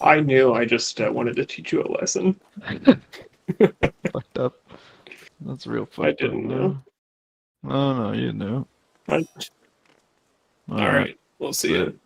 I knew. I just wanted to teach you a lesson. Fucked up. That's real I fucked up, didn't know. though. Oh no, you knew. I, all Alright, right. We'll that's see it. you.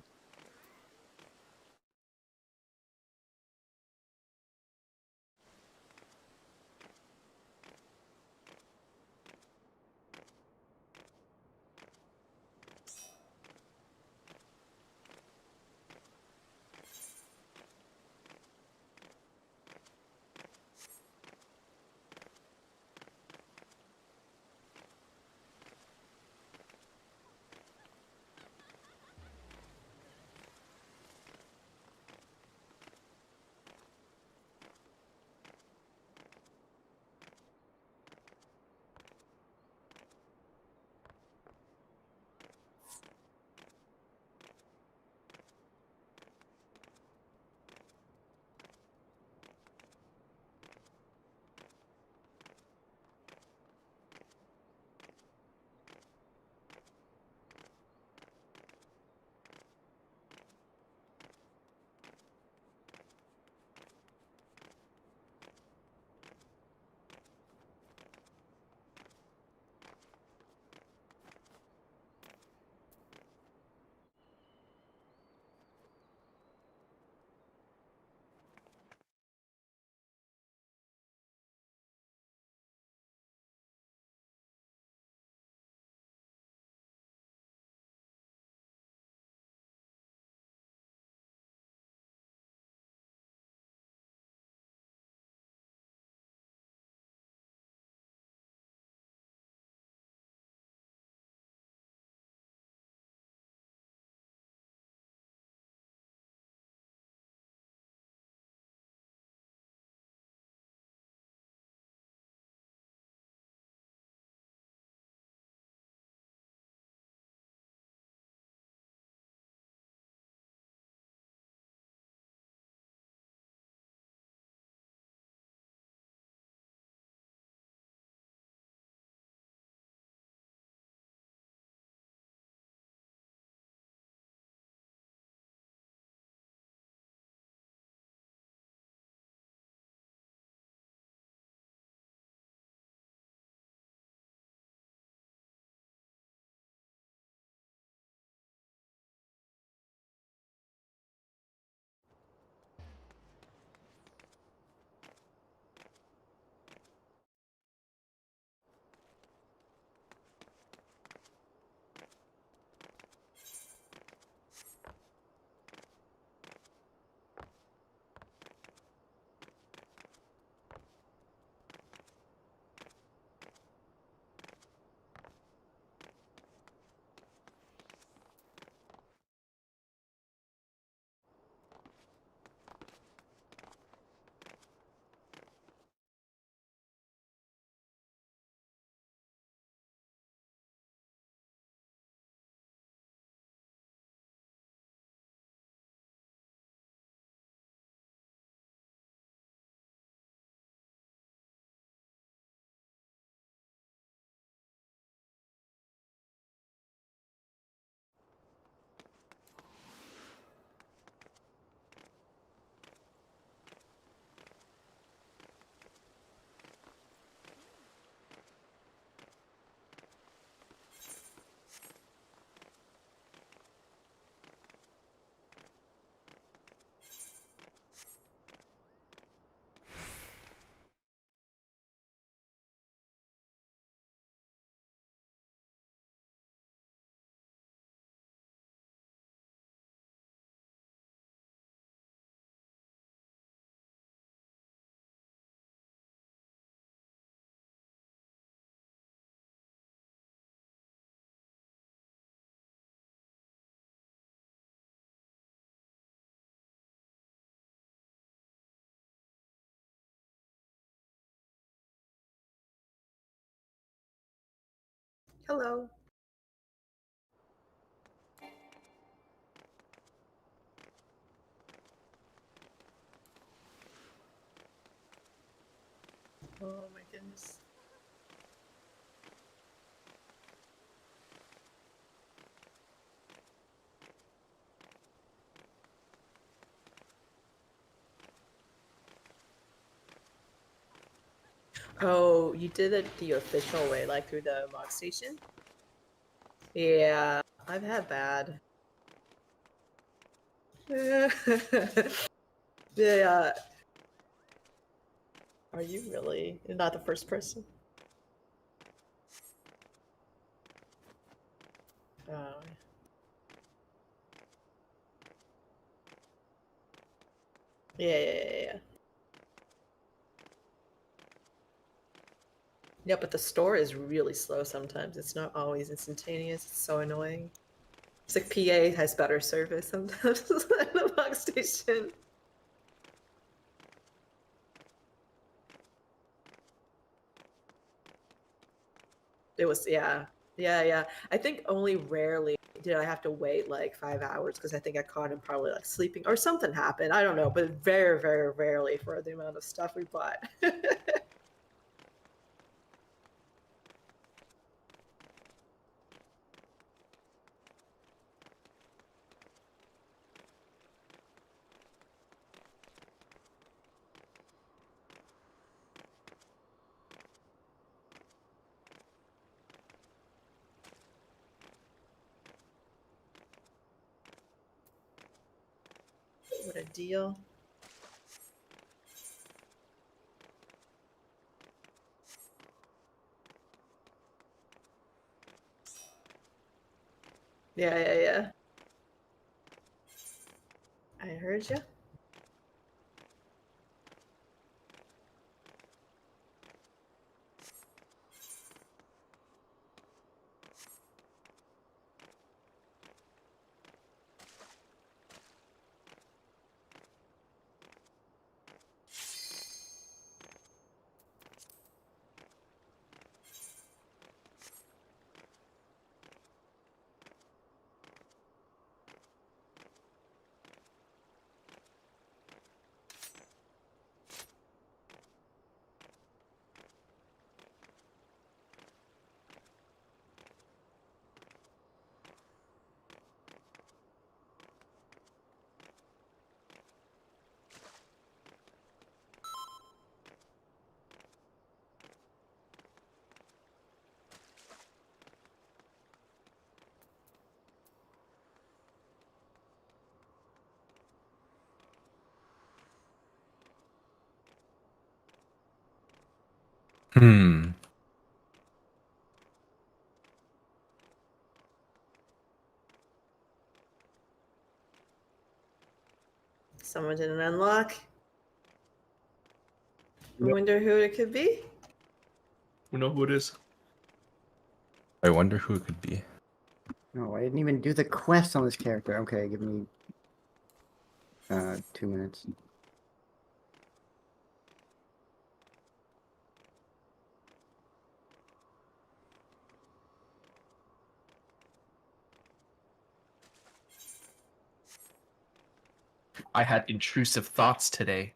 Hello. Oh my goodness. Oh, you did it the official way, like through the mod station? Yeah, I've had bad. Yeah. Are you really? You're not the first person. Oh. Yeah. Yeah, but the store is really slow sometimes. It's not always instantaneous. It's so annoying. It's like PA has better service sometimes than the box station. It was, yeah. I think only rarely did I have to wait like 5 hours because I think I caught him probably like sleeping or something happened. I don't know, but very rarely for the amount of stuff we bought. What a deal. Yeah. I heard you. Hmm. Someone didn't unlock. I Yep. wonder who it could be. We know who it is. I wonder who it could be. No, I didn't even do the quest on this character. Okay, give me 2 minutes. I had intrusive thoughts today.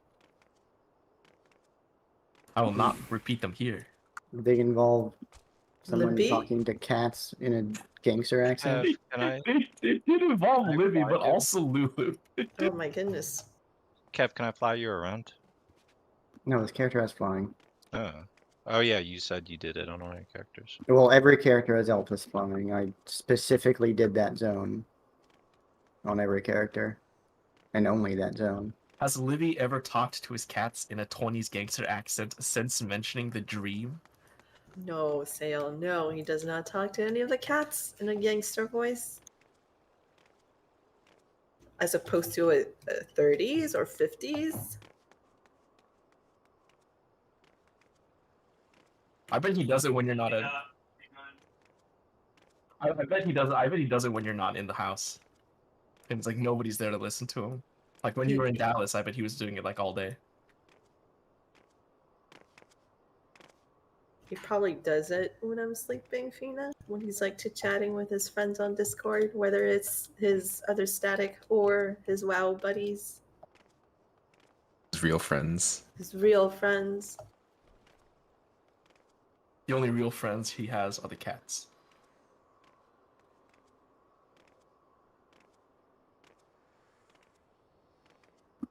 I will not repeat them here. They involve someone Libby? talking to cats in a gangster accent. Can I, They did involve Can I Libby, fly but you? also Lulu. Oh my goodness. Kev, can I fly you around? No, this character has flying. Oh yeah, you said you did it on all your characters. Well, every character has Elpis flying. I specifically did that zone on every character, and only that zone. Has Libby ever talked to his cats in a 20s gangster accent since mentioning the dream? No, Sale. No, he does not talk to any of the cats in a gangster voice. As opposed to a 30s or 50s. I bet he does it when you're not at. I bet he does. I bet he does it when you're not in the house, and it's like nobody's there to listen to him. Like when you were in Dallas, I bet he was doing it like all day. He probably does it when I'm sleeping, Fina. When he's like chit-chatting with his friends on Discord, whether it's his other static or his WoW buddies, His real friends. his real friends. The only real friends he has are the cats.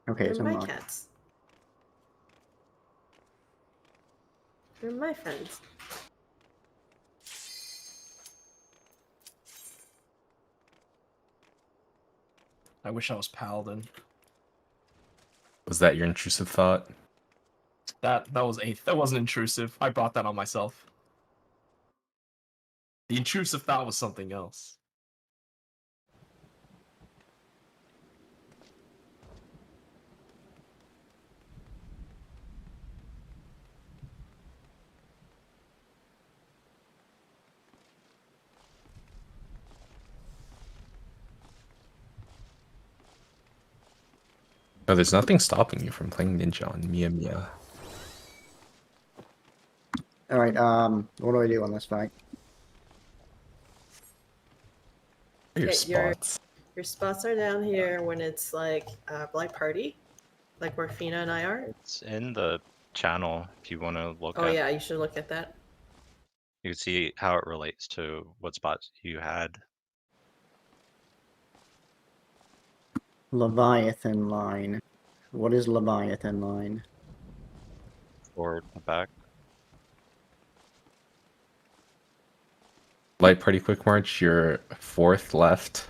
Okay, They're it's my unlocked. cats. They're my friends. I wish I was Paladin. Was that your intrusive thought? That wasn't intrusive. I brought that on myself. The intrusive thought was something else. No, there's nothing stopping you from playing ninja on Mia Mia. All right. What do I do on this fight? What are your Okay, your- spots? Your spots are down here when it's like Black Party, like where Fina and I are. It's in the channel if you want to look Oh at. yeah, you should look at that. You can see how it relates to what spots you had. Leviathan line. What is Leviathan line? Forward and back. Light party quick march, your 4th left.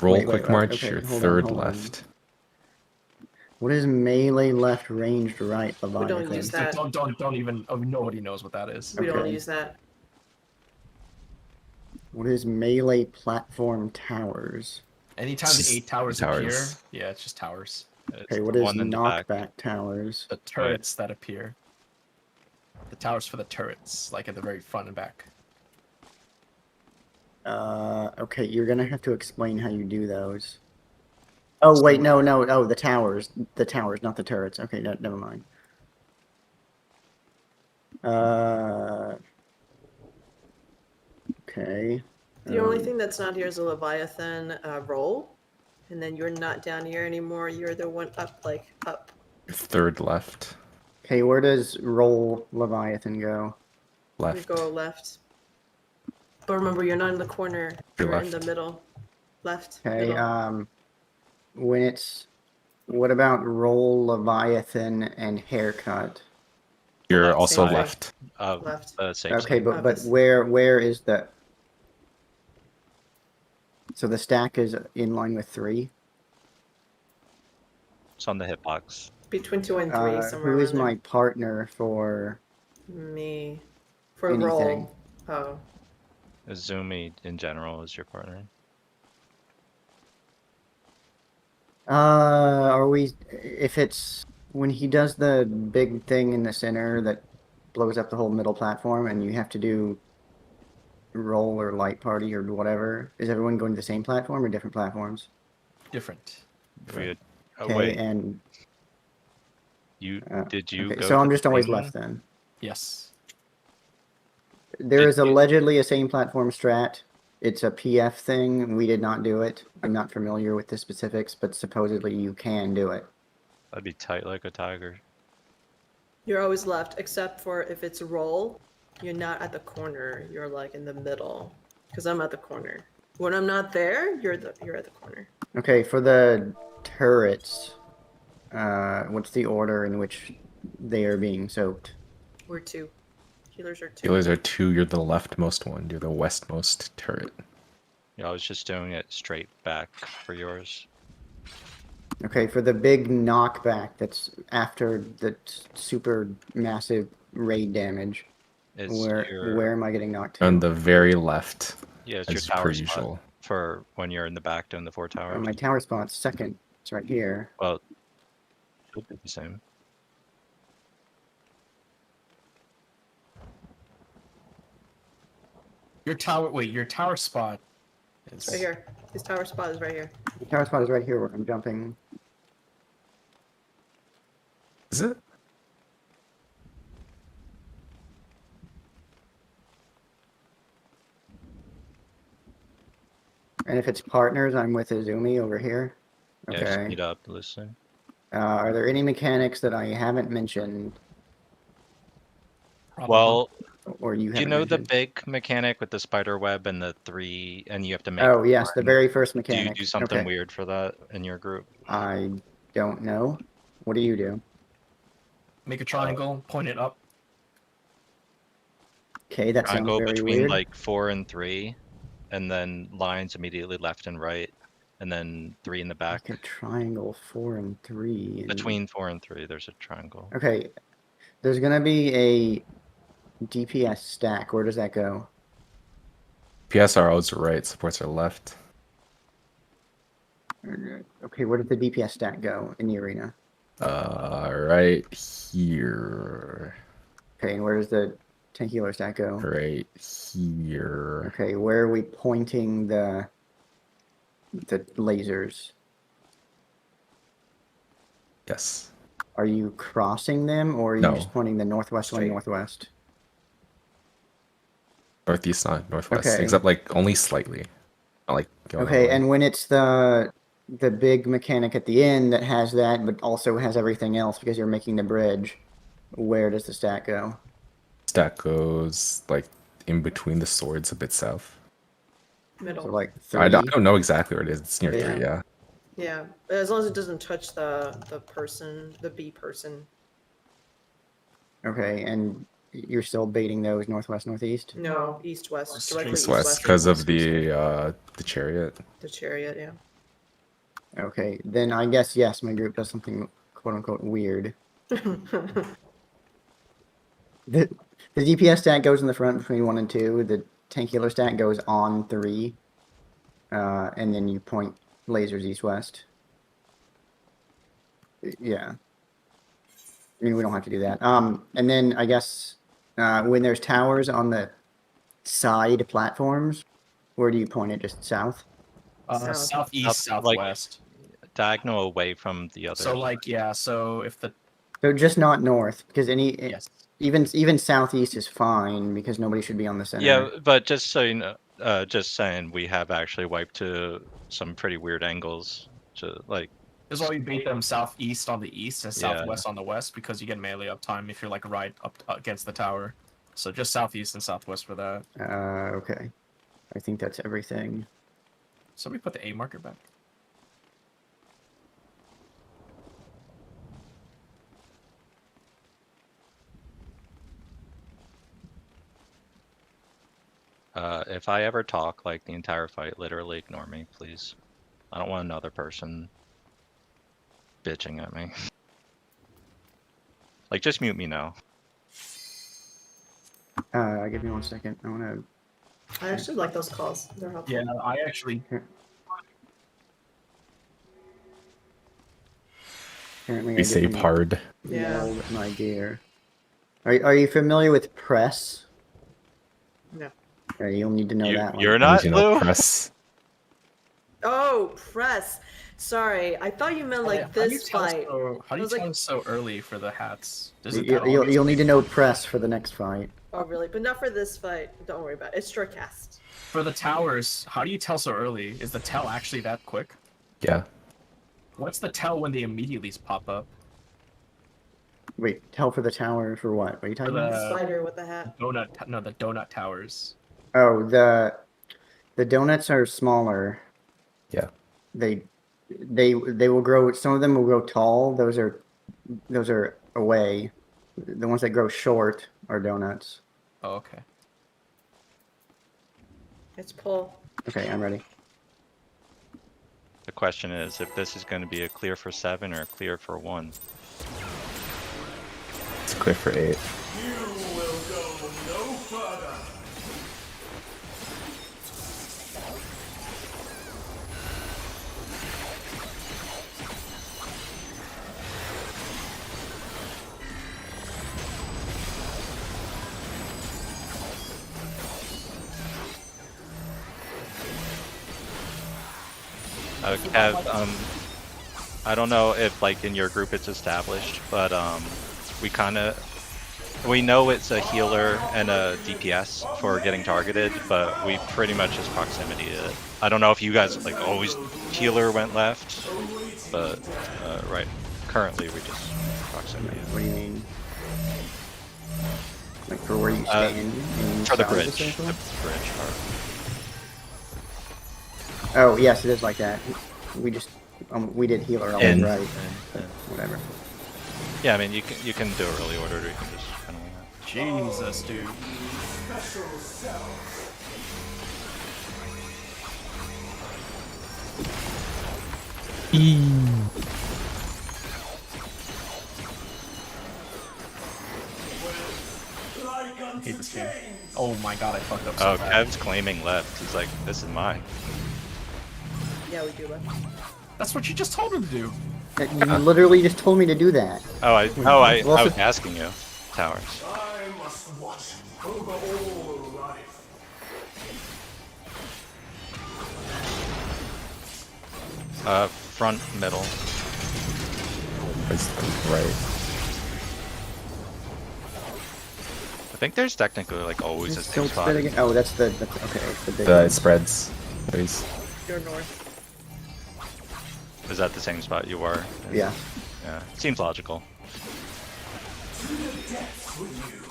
Roll Wait, quick wait, march, okay, your hold on, 3rd hold on. left. What is melee left ranged right Leviathan? use that. Don't even. Oh, nobody knows what that is. We don't Okay. use that. What is melee platform towers? Anytime It's the just 8 towers, towers. appear, yeah, it's just towers. It's Okay, what the is one in the back. knockback towers? The turrets that appear. The towers for the turrets, like at the very front and back. Okay, you're gonna have to explain how you do those. Oh wait, no, oh the towers, not the turrets. Okay, no, never mind. Okay. The only thing that's not here is a Leviathan roll, and then you're not down here anymore. You're the one up, like up. Your 3rd left. Okay, where does roll Leviathan go? You Left. go left. But remember, you're not in the corner. Your You're in the left. middle. Left. Okay, Middle. when it's, what about roll Leviathan and haircut? You're Left, also same thing. left. Left. Safe Okay, side. but Opposite. where is the? So the stack is in line with 3. It's on the hitbox. Between 2 and 3, somewhere Who is around my partner for? there. Me. For anything? roll. Oh. Izumi in general is your partner. Are we? If it's when he does the big thing in the center that blows up the whole middle platform, and you have to do roll or light party or whatever. Is everyone going to the same platform or different platforms? Different. We had, oh Okay, wait, and did you okay, go so I'm to just the always same left one? then. Yes. There Did is you- allegedly a same platform strat. It's a PF thing. We did not do it. I'm not familiar with the specifics, but supposedly you can do it. That'd be tight like a tiger. You're always left, except for if it's roll, you're not at the corner. You're like in the middle. Because I'm at the corner. When I'm not there, you're at the corner. Okay, for the turrets, what's the order in which they are being soaked? We're 2. Healers are 2. Healers are 2, you're the leftmost one. You're the westmost turret. Yeah, I was just doing it straight back for yours. Okay, for the big knockback that's after the super massive raid damage, It's where your, am I getting knocked to? On the very left, yeah, it's your as tower per spot usual. for when you're in the back doing the 4 towers. My tower spot's second. It's right here. Well, should be the same. Your tower spot is It's right here. His tower spot is right here. The tower spot is right here where I'm jumping. Is it? And if it's partners, I'm with Izumi over here. Yeah, just Okay. meet up, listen. Are there any mechanics that I haven't mentioned probably- Well, or you do you haven't know the mentioned? big mechanic with the spider web and the 3, and you have to make Oh, yes, the one? very first Do you mechanic. do something Okay. weird for that in your group? I don't know. What do you do? make a triangle, point it up. Okay, that sounds Triangle very between weird. like 4 and 3, and then lines immediately left and right, and then 3 in the back. Like a triangle 4 and 3. And... Between 4 and 3, there's a triangle. Okay, there's gonna be a DPS stack. Where does that go? PSROs are right, supports are left. Okay, where did the DPS stack go in the arena? Right here. Okay, and where does the tank healer stack go? Right here. Okay, where are we pointing the lasers? Yes. Are you crossing them, or are you No. just pointing the northwest one Straight. northwest? Northeast, not northwest. Okay. Except like only slightly. Not like going all the Okay, way. and when it's the big mechanic at the end that has that, but also has everything else because you're making the bridge, where does the stack go? Stack goes like in between the swords a bit south. Middle. So like I 30? don't know exactly where it is. It's near Yeah. 3, yeah. Yeah, as long as it doesn't touch the person, the bee person. Okay, and you're still baiting those northwest, northeast? No, east west, directly East west because of the chariot. the chariot. Yeah. Okay, then I guess yes, my group does something quote unquote weird. The DPS stat goes in the front between 1 and 2. The tank healer stat goes on 3. And then you point lasers east-west. Yeah. I mean, we don't have to do that. And then I guess when there's towers on the side platforms, where do you point it? Just south? South. Southeast, South, like- southwest. Diagonal away from the other. So like yeah, so if the So just not north, because yes. even southeast is fine because nobody should be on the center. Yeah, but just so you know, just saying, we have actually wiped to some pretty weird angles. To like, This is why we bait them southeast on the east and Yeah. southwest on the west because you get melee uptime if you're like right up against the tower. So just southeast and southwest for that. Okay. I think that's everything. Somebody put the A marker back. if I ever talk like the entire fight, literally ignore me, please. I don't want another person bitching at me. Like, just mute me now. Give me 1 second. I want to. I actually like those calls. They're helpful. Yeah, I actually Apparently, We save hard. Yeah. Meld my gear. Are you familiar with press? No. You'll need to know that one. You're not, You know, Lou? press. Oh, press. Sorry, I thought you meant like this fight. How do you was like- tell so early for the hats? Doesn't You, that you'll, always- you'll need to know press for the next fight. Oh, really? But not for this fight. Don't worry about it. It's Storecast. For the towers, how do you tell so early? Is the tell actually that quick? Yeah. What's the tell when they immediately pop up? Wait, tell for the tower for what? What are you talking For about? the Spider with the hat. the donut towers. Oh, the donuts are smaller. Yeah. They will grow. Some of them will grow tall. Those are away. The ones that grow short are donuts. Oh, okay. It's pull. Okay, I'm ready. The question is if this is going to be a clear for 7 or a clear for 1. It's clear for 8. Kev, I don't know if like in your group it's established, but we know it's a healer and a DPS for getting targeted, but we pretty much just proximity it. I don't know if you guys like always healer went left, but right, currently we just proximity it. What do you mean? Like for where you stand? in For the size, bridge, essentially? the bridge part. Oh yes, it is like that. We just we did healer all In. right. Yeah. Whatever. Yeah, I mean you can do a early order, or you can just kind of. Jesus, dude. I hate this game. Oh my god, I fucked up so Oh, bad. Kev's claiming left. He's like, this is mine. Yeah, we do left. That's what you just told him to do. You literally just told me to do that. I Well, was so- asking you. Towers. I must watch over all life. Front, middle. It's right. I think there's technically like always a Just safe don't spot. spit again. Oh, that's okay. It's the big It one. spreads. Please. You're north. Is that the same spot you were? Yeah. Yeah. Seems logical.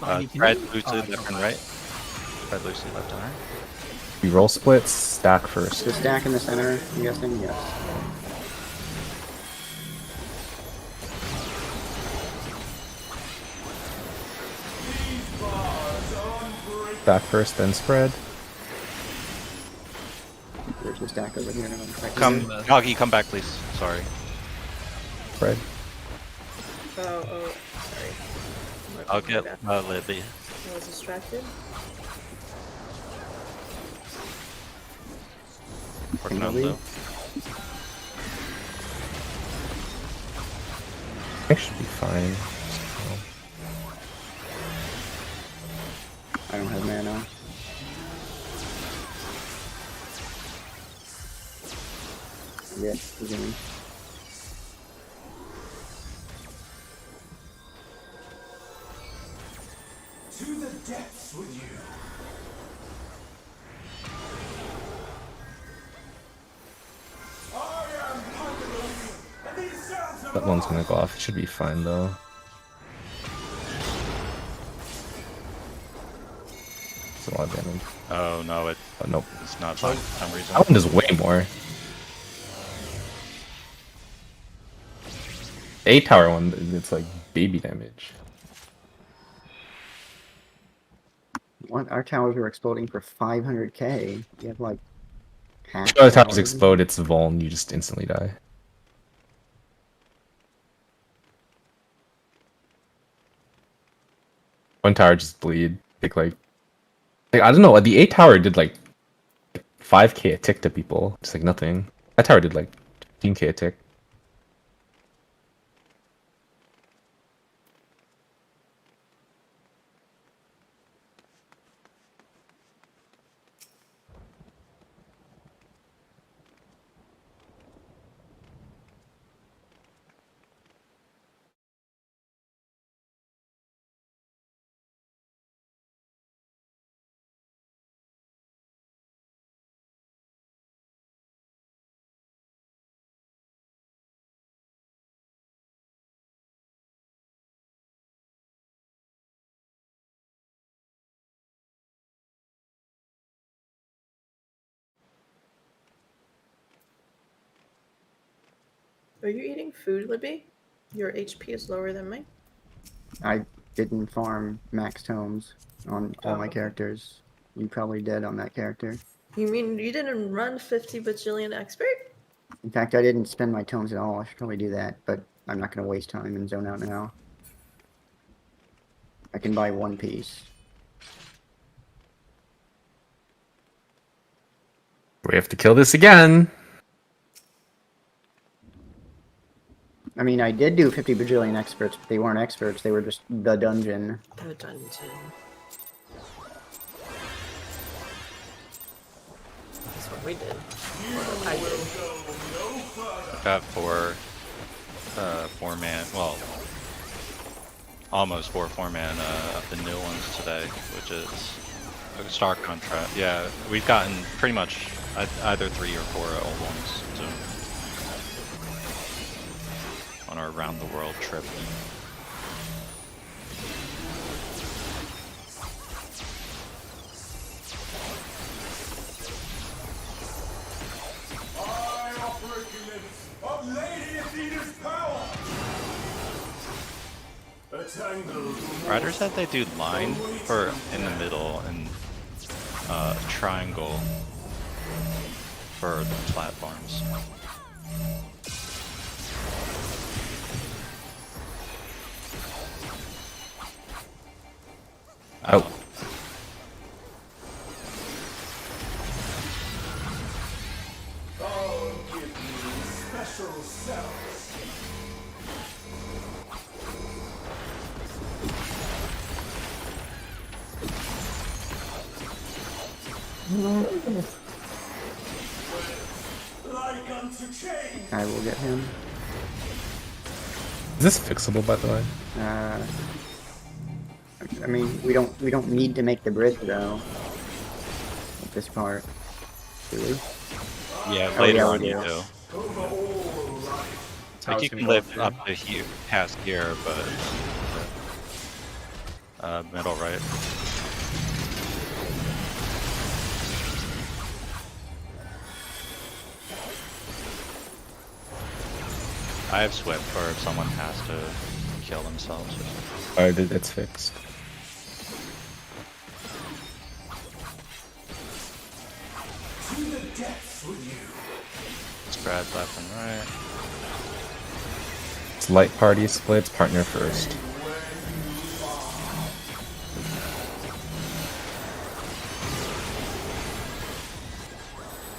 Can Spread you- loosely oh, left and right. Spread loosely left and right. We roll splits, stack first. The stack in the center, I'm guessing? Yes. Stack first, then spread. There's the stack over here. Come, the- Nagi, come back, please. Sorry. Spread. Oh, sorry. I'll get I Libby. was distracted. Working on Libby? blue. I think should be fine. I don't have mana. Yeah, beginning. To the depths with you. I am Pandalorian, and these sounds are That one's gonna go off. It should be fine though. It's a lot of damage. Oh no, But nope. it's not fine for some reason. That one does way more. A tower one, it's like baby damage. What? Our towers are exploding for 500k. You have like half. If the towers towers. explode, it's Vuln, you just instantly die. One tower just bleed. Take like I don't know, the A tower did like 5k a tick to people. Just like nothing. That tower did like 15k a tick. Are you eating food, Libby? Your HP is lower than mine. I didn't farm max tomes on all Oh, my okay. characters. You probably did on that character. You mean you didn't run 50 bajillion expert? In fact, I didn't spend my tomes at all. I should probably do that, but I'm not going to waste time and zone out now. I can buy one piece. We have to kill this again. I mean, I did do 50 bajillion experts, but they weren't experts. They were just the dungeon. The dungeon. That's what we did. I did. Got four man, well, almost four man of the new ones today, which is a stark contrast. Yeah, we've gotten pretty much either 3 or 4 old ones on our around the world trip. I operate the limits of Lady Athena's power. A tangle. Ryder said they do line for in the middle and triangle for the platforms. Oh. I'll give you special cells. Like unto chain. I will get him. Is this fixable, by the way? I mean, we don't need to make the bridge though. At this part, do we? Yeah, Oh, later yeah, on we you do. do. Over all life. Like you can live up to here, past here, but middle right. I have Swift for if someone has to kill themselves. Alright, it's fixed. To the depths with you. Spread left and right. It's light party splits, partner first.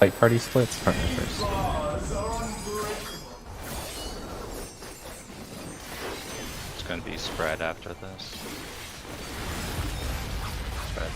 Light party splits, partner first. Bars are unbreakable. It's going to be spread after this. Spread.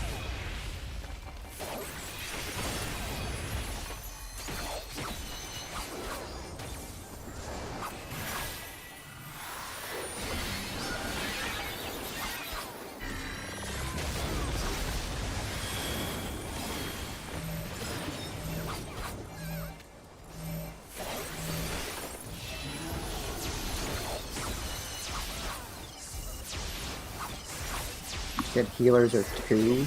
Said healers are 2.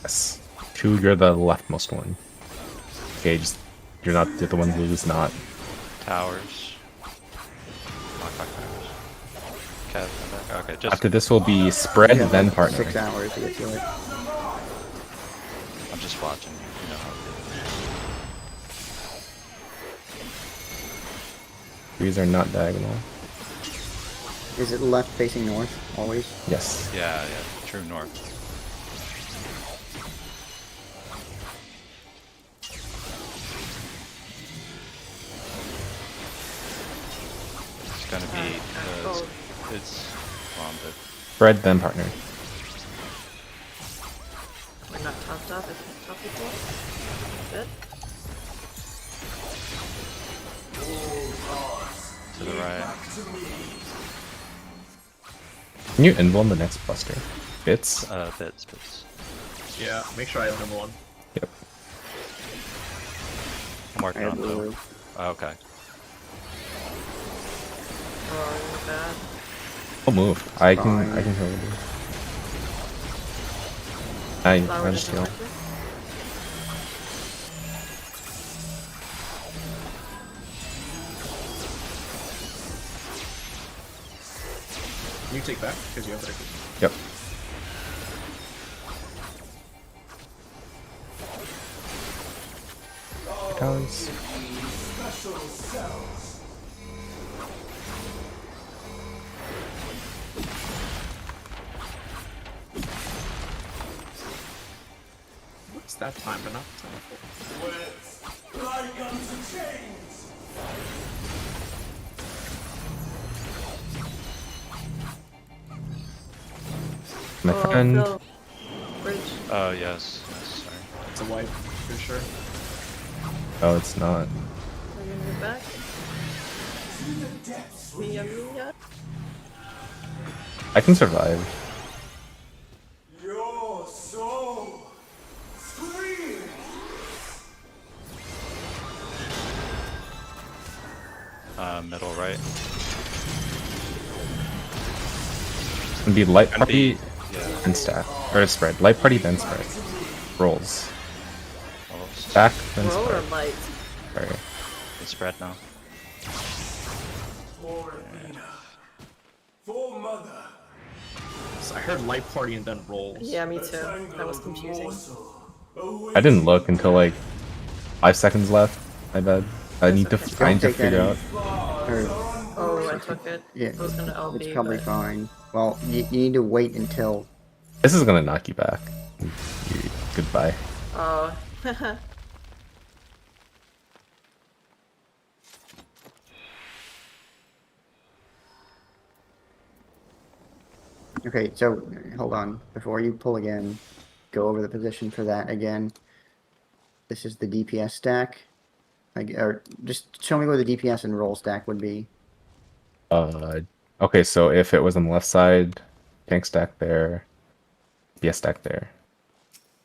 Yes. 2, you're the leftmost one. Okay, just you're not the one who's not. Towers. Knockback towers. Kev, come back. Okay, just After this will be spread, We have then like partner. 6 hours to get to it. I'm just watching. You know how it is. These are not diagonal. Is it left facing north always? Yes. Yeah, true north. It's gonna be it's well, but Spread, then partner. We're not topped off. Is it top before? Good. to the right. Can you invul on the next buster? Bits? Bits. Yeah, make sure I have number 1. Yep. I'm working I have on blue. blue. Okay. Oh, bad. I'll move. I can Fine. heal you. I Flower just doesn't heal. work. Can you take back? Because you have it. Yep. Guys. Special cells. What's that time, but not time? With like unto chains. My Oh, friend. Phil. Bridge. Oh yes. Sorry. It's a wipe, for sure. Oh, it's not. Are you gonna get back? To the depths with Mia, you. Mia. I can survive. Your soul screams. Middle right. It's gonna be light Gonna party be and stack. Or spread. Light party, then spread. Rolls. Well, Stack, then Roll or spread. light? Sorry. it's spread now. For Athena. For mother. So I heard light party and then rolls. Yeah, me too. That was confusing. I didn't look until like 5 seconds left. My bad. I need to. okay. I need to Don't take figure any- out. Or, Oh, I took it. yeah, I was gonna LB, it's probably but... fine. Well, you need to wait until. This is gonna knock you back. Goodbye. Oh. Okay, so hold on. Before you pull again, go over the position for that again. This is the DPS stack. Like, or just show me where the DPS and roll stack would be. Okay, so if it was on the left side, tank stack there, DPS stack there,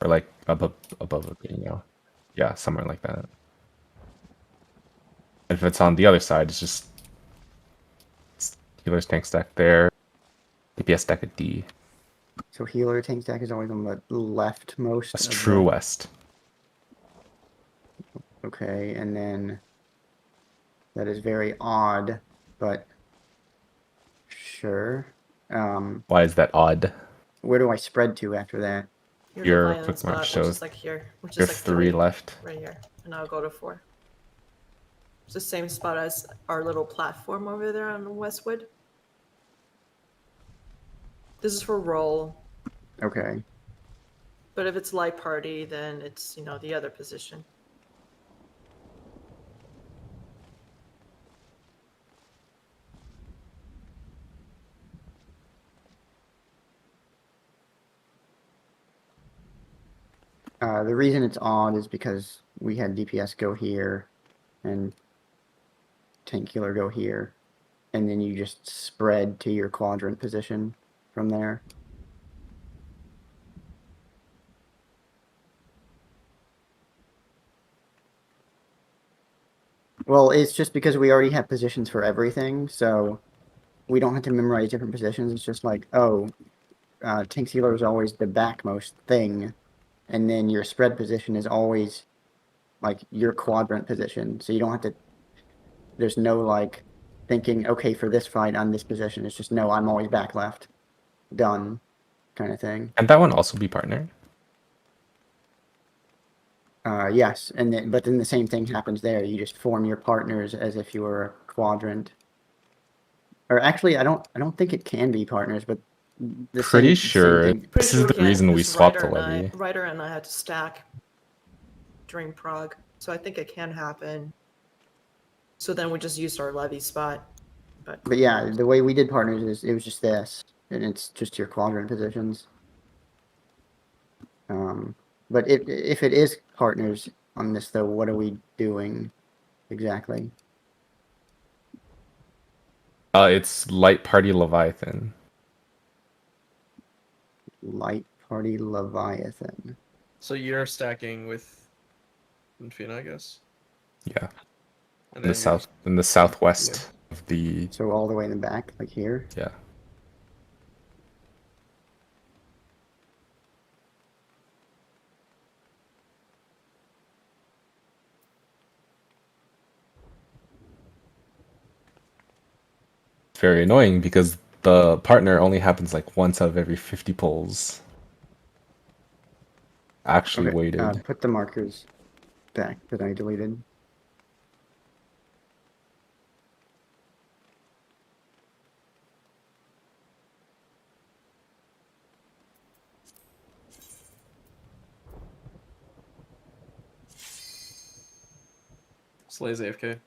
or like above it, you know, yeah, somewhere like that. If it's on the other side, it's just healer's tank stack there, DPS stack at D. So healer tank stack is always on the leftmost. That's of the- true west. Okay, and then that is very odd, but sure. Why is that odd? Where do I spread to after that? Your violent quick mark spot, which shows is like here, which You is have like 3 left. right here, and I'll go to 4. It's the same spot as our little platform over there on Westwood. This is for roll, Okay. but if it's light party, then it's, you know, the other position. The reason it's odd is because we had DPS go here and tank healer go here, and then you just spread to your quadrant position from there. Well, it's just because we already have positions for everything, so we don't have to memorize different positions. It's just like, oh, tank healer is always the backmost thing, and then your spread position is always like your quadrant position. So you don't have to. There's no like thinking, okay, for this fight on this position. It's just no, I'm always back left, done, kind of thing. And that one also be partner. Yes, and then, but then the same thing happens there. You just form your partners as if you were a quadrant. Or actually, I don't think it can be partners, but the Pretty same sure thing. Pretty this sure is we the can't, reason we because swapped the Ryder and levy. Ryder and I had to stack during Prague, so I think it can happen. So then we just used our levy spot, but But yeah, the way we did partners is it was just this, and it's just your quadrant positions. But if it is partners on this though, what are we doing exactly? It's light party Leviathan. Light party Leviathan. So you're stacking with Infina, I guess. Yeah, And in the then in the southwest of the So all the way in the back, like here. yeah. It's very annoying because the partner only happens like once out of every 50 pulls. Actually Okay, waited. put the markers back that I deleted. Slay's AFK.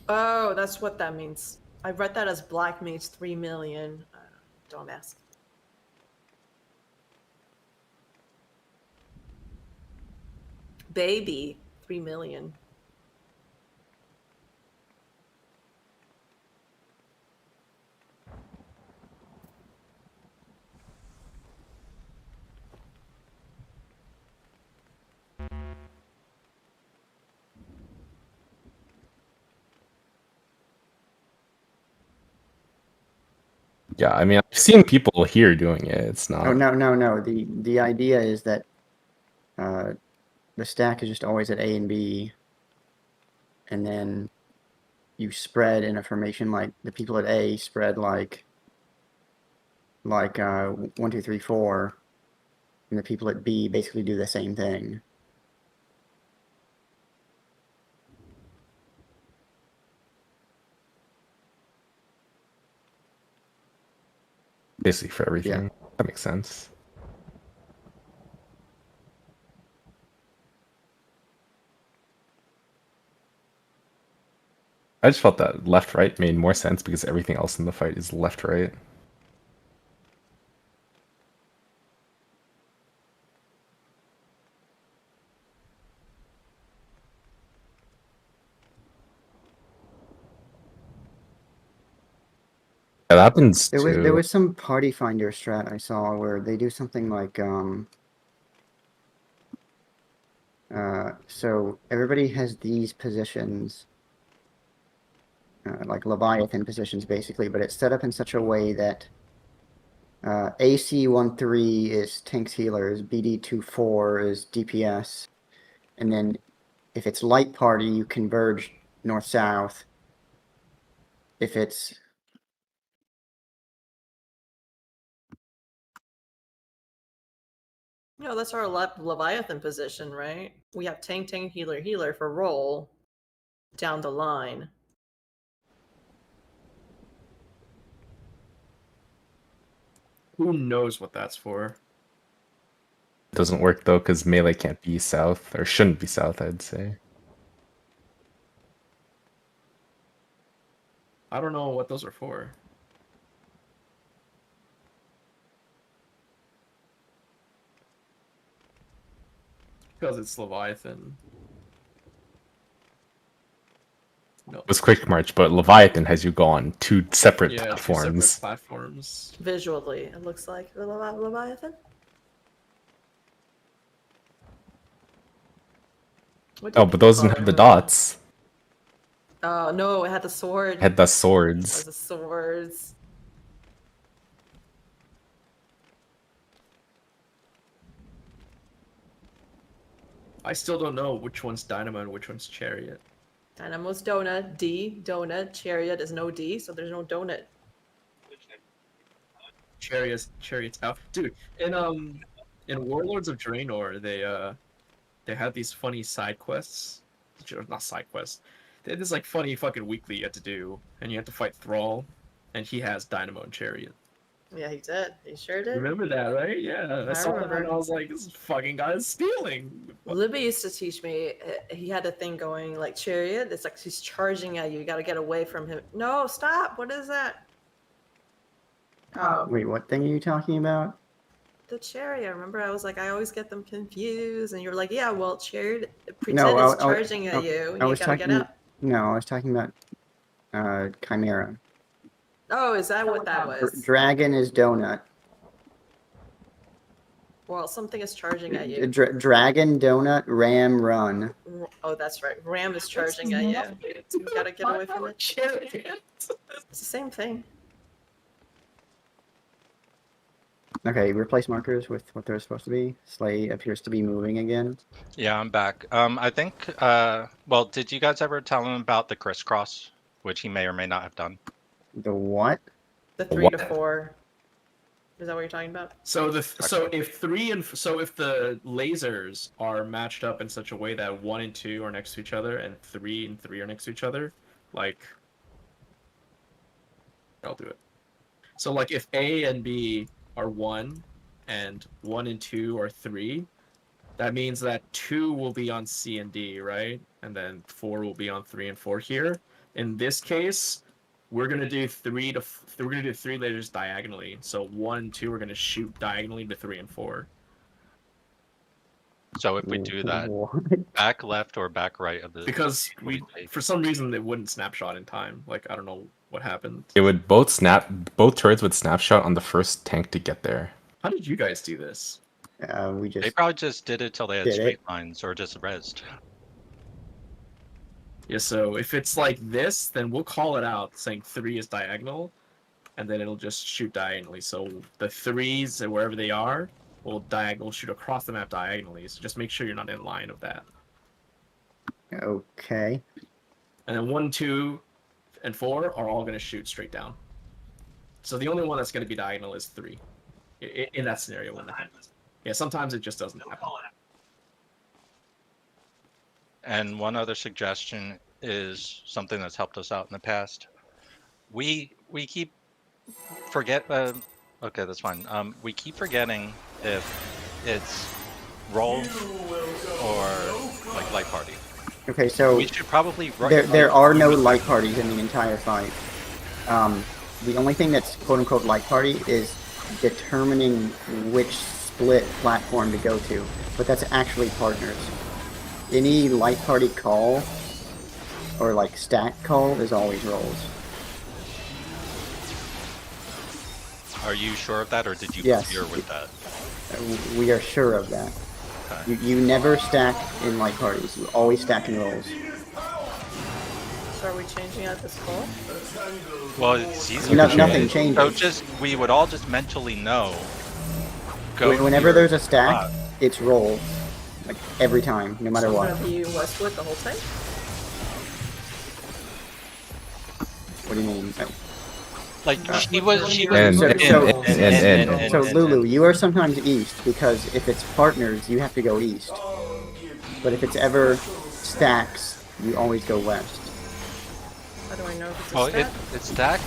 oh, that's what that means. I read that as black means 3 million. Don't ask. Baby, 3 million. Yeah, I mean I've seen people here doing it. It's not Oh no. The idea is that the stack is just always at A and B, and then you spread in a formation like the people at A spread like 1, 2, 3, 4, and the people at B basically do the same thing. Basically for everything. That makes sense. I just felt that left-right made more sense because everything else in the fight is left-right. Yeah, that happens There too. was some party finder strat I saw where they do something like so everybody has these positions, like Leviathan positions basically, but it's set up in such a way that AC-13 is tanks healers, BD-24 is DPS, and then if it's light party, you converge north-south. If it's No, that's our Leviathan position, right? We have tank, healer, healer for roll down the line. Who knows what that's for? It doesn't work though because melee can't be south, or shouldn't be south, I'd say. I don't know what those are for. Because it's Leviathan. No. It was Quick March, but Leviathan has you go on two separate Yeah, two platforms. separate platforms. Visually, it looks like the Leviathan. What Oh, did but those people didn't have the call it? dots. Oh no, it had the sword. It had the It was swords. the swords. I still don't know which one's Dynamo and which one's Chariot. Dynamo's donut, D, donut, chariot is no D, so there's no donut. Chariot's out. Dude, in Warlords of Draenor, they had these funny side quests. Not side quests. They had this like funny fucking weekly you had to do, and you had to fight Thrall, and he has Dynamo and Chariot. Yeah, he did. He sure did. Remember that, right? Yeah, I saw that remember. and I was like, this fucking guy is stealing. Libby used to teach me. He had a thing going like chariot. It's like he's charging at you. You got to get away from him. No, stop! What is that? Oh, Wait, what thing are you talking about? the chariot. Remember, I was like, I always get them confused, and you're like, yeah, well, chariot No, pretend I- it's I- charging at you. I You was gotta get talking. out. No, I was talking about Chimera. Oh, is that what that was? Dragon is donut. Well, something is charging at you. Dragon, donut, ram, run. Oh, that's right. Ram is charging at you. You gotta get away from it. Chariot. It's the same thing. Okay, replace markers with what they're supposed to be. Slay appears to be moving again. Yeah, I'm back. I think. Well, did you guys ever tell him about the crisscross, which he may or may not have done? The what? The 3 to 4. Is that what you're talking about? So if the lasers are matched up in such a way that 1 and 2 are next to each other and 3 and 3 are next to each other, like I'll do it. So like if A and B are 1 and 1 and 2 are 3, that means that 2 will be on C and D, right? And then 4 will be on 3 and 4 here. In this case, we're gonna do 3 lasers diagonally. So 1 and 2 are gonna shoot diagonally to 3 and 4. So if we do that, What? back left or back right of the Because for some reason, it wouldn't snapshot in time. Like I don't know what happened. It would both turrets would snapshot on the first tank to get there. How did you guys do this? We They just probably just did it till they had Did it. straight lines or just rezzed. Yeah, so if it's like this, then we'll call it out saying 3 is diagonal, and then it'll just shoot diagonally. So the 3s, wherever they are, will shoot across the map diagonally. So just make sure you're not in line of that. okay. And then 1, 2 and 4 are all going to shoot straight down. So the only one that's going to be diagonal is 3 in that scenario when that happens. Yeah, sometimes it just doesn't happen. And one other suggestion is something that's helped us out in the past. We keep okay, that's fine. We keep forgetting if it's roll or like light party. Okay, so We should probably there are no light parties in the entire fight. The only thing that's quote-unquote light party is determining which split platform to go to, but that's actually partners. Any light party call or like stack call is always rolls. Are you sure of that, or did you Yes. clear with that? We are sure of that. Okay. You never stack in light parties. You always stack in rolls. So are we changing out this call? Well, it's easy. Nothing changes. So just we would all just mentally know. Go Whenever here. there's a stack, it's roll. Like every time, no matter So what. it's gonna be Westwood the whole time? What do you mean? Like she was And- So Lulu, you are sometimes east because if it's partners, you have to go east. But if it's ever stacks, you always go west. How do I know if it's a Oh, stack? it's stacked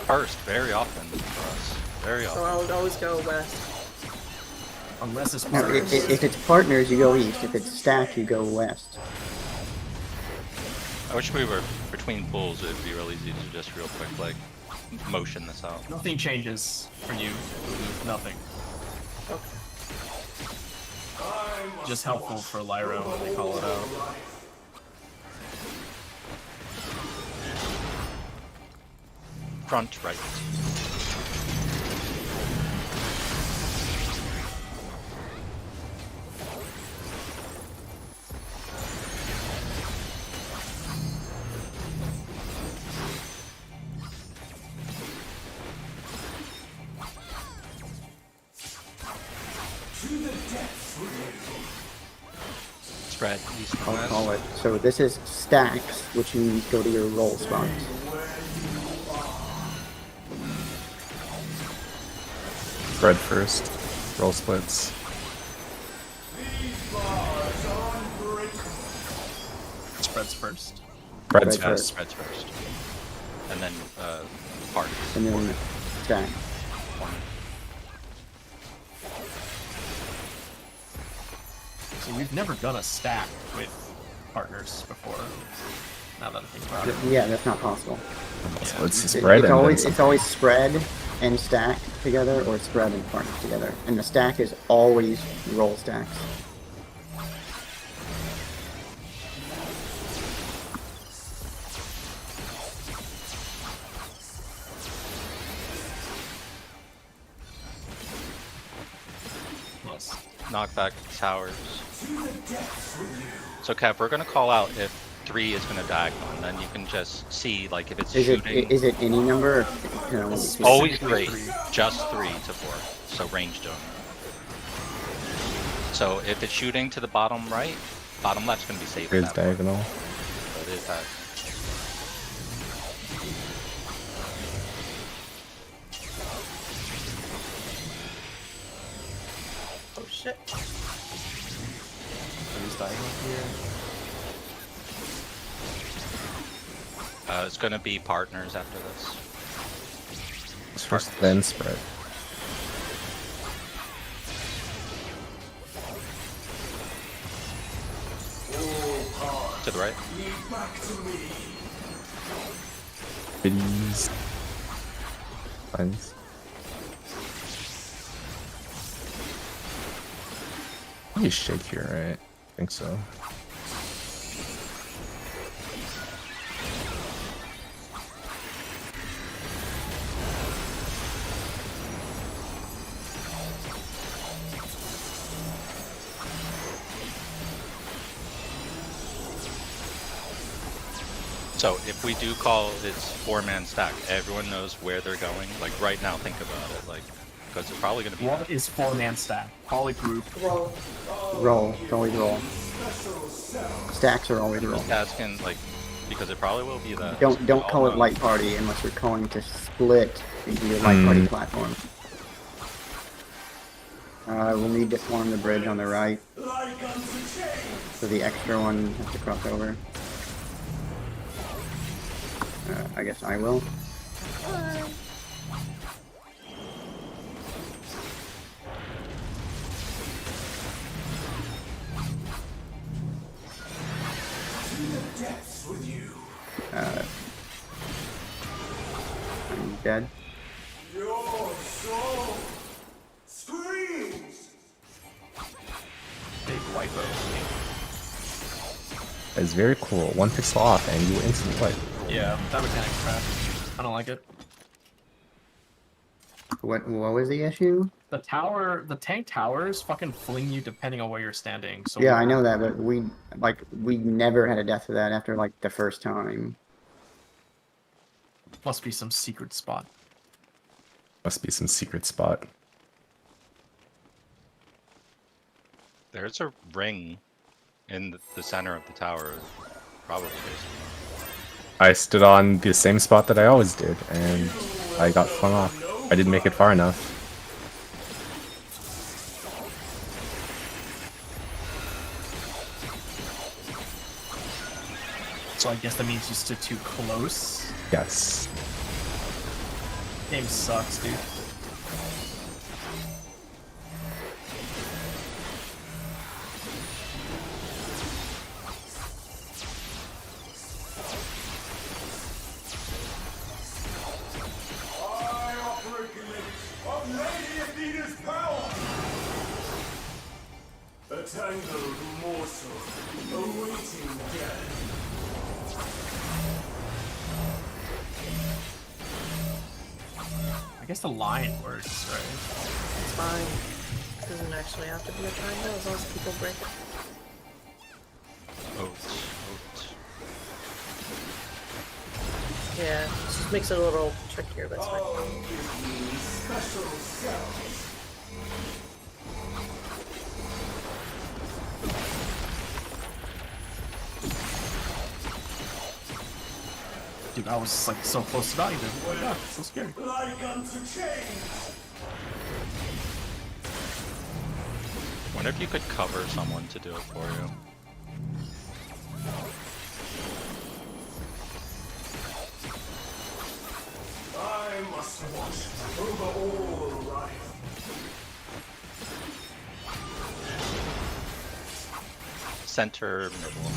first very often for us. Very So often. I would always go west. Unless it's Now, partners. if it's partners, you go east. If it's stack, you go west. I wish we were between pools. It'd be real easy to just real quick like motion this out. Nothing changes for you. Nothing. Just helpful for Lyra when they call it out. Front right. Spread east and I'll west. call it. So this is stacks, which means go to your roll spots. Spread first. Roll splits. Spreads first. Spreads Spread Yeah, first. spreads first. And then parties. And then stack. So we've never done a stack with partners before. Now that I think about it. Yeah, that's not possible. So it's It- spread it's and always then it's always spread and stack together, or spread and partners together. And the stack is always roll stacks. Yes. Knockback towers. So Kev, we're gonna call out if 3 is gonna diagonal, and then you can just see like if it's Is it shooting. is it any number? Or it can only be Always Specifically 3, three. just 3 to 4. So ranged only. So if it's shooting to the bottom right, bottom left's gonna be safe. it's at that point. diagonal. So it is that. Oh shit. Who's diagonal here? It's gonna be partners after this. First, then spread. To the right. Biddies. Lines. You shake here, right? I think so. So if we do call it's 4-man stack, everyone knows where they're going. Like right now, think about it. Like because it's probably gonna be. What is 4-man stack? Poly group. roll. It's always roll. Stacks are always roll. Just asking like because it probably will be that. Don't call it light party unless you're calling to split into your light party platform. We'll need to form the bridge on the right, so the extra one has to cross over. I guess I will. Depths with you. I'm dead. Your soul screams. Big white bow. It's very cool. 1 pixel off and you instantly wipe. Yeah, that mechanic's crap. I don't like it. What was the issue? The tank towers fucking fling you depending on where you're standing. So Yeah, I know that, but we never had a death of that after like the first time. Must be some secret spot. Must be some secret spot. There's a ring in the center of the tower. Probably is. I stood on the same spot that I always did, and I got flung off. I didn't make it far enough. So I guess that means you stood too close. Yes. Game sucks, dude. I operate limits of Lady Athena's power. A tangled morsel awaiting death. I guess the line works, right? It's fine. It doesn't actually have to be a triangle as long as people break it. Oat. Yeah, it just makes it a little trickier, but it's fine. Special cells. Dude, I was like so close to dying. Oh my god, so scary. Like unto change. Wonder if you could cover someone to do it for you. I must watch over all life. Center, middle.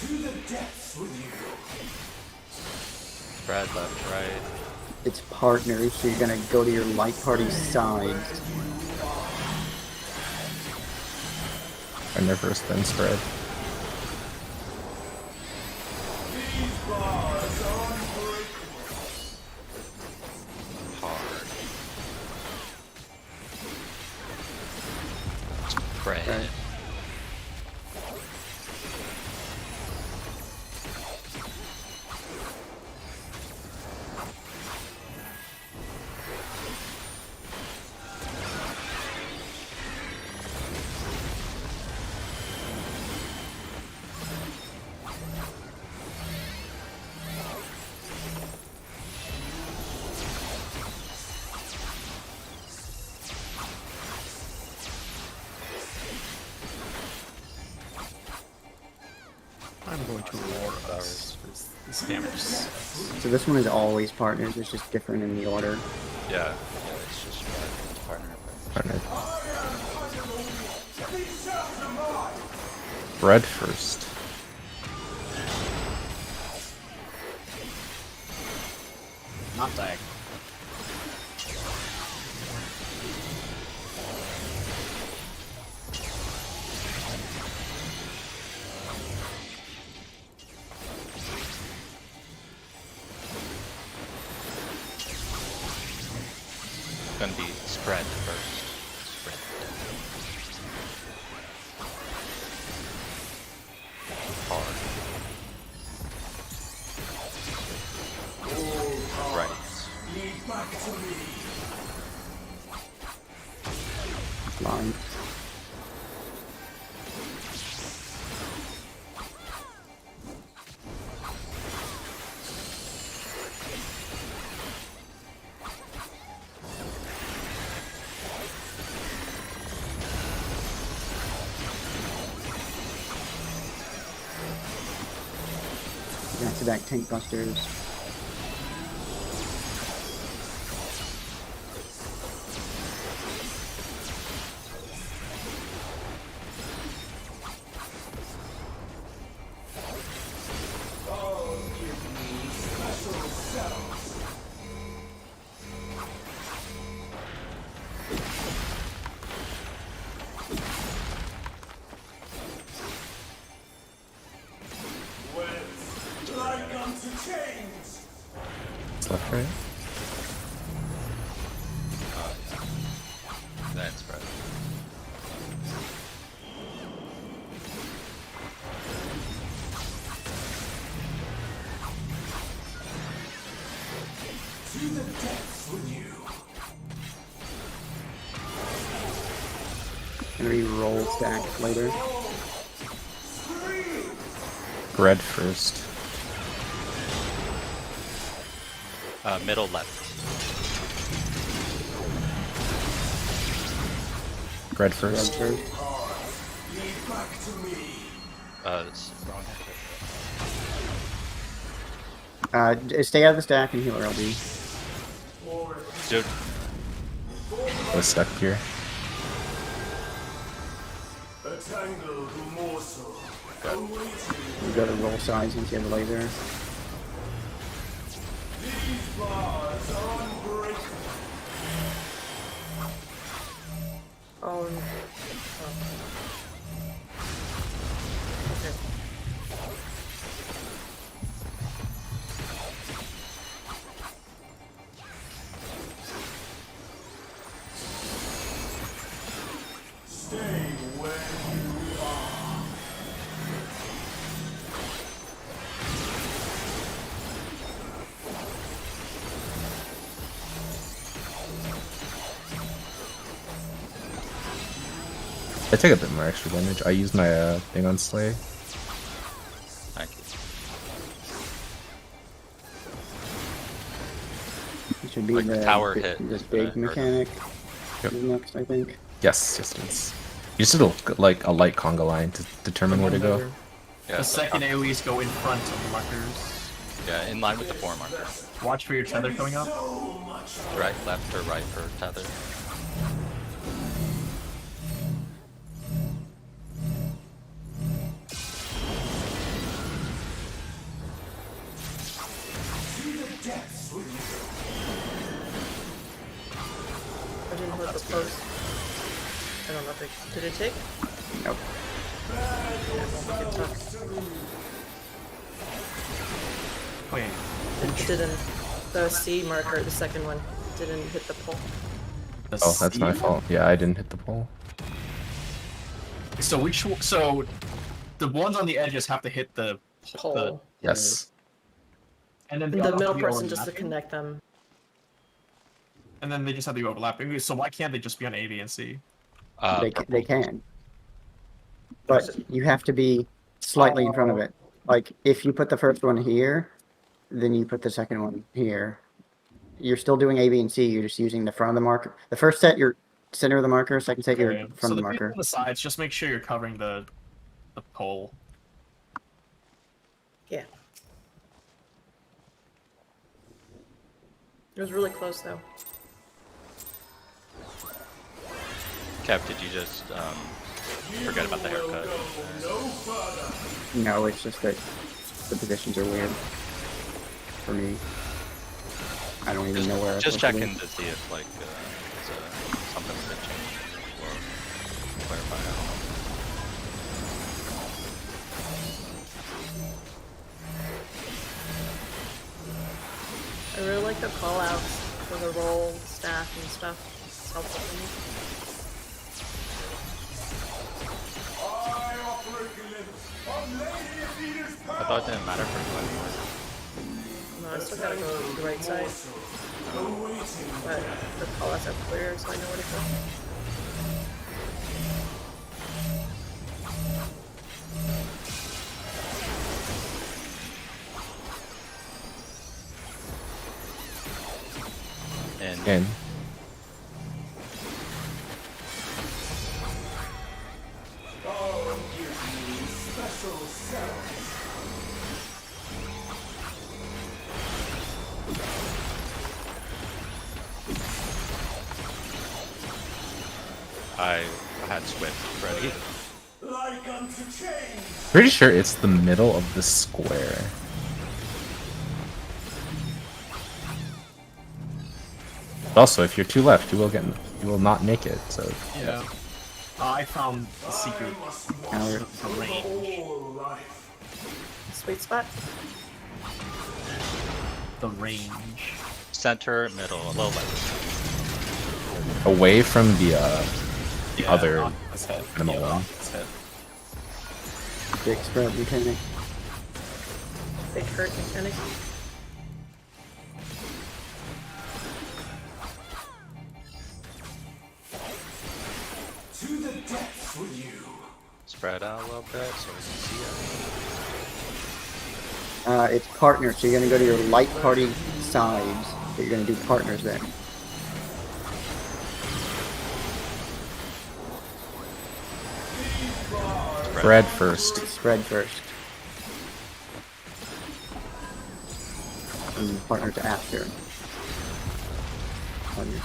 To the depths with you. Spread left, right. It's partners, so you're gonna go to your light party side. I never spin spread. These bars are unbreakable. Hard. Spread. Right. I'm going to roar us. This damage sucks. So this one is always partners, it's just different in the order. Yeah, it's just partner. Partner. Bread first. Not diagonal. Gonna be spread first. Spread. back to me. Line. Back-to-back tank busters. Like unto chains. It's left, right? That's right. To the depths with you. And re-roll stack later. Red first. Middle left. Red Red first. first. Lead back to me. It's wrong. Stay out of the stack and heal LD. Dude, Was stuck here. A tangled morsel. Awaiting. You go to roll size and you have a laser. These bars are unbreakable. Oh. No. Oh. Okay. Stay where you are. I take a bit more extra damage. I use my thing on Slay. thank you. It should be Like the tower big- hit this is big what I heard. mechanic. Yep. Is next, I think. Yes, yes, it is. You just did like a light conga line to determine where to go. Yeah, The second AoEs go in front of the markers. yeah, in line with the 4 marker. Watch for your tether coming up. Right, left, or right for tether. Depths with you. I didn't hit the post. I don't know if it did. It take? Nope. I don't think it took. Wait. It didn't. The C marker, the second one, didn't hit the pole. the Oh, that's my C? fault. Yeah, I didn't hit the pole. So so the ones on the edges have to hit the Pole. Yes. and then The others middle have to be person just to overlapping, connect them. and then they just have to be overlapping. So why can't they just be on A, B, and C? They can. But you have to be slightly in front of it. Like, if you put the first one here, then you put the second one here. You're still doing A, B, and C. You're just using the front of the marker. The first set, you're center of the marker. Second set, you're Okay, front so of the the people marker. on the sides, just make sure you're covering the pole. Yeah. It was really close though. Kev, did you just forget about the haircut? No, it's just that the positions are weird for me. I don't even know where. I'm Just supposed to checking be. to see if like it's, something that changed or clarify. I don't know. I really like the call outs for the roll, staff, and stuff. It's helpful for me. I offer a glimpse of Lady Athena's I thought it didn't matter for you anymore. No, I still gotta go to the right side. But the callouts are clear, so I know where to go. And In. I had Swift ready. Like unto change. Pretty sure it's the middle of the square. But also, if you're two left, you will not make it. So Yeah. I found the secret. Tower. The range. All life. Sweet spot. The range. Center, middle, low left. away from the Yeah, other on his head. animal Yeah, one. on his head. Big spread mechanic. Big hurt mechanic. To the depths with you. Spread out a little bit so we can see it. It's partners, so you're gonna go to your light party sides, but you're gonna do partners there. Spread first. Spread first. And partners after. Partners.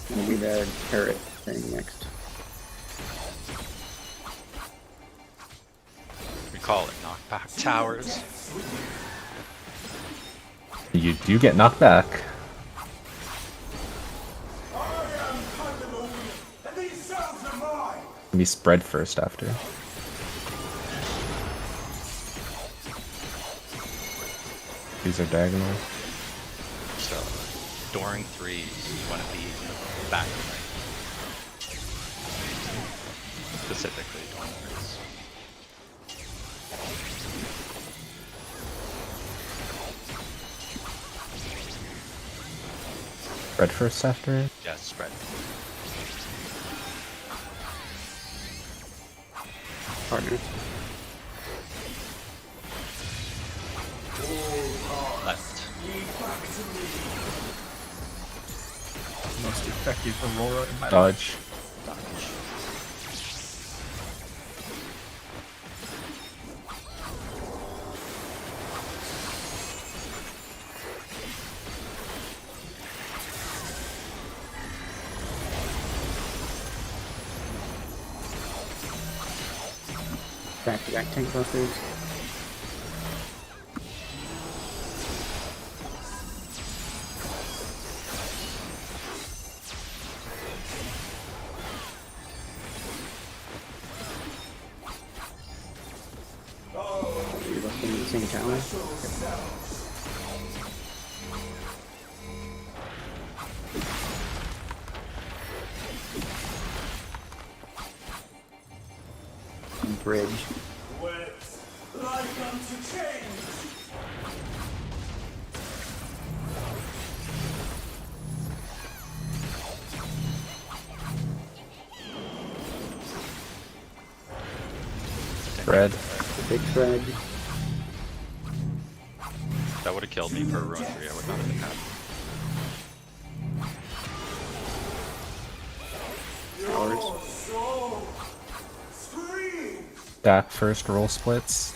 Gonna be the turret thing next. We call it knockback towers. You do get knocked back. I am Pandemonium, and these cells are mine. Be spread first after. These are diagonal. So during threes, you want to be in the back right. Specifically during threes. Spread first after. Yes, spread. Partners. Left. Most effective Aurora in my Dodge. Dodge. Back to back tank clusters. You're looking at the same tower. Bridge. Wet, like unto change. Spread. The big spread. That would have killed me for run 3. I would not have been happy. Towers. Soul, scream. Stack first. Roll splits.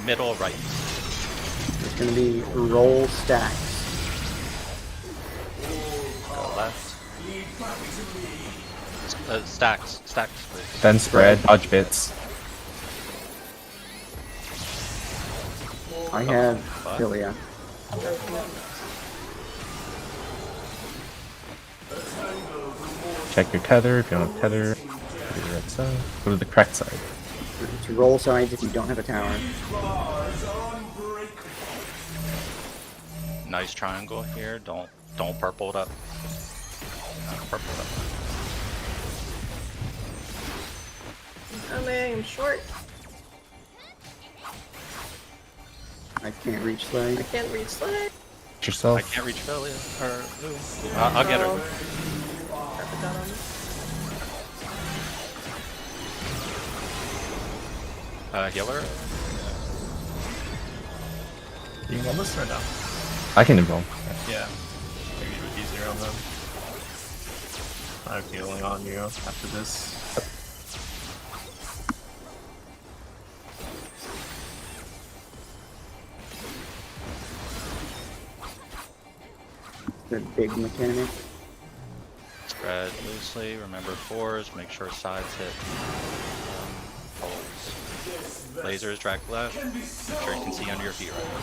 Middle right. It's gonna be roll stacks. Go left. Stacks. Stacks, please. Then spread. Dodge bits. I have What? Philia. Check your tether if you don't have tether. Go to the right side. Go to the correct side. To roll sides if you don't have a tower. Nice triangle here. Don't purple it up. Purple it up. I'm coming. I'm short. I can't reach Slay. I can't reach Slay. Get yourself. I can't reach Philly or Lou. I'll get her. Got the dot on me. Healer. You want this or no? I can involve. Yeah. Maybe it would be easier on them. I'm healing on you after this. The big mechanic. Spread loosely. Remember 4s. Make sure sides hit. Poles. Lasers drag left. Make sure you can see under your feet right now.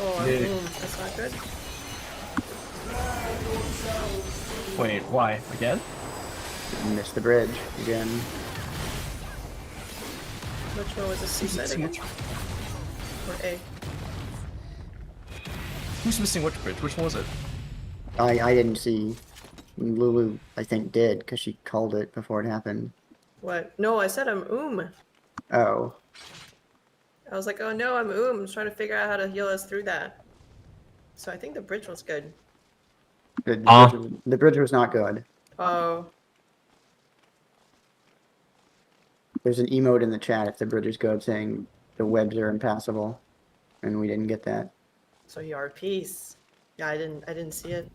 Oh, that's not good. Wait, why? Again? Missed the bridge again. Which one was the C side again? Or A? Who's missing which bridge? Which one was it? I didn't see. Lulu, I think, did because she called it before it happened. What? No, I said I'm Oh, I was like, oh no, I'm I'm trying to figure out how to heal us through that. So I think the bridge was good. the bridge was not good. Oh, There's an emote in the chat if the bridge is good saying the webs are impassable, and we didn't get that. so you are at peace. Yeah, I didn't see it.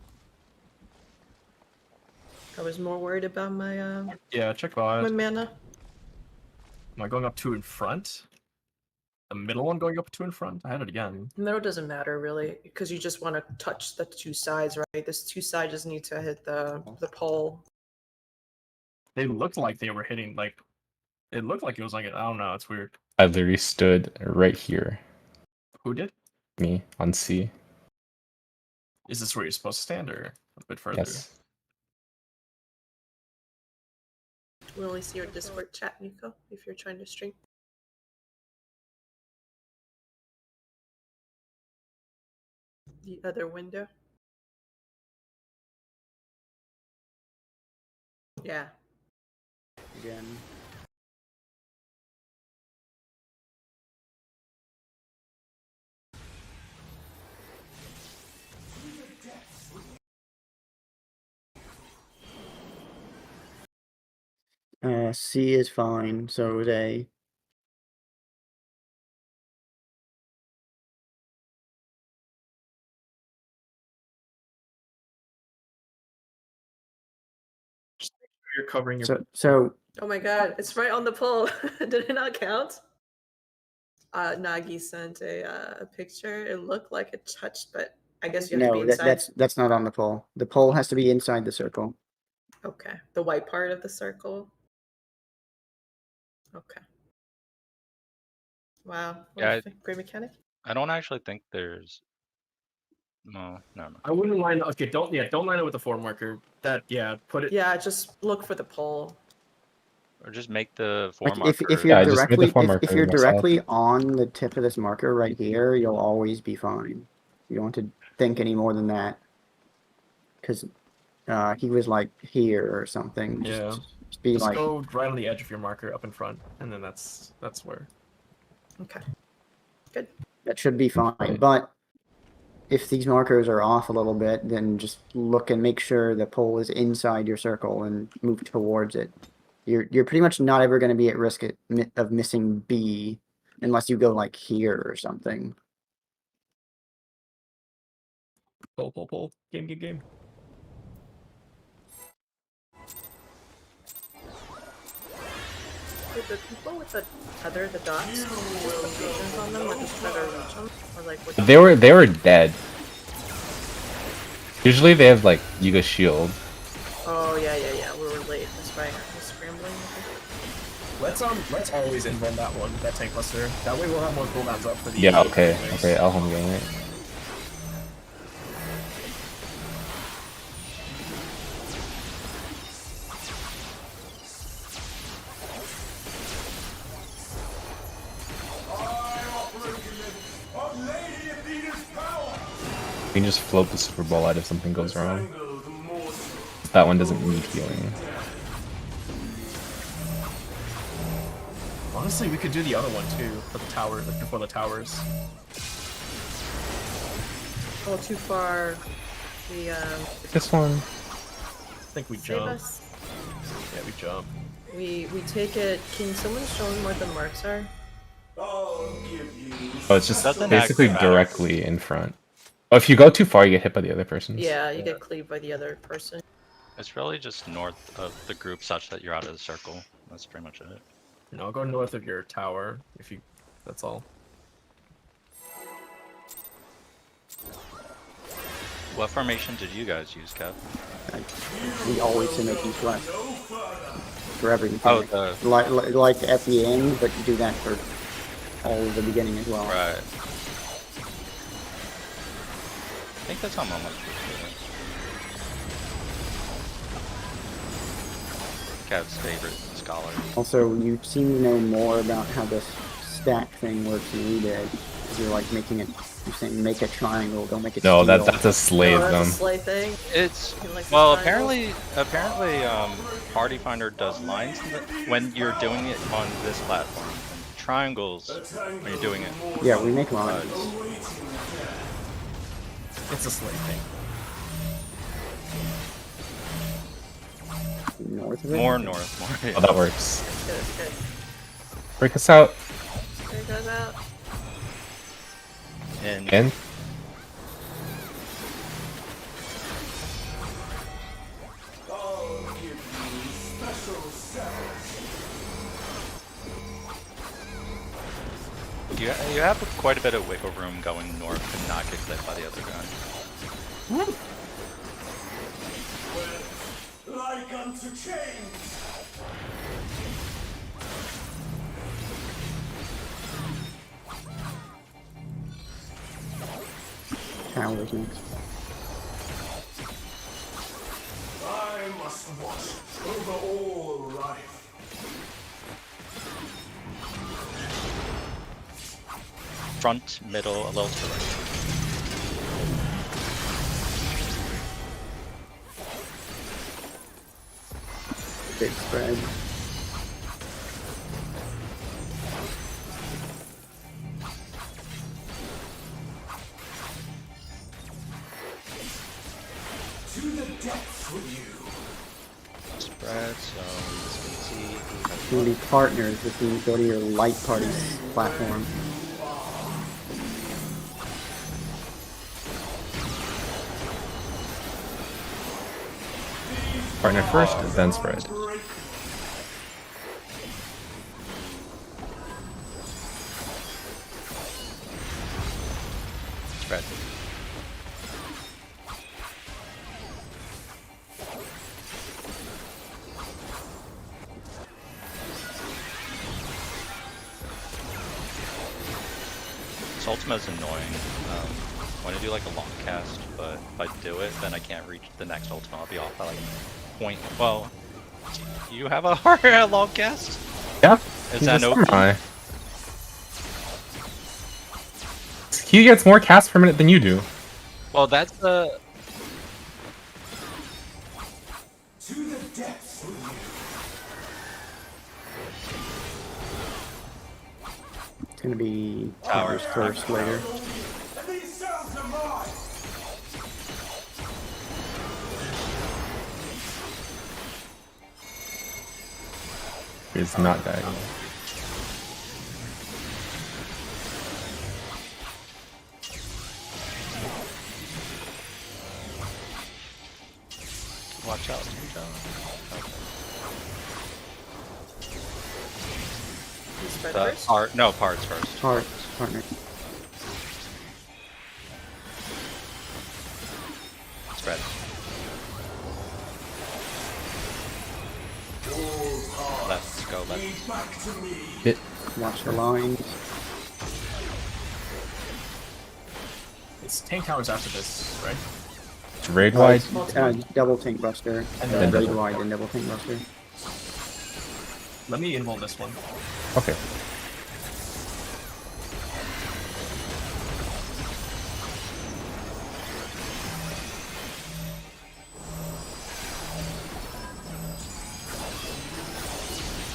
I was more worried about my Yeah, check my out. mana. Am I going up 2 in front? The middle one going up 2 in front? I had it again. Middle doesn't matter really, because you just want to touch the two sides, right? This two sides just need to hit the pole. They looked like they were hitting, like, it looked like it was like, I don't know, it's weird. I literally stood right here. Who did? Me on C. Is this where you're supposed to stand or a bit further? Yes. We only see your Discord chat, Nico, if you're trying to stream. The other window. Yeah. Again. C is fine, so is A. You're covering your. So Oh my god, it's right on the pole. Did it not count? Nagi sent a picture. It looked like it touched, but I guess you have to be no, inside. that's not on the pole. The pole has to be inside the circle. Okay, the white part of the circle. Okay. Wow. What Yeah, a great mechanic. I don't actually think there's. No, never mind. I wouldn't line. Okay, don't line it with the 4 marker. That put it. Yeah, just look for the pole. Or just make the 4 Like marker. if you're Yeah, just make the directly four if marker you're myself. directly on the tip of this marker right here, you'll always be fine. You don't want to think any more than that. Because he was like here or something. Yeah. Just be Just like go right on the edge of your marker up in front, and then that's where. Okay. that should be fine. But if these markers are off a little bit, then just look and make sure the pole is inside your circle and move towards it. You're pretty much not ever going to be at risk of missing B unless you go like here or something. Pull. Game. Wait, the people with the dots, just the patients on on them, or just try to reach them? Or like what? They were dead. Usually they have like Yuga shield. Oh yeah. We were late. That's right. I was scrambling. Let's always invent that one, that tank buster. That way we'll have more cooldowns up for the Yeah, okay, anyways. okay, I'll home game it. I operate of Lady Athena's power. You can just float the Super Bowl out if something goes wrong. Triangle, the more That one doesn't need healing. Honestly, we could do the other one too, for the tower, like before the towers. Oh, too far. We This one. I think we save jump. us. Yeah, we jump. We take it. Can someone show me where the marks are? I'll give you. Oh, it's just Doesn't basically actually matter. directly in front. Oh, if you go too far, you get hit by the other person. Yeah, you get cleaved by the other person. It's really just north of the group such that you're out of the circle. That's pretty much it. No, go north of your tower, if you... That's all. What formation did you guys use, Kev? We always submit east-west for everything. Oh, the... Like at the end, but do that for all of the beginning as well. Right. I think that's how Momo. Kev's favorite scholar. Also, you seem to know more about how this stack thing works than we did. 'Cause you're like making it. You're saying make a triangle, don't make it. No, steel. that's a slave Oh, that's a them. sleigh thing. It's You like well, the triangles? apparently, Party Finder does lines when you're doing it on this platform. And triangles when you're doing it. Yeah, we make lines. It's a slave thing. North of it. More north, more. Oh, that works. Good, good. Break us out. There it goes out. And And I'll give you special cells. you have quite a bit of wiggle room going north to not get clipped by the other guy. Like unto chains. Towers next. I must watch over all life. Front, middle, a little to the right. Big spread. To the depths with you. Spread, so let's see who has You want to be partners if you go to your light party platform. partner first, then spread. Break. spread. This Ultima is annoying. I want to do like a long cast, but if I do it, then I can't reach the next Ultima. I'll be off by like point. Well, do you have a long cast? Yeah. Is he's that a no? samurai. He gets more casts per minute than you do. Well, that's the. To the depths with you. It's gonna be Towers. towers first later. And these cells are mine. He's not dying. Watch out, watch out. You spread Okay. first. No, parts first. Parts. partner. Spread. Left, go left. Back to me. Bit Watch the lines. It's tank towers after this, right? raid wide. Double tank buster. And Then then raid wide and double tank buster. Let me invul this one. Okay.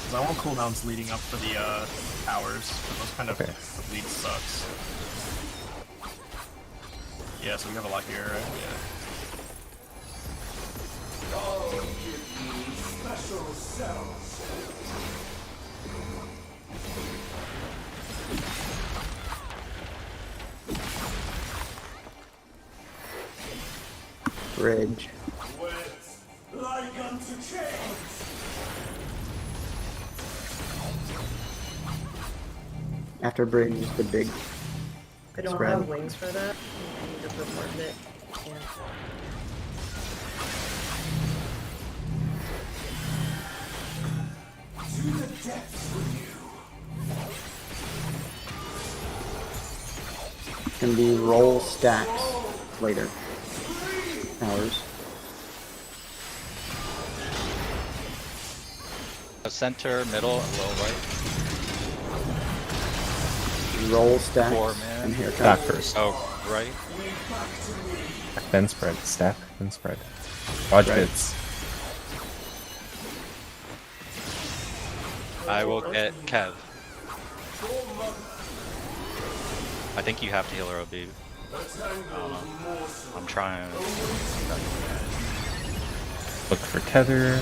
Because I want cooldowns leading up for the towers. But those kind of Okay. the bleed sucks. Yeah, so we have a lot here, right? Yeah. Special cells. Bridge. Wet like unto chains. After bridge is the big. I don't Spread. have wings for that. I need to perform it. Yeah. To the depths with you. Can be roll stacks later. Hours. Center, middle, and low right. Roll stacks. 4 man. And haircut. Back first. Oh, right. Then spread. Stack. Then spread. Dodge bits. I will get Kev. I think you have to heal her, OB. I'm trying. Look for tether.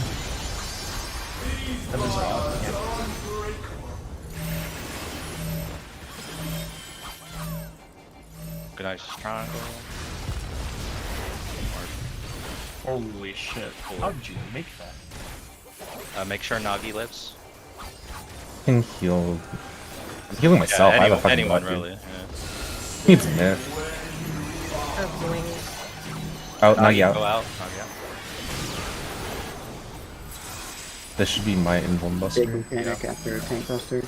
Good nice triangle. Holy shit. How did you make that? Make sure Nagi lives. Can heal. I'm healing myself. I have a fucking anyone bot, dude. really. Yeah. Needs a myth. I have wings. Out, Nagi Go out. out. Nagi out. This should be my invuln Big buster. mechanic after tank buster.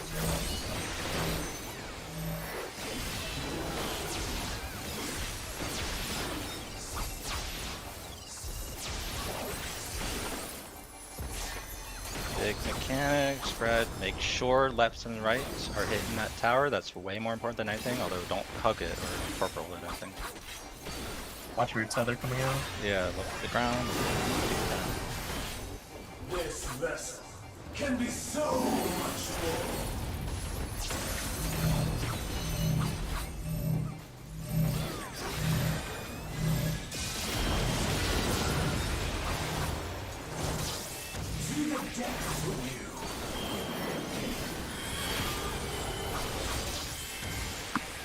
Big mechanic, spread. Make sure lefts and rights are hitting that tower. That's way more important than anything, although don't hug it or corporal it, I think. Watch your tether coming out. Yeah, look at the ground. This vessel can be so much more. To the depths with you.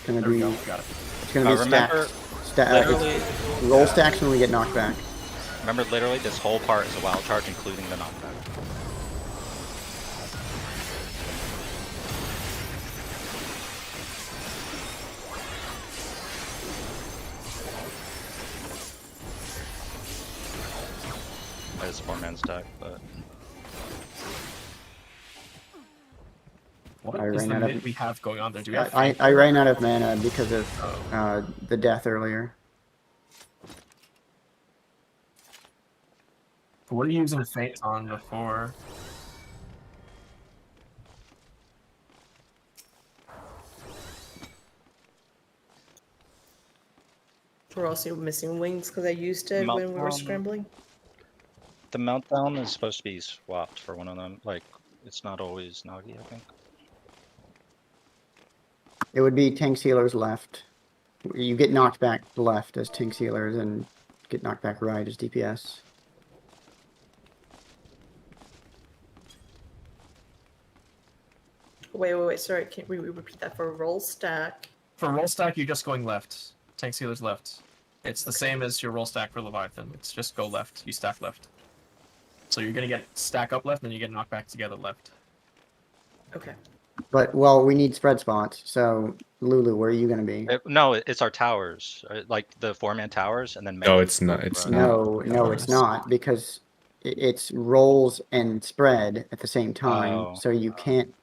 Gonna There we be. go. Got it. It's gonna be Remember, stacks. literally, Roll stacks when we get knocked back. remember, literally, this whole part is a wild charge, including the knockback. That is 4-man stack, but What I is ran the out of- mid we have going on there? Do we have I ran out of mana because of the death earlier. What are you using Fate on before? We're also missing wings because I used it when we were Meltdown. scrambling. the meltdown is supposed to be swapped for one of them. Like, it's not always Nagi, I think. It would be tank sealers left. You get knocked back left as tank sealers and get knocked back right as DPS. Wait. Sorry, can we repeat that for roll stack? For roll stack, you're just going left. Tank sealer's left. It's the same as your roll stack for Leviathan. It's just go left. You stack left. So you're gonna get stack up left, and then you get knocked back together left. Okay. But well, we need spread spots. So Lulu, where are you gonna be? No, it's our towers, like the 4-man towers, and then. No, Mei. it's not. It's Right. not. No, it's not because it's rolls and spread at the same time. Oh. So you can't.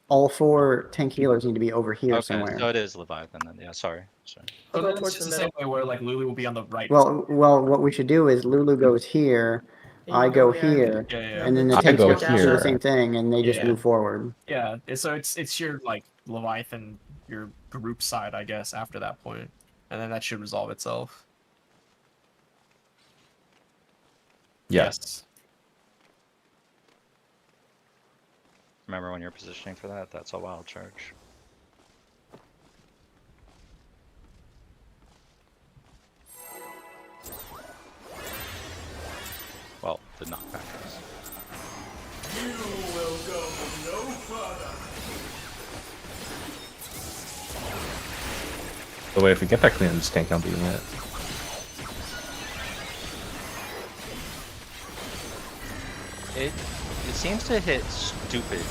All 4 tank healers need to be over here Okay, somewhere. so it is Leviathan then. Yeah, sorry. So I'll go then it's towards just the the same way where like Lulu will be on the right. Well, what we should do is Lulu goes here, And I you go here. here, Yeah, yeah. and then the I tanks go do the here. same thing, and they just Yeah. move forward. Yeah, so it's your like Leviathan, your group side, I guess, after that point, and then that should resolve itself. Yeah. Yes. Remember when you're positioning for that? That's a wild charge. Well, the knockback is. You will go no further. By the way, if we get that clean, I'm just tank on beating it. It seems to hit stupidly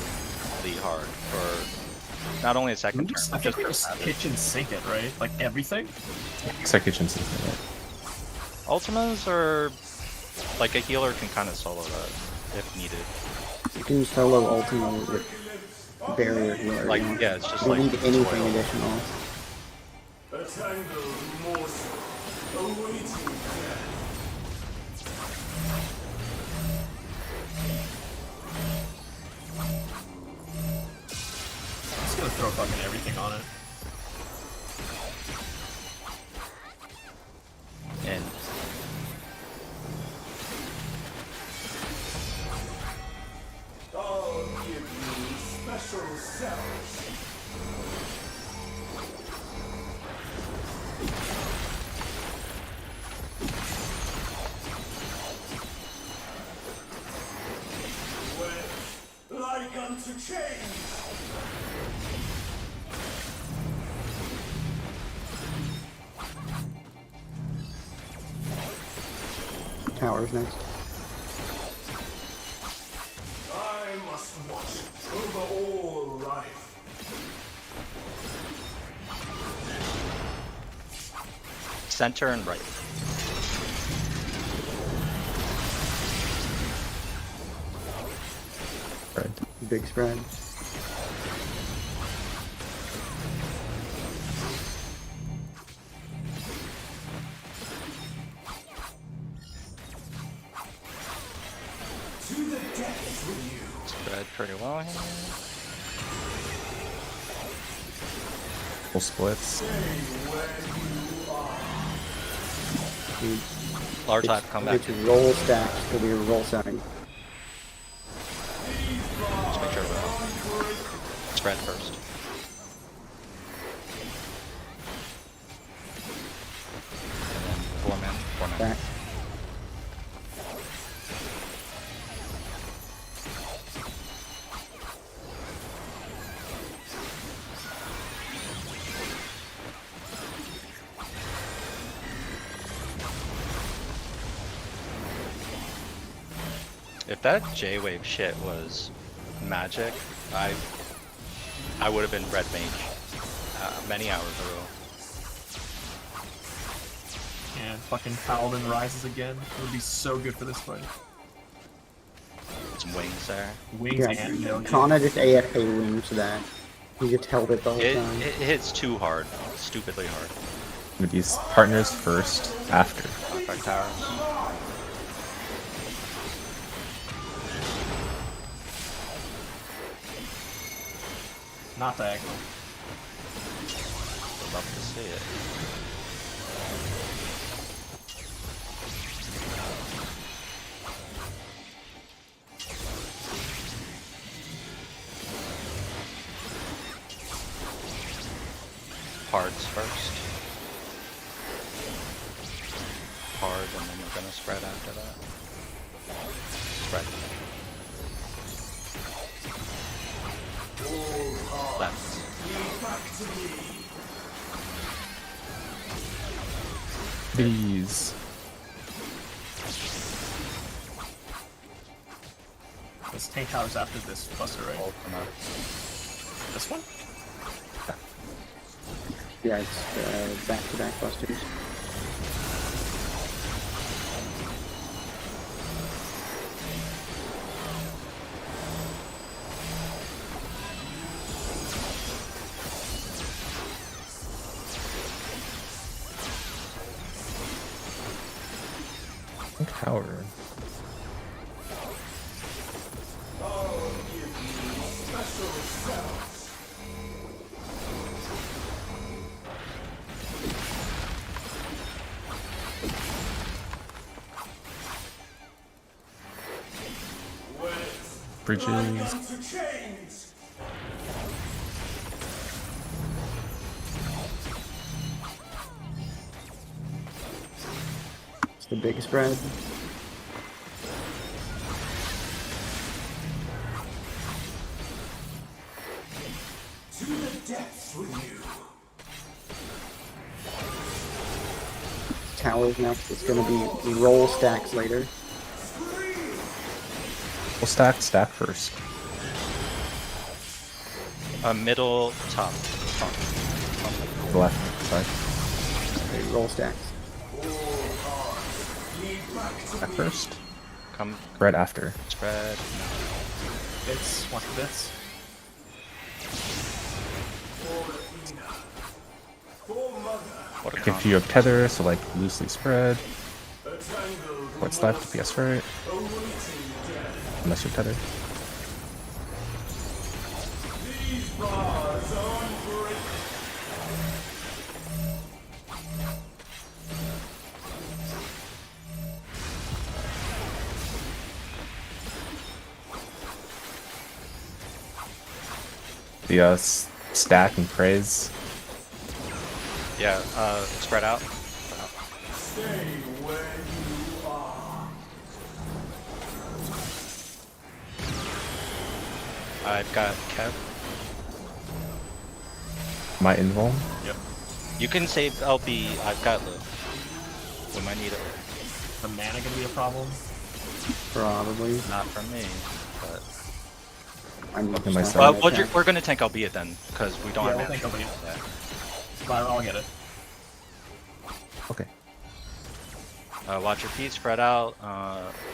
hard for not only a second turn, I but think we just just kitchen sink it, right? Like everything. Execution system. Ultimas or like a healer can kind of solo that if needed. You can solo Ultima with barrier healer. Like you know? yeah, it's just We like need anything toil. additional. A tangled morsel awaiting death. I'm just gonna throw fucking everything on it. And I'll give you special cells. When, like unto change. Towers next. I must watch over all life. center and right. Right. Big spread. To the depths with you. Spread pretty well here. Full splits. Dude, Large hive, come back. It's roll stacks. It'll be a roll setting. Just make sure we're spread first. And then 4-man, 4-man. Back. If that J-Wave shit was magic, I would have been red mage many hours ago. And fucking Paladin rises again. It would be so good for this fight. Some wings there. Wings Yeah, and no. Kana just AFK wings that. He just held it the whole It time. hits too hard, stupidly hard. With these partners first, after. Knockback towers. Not diagonal. Would love to see it. Hards first. Hard, and then we're gonna spread after that. Spread. Left. These. This tank towers after this buster, right? Ultima. This one? Yeah, it's back-to-back busters. Tower. Bridges. To change. It's the big spread. To the depths with you. Towers next. It's gonna be roll stacks later. We'll stack first. Middle, top. The left side. Okay, roll stacks. Stack first. Come Right after. spread. Bits. Watch the bits. What a If combo. you have tether, so like loosely spread. What's left? PS right. Unless you're tethered. The stack and praise. Yeah, spread out. I've got Kev. My invuln. You can save LB. I've got Lou. We might need it. The mana gonna be a problem? Probably. Not from me, but. I'm Okay, just myself. not gonna attack. We're gonna tank LB it then, because we don't Yeah, have we'll mana. tank LB. Yeah. But I'll get it. Okay. Watch your feet spread out.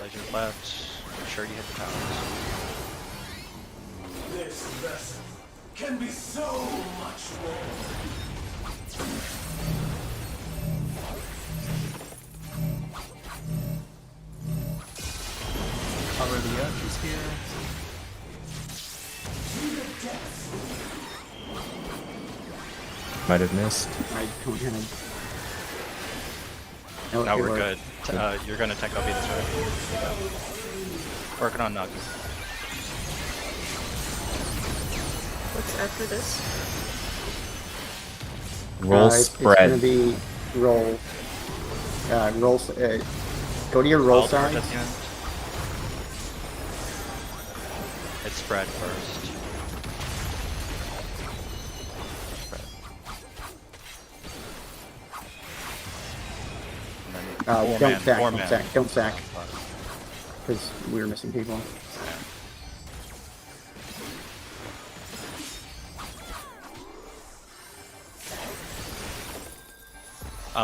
Legend left. Make sure you hit the towers. This vessel can be so much more. Cover the edges here. Might have missed. I don't have. No, Now it we're worked. good. You're gonna tank LB this way. Working on Nug. What's after this? Roll It's spread. gonna be roll. Go to your roll Alter at sides. the end. It's spread first. Spread. And then four Don't man, sack, four don't man. sack, don't sack. Because we were missing people.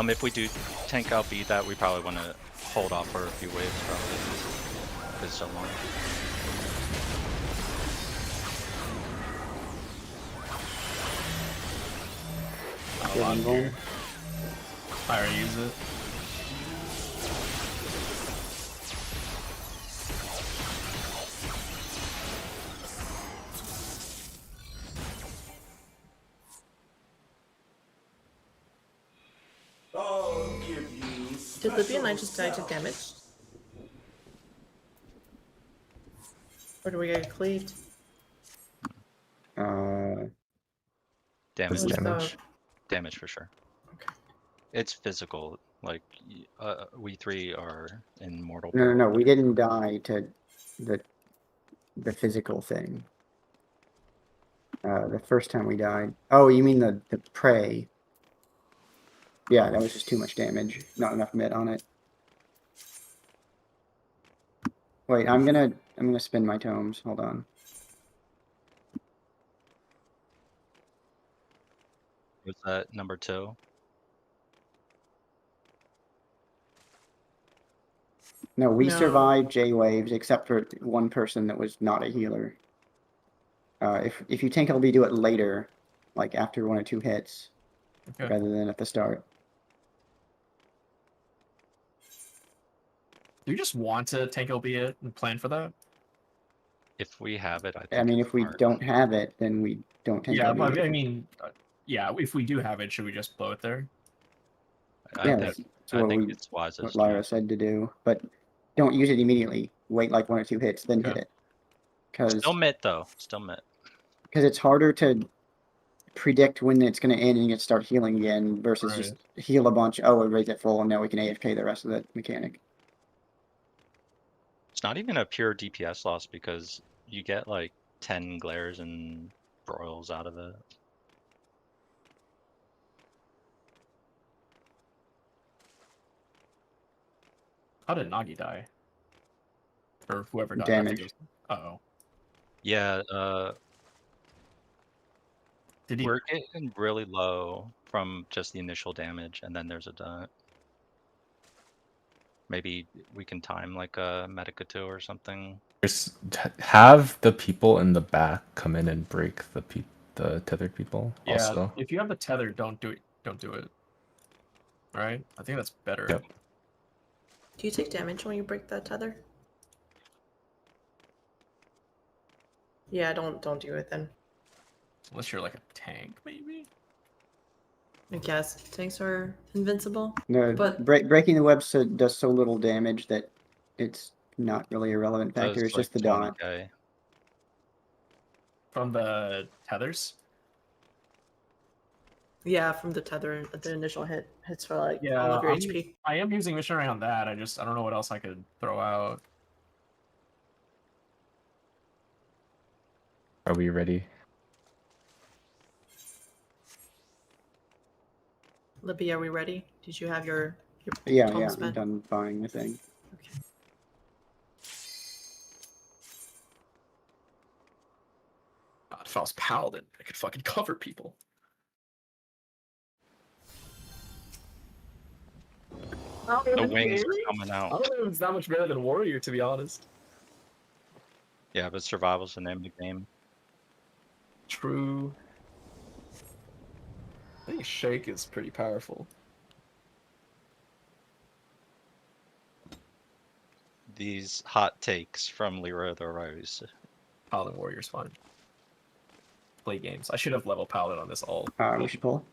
If we do tank out beat that, we probably want to hold off for a few waves, probably. Because it's so long. Get Lock invuln. here. I already use it. I'll give you Did Libya and I just die to damage? Or do we get cleaved? Damage. Just damage. Damage for sure. Okay. It's physical. Like, we three are in mortal. No. We didn't die to the physical thing. The first time we died. Oh, you mean the prey? Yeah, that was just too much damage. Not enough mit on it. Wait, I'm gonna spin my tomes. Hold on. Was that number 2? No, we No. survived J waves except for one person that was not a healer. If you tank LB, do it later, like after 1 or 2 hits, Okay. rather than at the start. Do you just want to tank LB and plan for that? If we have it, I think. I mean, it's if we smart. don't have it, then we don't tank Yeah, LB. but I mean, yeah, if we do have it, should we just blow it there? I Yeah, think, that's I what think we it's wisest. what Lyra said to do, but don't use it immediately. Wait like 1 or 2 hits, then hit Okay. it. Because Still mid though. Still mid. it's harder to predict when it's going to end and you can start healing again versus Right. just heal a bunch. Oh, it raised it full, and now we can AFK the rest of the mechanic. It's not even a pure DPS loss because you get like 10 glares and broils out of it. How did Nagi die? Or whoever died? Damage. Uh-oh. Yeah, Did he? we're getting really low from just the initial damage, and then there's a dot. Maybe we can time like a Medicato or something. Just have the people in the back come in and break the tethered people. Yeah. Also, If you have the tether, don't do it. Don't do it. Right? I think that's better. Yep. Do you take damage when you break that tether? Yeah, don't do it then. Unless you're like a tank, maybe. I guess tanks are invincible. No, But- breaking the web does so little damage that it's not really a relevant factor. Does, It's just the like, dot. 20K. From the tethers. Yeah, from the tether, the initial hits for like Yeah, all of your I'm- HP. I am using missionary on that. I don't know what else I could throw out. are we ready? Libby, are we ready? Did you have your Yeah, tome yeah, spent? I'm done buying the thing. Okay. God, if I was paladin, I could fucking cover people. The wings are coming I out. don't know if it's that much better than warrior, to be honest. Yeah, but survival's the name of the game. True. I think Shake is pretty powerful. These hot takes from Leroy the Rose. Paladin warrior's fine. Play games. I should have level paladin on this all. We should pull.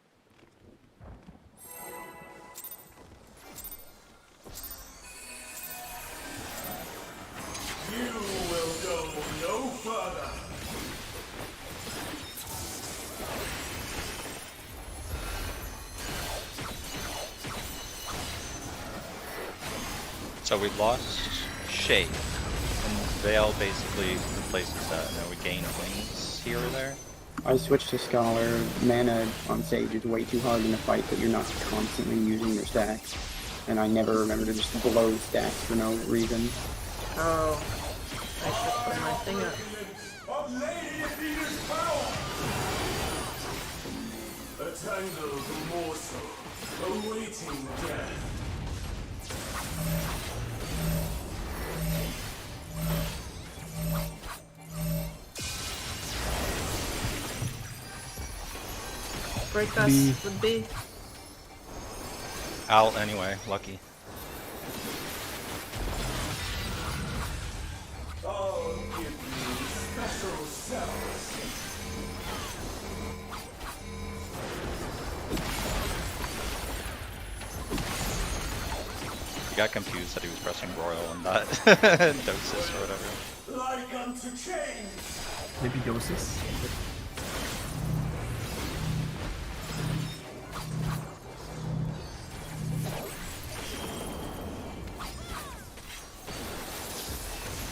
You will go no further. So we lost Shape, and Veil basically replaces that, and then we gain wings here or there. I switched to Scholar. Mana on Sage is way too hard in a fight that you're not constantly using your stacks. And I never remember to just blow stacks for no reason. Oh, I should put my thing up. Of Lady Athena's power. A tangled morsel awaiting death. Break us would be. Out anyway, lucky. I'll give you special cells. He got confused that he was pressing Royal and not Dosis or whatever. Like unto change. Maybe Dosis?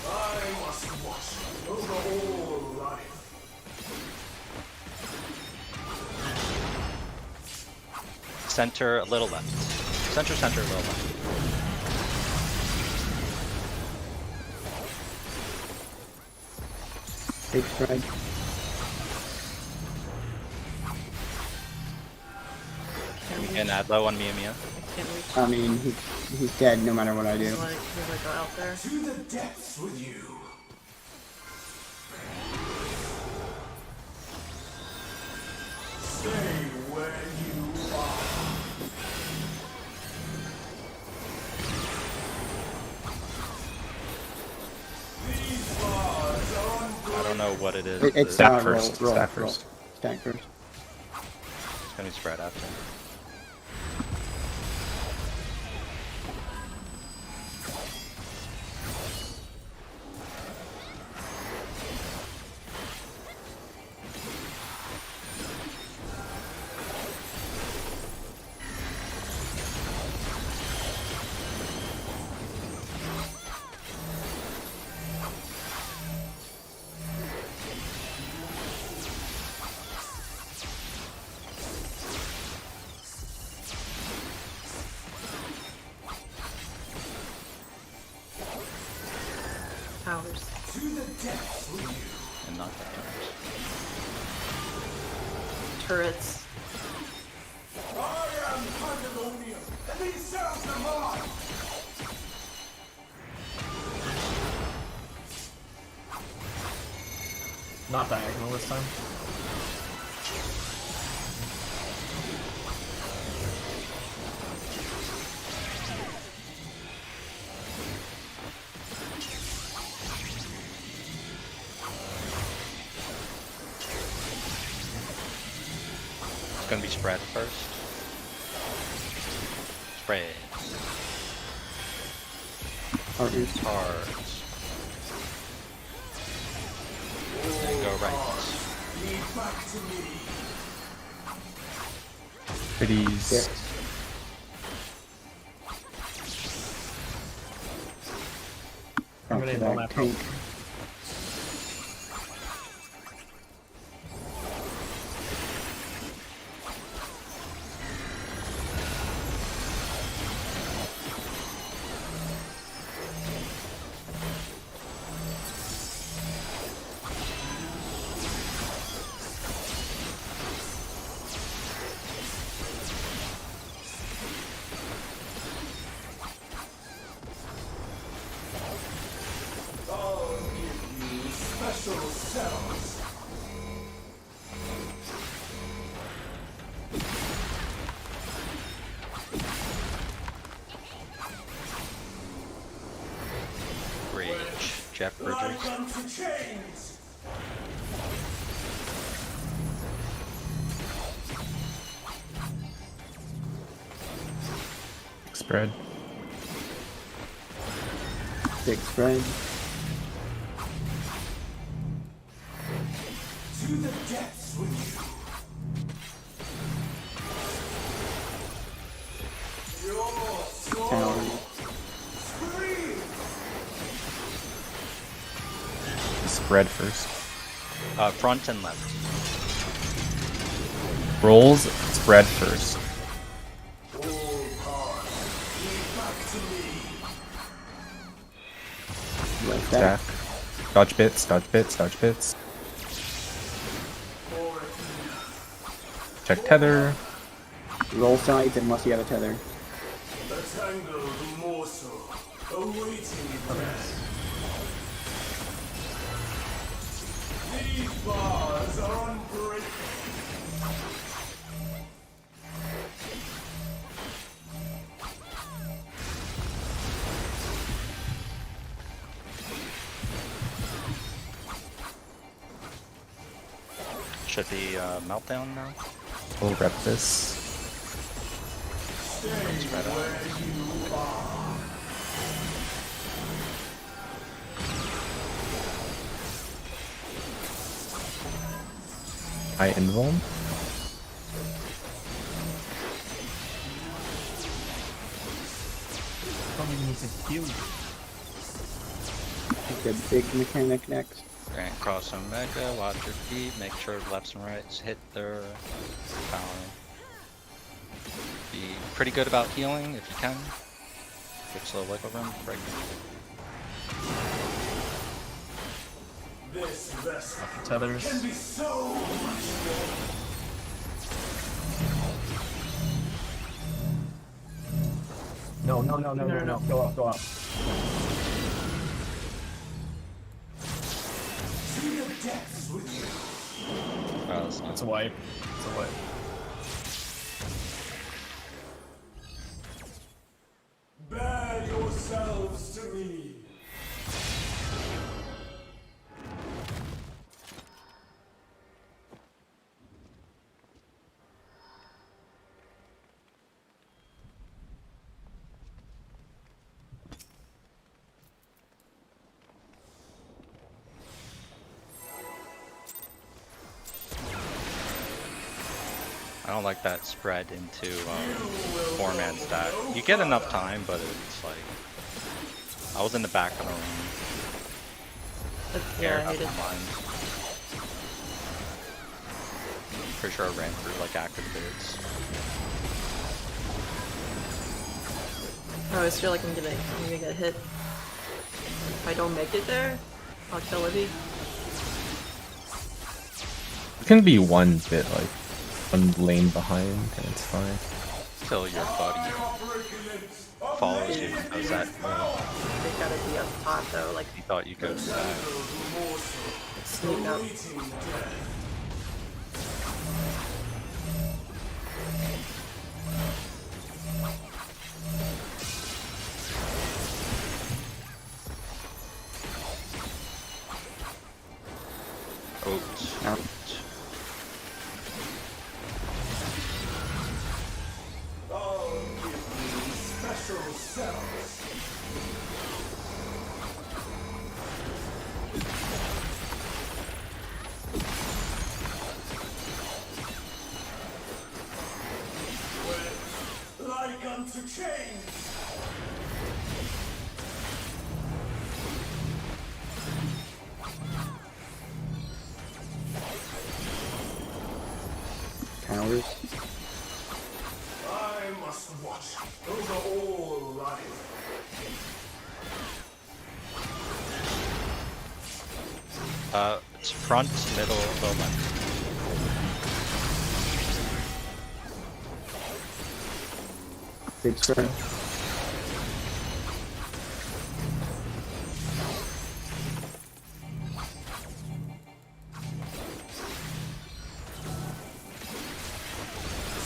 I must watch over all life. Center, a little left. Center, a little left. Big stride. And Adlo on Mia Mia. I can't reach. I mean, he's dead no matter what I do. He's like out there. To the depths with you. Stay where you are. These bars are unbroken. I don't know what it is. It's Stack roll, first, roll, stack roll. first. Stack first. It's gonna be spread after. Powers. To the depths with you. And not that turns. Turrets. I am Pandemonium, and these cells are mine. Not diagonal this time. It's gonna be spread first. Spread. Partners. Cards. And go right. Lead back to me. Pretties. Yeah. I'm Back gonna to roll that that tank. I'll give you special cells. Rage. Jeff Bridges. Lie them to chains. Spread. Big spread. To the depths with you. Your soul. Tower. Scream. Spread first. Front and left. Rolls. Spread first. All cards, lead back to me. Left stack. Stack. Dodge bits. Dodge bits. Dodge bits. Check tether. Roll sides unless you have a tether. A tangled morsel awaiting breath. These bars are unbreakable. Should be meltdown now. We'll rep this. Spread out. High invuln. Probably need to heal. The big mechanic next. Grant Cross Omega, watch your feet, make sure lefts and rights hit their power. Be pretty good about healing if you can. Gives a little wiggle room, break. This vessel Tethers. can be so much more. No. No. Go up. To the depths with you. Oh, that's not It's a wipe. It's a wipe. Bear yourselves to me. I don't like that spread into 4-man stack. You get enough time, but it's like I was in the back of the room. Yeah, I Air hate it. mine. Pretty sure I ran through like active bids. I always feel like I'm gonna get hit. If I don't make it there, I'll kill Libby. It can be one bit like one lane behind, and it's fine. Till your buddy follows you and does that move. They gotta be up top though, like He thought you could sneak up. Ouch. I'll give you special cells. Like unto chains. Towers. I must watch over all life. It's front, middle, low left. Big spread.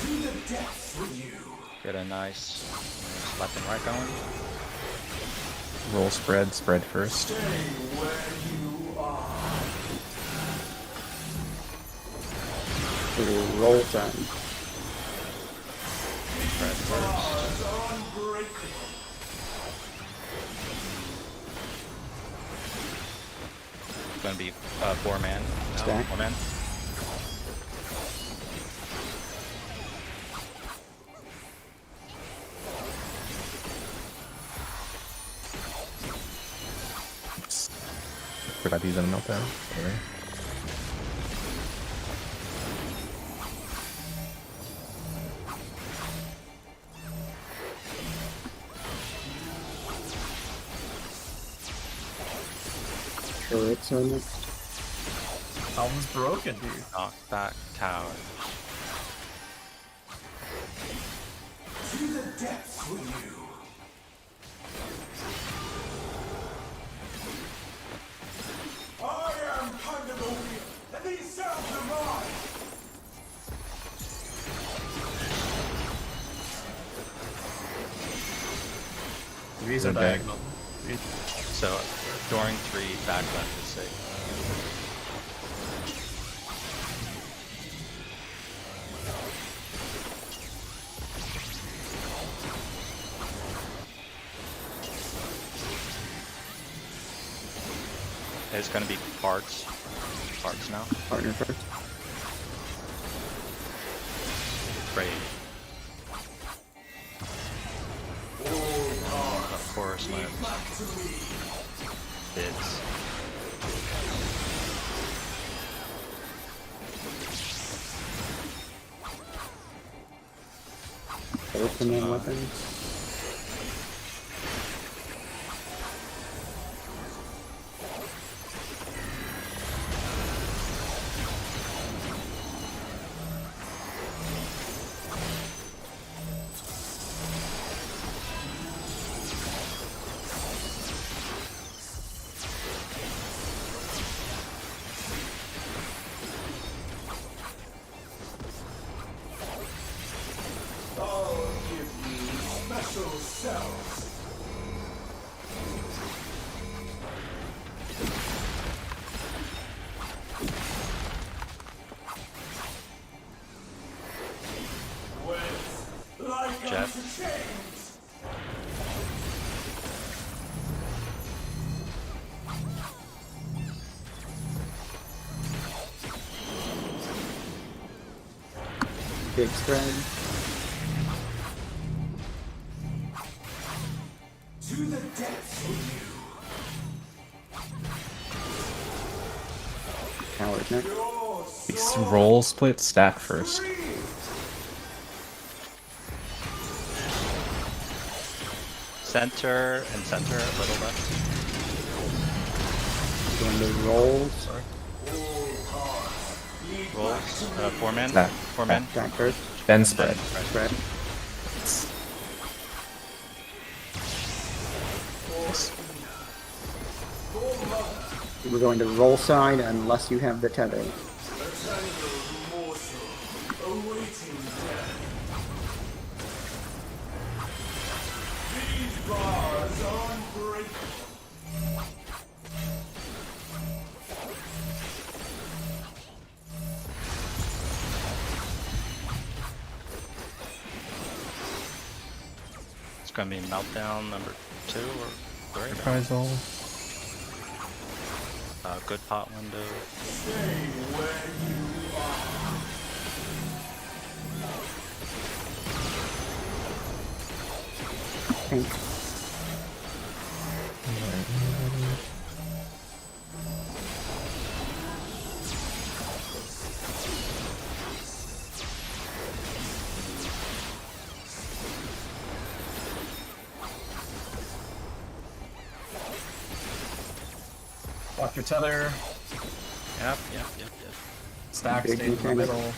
To the depths with you. Get a nice left and right going. Roll spread first. Stay where you are. Little roll time. Spread first. Odds are unbreakable. It's gonna be 4-man. No, Stack. 4-man. Forgot to use them meltdown. Sorry. Turrets on it. Almost broken, dude. Knock back tower. To the depths with you. I am Pandemonium, and these cells are mine. These are Okay. diagonal. So during 3, back left is safe. It's gonna be parts. Parts now. Partner first. Great. Of course, limbs. Bids. Open on weapons. special cells. With like Jeff. unto chains. Big spread. To the depths with Towers next. you. Your Please roll, split, stack first. Center and center a little left. Going to rolls. Rolls. 4 man. Stack. 4 man. Stack first. Then spread. Spread. We're going to roll side unless you have the tether. morsel awaiting death. These bars are unbreakable. It's gonna be meltdown number 2 or 3. Reprisal. Good pot window. Stay where you are. Pink. Lock your tether. Yep. Stack, Big stay in the defense. middle.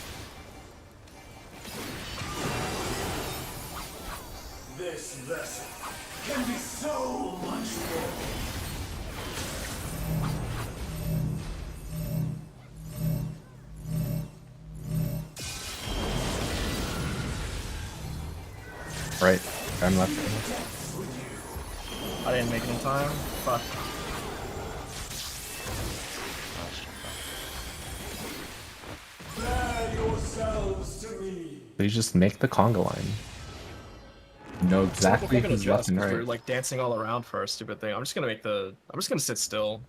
This vessel can be so much more. Right. I'm left. I didn't make it in time. Fuck. Bear yourselves to me. They just make the conga line. You know exactly We're gonna who's left adjust and 'cause we're right. like dancing all around for a stupid thing. I'm just gonna sit still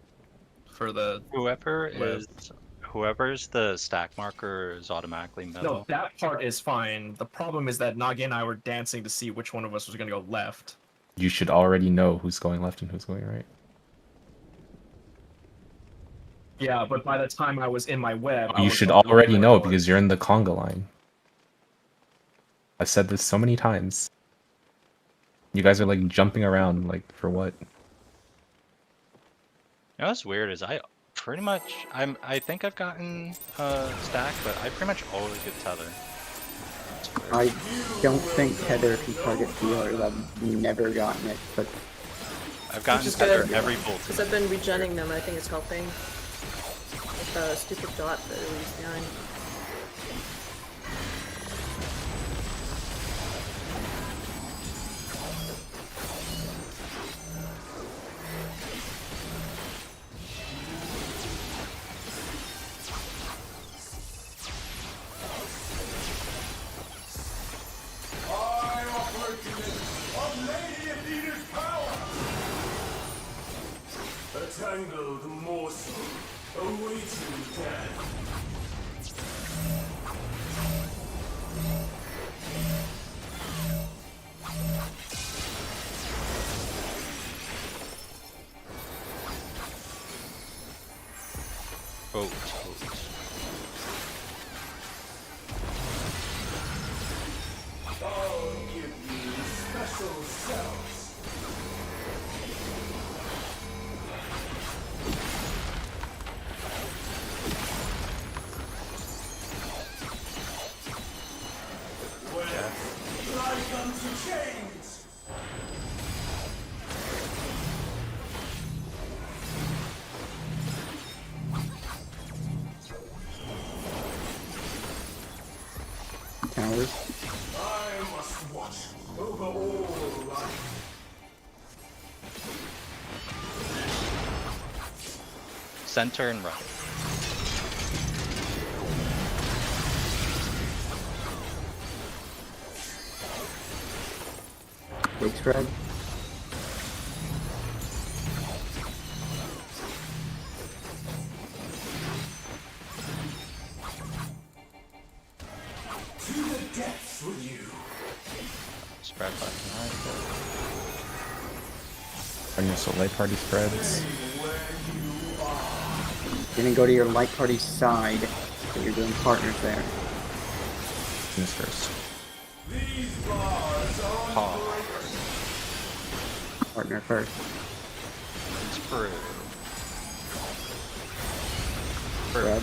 for the. Whoever's the stack marker is automatically No, middle. that part is fine. The problem is that Nagi and I were dancing to see which one of us was gonna go left. You should already know who's going left and who's going right. Yeah, but by the time I was in my web, I You was should like, already "Oh, know Lord." because you're in the conga line. I've said this so many times. You guys are like jumping around like for what? You know what's weird is I think I've gotten stack, but I pretty much always get tether. It's weird. I don't think tether can target healers. I've never gotten it, but I've gotten is tether good. every bolt. Because I've been regenning them, I think it's helping. With the stupid dot that it leaves behind. I operate in it of Lady Athena's power. A tangled morsel awaiting death. Boat. I'll give you special cells. Like unto chains. towers. I must watch over all center and right. Big spread. To the depths with you. Spread left and right. And your so light party spreads. You're gonna go to your light party side, so you're doing partners there. Finish first. These bars are Paw. Partner first. Spread. Spread.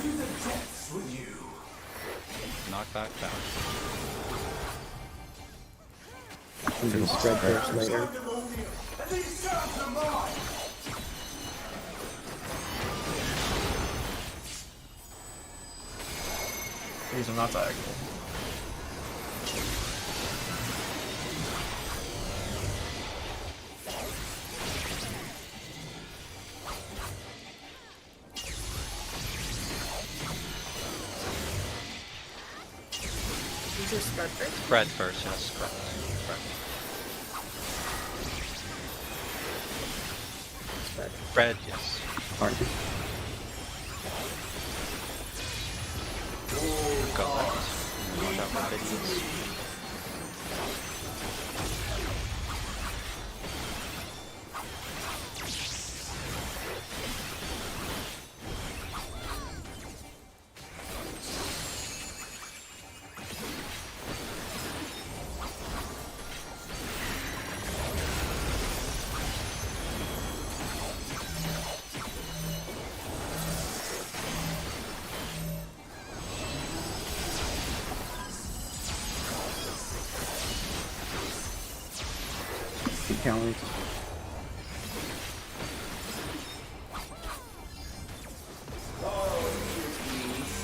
to the depths with you. Knock back down. You can spread first later. Pandemonium, and these sounds are mine. These are not diagonal. You just spread first. Spread first, yes. Spread. Spread. Spread, yes. Partner. Go left. Watch out for biddies. Two calories.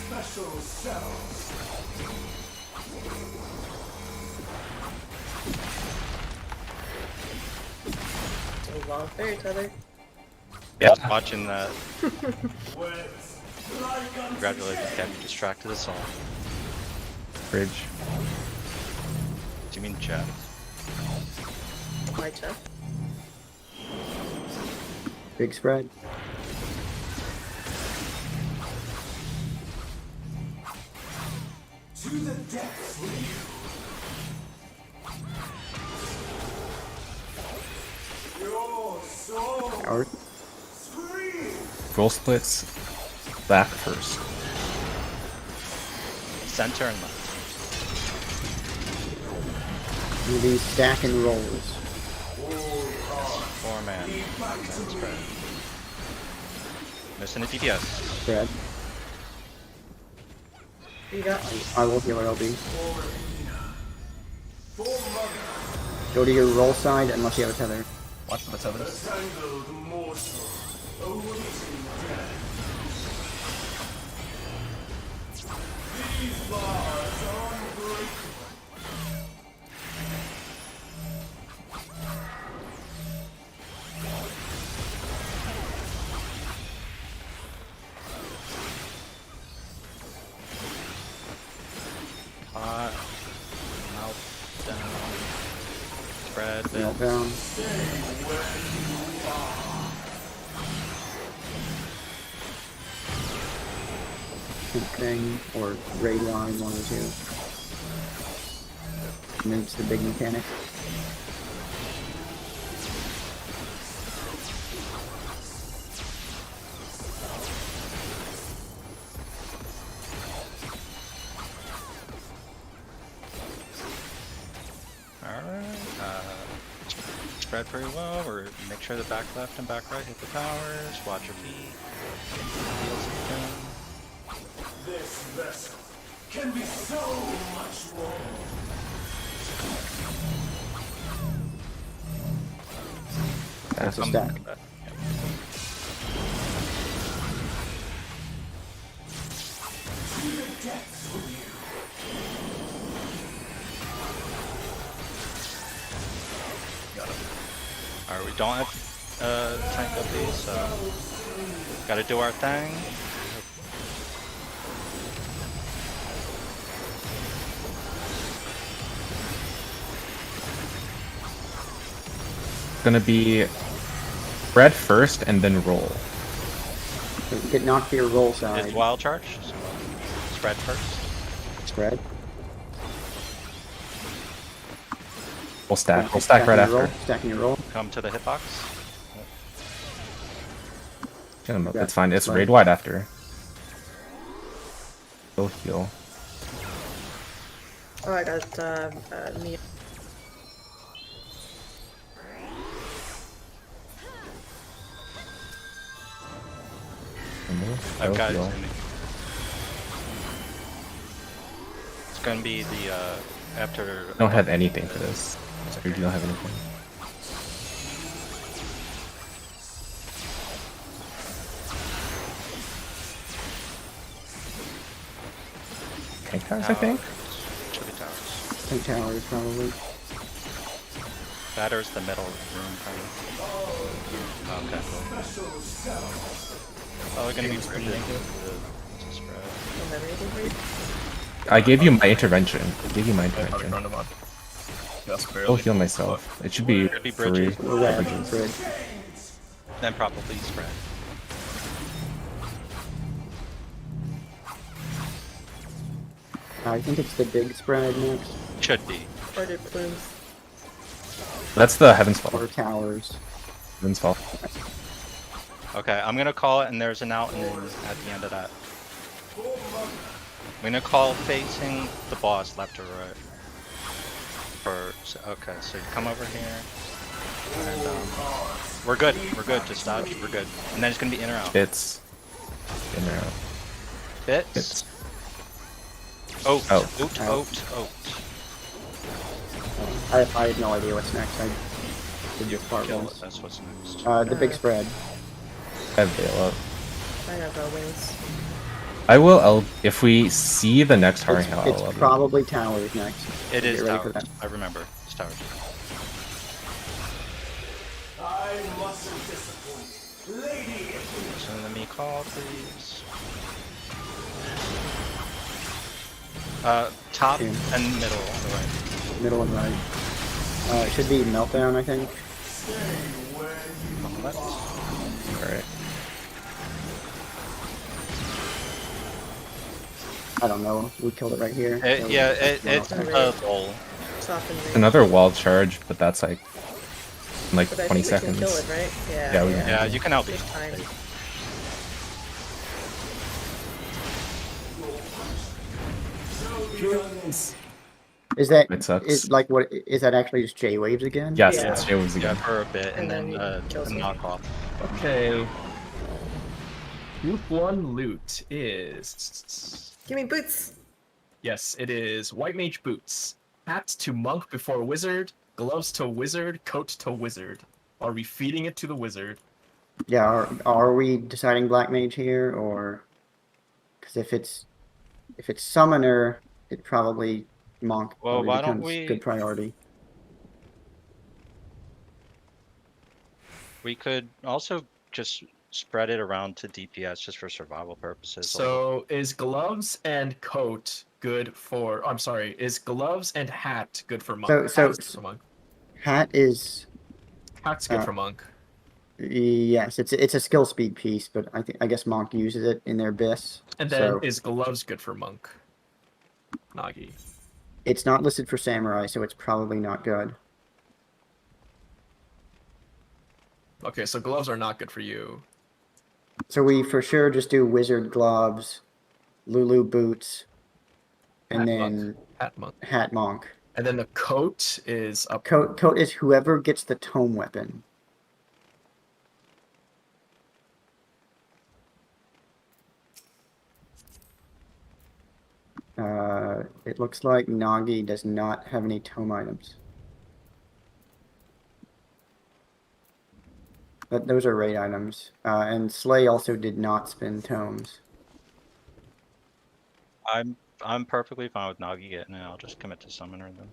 Special cells. So long fairy tether. Yeah. Watching that. Webs. Like unto Congratulations, Ken. You distracted us all. Bridge. Do you mean chat? My chest. Big spread. to the depths with you. Your soul Power. scream. Full splits. Back first. Center and left. Do these stack and rolls. 4-man. And spread. Missing a DPS. Spread. You got I will heal LB. Go to your roll side unless you have a tether. Watch for the tethers. Tangled morsel. Awaiting death. These bars are unbreakable. Hot. Mouth down. Spread. Melt down. Pink thing or raid line, one or two. Makes the big mechanic. Alright. spread pretty well. We're make sure the back left and back right hit the towers. Watch your feet. Heals if you can. This vessel can be so much more. That's a Um, stack. Alright, we don't have tank up these, so gotta do our thing. Gonna be spread first and then roll. Get knocked to your roll It's side. wild charge, so spread first. Spread. We'll stack. We'll stack right your roll, after. stacking your roll. Come to the hitbox. Get him up. Yeah, It's fine. It's fine. raid wide after. He'll heal. Oh, I got me. I've He'll got. heal. It's gonna be the after. I don't have anything for this. Sorry, do not have anything. Tank towers, I think. Should be towers. Tank towers, probably. Batter's the middle room, probably. Okay. Oh, we're gonna be bridging the spread. Don't have anything for you. I gave you my intervention. I gave you my I probably intervention. run him up. Just I'll barely. heal myself. It should be Could be 3 bridges. Red, bridges. bridge. Then probably spread. I think it's the big spread next. Should be. Or did plumes? That's the Heaven's Fall. Or towers. Heaven's Fall. Okay, I'm gonna call it, and there's an out and in at the end of that. I'm gonna call facing the boss, left or right. Okay, so you come over here, and we're good. We're good. Just dodge. We're good. And then it's gonna be in or out. It's in there. Bits. It's Oat. Oh. Oat. Oat. Oat. I have no idea what's next. I did You this part kill it. once. That's what's next. The big spread. I have Veil up. I have wings. I will. if we see the next Harry Hell, It's I'll probably towers next. It is Get ready for towers. that. I remember. It's towers. I mustn't disappoint. Lady, So let me call, please. Top Two. and middle on the right. Middle and right. It should be meltdown, I think. On the left. Alright. I don't know. We killed it right here. so Yeah, it's it's meltdown. a bowl. Soften range. Another wall charge, but that's like in like But I 20 think we can seconds. kill it, right? Yeah. Yeah, we Yeah, you can LB. Take time. Is that It sucks. is like what is that actually just J waves again? Yes, Yeah. it's James Yeah, again. for a bit, and And then then you kill a someone. knockoff. Okay. Group 1 loot is. Give me boots. Yes, it is White Mage boots. Hat to monk before wizard. Gloves to wizard. Coat to wizard. Are we feeding it to the wizard? Yeah. Are we deciding black mage here or? Because if it's summoner, it probably monk. Well, probably why don't becomes we- good priority? We could also just spread it around to DPS just for survival purposes. So is gloves and coat good for? I'm sorry. Is gloves and hat good for monk? So- Hat is good for monk. Hat is Hat's good uh, for monk. yes, it's a skill speed piece, but I guess monk uses it in their bis. And then so is gloves good for monk? Nagi. it's not listed for samurai, so it's probably not good. Okay, so gloves are not good for you. So we for sure just do wizard gloves, Lulu boots, and Hat then monk. Hat monk. hat monk. And then the coat is up. Coat is whoever gets the tome weapon. It looks like Nagi does not have any tome items. But those are raid items. And Slay also did not spend tomes. I'm perfectly fine with Nagi getting it. I'll just commit to Summoner then.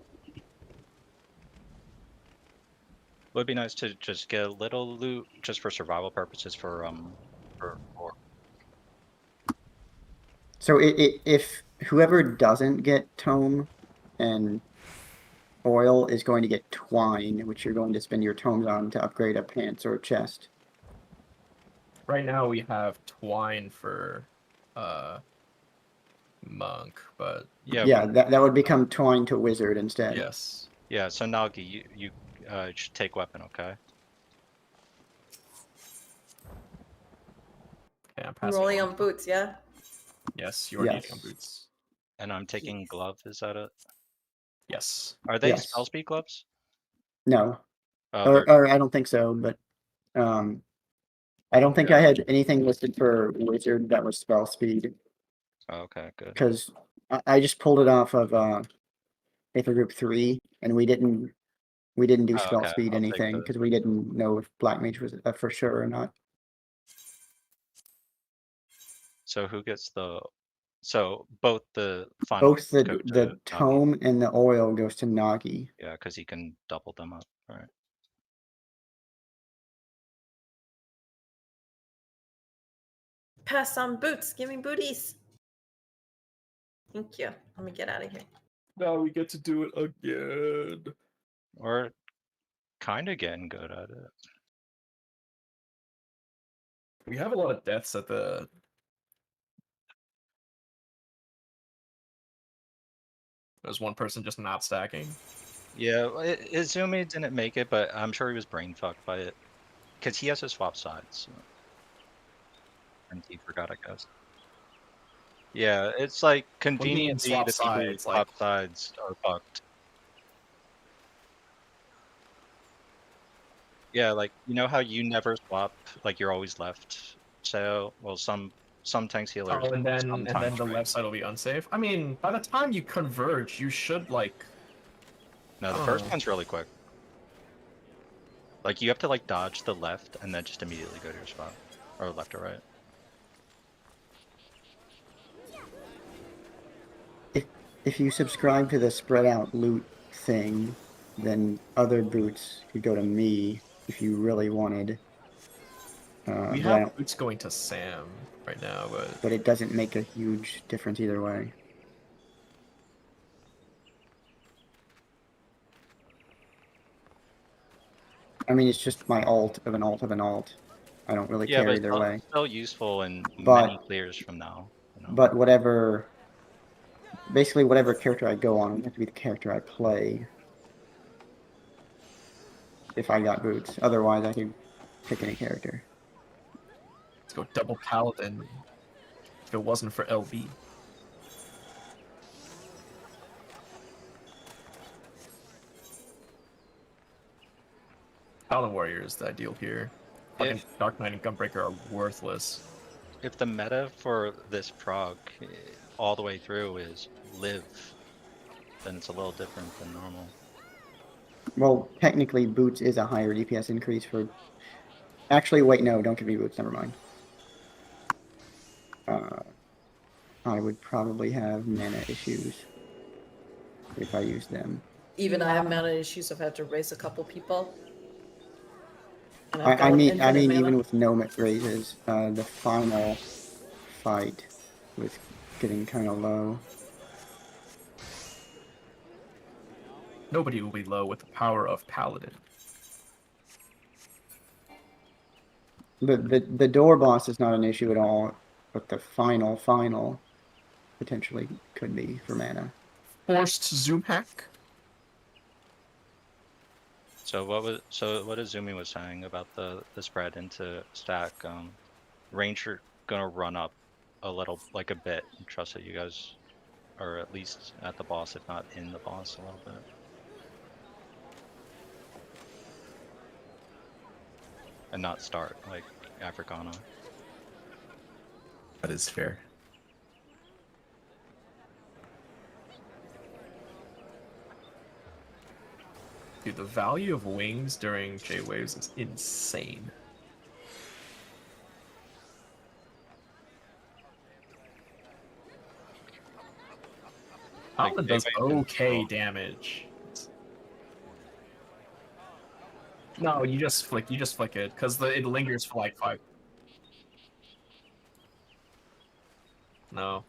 Would be nice to just get a little loot just for survival purposes for So if whoever doesn't get tome and oil is going to get twine, which you're going to spend your tomes on to upgrade a pants or a chest. Right now we have twine for monk, but Yeah, that would become twine to wizard instead. yes. Yeah, so Nagi, you should take weapon, okay? Okay, I'm I'm passing. rolling on boots, yeah? Yes, you are needing on boots. And I'm taking glove, is that it? Yes. Are they Yes. spell speed gloves? No, Oh, they're- or I don't think so, but I don't think I had anything listed for wizard that was spell speed oh, okay, good. because I just pulled it off of Aether Group 3 and we didn't do Oh, spell okay, speed I'll take anything the- because we didn't know if Black Mage was for sure or not. So who gets the? So both the final. Both the go to the Nagi. tome and the oil goes to Nagi. Yeah, because he can double them up. All right. Pass on boots. Give me booties. Thank you. Let me get out of here. Now we get to do it again. Or kind of getting good at it. We have a lot of deaths at the. There's one person just not stacking. Yeah, Izumi didn't make it, but I'm sure he was brain fucked by it. Because he has to swap sides. So. And he forgot, I guess. Yeah, it's like conveniently swap the people who sides, swap like- sides are fucked. Yeah, like, you know how you never swap, like you're always left? So, well, some tanks healers. Oh, and then the sometimes right. left side will be unsafe. I mean, by the time you converge, you should like. No, the Oh. first one's really quick. Like, you have to, like, dodge the left and then just immediately go to your spot. Or left or right. If you subscribe to the spread out loot thing, then other boots could go to me if you really wanted. We but I have don't- boots going to Sam right now, but it doesn't make a huge difference either way. I mean, it's just my alt of an alt of an alt. I don't really Yeah, care but either it's way. still useful in But- many clears from now. You know? But basically whatever character I go on would have to be the character I play. If I got boots. Otherwise, I could pick any character. let's go double paladin. If it wasn't for LB. Paladin warrior is the ideal here. Fucking If- Dark Knight and Gunbreaker are worthless. If the meta for this prog all the way through is live, then it's a little different than normal. Well, technically, boots is a higher DPS increase for. Actually, wait, no, don't give me boots. Never mind. I would probably have mana issues if I used them. Even I have mana issues. I've had to raise a couple people. And I've I got mean, infinite mana. even with no raises, the final fight was getting kind of low. Nobody will be low with the power of paladin. The door boss is not an issue at all, but the final potentially could be for mana. Forced zoom hack. So what Izumi was saying about the spread into stack, Ranger gonna run up a little, like a bit. Trust that you guys or at least at the boss, if not in the boss a little bit. And not start like Africana. That is fair. Dude, the value of wings during J-Waves is insane. Like, Paladin does J-Waves is okay cool. damage. No, you just flick it, because it lingers for like 5. No.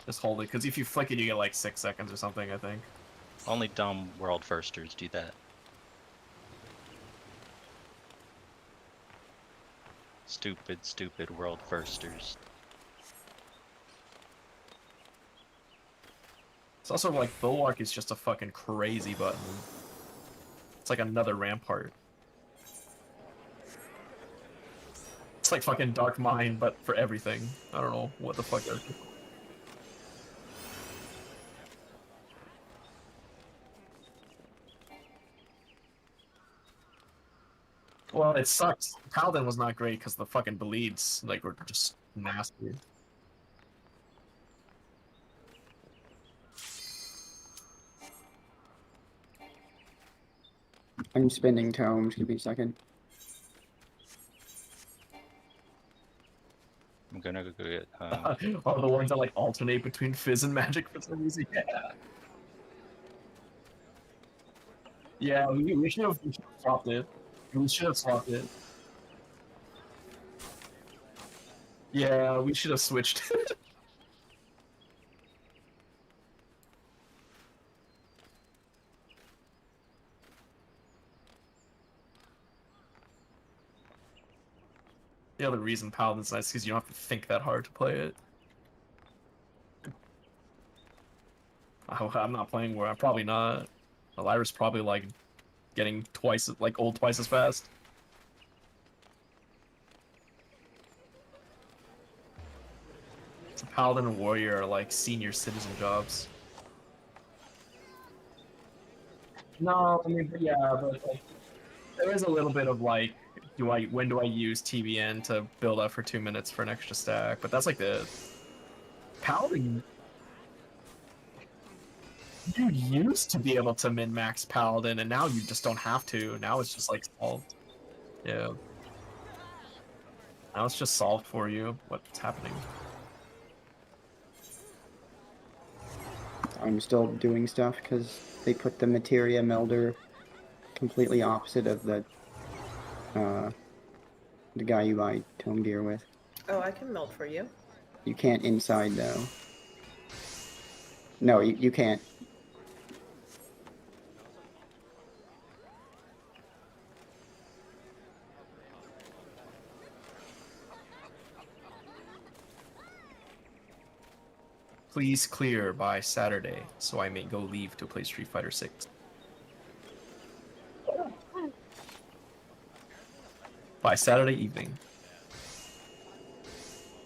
Just hold it, because if you flick it, you get like 6 seconds or something, I think. Only dumb world firsters do that. Stupid world firsters. It's also like Bulwark is just a fucking crazy button. It's like another Rampart. It's like fucking Dark Mind, but for everything. I don't know what the fuck that is. Well, it sucks. Paladin was not great because the fucking bleeds like were just nasty. I'm spending tomes. Give me a second. I'm gonna go get All the ones that like alternate between Fizz and Magic for some reason. Yeah. Yeah, we should have swapped it. We should have swapped it. Yeah, we should have switched. The other reason Paladin's nice is because you don't have to think that hard to play it. I'm not playing where I'm probably not. Elira's probably like getting twice as fast. Paladin and Warrior are like senior citizen jobs. No, I mean, yeah, but like, there is a little bit of like, when do I use TBN to build up for 2 minutes for an extra stack? But that's like the Paladin. You used to be able to min-max Paladin, and now you just don't have to. Now it's just like solved. Yeah. Now it's just solved for you. What's happening? I'm still doing stuff because they put the materia melder completely opposite of the guy you buy tome gear with. Oh, I can melt for you. You can't inside though. No, you can't. Please clear by Saturday, so I may go leave to play Street Fighter 6. By Saturday evening.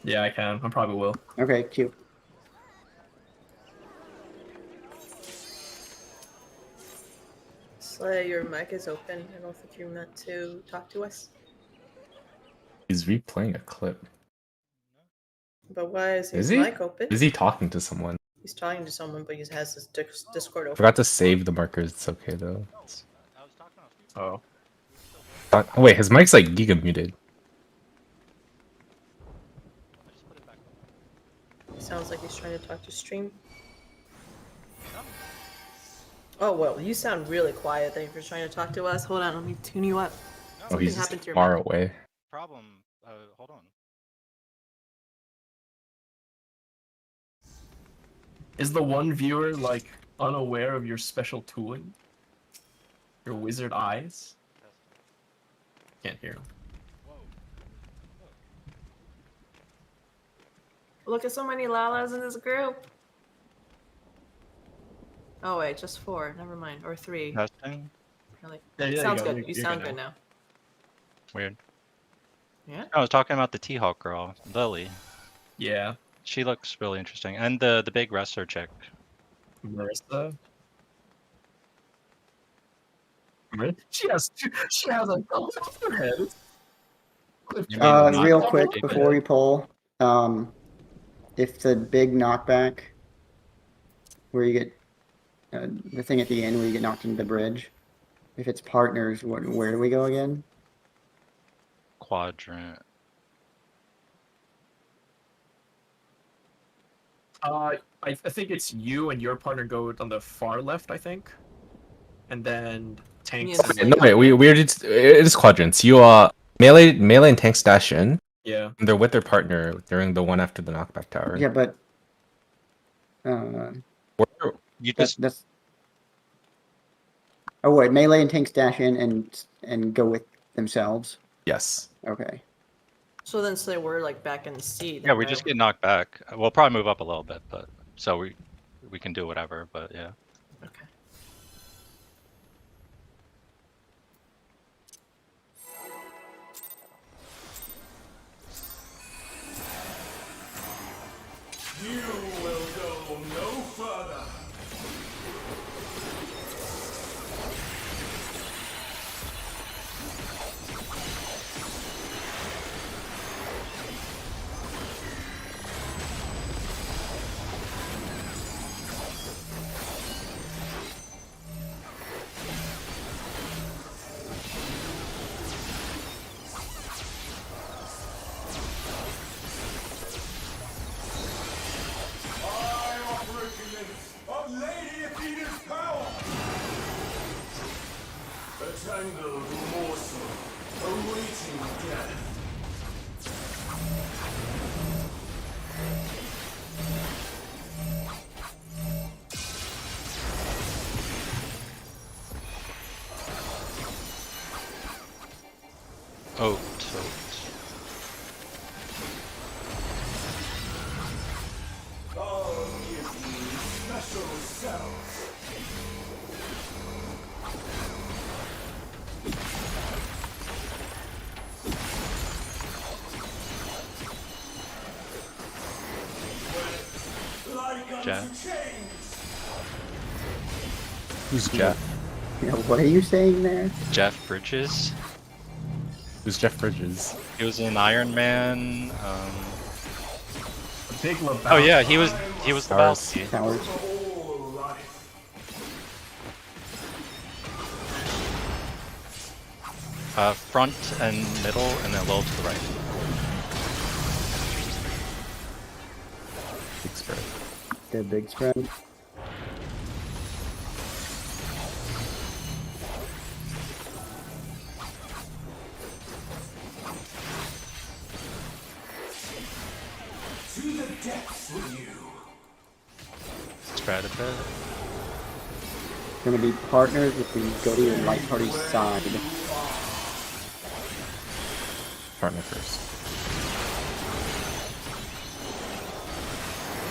Yeah, I can. I probably will. Okay, cute. Slay, your mic is open. I don't think you're meant to talk to us. He's replaying a clip. But why is his Is he? mic open? Is he talking to someone? He's talking to someone, but he has his Discord open. Forgot to save the markers. It's okay though. Oh. Oh, wait, his mic's like giga muted. Sounds like he's trying to talk to stream. Oh, well, you sound really quiet then if you're trying to talk to us. Hold on, let me tune you up. Oh, Something he's happened just to your far mic. away. problem. Hold on. Is the one viewer like unaware of your special tooling? Your wizard eyes? Can't hear him. Look at so many Lalas in this group. Oh wait, just 4. Never mind, or 3. Testing. Really. Yeah, there Sounds you go. good. You You're sound good good now. Weird. Yeah. I was talking about the T-Hawk girl, Lily. Yeah. she looks really interesting, and the big wrestler chick. Marissa. She has a double on her head. You mean not Real that quick big before head? we poll, if the big knockback, where you get the thing at the end where you get knocked into the bridge, if it's partners, where do we go again? Quadrant. I think it's you and your partner go on the far left, I think, and then tanks. Yeah, is so No, like- wait, it is quadrants. You melee and tanks dash in, Yeah. and they're with their partner during the one after the knockback tower. Yeah, but Where- You just that's. Oh wait, melee and tanks dash in and go with themselves. Yes. Okay. So then say we're like back in the sea. yeah, we just get knocked back. We'll probably move up a little bit, but so we can do whatever. But yeah, Okay. You will go no further. I offer ignorance of Lady Athena's power. A tangled morsel awaiting death. oh, so I'll give you special cells. Like unto Jack. chains. Who's Jeff? Yeah, what are you saying there? Jeff Bridges. Who's Jeff Bridges? He was in Iron Man. Big Lebowski. Oh yeah, he was the Towers. Lebowski. Towers. All life. Front and middle, and then a little to the right. Big spread. The big spread. To the depths with you. Spread a bit. Gonna be partners if we go to your light party side. Partner first.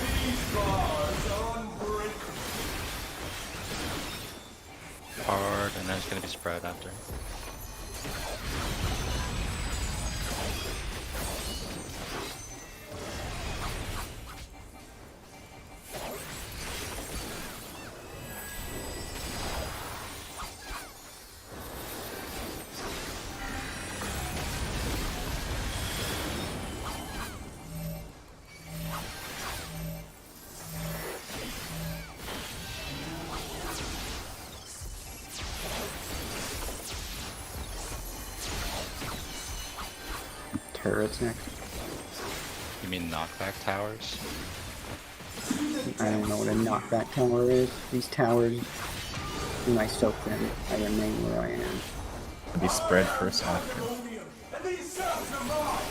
These bars are unbreakable. Hard, and then it's gonna be spread after. Turrets next. You mean knockback towers? I don't know what a knockback tower is. These towers, when I soak them, I remain where I am. Be spread first after. Opium, and these cells are mine.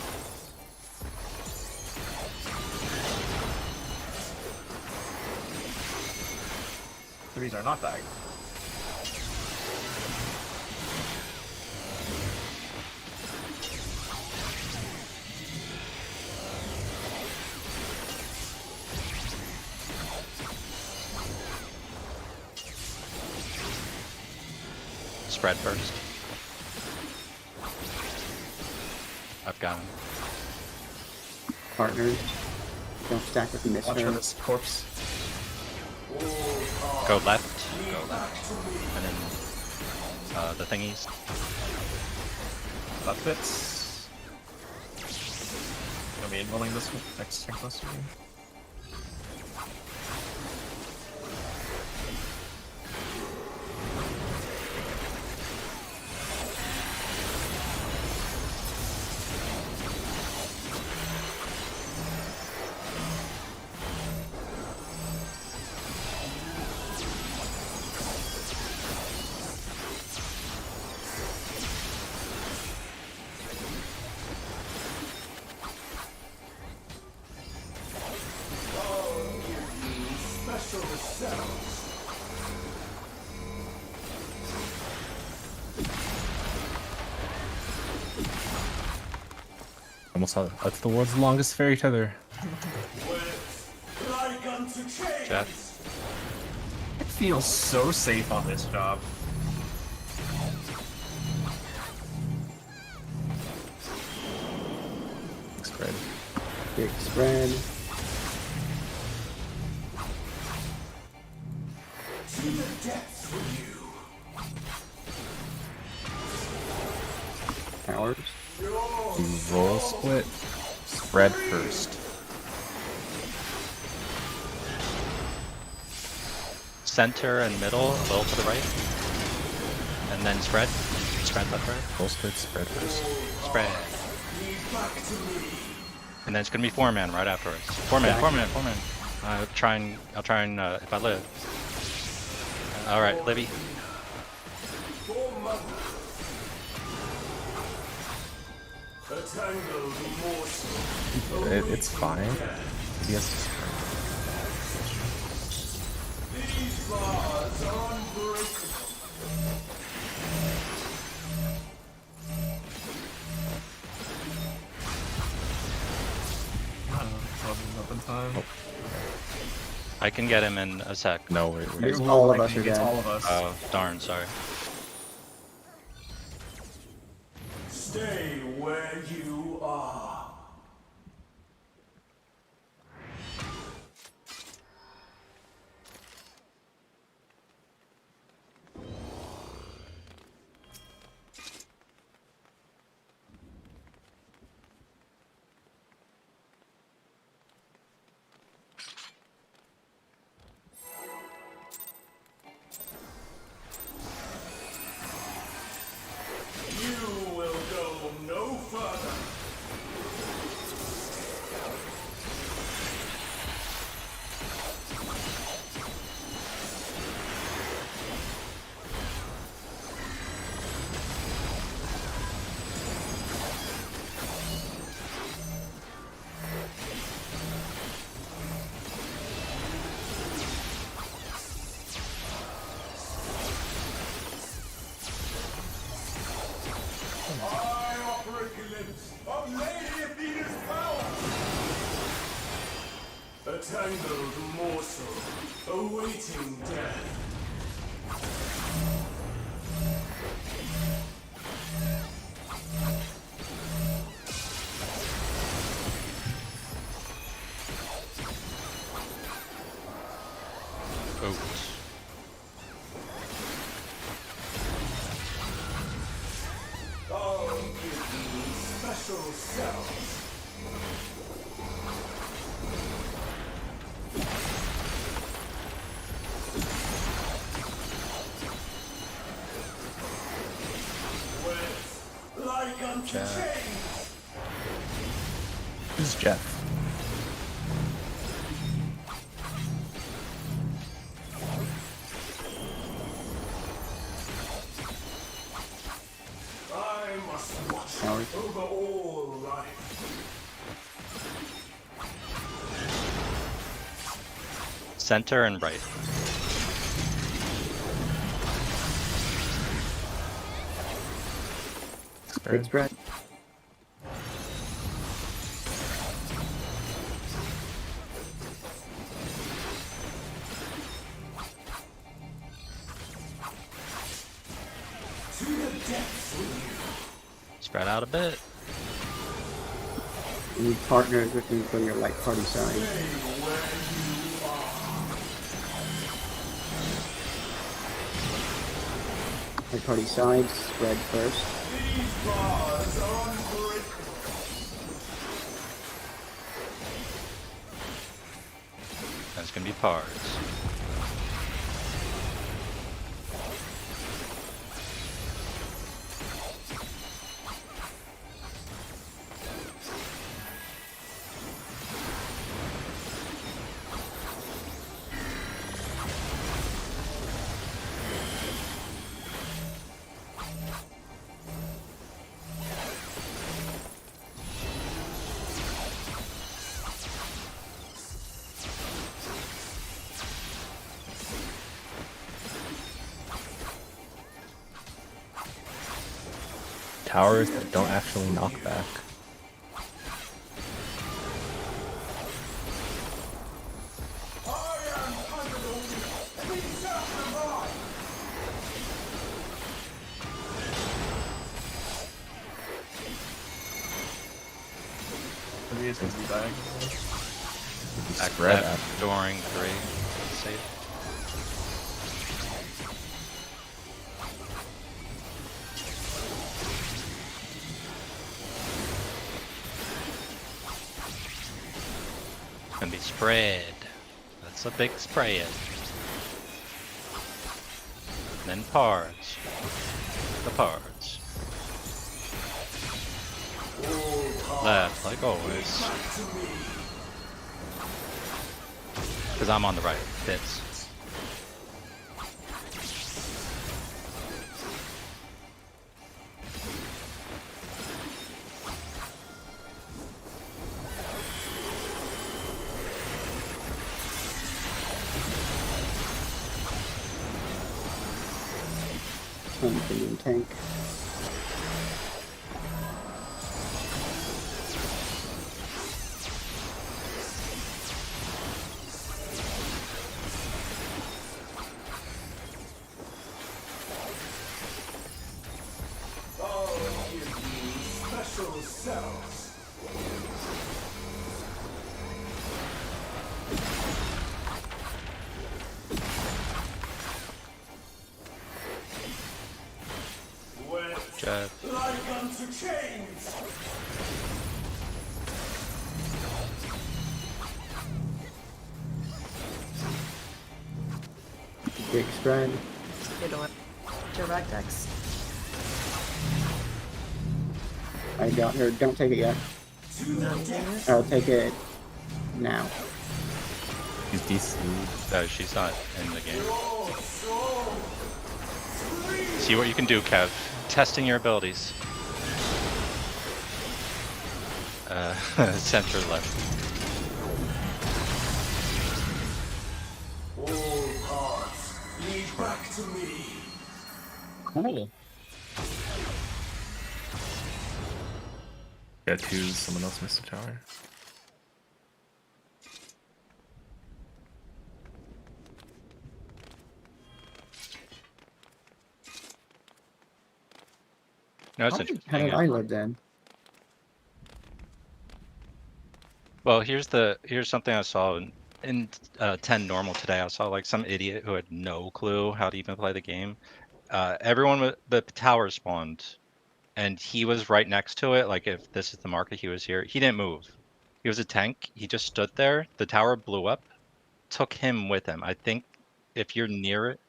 Threes are not that. Spread first. I've got him. Partners. Don't stack with this Watch for turn. this corpse. Go left, and then the thingies. That fits. Gonna be enrolling this one next turn closer. Special cells. Almost saw it. That's the world's longest fairy tether. Like unto chains. Jeff. It feels so safe on this job. Spread. Big spread. To the depths with you. Towers. You roll split. Spread first. Center and middle, a little to the right. And then spread. Spread left, right. Roll split. Spread first. Spread. And then it's gonna be 4-man right afterwards. 4-man, 4-man, 4-man. I'll try and if I live. Alright, Libby. A tangled morsel. It's fine. Yes. These bars are unbreakable. Up in time. I can get him in a sec. No, wait. It's all of us are It's dead. all of us. Oh, darn, sorry. Stay where you are. You will go no further. I operate glimpse of Lady Athena's power. A tangled morsel awaiting death. Oops. I'll give you special cells. With like unto Jack. chains. This is Jeff. I must watch Towers. over all life. Center and right. Big spread. To the depths with you. Spread out a bit. You need partners with you for your light party side. Light party side, spread first. That's gonna be pars. Towers that don't actually knock back. Maybe it's gonna be back. Spread That during 3. Save. Gonna be spread. That's a big spread. Then pars. The pars. Left, like always. Because I'm on the right. Fits. Tank, tank. Special cells. Jet. Like unto chains. Big spread. You know what? Direct X. I got her. Don't take it yet. I'll take it now. He's DC. No, she's not in the game. See what you can do, Kev. Testing your abilities. Center left. All paths lead back to me. Cool. Yeah, 2. Someone else missed a tower. No, it's How did interesting. I live then? Well, here's something I saw in 10 normal today. I saw like some idiot who had no clue how to even play the game. Everyone, the tower spawned, and he was right next to it. Like if this is the market, he was here. He didn't move. He was a tank. He just stood there. The tower blew up, took him with him. I think if you're near it,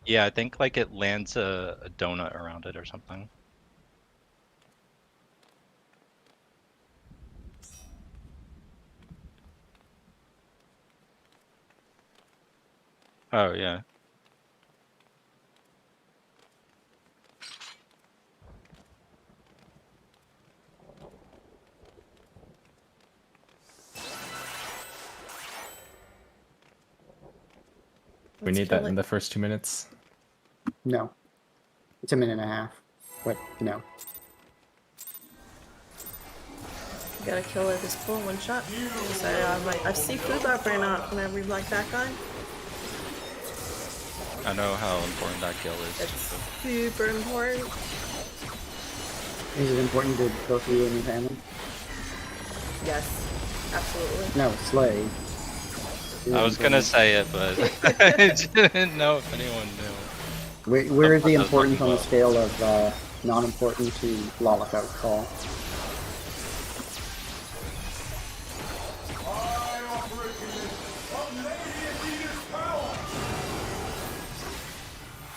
yeah, I think like it lands a donut around it or something. Oh yeah. We need that in the first 2 minutes. No. It's a minute and a half. But no. Gotta kill it this full one shot. So I see food bar burn out when I read like that guy. I know how important that kill is. It's super important. Is it important to both of you and your family? Yes, absolutely. No, Slay. I was gonna say it, but I didn't know if anyone knew. Where is the That does work importance on the well. scale of non-important to Lollipop Call? I offer a gift of Lady Anita's power.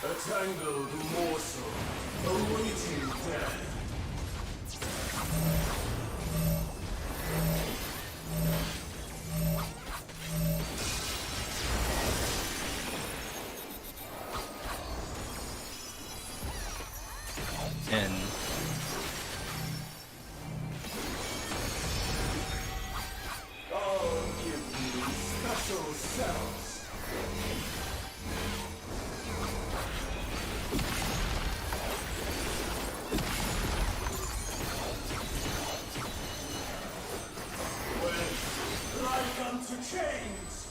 A tangled morsel awaiting death. In. I'll give you special cells. When like unto chains.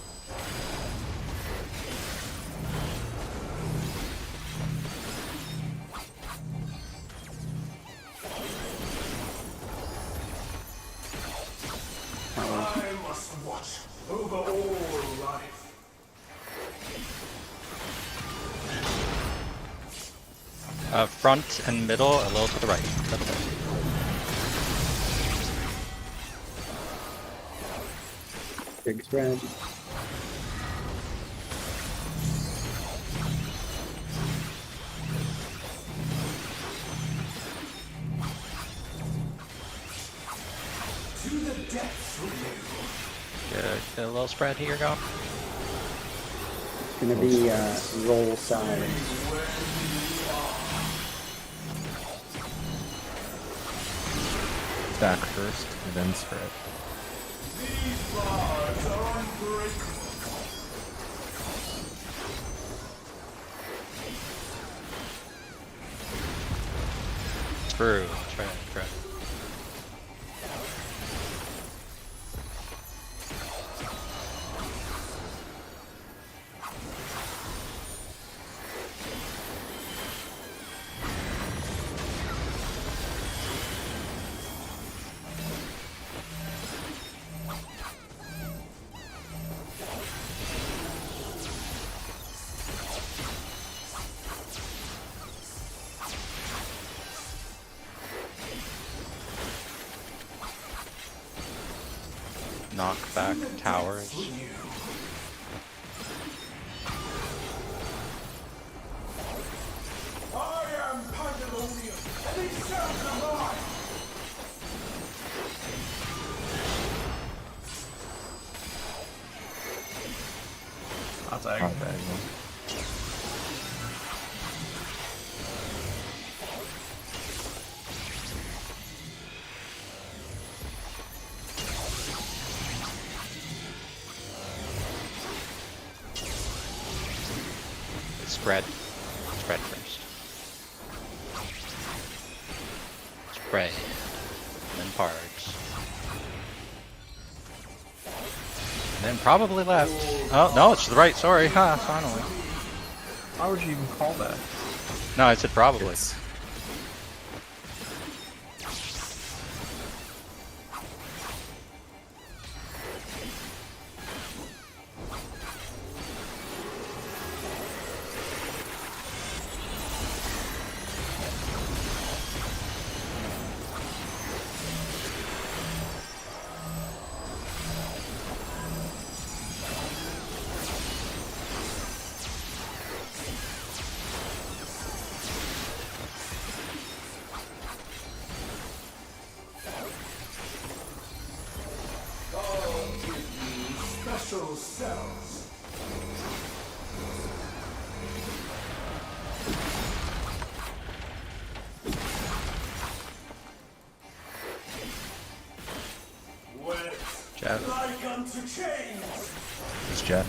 I must watch over all life. Front and middle, a little to the right. That's it. Big spread. To the depths with you. Get a little spread here, go. It's gonna be roll side. Stack first, and then spread. These bars are unbreakable. Screw. That's right, that's right. Knock back towers. I am Pandemonium, and these cells are mine. Hot tag. Not bad, no. Spread. Spread first. Spread. And then parts. And then probably left. Oh, no, it's to the right, sorry. Ha, finally. Why would you even call that? No, I said probably. It's- I'll give you special cells. Wet Jeff. like unto chains. It's Jet.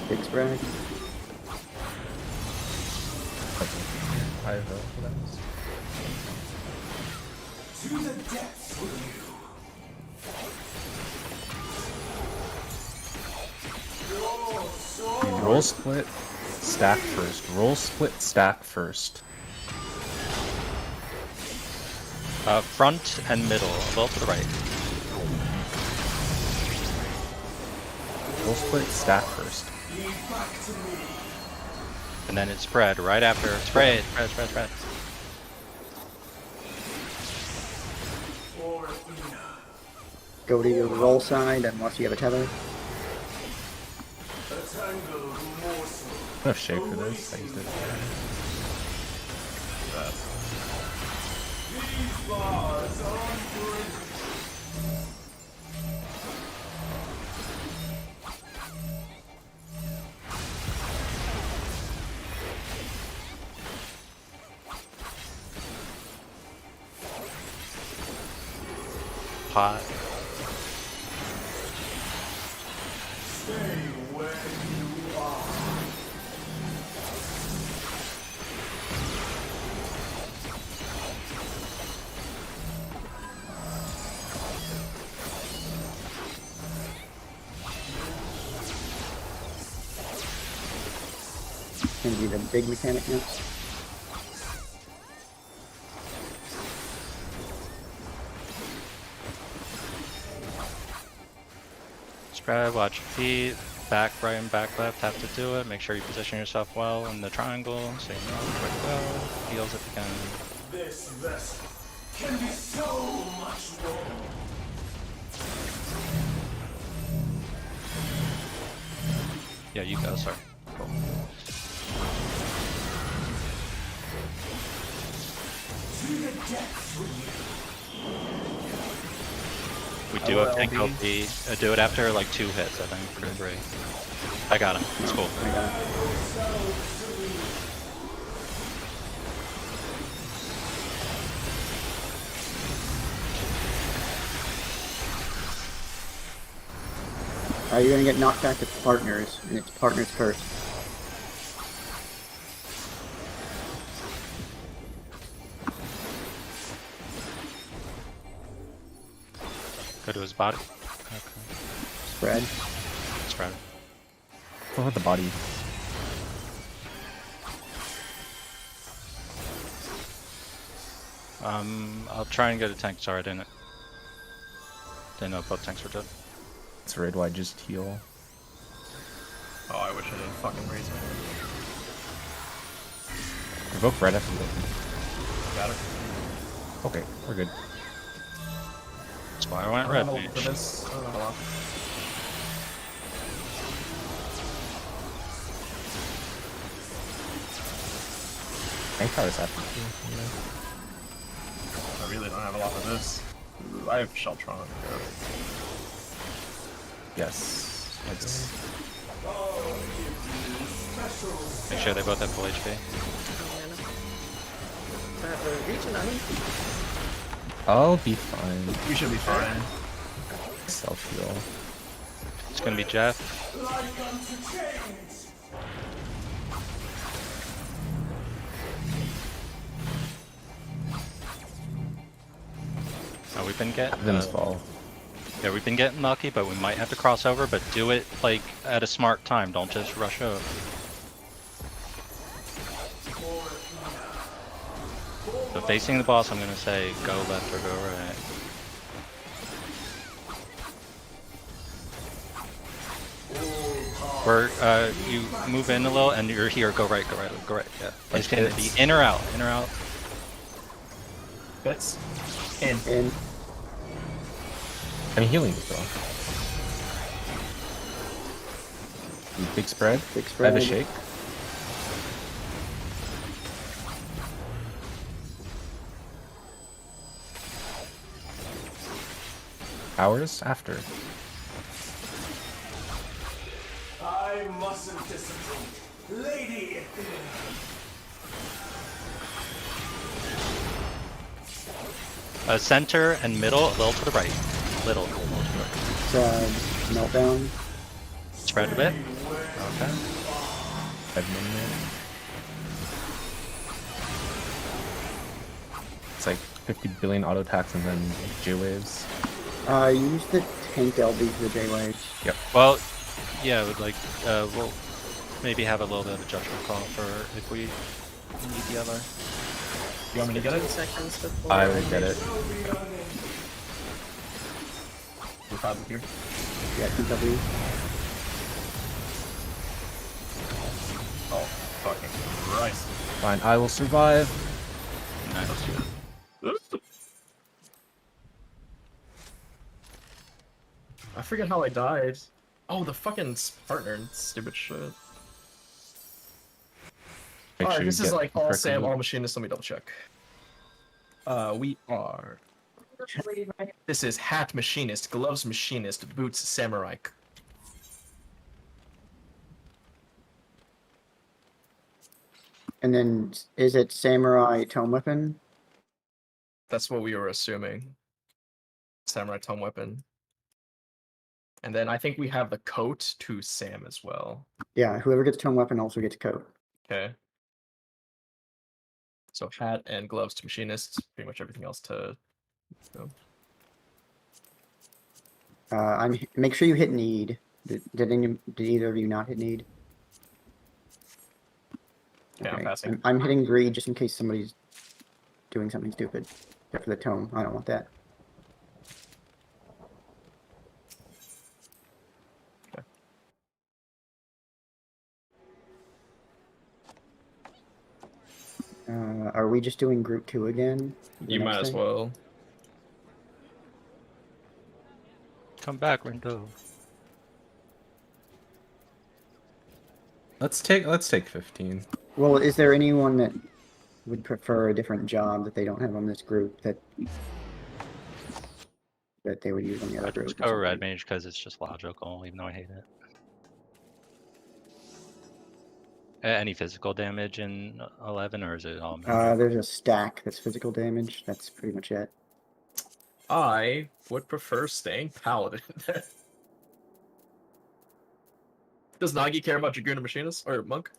Big spread. High hill for that. To the depths with you. Your sword Roll split, stack first. Roll split stack first. Front and middle, a little to the right. Roll split stack first. And then it's spread right after. Spread. Go to your roll side unless you have a tether. No shake for this. I used it. Pot. Gonna be the big mechanic next. Spread, watch your feet. Back right and back left have to do it. Make sure you position yourself well in the triangle so you know where to go. Heals if you can. This vessel can be so much more. Yeah, you go, sorry. Cool. We do have tank LP. Do it after like 2 hits, I think, or 3. I got him. It's cool. I got it. You're gonna get knocked back to partners, and it's partners first. Go to his body. Okay. Spread. Spread. What about the body? I'll try and get a tank. Sorry, I didn't know both tanks were dead. It's red. Why just heal? Oh, I wish I didn't fucking raise my Evoke red after the. Got it. Okay, we're good. That's why I went I red. don't know for Mage. this. I don't know how long. Tank tower's after. I really don't have a lot of this. Ooh, I have Sheltron. Yes. It's Make sure they both have full HP. Reaching on him. I'll be fine. We should be fine. Self heal. It's gonna be Jeff. Like unto chains. Oh, we've been getting. Vim's fall. Yeah, we've been getting lucky, but we might have to cross over. But do it like at a smart time. Don't just rush over. So facing the boss, I'm gonna say go left or go right. Where you move in a little, and you're here. Go right, go right, go right. Yeah. It's gonna be in or out, in or out. Bits. In. In. I'm healing though. Big spread. Big I spread. have a shake. Hours after. I mustn't disappoint. Lady Athena. Center and middle, a little to the right. Little. It's meltdown. Spread a bit. Okay. 5 minutes. It's like 50 billion auto attacks and then J waves. Use the tank LB for the J waves. Well, yeah, with like, well, maybe have a little bit of a judgment call for if we need the LR. You want me to get 15 it? seconds before I will get it. We're probably here. Yeah, TW. Oh, fucking Christ. Fine, I will survive. I forget how I died. Oh, the fucking partner, stupid shit. Make Alright, sure you this is get like the all correct Sam, loot. all machinist. Let me double check. We are. This is hat machinist, gloves machinist, boots samurai. And then is it samurai tome weapon? That's what we were assuming. Samurai tome weapon. And then I think we have the coat to Sam as well. Yeah, whoever gets tome weapon also gets coat. Okay. So hat and gloves to machinists. Pretty much everything else to. So. Make sure you hit need. Did either of you not hit need? Okay, I'm passing. I'm hitting greed just in case somebody's doing something stupid. Except for the tome. I don't want that. Are we just doing group 2 again? The You next might as thing? well. Come back, Ringo. Let's take 15. Well, is there anyone that would prefer a different job that they don't have on this group that they would use on the other I'd group? just or go something? red mage because it's just logical, even though I hate it. Any physical damage in 11, or is it all magic? There's a stack that's physical damage. That's pretty much it. I would prefer staying paladin. Does Nagi care about Dragoon or machinist or monk?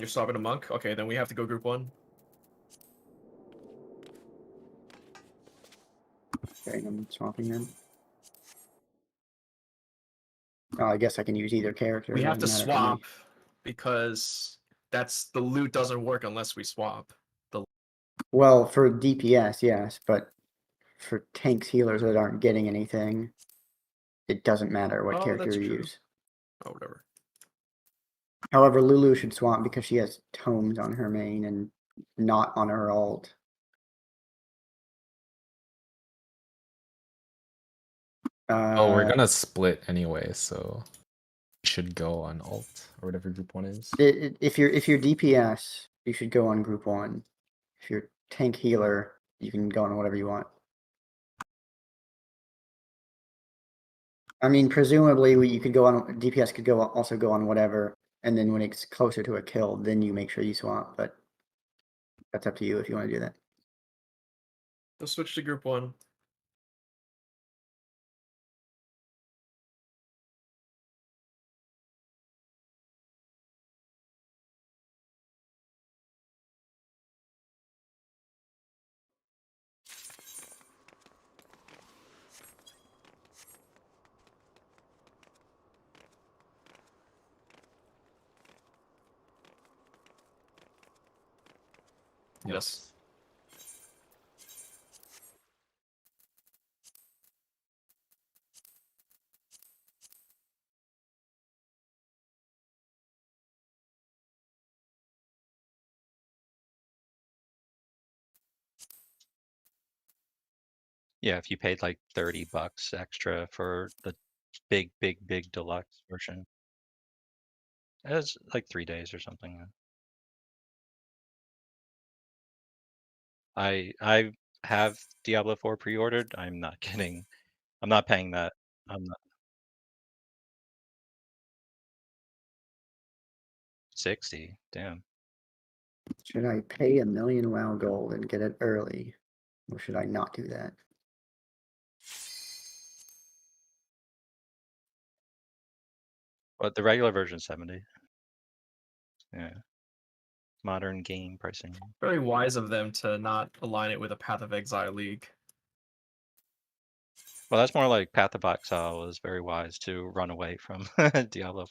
You're swapping a monk? Okay, then we have to go group 1. Okay, I'm swapping them. Oh, I guess I can use either character. We it have to doesn't matter for me. swap because the loot doesn't work unless we swap. Well, for DPS, yes, but for tanks healers that aren't getting anything, it doesn't matter what Oh, character that's you true. use. Oh, whatever. However, Lulu should swap because she has tomes on her main and not on her alt. Oh, we're gonna split anyway, so we should go on alt or whatever group 1 is. If you're DPS, you should go on group 1. If you're tank healer, you can go on whatever you want. I mean, presumably you could go on DPS could also go on whatever, and then when it's closer to a kill, then you make sure you swap. But that's up to you if you want to do that. Let's switch to group 1. Yes. Yeah, if you paid like $30 extra for the big deluxe version. It was like 3 days or something. I have Diablo 4 pre-ordered. I'm not kidding. I'm not paying that. I'm not. 60. Damn. Should I pay 1,000,000 WoW gold and get it early, or should I not do that? But the regular version 70. Yeah. modern game pricing. Very wise of them to not align it with a Path of Exile league. Well, that's more like Path of Exile was very wise to run away from Diablo.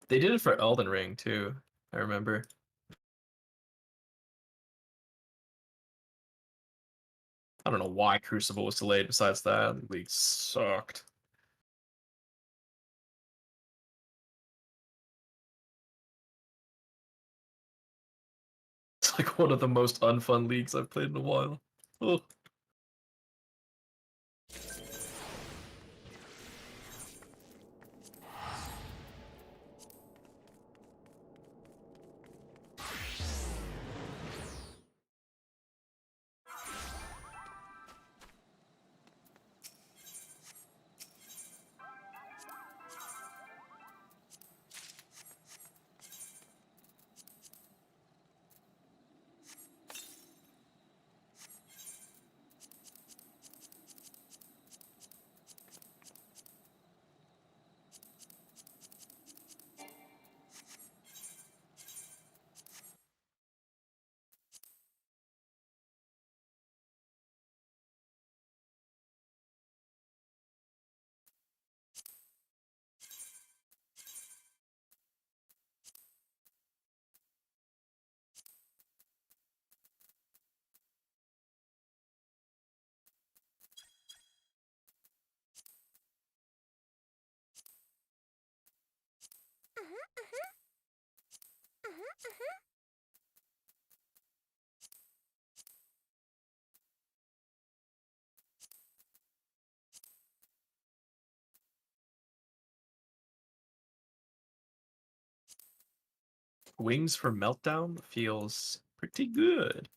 They did it for Elden Ring too, I remember. I don't know why Crucible was delayed besides that. The league sucked. It's like one of the most unfun leagues I've played in a while. Ugh. Wings for Meltdown feels pretty good.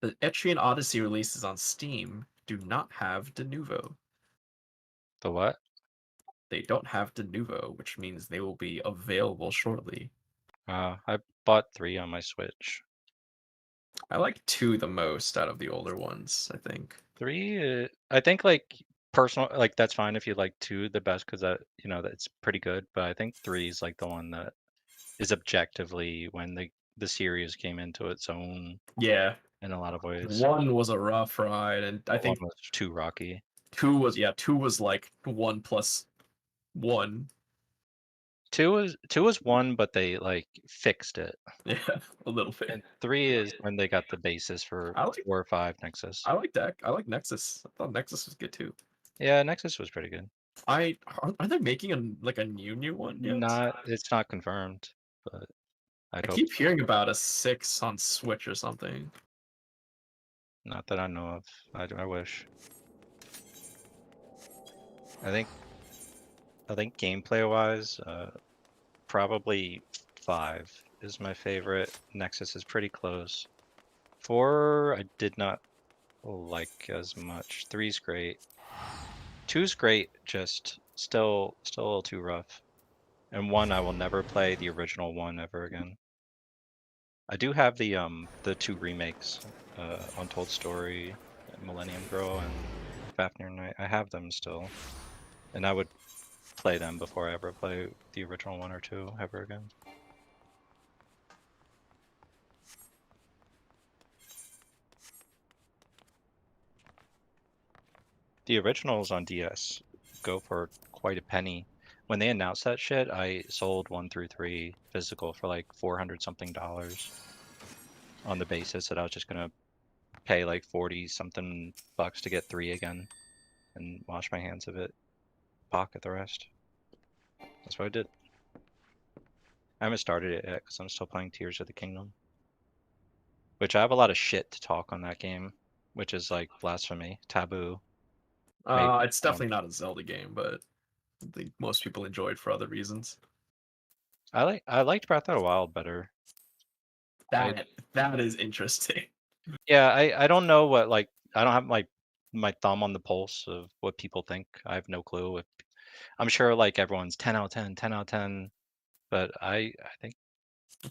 The Etrian Odyssey releases on Steam do not have Denuvo. The what? They don't have Denuvo, which means they will be available shortly. I bought 3 on my Switch. I like 2 the most out of the older ones, I think. 3, I think like personal, like that's fine if you like 2 the best because that that's pretty good. But I think 3 is like the one that is objectively when the series came into its own Yeah, in a lot of ways. 1 was a rough ride, and I think 1 was too rocky. 2 was like 1 plus 1. 2 was 1, but they like fixed it. Yeah, a little bit. And 3 is when they got the basis for I like 4 or 5 Nexus. I like Nexus. I thought Nexus was good too. Yeah, Nexus was pretty good. Are they making a new one yet? It's not confirmed, but I hope keep hearing about a 6 on Switch or something. not that I know of. I wish. I think gameplay wise, probably 5 is my favorite. Nexus is pretty close. 4 I did not like as much. 3's great. 2's great, just still a little too rough. And 1 I will never play the original 1 ever again. I do have the 2 remakes, Untold Story, Millennium Girl, and Fafnir Night. I have them still, and I would play them before I ever play the original 1 or 2 ever again. The originals on DS go for quite a penny. When they announced that shit, I sold 1 through 3 physical for like $400 something on the basis that I was just gonna pay like 40 something bucks to get 3 again and wash my hands of it, pocket the rest. That's what I did. I haven't started it yet because I'm still playing Tears of the Kingdom, which I have a lot of shit to talk on that game, which is like blasphemy, taboo. Maybe. It's definitely not a Zelda game, but I think most people enjoy it for other reasons. I liked Breath of the Wild better. That is interesting. Yeah, I don't know what, like, I don't have my thumb on the pulse of what people think. I have no clue. If I'm sure like everyone's 10 out of 10, 10 out of 10, but I think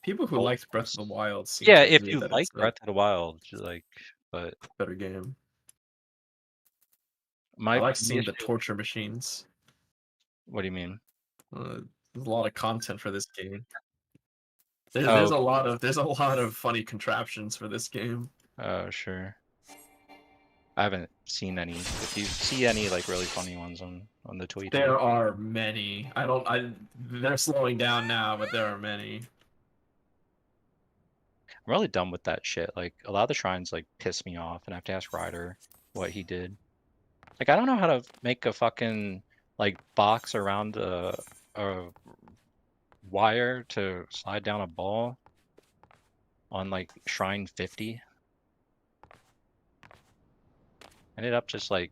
People who liked Breath of the Wild seem yeah, to if agree you that like it's a Breath of the Wild, like, but better game. my I like seeing the issue- torture machines. What do you mean? There's a lot of content for this game. There's a lot of funny contraptions for this game. Oh, sure. I haven't seen any. If you see any like really funny ones on the tweet, There are many. They're slowing down now, but there are many. I'm really dumb with that shit. Like a lot of the shrines like piss me off, and I have to ask Ryder what he did. Like I don't know how to make a fucking like box around a wire to slide down a ball on like shrine 50. Ended up just like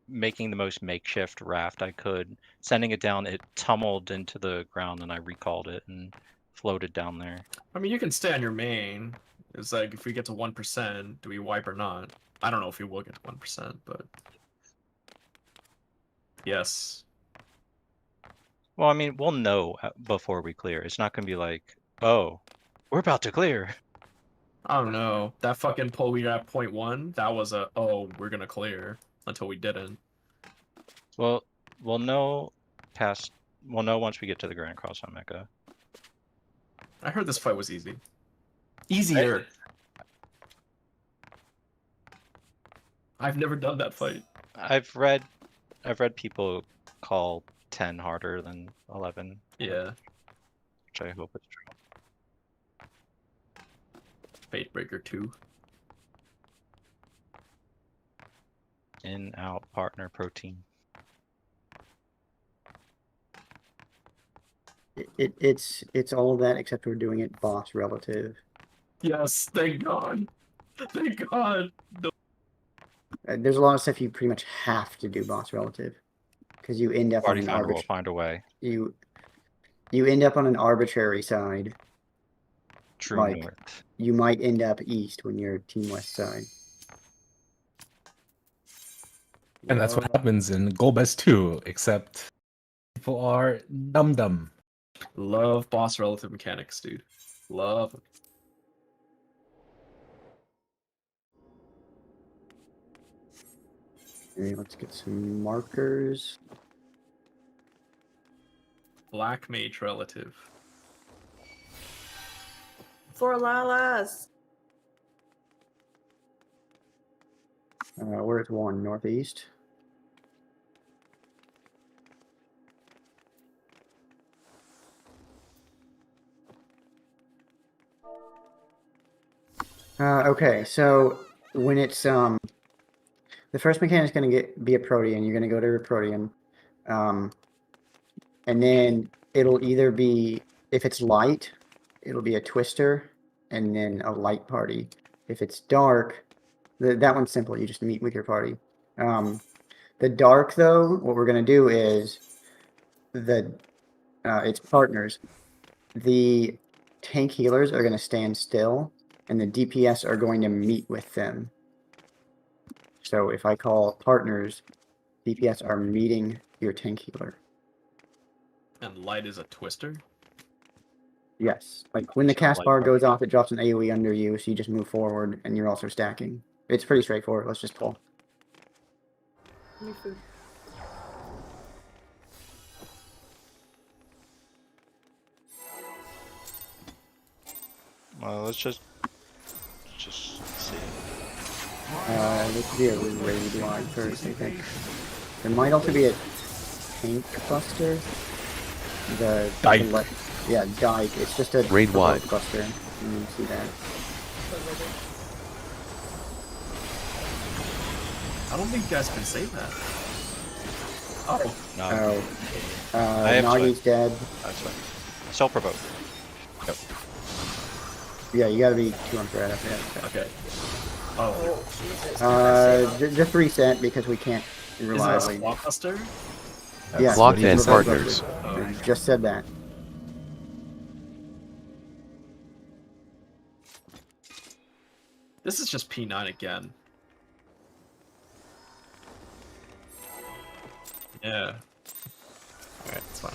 making the most makeshift raft I could, sending it down. It tumbled into the ground, and I recalled it and floated down there. I mean, you can stay on your main. It's like if we get to 1%, do we wipe or not? I don't know if we will get to 1%, but yes. Well, I mean, we'll know before we clear. It's not gonna be like, oh, we're about to clear. I don't know. That fucking pull we got at 0.1, that was we're gonna clear until we didn't. Well, we'll know once we get to the Grand Cross on Mecca. I heard this fight was easy. Easier. I've never done that fight. I've read people call 10 harder than 11. Yeah. Which I hope is true. Fatebreaker 2. In-out partner protein. It's all of that except we're doing it boss relative. Yes, thank God. Thank God. No. There's a lot of stuff you pretty much have to do boss relative because you end up on Party an Finder will arbitrary. find a way. You end up on an arbitrary side, True Like- north. You might end up east when you're Team West side. And that's what happens in Golbez 2, except people are dumb. Love boss relative mechanics, dude. Love 'em. Okay, let's get some markers. Black mage relative. For Lalas. Where's one? Northeast. Okay, so when it's the first mechanic is going to be a Protean. You're going to go to a Protean, and then it'll either be, if it's light, it'll be a Twister, and then a light party. If it's dark, that one's simple. You just meet with your party. The dark, though, what we're going to do is it's partners. The tank healers are going to stand still, and the DPS are going to meet with them. So if I call partners, DPS are meeting your tank healer. And light is a twister. Yes. Like when the So, cast like, bar goes off, it drops an AoE under you, so you just move forward, and you're also stacking. It's pretty straightforward. Let's just pull. Give me food. Well, let's just see. This would be a raid line first, I think. There might also be a tank cluster. Dike. Yeah, Dike. It's just a Raid purple wide. cluster. You can see that. I don't think you guys can say that. Oh, No, Oh. I have Nagi's dead. that's fine. Self provoke. Yeah, you gotta be 2 on threat after that. okay. Oh, Oh, Jesus. Just reset because we can't is that a reliably. squad cluster? Yeah, Locked it's in reverse partners. cluster. Oh. Just said that. This is just P9 again. Yeah. Alright, it's fine.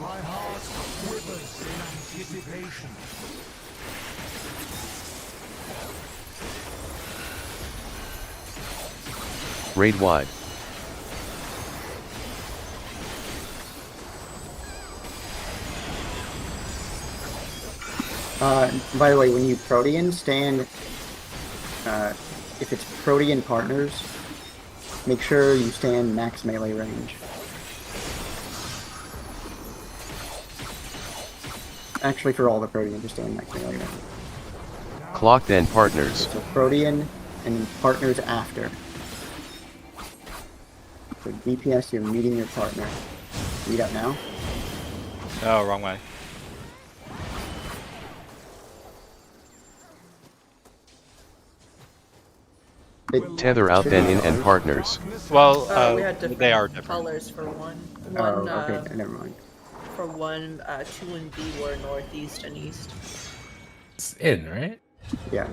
My heart quivers in anticipation. Raid wide. By the way, when you Protean stand, if it's Protean partners, make sure you stand max melee range. Actually, for all the Protean, just stand max melee range. Clocked in partners. So Protean and then partners after. So DPS, you're meeting your partner. Meet up now. Oh, wrong way. Tether out then in and partners. Well, We had different they are different. colors for one. Oh, One, okay, never mind. for one, 2 and B were northeast and east. It's in, right? Yeah,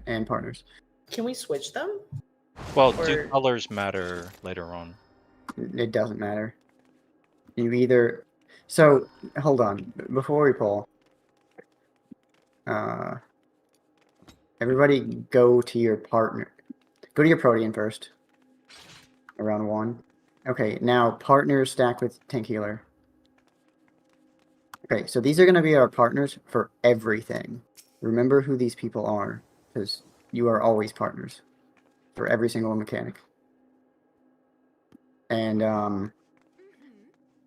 and partners. Can we switch them? Well, Or- do colors matter later on? It doesn't matter. You either. So hold on. Before we pull, everybody go to your partner. Go to your Protean first. Around 1. Okay, now partners stack with tank healer. Okay, so these are going to be our partners for everything. Remember who these people are, because you are always partners for every single mechanic. And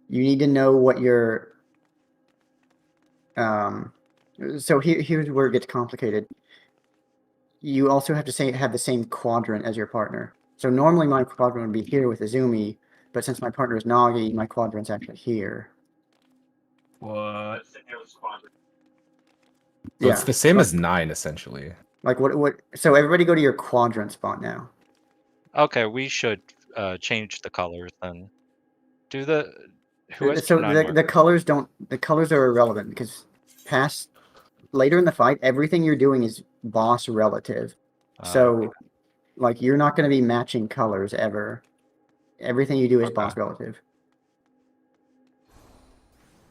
you need to know what your so here's where it gets complicated. You also have to have the same quadrant as your partner. So normally my quadrant would be here with Izumi, but since my partner is Nagi, my quadrant's actually here. What? So Yeah, it's the same as 9, essentially. like what? So everybody go to your quadrant spot now. Okay, we should change the colors then. Who has So P9 the colors don't. The colors are irrelevant because past later in the fight, everything you're doing is boss relative. So, like, you're not going to be matching colors ever. Everything you do is boss relative.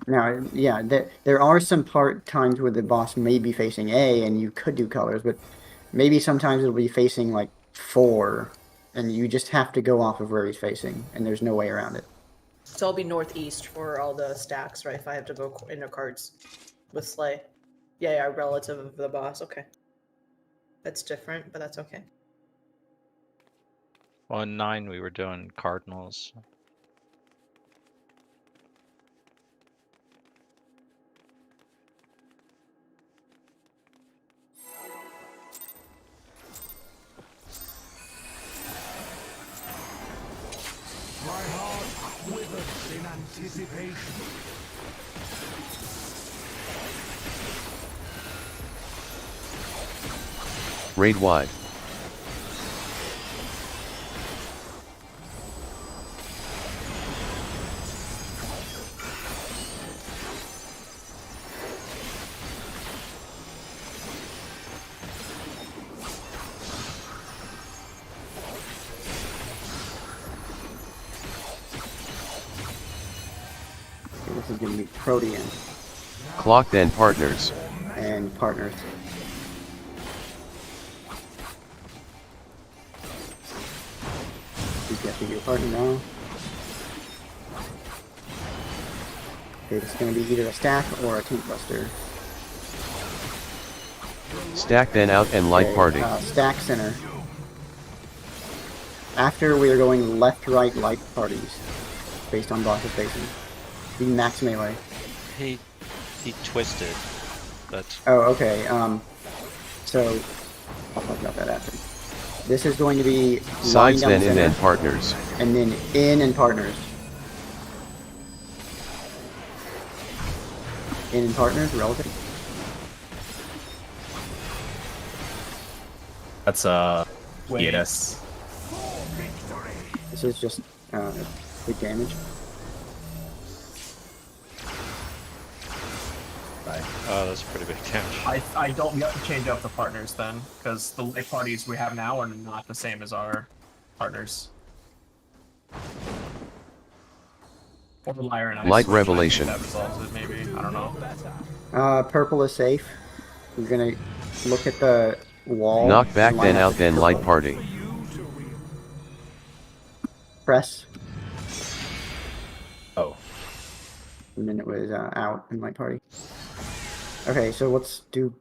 Now, yeah, there are some times where the boss may be facing A and you could do colors, but maybe sometimes it'll be facing like 4, and you just have to go off of where he's facing, and there's no way around it. So I'll be northeast for all the stacks, right? If I have to go into cards with Slay. Yeah, relative of the boss. Okay. That's different, but that's okay. Well, in 9 we were doing Cardinals. My heart quivers in anticipation. Raid wide. So this is going to be Protean Clocked and partners. and partners. You get to your partner now. Okay, it's going to be either a stack or a tank buster. Stack then out and light Okay, party. Stack center. After we are going left, right, light parties, based on boss's facing. The max melee. He twisted, but Oh, okay. So I'll talk about that after. This is going to be Sides line down then in center, and partners. and then in and partners. In and partners, relative. That's Yes. This is just big damage. oh, that's pretty big damage. I don't. We have to change up the partners then, because the light parties we have now are not the same as our partners. Or the Lyra and I Light switch, I think revelation. That resolves it, maybe. I don't know. Purple is safe. We're gonna look at the wall. Knock back and line then up out with then purple. light party. Press. Oh. And then it was out in light party. Okay, so let's do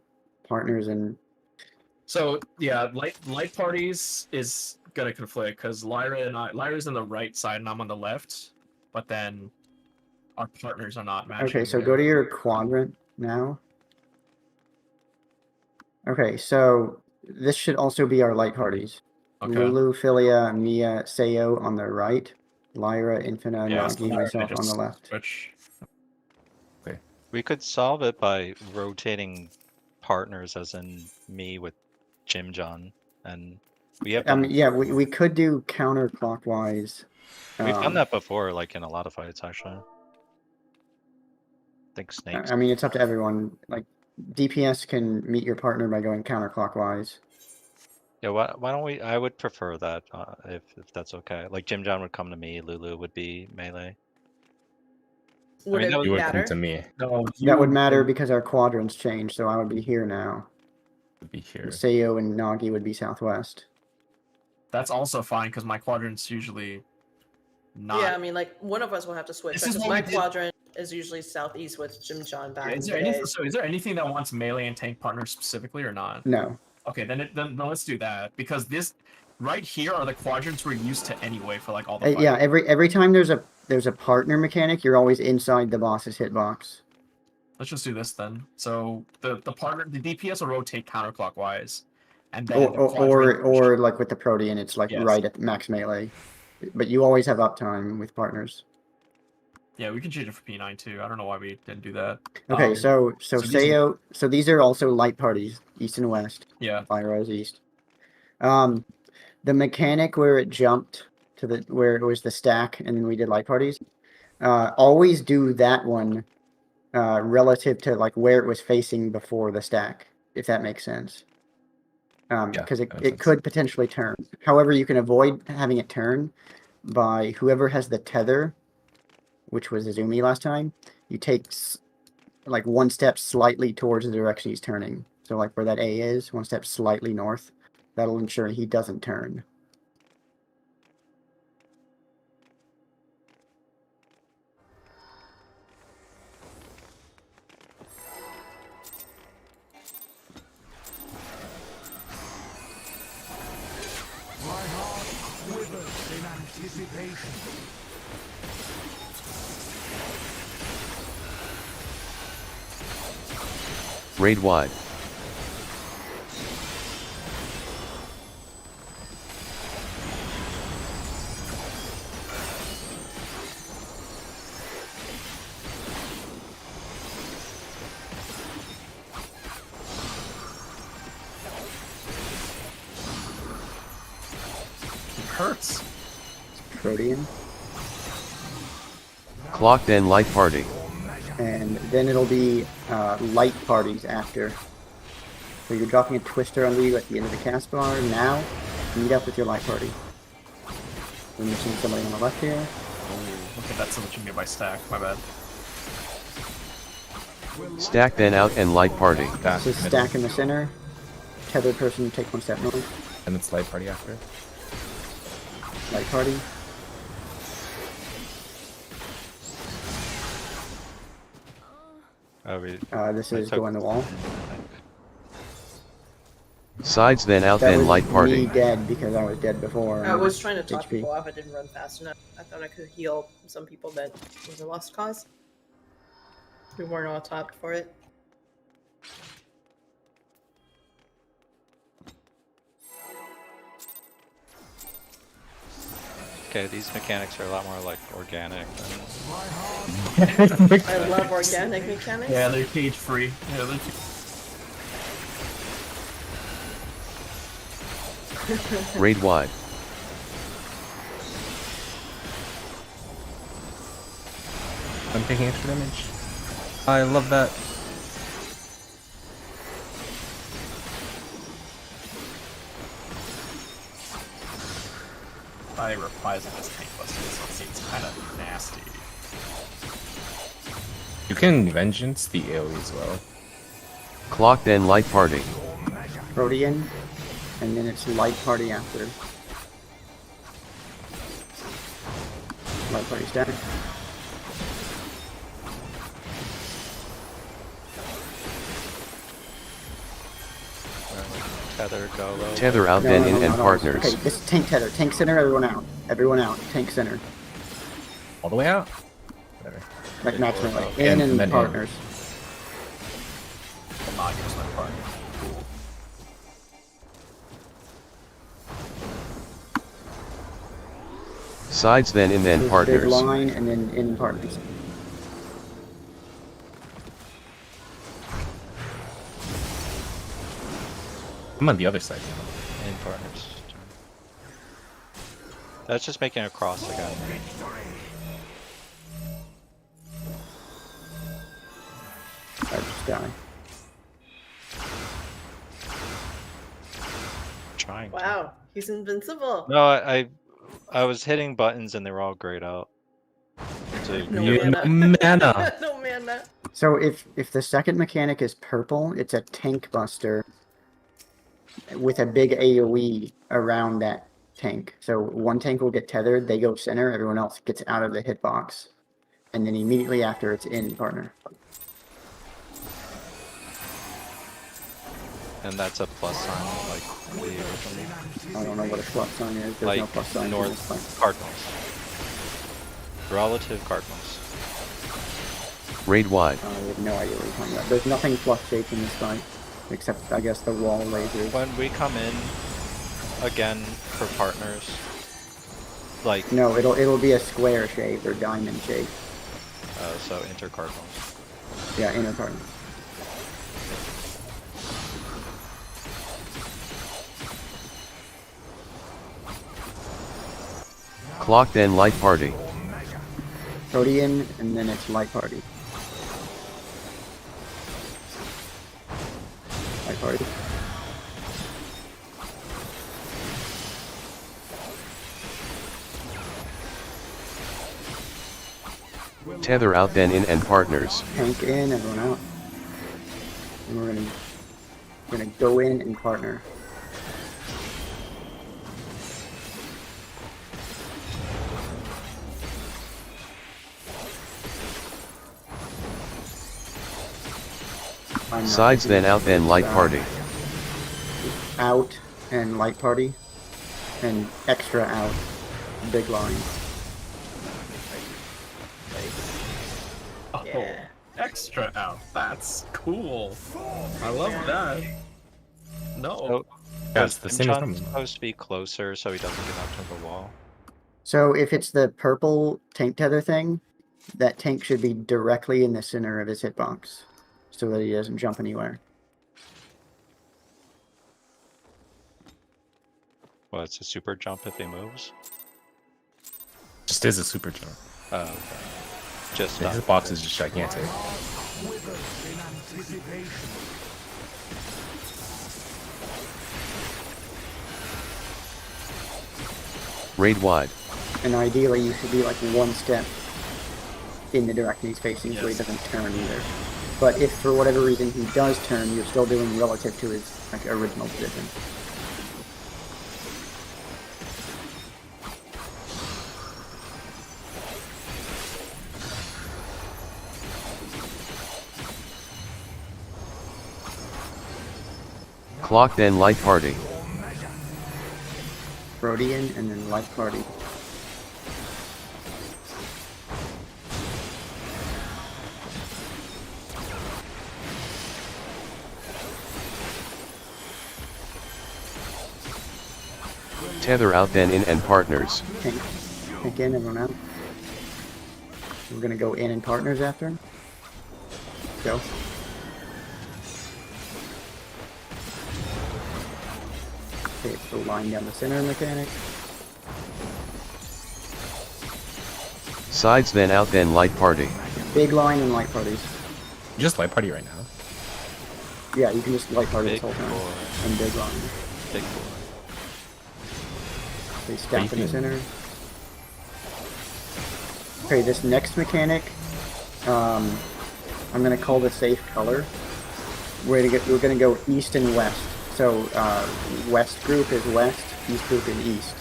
partners and So yeah, light parties is gonna conflict because Lyra's on the right side and I'm on the left, but then our partners are not matching. okay, so go to your quadrant now. Okay, so this should also be our light parties. Okay. Lulu, Philia, Mia, Sayo on the right, Lyra, Infina, Yeah, so Nagi, Lyra myself on just the left. switch. We could solve it by rotating partners, as in me with Jim John, and we have done, Yeah, we could do counterclockwise. we've done that before, like in a lot of fights actually. I think snakes. I mean, it's up to everyone. Like, DPS can meet your partner by going counterclockwise. Yeah, why don't we? I would prefer that if that's okay. Like Jim John would come to me, Lulu would be melee. Would mean, that it You would come matter? to me. No, That would matter because our quadrants changed, so I would be here now. Would be here. Sayo and Nagi would be southwest. That's also fine because my quadrant's usually not. Yeah, I mean, like one of us will have to switch. This is Because what my we did- quadrant is usually southeast with Jim John back. Is in there the any, days. so is there anything that wants melee and tank partners specifically or not? No. Okay, then let's do that because this right here are the quadrants we're used to anyway for like all the. Yeah, fighting. every time there's a partner mechanic, you're always inside the boss's hitbox. Let's just do this then. So the partner, the DPS will rotate counterclockwise, and then the quadrant- Or like with the Protean, it's like Yes. right at max melee. But you always have uptime with partners. yeah, we can change it for P9 too. I don't know why we didn't do that. Okay, so so these Sayo, so these are also light parties, east and west. Yeah, Lyra's east. The mechanic where it jumped to where it was the stack and then we did light parties. always do that one relative to like where it was facing before the stack, if that makes sense. Because that makes it sense. could potentially turn. However, you can avoid having it turn by whoever has the tether, which was Izumi last time. You take like one step slightly towards the direction he's turning. So like where that A is, one step slightly north. That'll ensure he doesn't turn. My heart quivers in anticipation. Raid wide. It hurts. Protean. Clocked in light party. And then it'll be light parties after. So you're dropping a twister under you at the end of the cast bar. Now, meet up with your light party. When you're seeing somebody on the left here. Look at that, so much you can get by stack. My bad. Stack then out and light party. That So stack in the center. Tethered person, take one step north. and it's light party after. Light party. Oh, we, This is took- go on the wall. Sides then out That then was light party. me dead because I was dead before. I was trying to talk HP. people off. I didn't run fast enough. I thought I could heal some people that was a lost cause. We weren't all topped for it. okay, these mechanics are a lot more like organic than I love organic mechanics. Yeah, they're cage free. Yeah, they're Raid wide. I'm taking extra damage. I love that. I replies on this tank buster, so it seems kind of nasty. You can vengeance the AoE as well. Clocked in light party. Protean, and then it's light party after. Light party stack. tether, go low. Tether out then in and partners. Okay, this is tank tether. Tank center, everyone out. Everyone out. Tank center. All the way out? Whatever. Like maximum. Like And in and then in. partners. Will not use my part. Cool. Sides then in then There's a big partners. line and then in partners. I'm on the other side. In partners. That's just making a cross again. I just die. Trying. to. Wow, he's invincible. No, I was hitting buttons and they were all grayed out. So No You mana. mana. No mana. So if the second mechanic is purple, it's a tank buster with a big AoE around that tank. So one tank will get tethered, they go center, everyone else gets out of the hitbox. And then immediately after it's in partner. and that's a plus sign, like the original, I don't know what a plus sign is. There's no like plus sign. in this North fight. Cardinals. Relative Cardinals. Raid wide. I have no idea what you're talking about. There's nothing plus shaped in this fight. Except, I guess, the wall lasers. When we come in again for partners, like No, it'll be a square shape or diamond shape. so intercardinals. Yeah, inner partner. Clocked in light party. Protean, and then it's Light Party. Light Party. Tether out, then in and partners. Tank in, everyone out. And we're gonna go in and partner. I'm not Sides, then out, then light party. Out and Light Party. And extra out. Big line. Oh, Yeah. extra out. That's cool. I love that. No. So, That's the is same as John normal. supposed to be closer so he doesn't get knocked to the wall? So if it's the purple tank tether thing, that tank should be directly in the center of his hitbox, so that he doesn't jump anywhere. Well, it's a super jump if he moves. Just is a super jump. Oh, okay. Just Yeah, not. his box is just gigantic. Raid wide. And ideally, you should be like one step in the direction he's facing, so he Yes. doesn't turn either. But if for whatever reason he does turn, you're still doing relative to his like original position. Clock, then light party. Protean and then Light Party. Tether out, then in and partners. Tank in, everyone out. We're gonna go in and partners after him. Go. Okay, so line down the center mechanic. Sides, then out, then light party. Big line and Light Parties. Just light party right now. Yeah, you can just Light Party Big this whole time. boy. And big line. Big boy. They stack in the Beefy. center. Okay, this next mechanic, I'm gonna call the safe color. We're gonna go east and west. So west group is west, east group is east.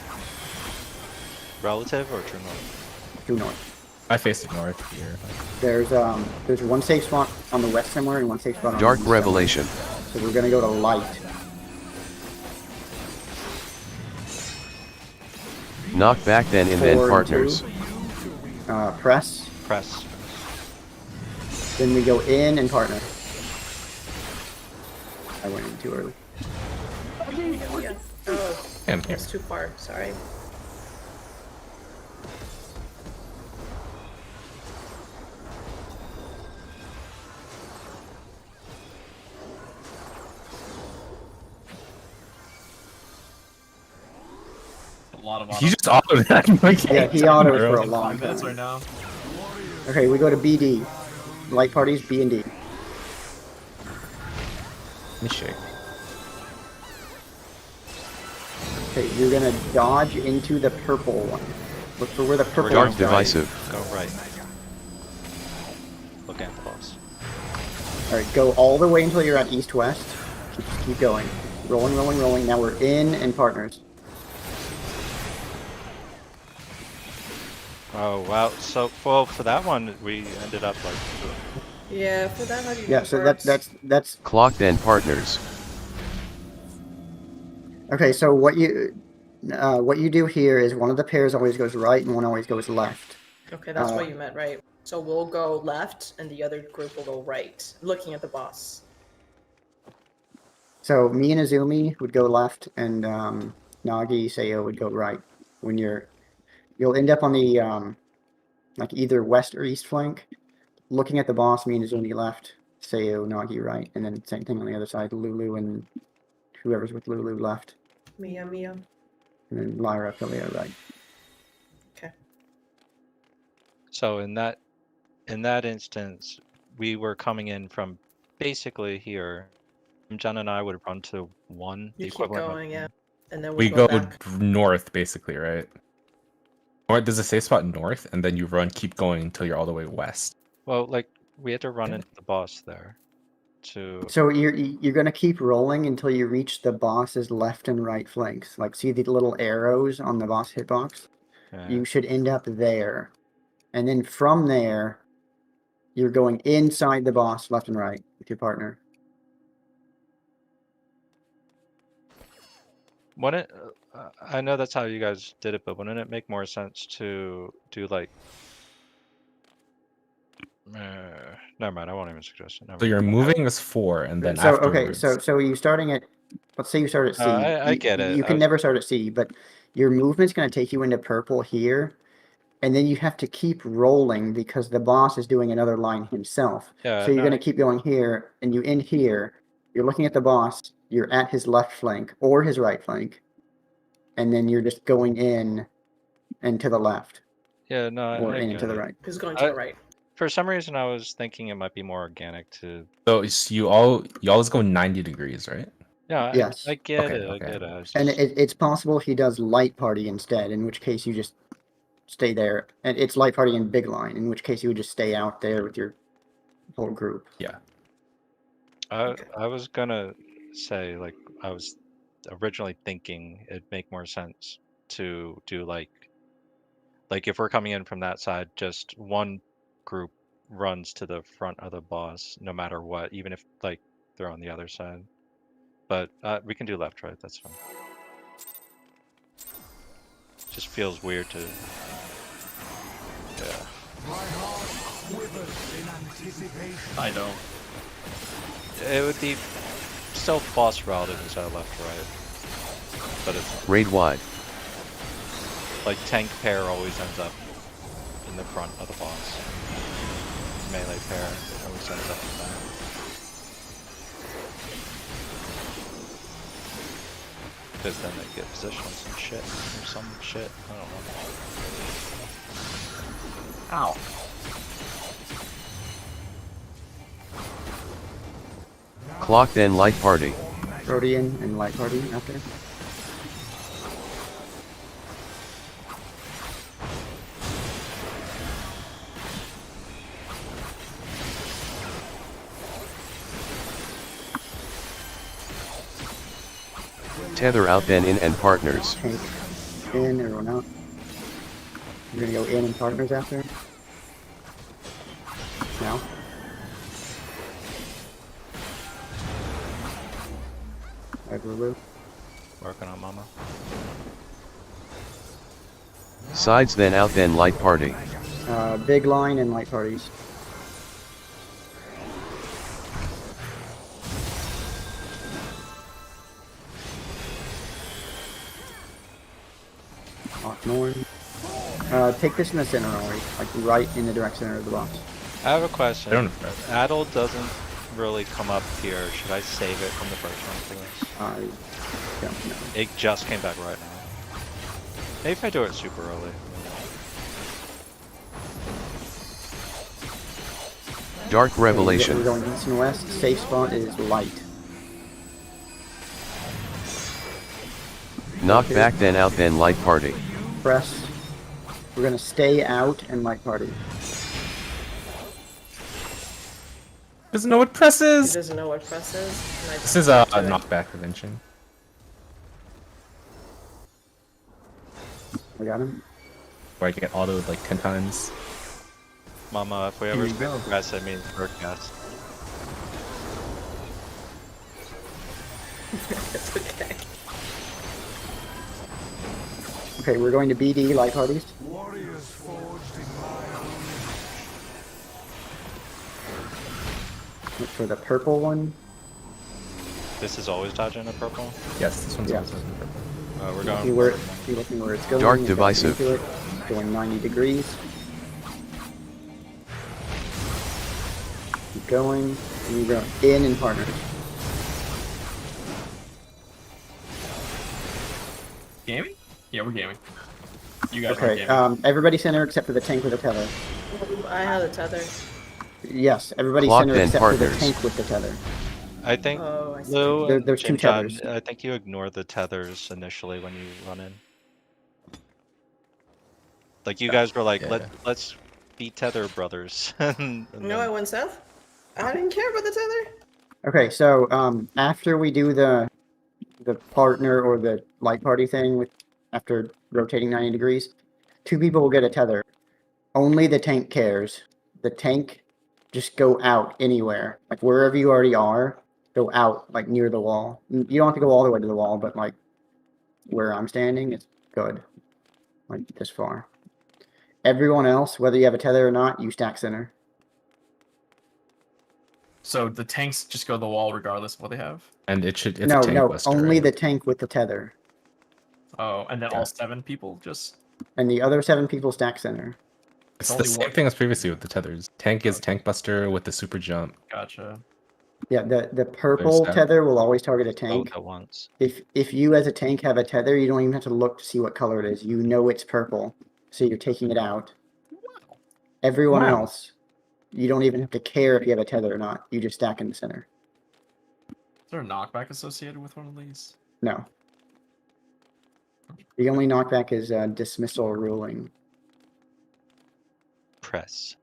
Relative or true north? True north. I face it north here. There's one safe spot on the west somewhere and one safe spot on Dark the east somewhere. revelation. So we're gonna go to light. Knock back, then in, then 4 and partners. 2. Press. Press. Then we go in and partner. I went in too early. Yeah. Oh, And here. it's too far. Sorry. A lot of He just autoed that. Like, Yeah, he autoed for a long 5 minutes time. right now. Okay, we go to BD. Light parties, B and D. Let me shake. Okay, you're gonna dodge into the purple one. Look for where the purple Dark Dark one's going. divisive. Go right. Look at the boss. Alright, go all the way until you're at east-west. Keep going. Rolling, rolling, rolling. Now we're in and partners. Oh wow! So well for that one we ended up like Yeah, for that how do you Yeah, so that's Clock, then partners. okay. So what you do here is one of the pairs always goes right and one always goes left. Okay, that's what you meant, right? So we'll go left and the other group will go right, looking at the boss. So me and Azumi would go left, and Nagi, Seiyo would go right. When you'll end up on the like either west or east flank, looking at the boss. Me and Azumi left, Seiyo, Nagi right, and then same thing on the other side. Lulu and whoever's with Lulu left, Mia. and then Lyra, Philia right. Okay. So in that instance, we were coming in from basically here. Jen and I would run to 1, the You keep equivalent of going, yeah, and then We we go go back. north, basically, right? Or there's a safe spot north, and then you keep going until you're all the way west. Well, like we had to run into the boss there to So you're gonna keep rolling until you reach the boss's left and right flanks. Like, see the little arrows on the boss hitbox? You should end up there, and then from there, you're going inside the boss left and right with your partner. I know that's how you guys did it, but wouldn't it make more sense to do like never mind, I won't even suggest it. Never So you're mind. moving as 4, and then So afterwards. okay, so you starting at, let's say you start at C. I get it. You can never start at C, but your movement's going to take you into purple here, and then you have to keep rolling because the boss is doing another line himself. Yeah, So you're no, going to keep going here, and you end here. You're looking at the boss. You're at his left flank or his right flank, and then you're just going in and to the left yeah, no, or I in and get to the it. right. Who's going to the right? For some reason, I was thinking it might be more organic to. So you always go 90 degrees, right? Yeah, Yes. I get Okay, it. I okay. get it. It's And just- it's possible he does light party instead, in which case you just stay there. And it's light party and big line, in which case you would just stay out there with your whole group. I was gonna say, like, I was originally thinking it'd make more sense to do like if we're coming in from that side, just one group runs to the front of the boss no matter what, even if like they're on the other side. But we can do left, right? That's fine. Just feels weird to. Yeah. I don't. It would be still boss relative instead of left, right. But it's Raid wide. like tank pair always ends up in the front of the boss. Melee pair always ends up in that. Because then they get positionals and shit, or some shit, I don't know. Ow. Clock then light party. Rodian and light party after. Tether out then in and partners. Tank in, everyone out. You're gonna go in and partners after. Now. Lulu. Working on Mama. Sides then out then light party. Big line and light parties. Norn. Take this in the center, Ollie. Like right in the direct center of the box. I have a question. I don't know. Adel doesn't really come up here. Should I save it from the first one for this? I don't know. It just came back right now. Maybe if I do it super early. Dark We're revelation. going east and west. Safe spot is light. Knock back then out then light party. Press. We're gonna stay out and light party. Doesn't know what He presses. doesn't know what press is. And I This just is a do it. knockback prevention. We got him. Where I get autoed like 10 times. Mama, if we ever progress, it means broadcast. It's okay. Okay, we're going to BD light parties. Warriors forged in my Look for the purple one. This is always dodging a purple. Yes, this one's Yeah. also purple. We're See going. where, see looking where it's going. Dark and going divisive. into it, going 90 degrees. Keep going. And you go in and partners. Gaming? Yeah, we're gaming. You guys are Okay, gaming. everybody center except for the tank with the tether. I have a tether. Yes, everybody Clocked center in except for the partners. tank with the tether. I think Oh, I see. Lou and There's two Jin John, tethers. I think you ignore the tethers initially when you run in. Like you guys were like, Yeah. let's be tether brothers. and No, I then- went south. I didn't care about the tether. Okay, so after we do the partner or the light party thing with after rotating 90 degrees, 2 people will get a tether. Only the tank cares. The tank just go out anywhere, like wherever you already are, go out like near the wall. You don't have to go all the way to the wall, but like where I'm standing, it's good, like this far. Everyone else, whether you have a tether or not, you stack center. So the tanks just go to the wall regardless of what they have. And it's a No, tank no, buster, only right? the tank with the tether, Oh, and then Yeah. all 7 people just. and the other 7 people stack center. It's only the same one. thing as previously with the tethers. Tank is tank buster with the super jump. Gotcha. Yeah, the purple that. tether will always target a both tank. at once. If you as a tank have a tether, you don't even have to look to see what color it is. You know it's purple, so you're taking it out. Everyone Wow. else, you don't even have to care if you have a tether or not. You just stack in the center. Is there a knockback associated with one of these? No. The only knockback is dismissal ruling. Press.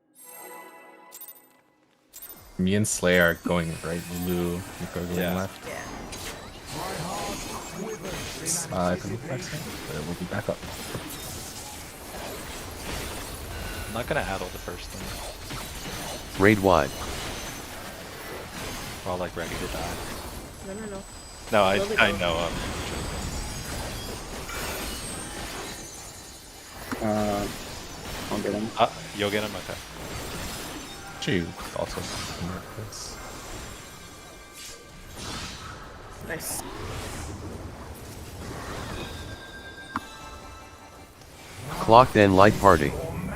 Me and Slay are going right. Lou, Nico are going Yeah. left. Yeah. Coming back, but we'll be back up. I'm not gonna addle the first thing. Raid wide. We're all like ready to die. No. No, Where we I go? know. I'll get him. You'll get him. Okay. Actually, also convert this. Nice. Clocked in light party.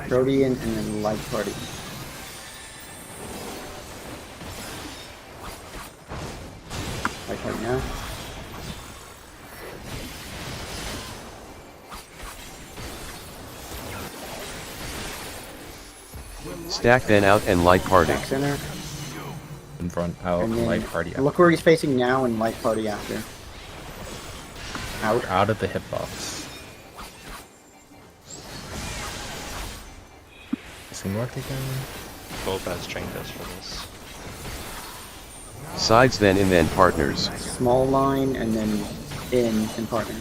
Protean and then light party. Light party now. Stacked in out and light party. Stack center. In front, out, And then light party. look where he's facing now and light party after. Out. Out of the hitbox. Is he north again? Both has trained us for this. Sides then in then partners. Small line and then in and partner.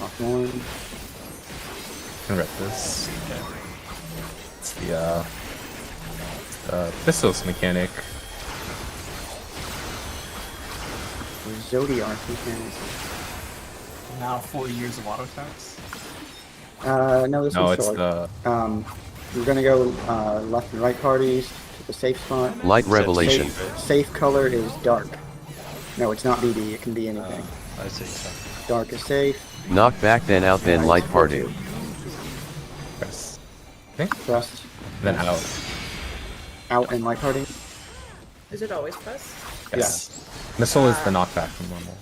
Off one. Can rip this. It's the Thistle's mechanic. Zodiac mechanic. Now 40 years of auto attacks. No, this No, one's it's short. the We're gonna go left and right parties to the safe spot. Light revelation. Safe color is dark. No, it's not BD. It can be anything. I see. So. Dark is safe. Knock back then out then light party. press. Trust. Then out. Out and light party. Is it always press? Yes. Missile is the knockback from normal.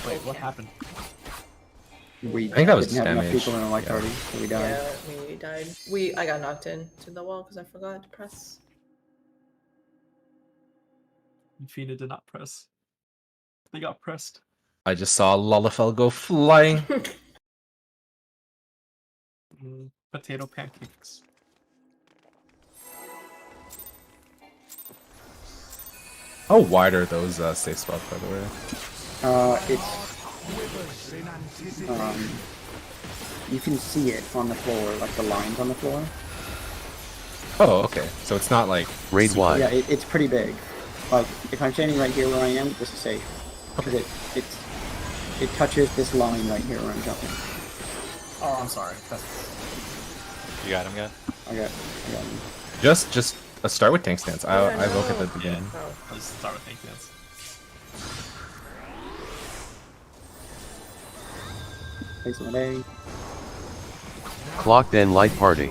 Wait, what happened? We I think that was didn't have enough damage. people in a light Yeah. party, so we died. Yeah, we died. I got knocked in to the wall because I forgot to press. Fina did not press. They got pressed. I just saw Lullafell go flying. Potato pancakes. How wide are those safe spots, by the way? It's you can see it on the floor, like the lines on the floor. Oh, okay. So it's not like Raid super- wide. Yeah, it's pretty big. Like if I'm standing right here where I am, this is safe because it touches this line right here where I'm jumping. Oh, I'm sorry. That's... You got him yet? I got him. Just start with tank stance. I Yeah, look at no. the beginning. Oh, Let's start with tank dance. Face one A. Clocked in light party.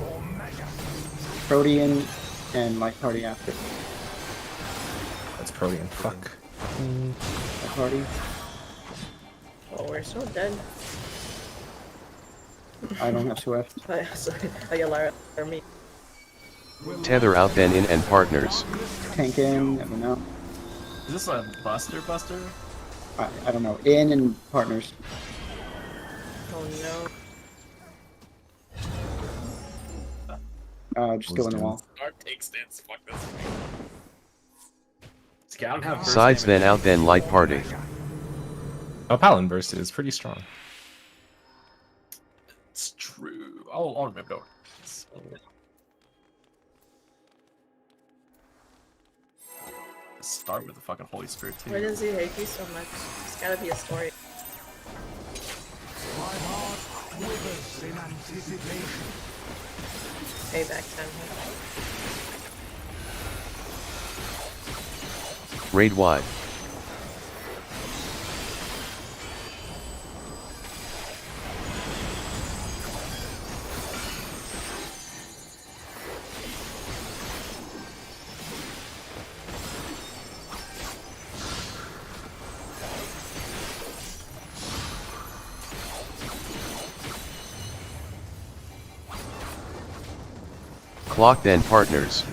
Protean and light party after. That's Protean. Fuck. Light party. forward. we're still dead. I don't have Swift. Oh, yeah, sorry. Oh, yeah, Lara, or me. Tether out then in and partners. Tank in, never know. Is this a Buster? I don't know. In and partners. Oh no. Just go in the wall. Start take stance. Fuck this. Okay, I don't have burst Sides damage. then out then light party. Oh, Paladin burst is pretty strong. It's true. I'll remember over. Start with the fucking Holy Spirit too. Why does he hate you so much? It's gotta be a story. My heart quivers in anticipation. Payback time. Raid wide. Clock then partners.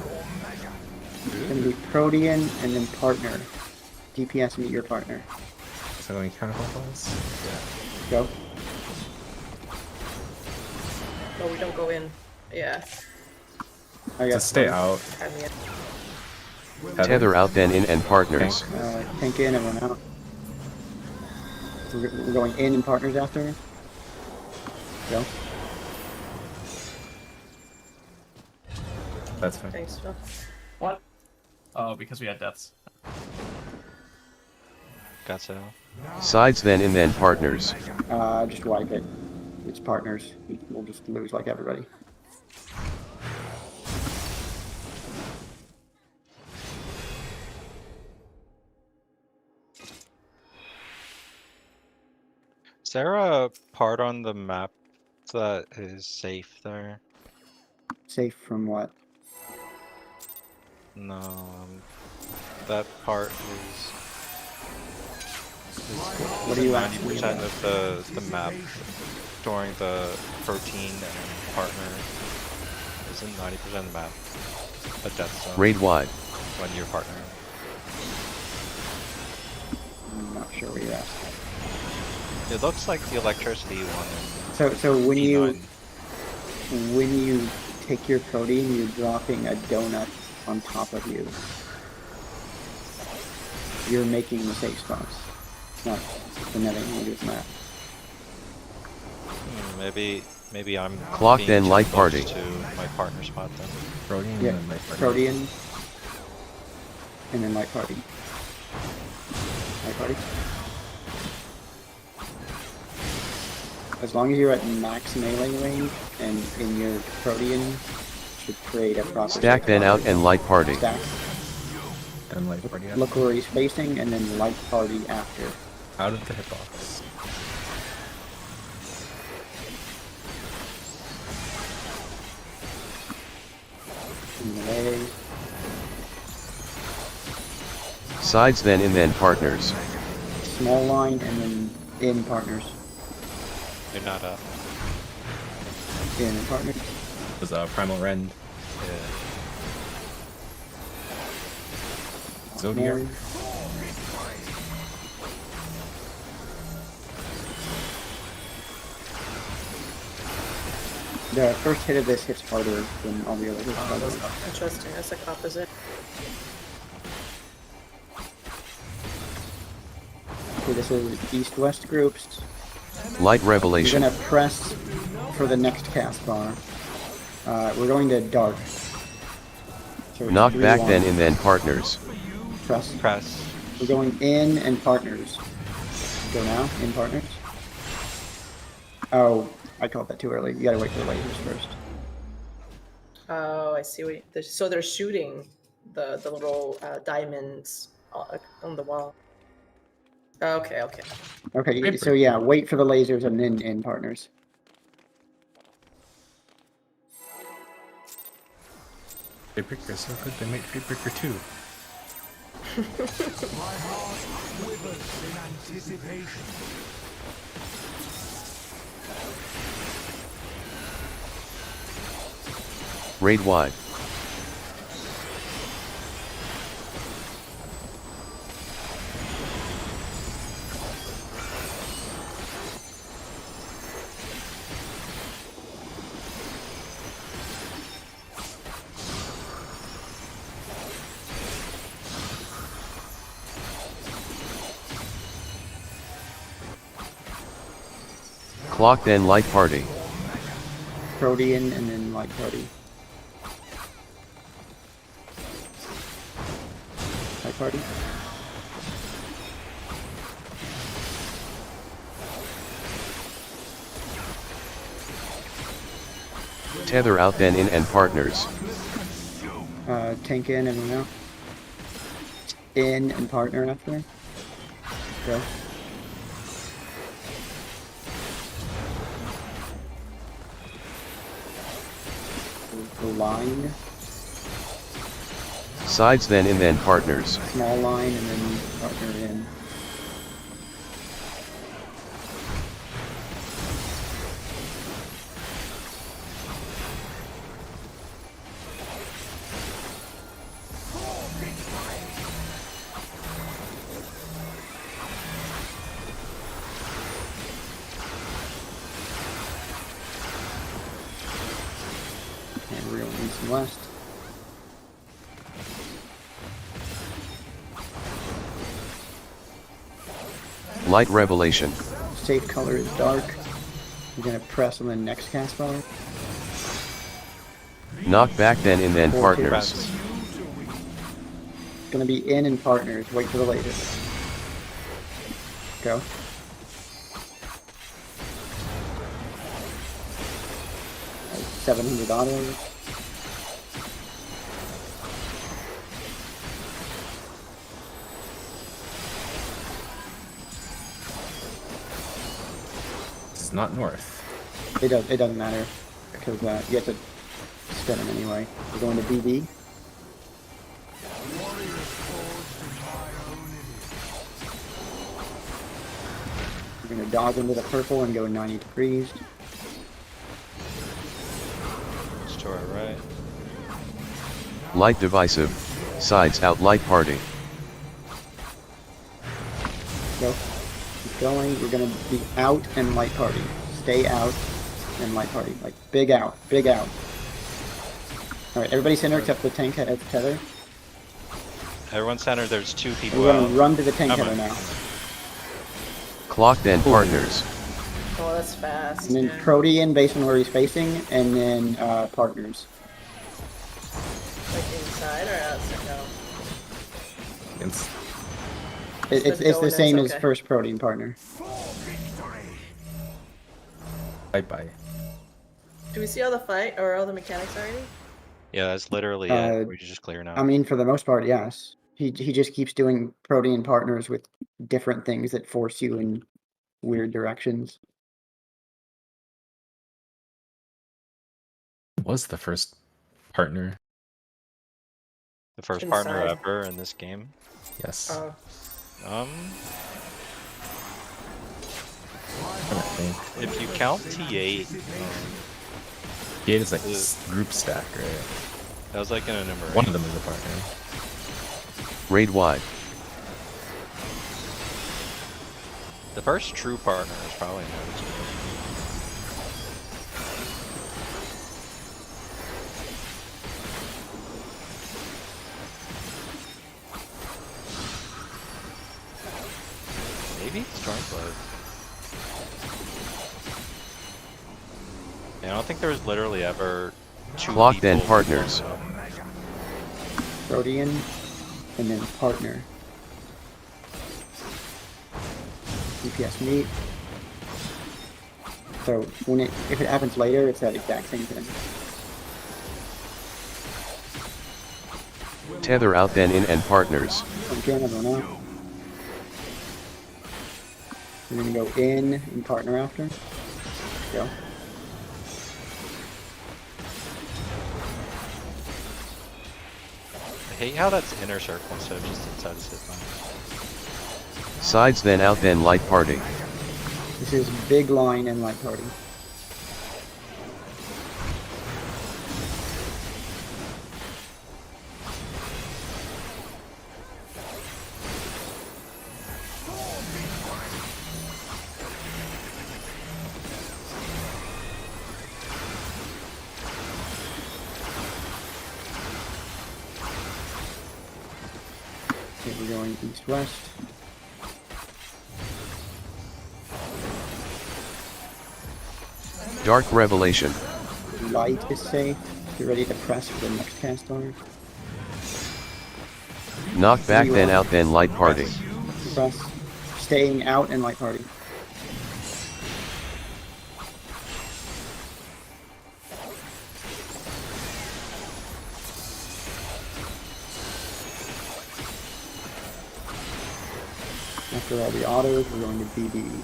It's gonna be Protean and then partner. DPS meet your partner. Is that going counterclockwise? Go. No, we don't go in. Yeah. I To got stay out. Time yet. Tether out then in and partners. Tank in, everyone out. We're going in and partners after. Go. That's fine. Thanks, Phil. What? Oh, because we had deaths. Gotcha. Sides then in then partners. Just wipe it. It's partners. We'll just lose like everybody. Is there a part on the map that is safe there? Safe from what? No, that part is What are you asking 90% about? of the map during the protein and partner. Isn't 90% of the map a death zone Raid wide. when you're partner? I'm not sure what you're asking. It looks like the electricity one. So when in when you take your protein, you're dropping a donut on top of you. You're making the safe spots. It's not the netting when you do that. Maybe I'm Clock being then too light close party. to my partner spot then. Protean Yeah, and then light party. protein, and then light party. Light party. As long as you're at max melee range and in your protean should create a proper Stack then out and light party. stack. Then light party out. Look where he's facing and then light party after. Out of the hitbox. Melee. Sides then in then partners. Small line and then in partners. You're not up. In partners. Was Primal Rend. Yeah. Zodiac. Mary. The first hit of this hits harder than all the other hits. by the way. Interesting. That's like opposite. Okay, this is east-west groups. Light You're revelation. gonna press for the next cast bar. We're going to dark. So it's Knock back 3-1. then in then partners. Press. Press. We're going in and partners. Go now, in partners. Oh, I called that too early. You gotta wait for the lasers first. Oh, I see. So they're shooting the little diamonds on the wall. Okay, okay. Okay, so yeah, wait for the lasers and then in partners. Free Breaker is so good, they make Free Breaker 2. My heart quivers in anticipation. Raid wide. Clock then light party. Protean and then light party. Light party. Tether out then in and partners. Tank in, everyone out. In and partner after. Go. The line, Sides then in then partners. small line, and then partner in. And real east and west. Light revelation. Safe color is dark. You're gonna press on the next cast bar. Knock back then in then Four partners. It's gonna be in and partners. Wait for the latest. Go. That's 700 autos. This is not north. It doesn't matter because you have to spin them anyway. We're going to BB. We're gonna dodge into the purple and go 90 degrees. It's to our right. Light divisive. Sides out light party. Go. Keep going. We're gonna be out and light party. Stay out and light party. Like big out, big out. All right, everybody center except the tank head tether. Everyone center, there's two people We're gonna out. run to the tank I'm header in. now. Clock then partners. Oh, that's fast. And then yeah. Protean based on where he's facing, and then partners. Like inside or outside? No. It's It's going the is same as okay. first Protean partner. bye. Do we see all the fight or all the mechanics already? Yeah, that's literally Uh, it. We just clear now. I mean, for the most part, yes. He just keeps doing Protean partners with different things that force you in weird directions. Was the first partner? The first partner Inside. ever in this game. Yes. Oh. Um, I'm trying to think. if you count T8, Gate is like The- group stack, right? that was like an enumeration. One of them is a partner. Raid wide. The first true partner is probably noticed. Maybe Stormblade. Yeah, I don't think there was literally ever two Clock then people partners. who- Protean, and then partner. DPS meet. So if it happens later, it's that exact same thing. Tether out then in and partners. Again, I don't know. We're gonna go in and partner after. Go. I hate how that's inner circle instead of just inside the zip line. Sides then out then light party. This is big line and light party. We're going east-west. Dark Revelation. Light is safe. Get ready to press for the next cast order. Knock back then out then light party. Press. Staying out and light party. After all the autos, we're going to BD.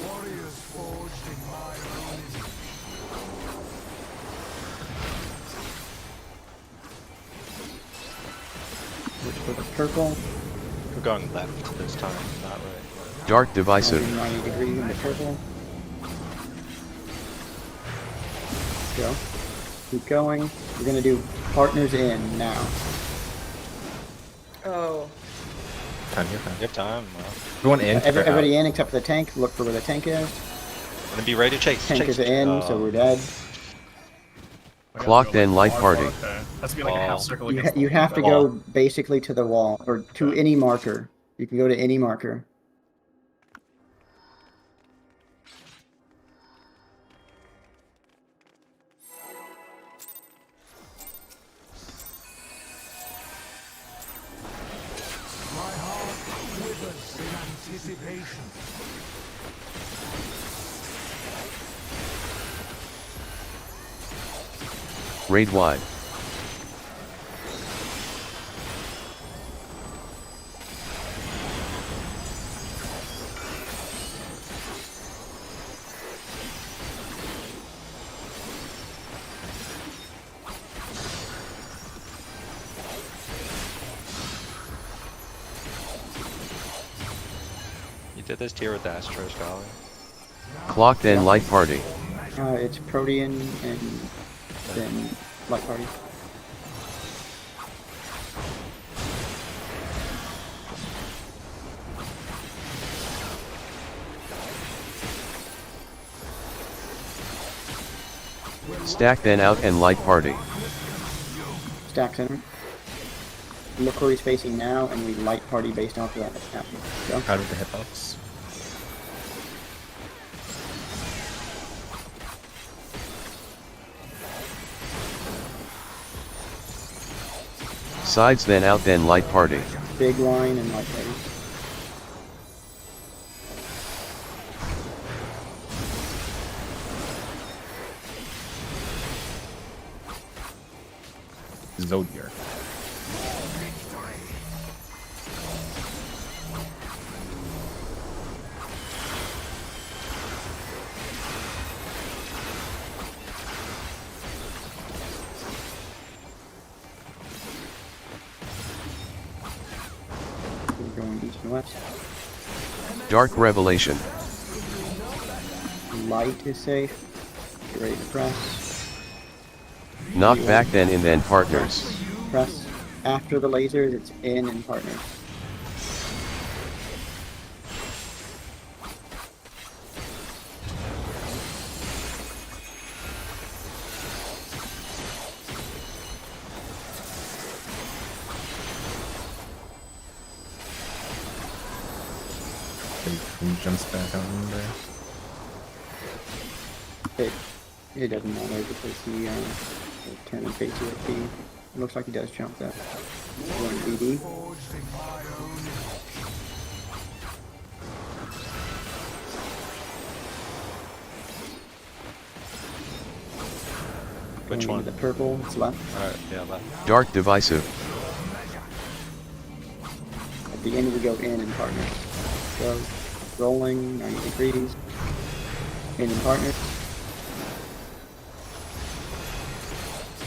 Warriors forged in my own image. Which for the purple. We're going left this time, not right. Dark Divisive. 90 degrees in the purple. Go. Keep going. We're gonna do partners in now. Oh, Time here, time. You have time. Well, Everyone in. Everybody in except for the tank. Look for where the tank is. gonna be ready to chase. Tank chase. is in, so we're dead. I gotta Clock go, then light far, party. Okay. That's gonna be like a half circle You, against you the have to wall. go basically to the wall or to any marker. You can go to any marker. My heart withers in anticipation. Raid wide. You did this tier with the Astro Scholar. Clock then light party. It's Protean and then Light Party. Stack then out and light party. Stack center. Look where he's facing now, and we Light Party based off of that. Go. Out of the hitbox. Sides then out then light party. Big line and Light Party. Zodiac. We're going east and west. Dark Revelation. Light is safe. Get ready to press. Knock back then in then partners. Press. After the lasers, it's in and partners. He jumps back out in there. It doesn't matter because he will turn and face you at B. It looks like he does jump that. Going BD. Forged in my own image. Which Going one? to the purple, it's left. Alright, yeah, left. Dark Divisive. At the end we go in and partners. So rolling 90 degrees. In and partners.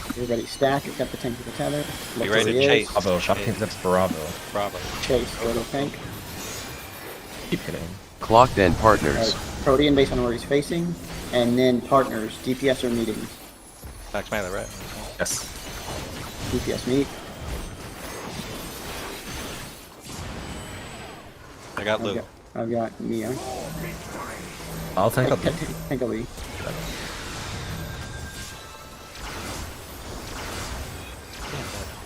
Everybody stack except the tank with the tether. Look ready where to he chase. is. Bravo. Shop teams up Bravo. Bravo. Chase. Go to the tank. Keep hitting. Clock then Alright, partners. Protean based on where he's facing. And then partners. DPS are meeting. Back melee, right? Yes. DPS meet. I got Lou. I've got Mia. I'll tank up. Tank a Lee.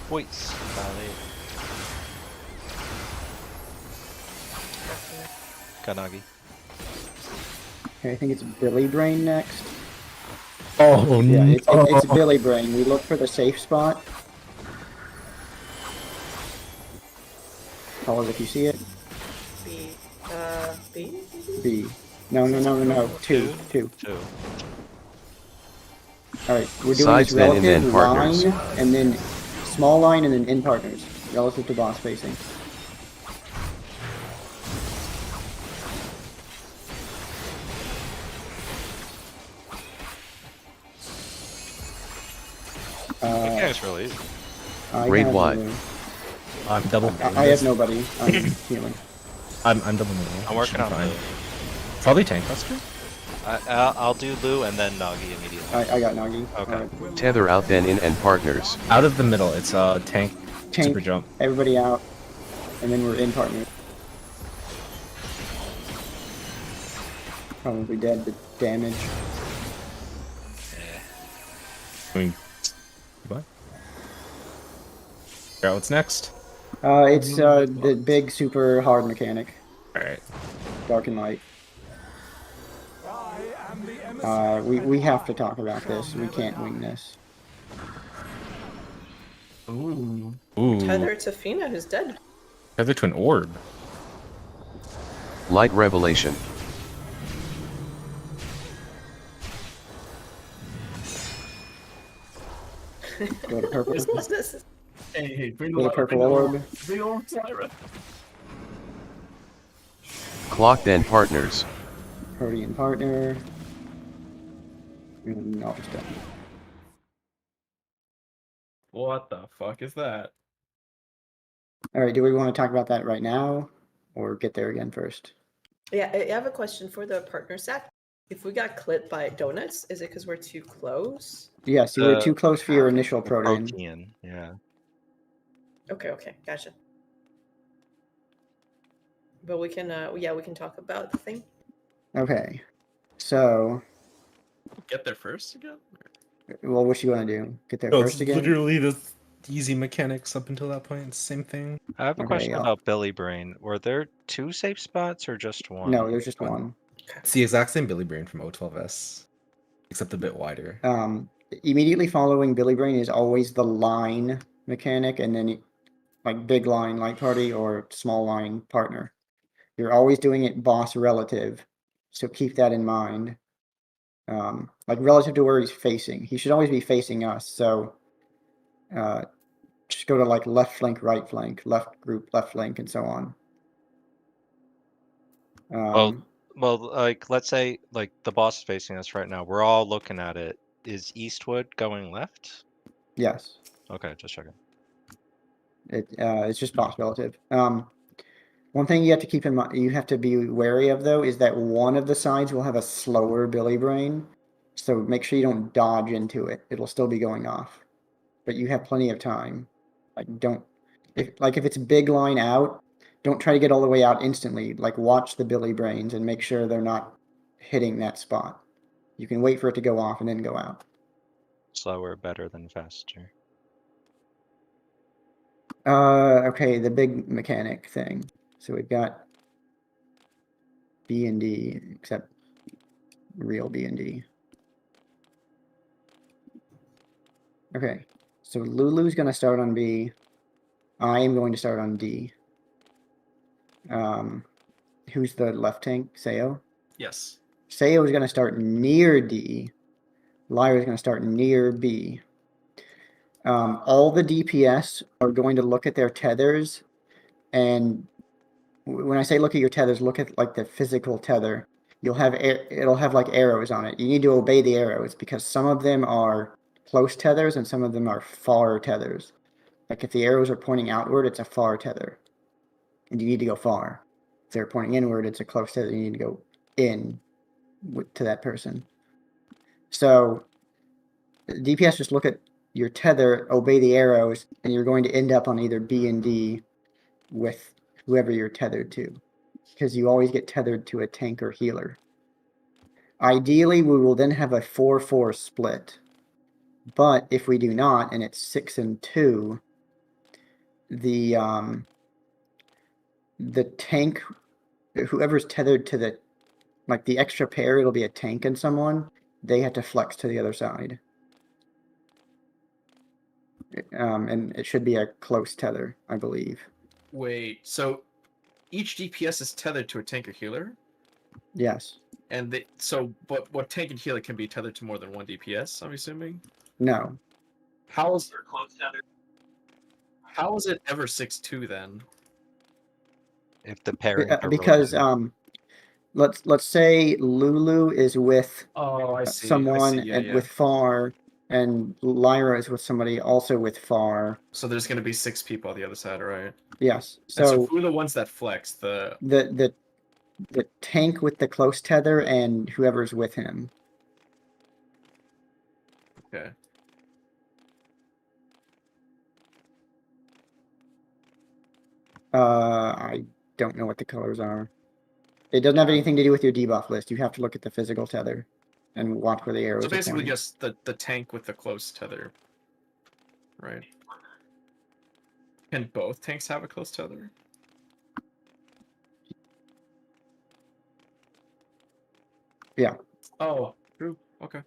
Voice. Kanagi. Okay, I think it's Billy Brain next. Oh Yeah, no! it's Billy Brain. We look for the safe spot. Call it if you see it. B. B? B. No. Two. Two. Alright, we're doing Sides, this then, and relative then partners. line, and then small line, and then in partners. Relative to boss facing. I think it's really easy. Raid have wide. no- I'm double. I have nobody. I'm healing. I'm double middle. I'm working on Lou. Probably tank buster. I'll do Lou and then Nagi immediately. I got Nagi. Okay. Alright. Tether out then in and partners. Out of the middle, it's tank. Tank, Super jump. everybody out, and then we're in partners. Probably dead to damage. I mean, what? Figure out what's next. It's the big super hard mechanic, All right. dark and light. I am the emissary. We have to talk about this. We can't wing this. Ooh. Ooh. Tether to Fina, who's dead. Tether to an orb. Light revelation. Go to purple. This is Hey, bring Go to purple orb. Bring orb, Lyra. Clock then partners. Protean partner. No, it's done. What the fuck is that? All right. Do we want to talk about that right now, or get there again first? Yeah, I have a question for the partner set. If we got clipped by donuts, is it because we're too close? Yes, you were too close for your initial protein. Protein. Yeah. Okay, gotcha. But we can, yeah, we can talk about the thing. Okay. So, Get there first again? well, what you want to do? Get there first again? literally the easy mechanics up until that point. It's the same thing. I have a Okay, question I'll- about Billy Brain. Were there 2 safe spots or just one? No, there's just one. It's the exact same Billy Brain from O12S, except a bit wider. Immediately following Billy Brain is always the line mechanic, and then like big line light party or small line partner. You're always doing it boss relative, so keep that in mind. Like relative to where he's facing, he should always be facing us. So, just go to like left flank, right flank, left group, left flank, and so on. Well, like, let's say, like, the boss is facing us right now. We're all looking at it. Is Eastwood going left? Yes. Okay, just checking. It's just boss relative. One thing you have to keep in mind, you have to be wary of though, is that one of the sides will have a slower Billy Brain, so make sure you don't dodge into it. It'll still be going off, but you have plenty of time. Like if it's a big line out, don't try to get all the way out instantly. Like watch the Billy Brains and make sure they're not hitting that spot. You can wait for it to go off and then go out. Slower, better than faster. Okay, the big mechanic thing. So we've got B and D, except real B and D. Okay, so Lulu's gonna start on B. I am going to start on D. Who's the left tank? Sayo? Yes. Sayo is gonna start near D. Lyra's gonna start near B. All the DPS are going to look at their tethers, and when I say look at your tethers, look at like the physical tether. You'll have it'll have like arrows on it. You need to obey the arrows because some of them are close tethers and some of them are far tethers. Like if the arrows are pointing outward, it's a far tether, and you need to go far. If they're pointing inward, it's a close tether. You need to go in to that person. So DPS just look at your tether, obey the arrows, and you're going to end up on either B and D with whoever you're tethered to. because you always get tethered to a tank or healer. Ideally, we will then have a 4-4 split. But if we do not, and it's 6 and 2, the tank, whoever's tethered to the extra pair, it'll be a tank and someone, they have to flex to the other side. And it should be a close tether, I believe. Wait, so each DPS is tethered to a tank or healer? Yes. And but what tank and healer can be tethered to more than one DPS, I'm assuming? No. How is it ever 6-2 then? If the pairing Because let's say Lulu is with Oh, I see. someone I see. Yeah, with Far, and Lyra is with somebody also with Far. So there's going to be 6 people on the other side, right? Yes. So So who are the ones that flex? the tank with the close tether and whoever's with him. Okay. I don't know what the colors are. It doesn't have anything to do with your debuff list. You have to look at the physical tether and watch where the arrows So are basically pointing. just the tank with the close tether. Right. Can both tanks have a close tether? Yeah. Oh, true. Okay.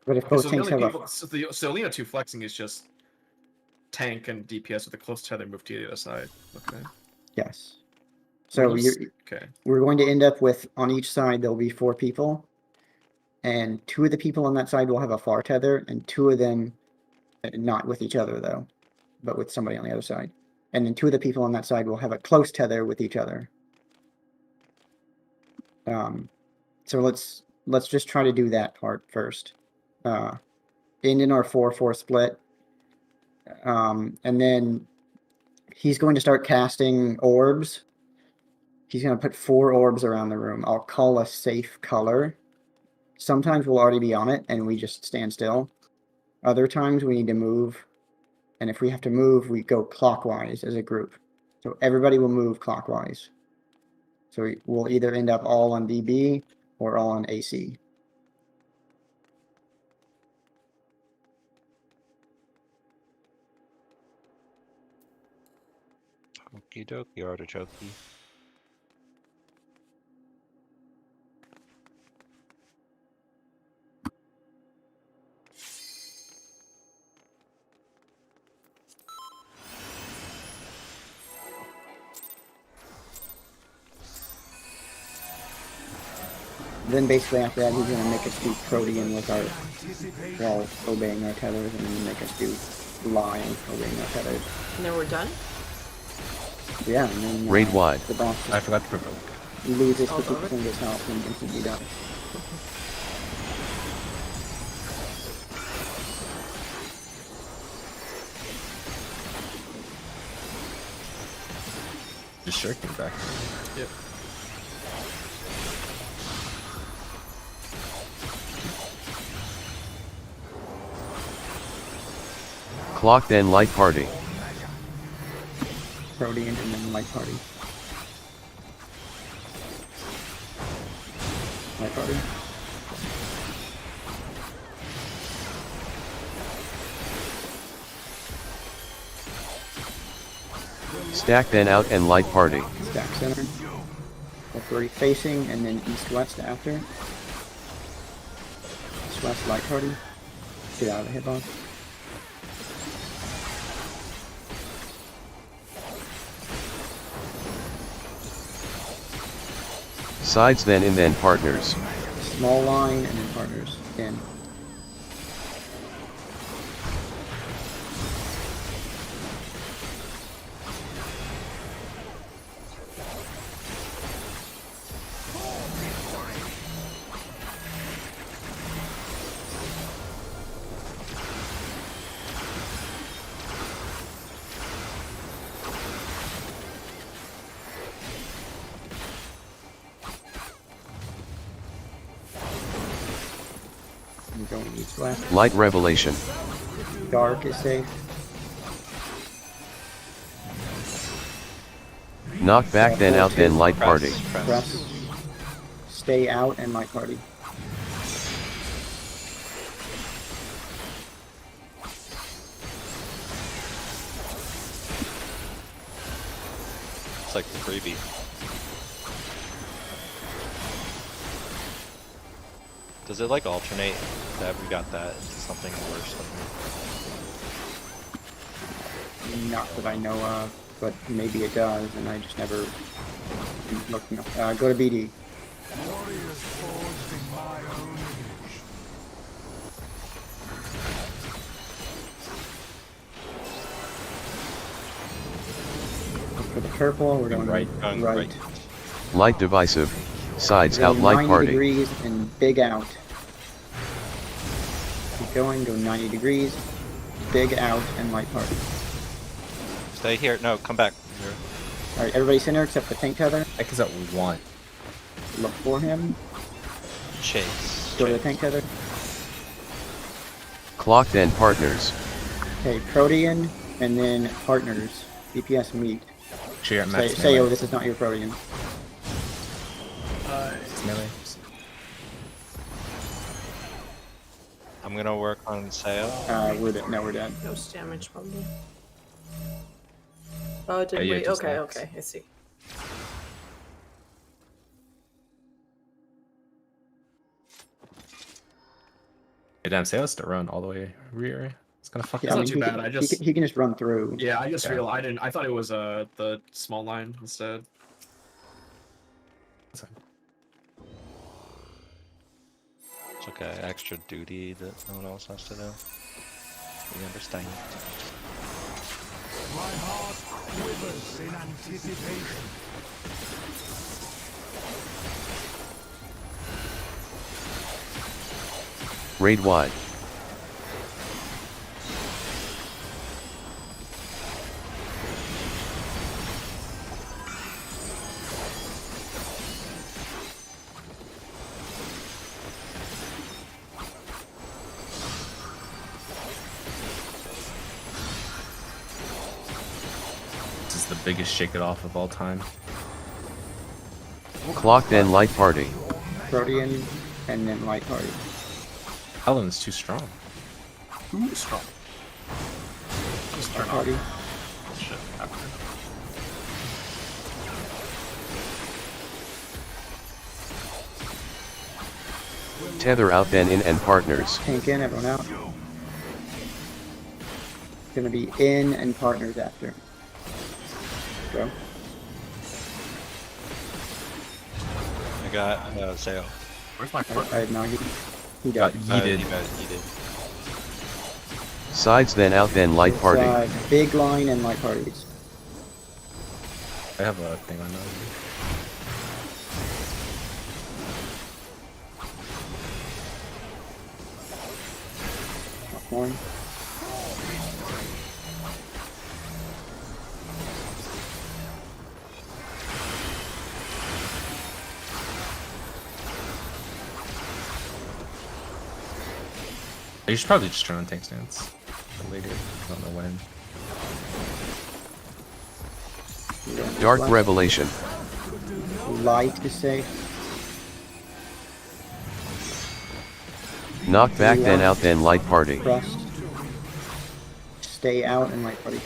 But if Okay, both so tanks the only have people, so Leo 2 flexing is just tank and DPS with a close tether move to the other side. Okay. yes. So Okay. we're going to end up with, on each side, there'll be 4 people. And 2 of the people on that side will have a far tether, and 2 of them, not with each other though, but with somebody on the other side. And then 2 of the people on that side will have a close tether with each other. So let's just try to do that part first. End in our 4-4 split. And then he's going to start casting orbs. He's going to put 4 orbs around the room. I'll call a safe color. Sometimes we'll already be on it and we just stand still. Other times we need to move. And if we have to move, we go clockwise as a group. So everybody will move clockwise. So we'll either end up all on DB or all on AC. Okie dokie, artichoke. Then basically after that, he's going to make us do Protean with our, while obeying our tethers, and then make us do Lion obeying our tethers. And then we're done? Yeah, and then Raid wide. the boss I forgot to provoke. loses Oh, 50% over? of his health and instantly dies. Just shirking back. Yep. Clock then light party. Protean and then Light Party. Light Party. Stack then out and light party. Stack center. That's where he's facing, and then east-west after. East-west Light Party. Get out of the hitbox. Sides then in then partners. Small line and then partners in. I'm going east-west. Light revelation. Dark is safe. Knock back then out then light party. Press. Stay out and light party. It's like the freebie. Does it like alternate that we got that into something worse than Not that I know of, but maybe it does, and I just never looked enough. Go to BD. Warriors forged in my own image. For the purple, we're going Right. right. Going right. Light divisive. Sides out Go light 90 party. degrees and big out. Keep going, go 90 degrees, big out and light party. Stay here. No, come back. Here. Alright, everybody center except for Tank Tether. X is at 1. Look for him. Chase. Go to the Tank Tether. Clock then partners. Okay, Protean and then partners. DPS meet. Sure, you're at Say, max say melee. oh, this is not your Protean. It's melee. I'm gonna work on Sayo. We're dead. No, we're dead. No damage probably. Oh, it didn't Yeah, wait. just Okay, next. okay, I see. Hey, damn, say us to run all the way rear. It's gonna fuck It's us not up. too bad, I just- he can just run through. Yeah, I just Yeah. realized I didn't. I thought it was the small line instead. It's okay. Extra duty that no one else has to do. We understand. My heart quivers in anticipation. Raid wide. This is the biggest shake it off of all time. Clock then light party. Protean and then light party. Helen's too strong. Too strong. Just turn Light off party. shit after. Tether out then in and partners. Tank in, everyone out. Gonna be in and partners after. Go. I got Sayo. Where's my foot? I have no, he Got died. yeeted. Yeeted. Sides then out then light party. Big line and light parties. I have a thing on that. One. You should probably just turn on tank stance. Or later. I don't know when. Dark Light- revelation. Light is safe. Knock back then out then light party. Trust. Stay out and light party.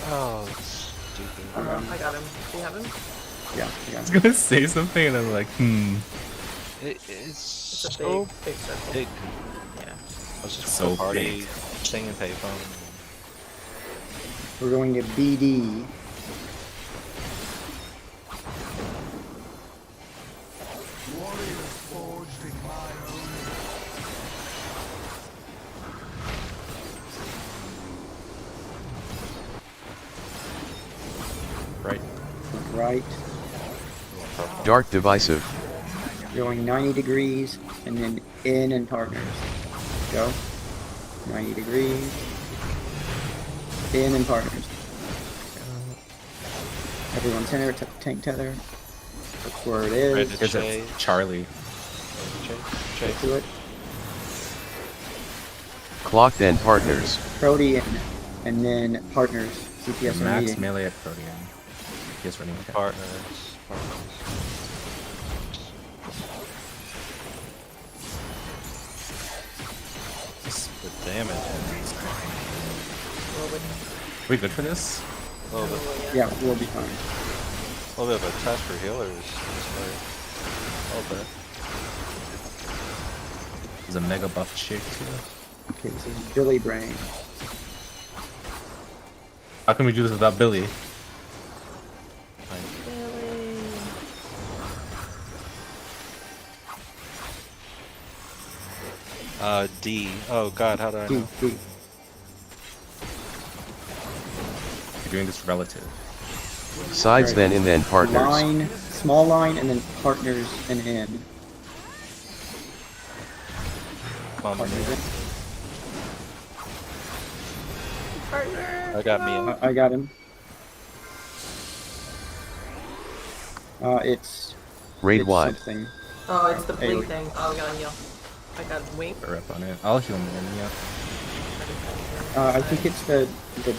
Oh, that's stupid. I got him. Do you have him? Yeah, I yeah. was gonna say something and I'm like, It's It's a so big circle. big. Yeah. I was just So so party big. singing payphone. We're going to BD. Warriors forged in my own right. Right. Dark divisive. Going 90 degrees and then in and partners. Go. 90 degrees. In and partners. Everyone center, tank tether. Look where it is. Right, Here's Chase. Charlie. Chase. Go to it. Clocked and partners. Protean, and then partners. CPS Max meeting. melee at Protean. He's running attack. Partners. The damage. Are we good for this? A little bit, Yeah, we'll be fine. a little bit of a test for healers. This fight. A little bit. There's a mega buff chick too. Okay, this is Billy Brain. How can we do this without Billy? D. Oh god, how do I know? D. You're doing this relative. Sides then in then partners. Line, small line, and then partners and in. Mamma Partners mia. in. Partner. I got me. I got him. It's Raid it's wide. something. Oh, it's the Hey, blink wait. thing. Oh, we got a heal. I got wink. A rep on it. I'll heal him again. Yeah. I think it's the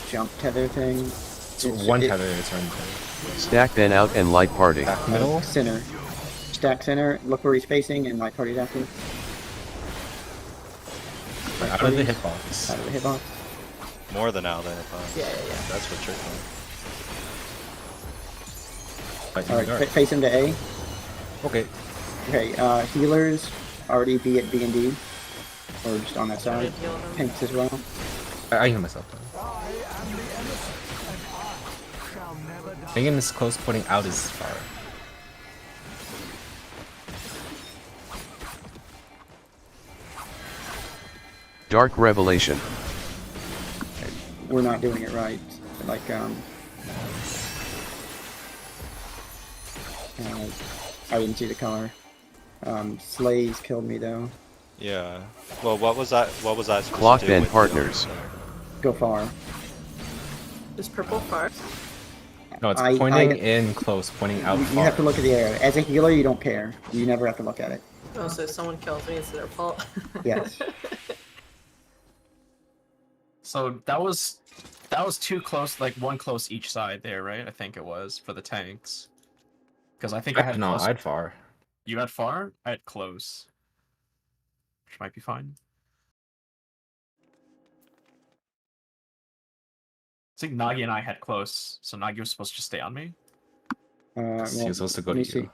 jump tether thing. So It's- one it- tether is running tether. Stack then out and light party. Back middle. Center. Stack center. Look where he's facing, and my party's after. Right, out of the hitbox. Out of the hitbox. More than out than if Yeah, yeah, yeah. That's what you're doing. Fighting All right, guard. face him to A. Okay. Okay, healers already be at B and D, or just on that Trying side. to heal them. Tanks as well. I heal myself though. Thinking this close, putting out is far. Dark revelation. We're not doing it right. Like I didn't see the color. Slays killed me though. Yeah. Well, what was that? What was I supposed Clocked to do and with partners. Go far. Is purple far? No, it's I- pointing I- in close, pointing out You far. have to look at the area. As a healer, you don't care. You never have to look at it. Oh, so if someone kills me, it's their fault. Yes. So that was too close, like one close each side there, right? I think it was for the tanks. Because I think I had no, close. I'd far. You had far? I had close. Which might be fine. I think Nagi and I had close, so Nagi was supposed to just stay on me. He was supposed to go let to me you. see.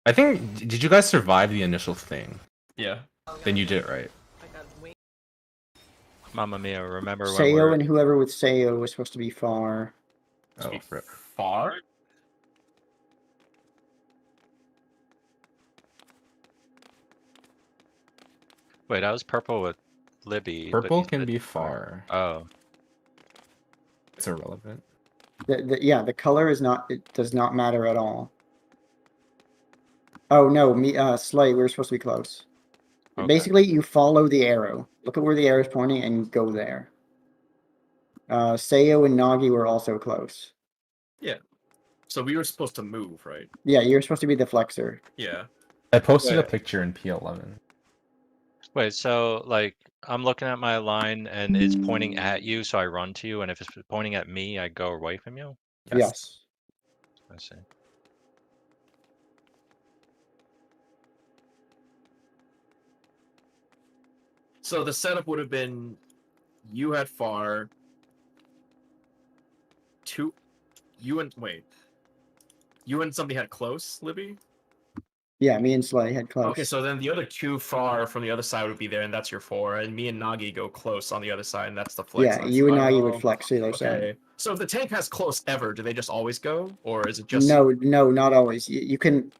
I think. Did you guys survive the initial thing? Yeah. Then you did it right. I got wink. Mamma mia! Remember when Sayo we're... and whoever with Sayo was supposed to be far. Oh, Be rip. far? Wait, I was purple with Libby. but Purple you can said- be far. Oh. It's irrelevant. Yeah, the color is not. It does not matter at all. Oh no, Slay. We're supposed to be close. Okay. Basically, you follow the arrow. Look at where the arrow is pointing and go there. Sayo and Nagi were also close. So we were supposed to move, right? Yeah, you're supposed to be the flexor. Yeah. I posted a Wait. picture in P11. Wait, so like I'm looking at my line and it's pointing at you, so I run to you, and if it's pointing at me, I go away from you. Yes. I see. So the setup would have been you had far, you and somebody had close, Libby? Yeah, me and Slay had close. Okay, so then the other two far from the other side would be there, and that's your 4, and me and Nagi go close on the other side, and that's the flex. Yeah, on you and side. Nagi Oh, would flex to the other side. Okay. So if the tank has close ever, do they just always go, or is it just No, not always. You can.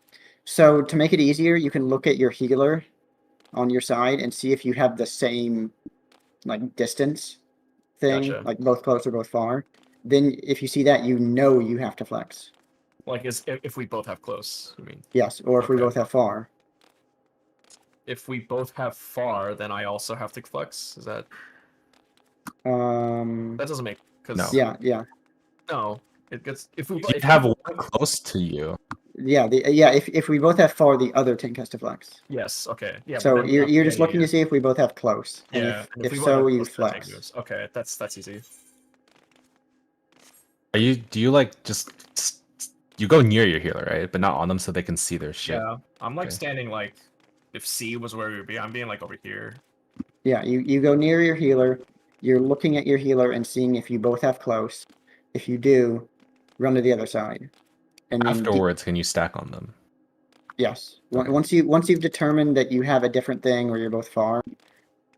So to make it easier, you can look at your healer on your side and see if you have the same like distance thing, Gotcha. like both close or both far. Then if you see that, you know you have to flex. like if we both have close? I mean, Yes, or if we Okay. both have far. if we both have far, then I also have to flex. Is that Um. that doesn't make because No. Yeah, yeah. no, it gets if we If you have one close to you, Yeah, yeah. If we both have far, the other tank has to flex. Yes. Okay. Yeah. but So then- you're just yeah, looking to see if we both have close. And Yeah. and if we both so, have you close, that tank flex. moves. Okay, that's easy. Do you like just you go near your healer, right? But not on them so they can see their shit. Yeah. I'm like Okay. standing like if C was where we would be, I'm being like over here. Yeah, you go near your healer. You're looking at your healer and seeing if you both have close. If you do, run to the other side. And then Afterwards, can you stack on them? yes. Okay. Once you've determined that you have a different thing or you're both far,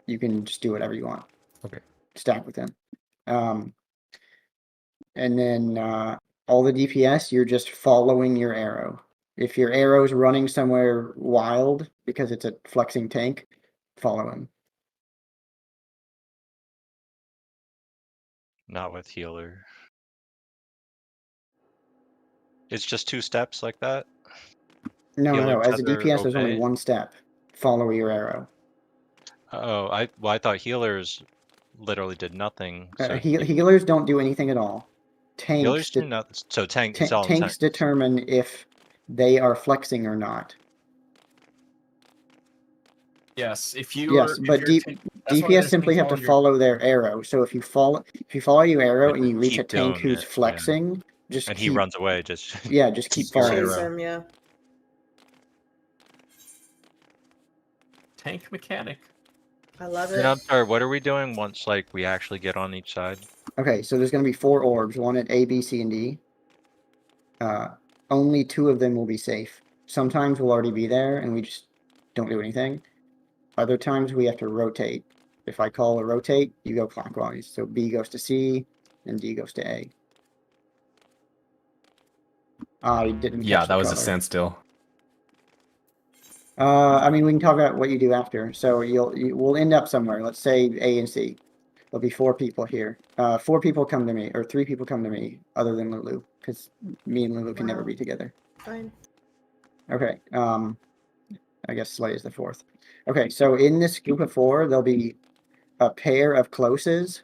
you can just do whatever you want. Okay. Stack with them. And then all the DPS, you're just following your arrow. If your arrow's running somewhere wild because it's a flexing tank, follow him. Not with healer. It's just 2 steps like that. No, no, Healer, no. As a tether, DPS, there's only obey? one step. Follow your arrow. Oh, I thought healers literally did nothing. So Healers don't do anything at all. healers Tanks, do nothing. So it's all tanks determine if they are flexing or not. Yes. If you Yes, are, but if you're tank- that's why DPS there's simply things have to on your- follow their arrow. So if you follow your arrow and you reach a keep tank doing who's it, yeah. flexing, just and keep, he runs away. Just yeah, just keep keep your following. Chase arrow. him, yeah. tank mechanic. I love Yeah, I'm it. sorry. What are we doing once like we actually get on each side? Okay, so there's going to be 4 orbs, one at A, B, C, and D. Only 2 of them will be safe. Sometimes we'll already be there and we just don't do anything. Other times we have to rotate. If I call a rotate, you go clockwise. So B goes to C and D goes to A. I didn't Yeah, catch that the was a color. standstill. I mean, we can talk about what you do after. So we'll end up somewhere. Let's say A and C. There'll be 4 people here. 4 people come to me, or 3 people come to me, other than Lulu, because me and Lulu can never Wow. be together. Fine. Okay. I guess Slay is the 4th. Okay, so in this group of 4, there'll be a pair of closes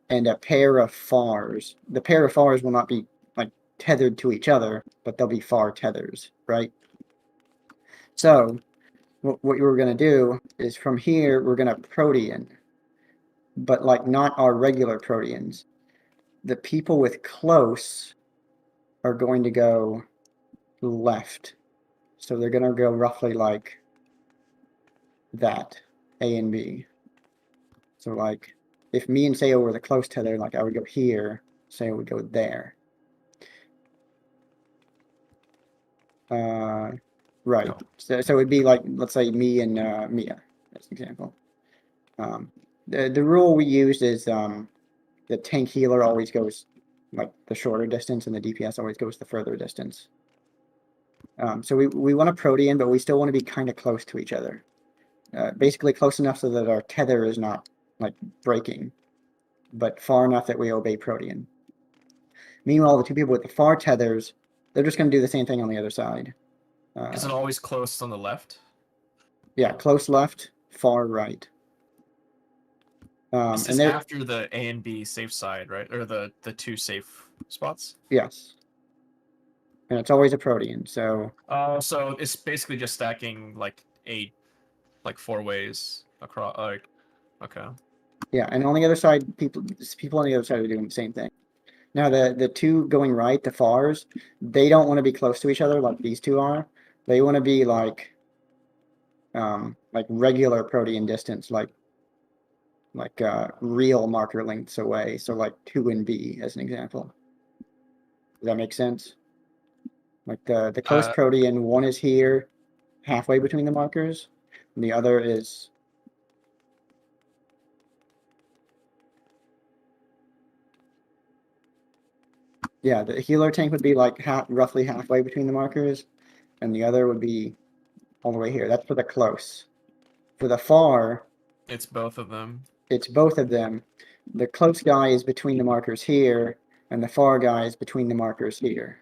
and a pair of fars. The pair of fars will not be like tethered to each other, but they'll be far tethers, right? So what we're going to do is from here, we're going to Protean, but like not our regular Proteans. The people with close are going to go left. So they're going to go roughly like that, A and B. So like if me and Sayo were the close tether, like I would go here, Sayo would go there. Right. No. So it'd be like, let's say me and Mia, as an example. The rule we used is the tank healer always goes like the shorter distance and the DPS always goes the further distance. So we want a Protean, but we still want to be kind of close to each other. Basically close enough so that our tether is not like breaking, but far enough that we obey Protean. Meanwhile, the 2 people with the far tethers, they're just going to do the same thing on the other side. Is it always close on the left? Yeah, close left, far right. This is after the A and B safe side, right? Or the 2 safe spots? Yes. And it's always a Protean, so... So it's basically just stacking like 4 ways across, like, okay. Yeah, and on the other side, people on the other side are doing the same thing. Now, the 2 going right, the fars, they don't want to be close to each other like these 2 are. They want to be like regular Protean distance, like real marker lengths away. So like 2 and B as an example. Does that make sense? Like the close Protean, one is here, halfway between the markers, and the other is... Yeah, the healer tank would be like roughly halfway between the markers, and the other would be all the way here. That's for the close. For the far, It's both of them. it's both of them. The close guy is between the markers here, and the far guy is between the markers here.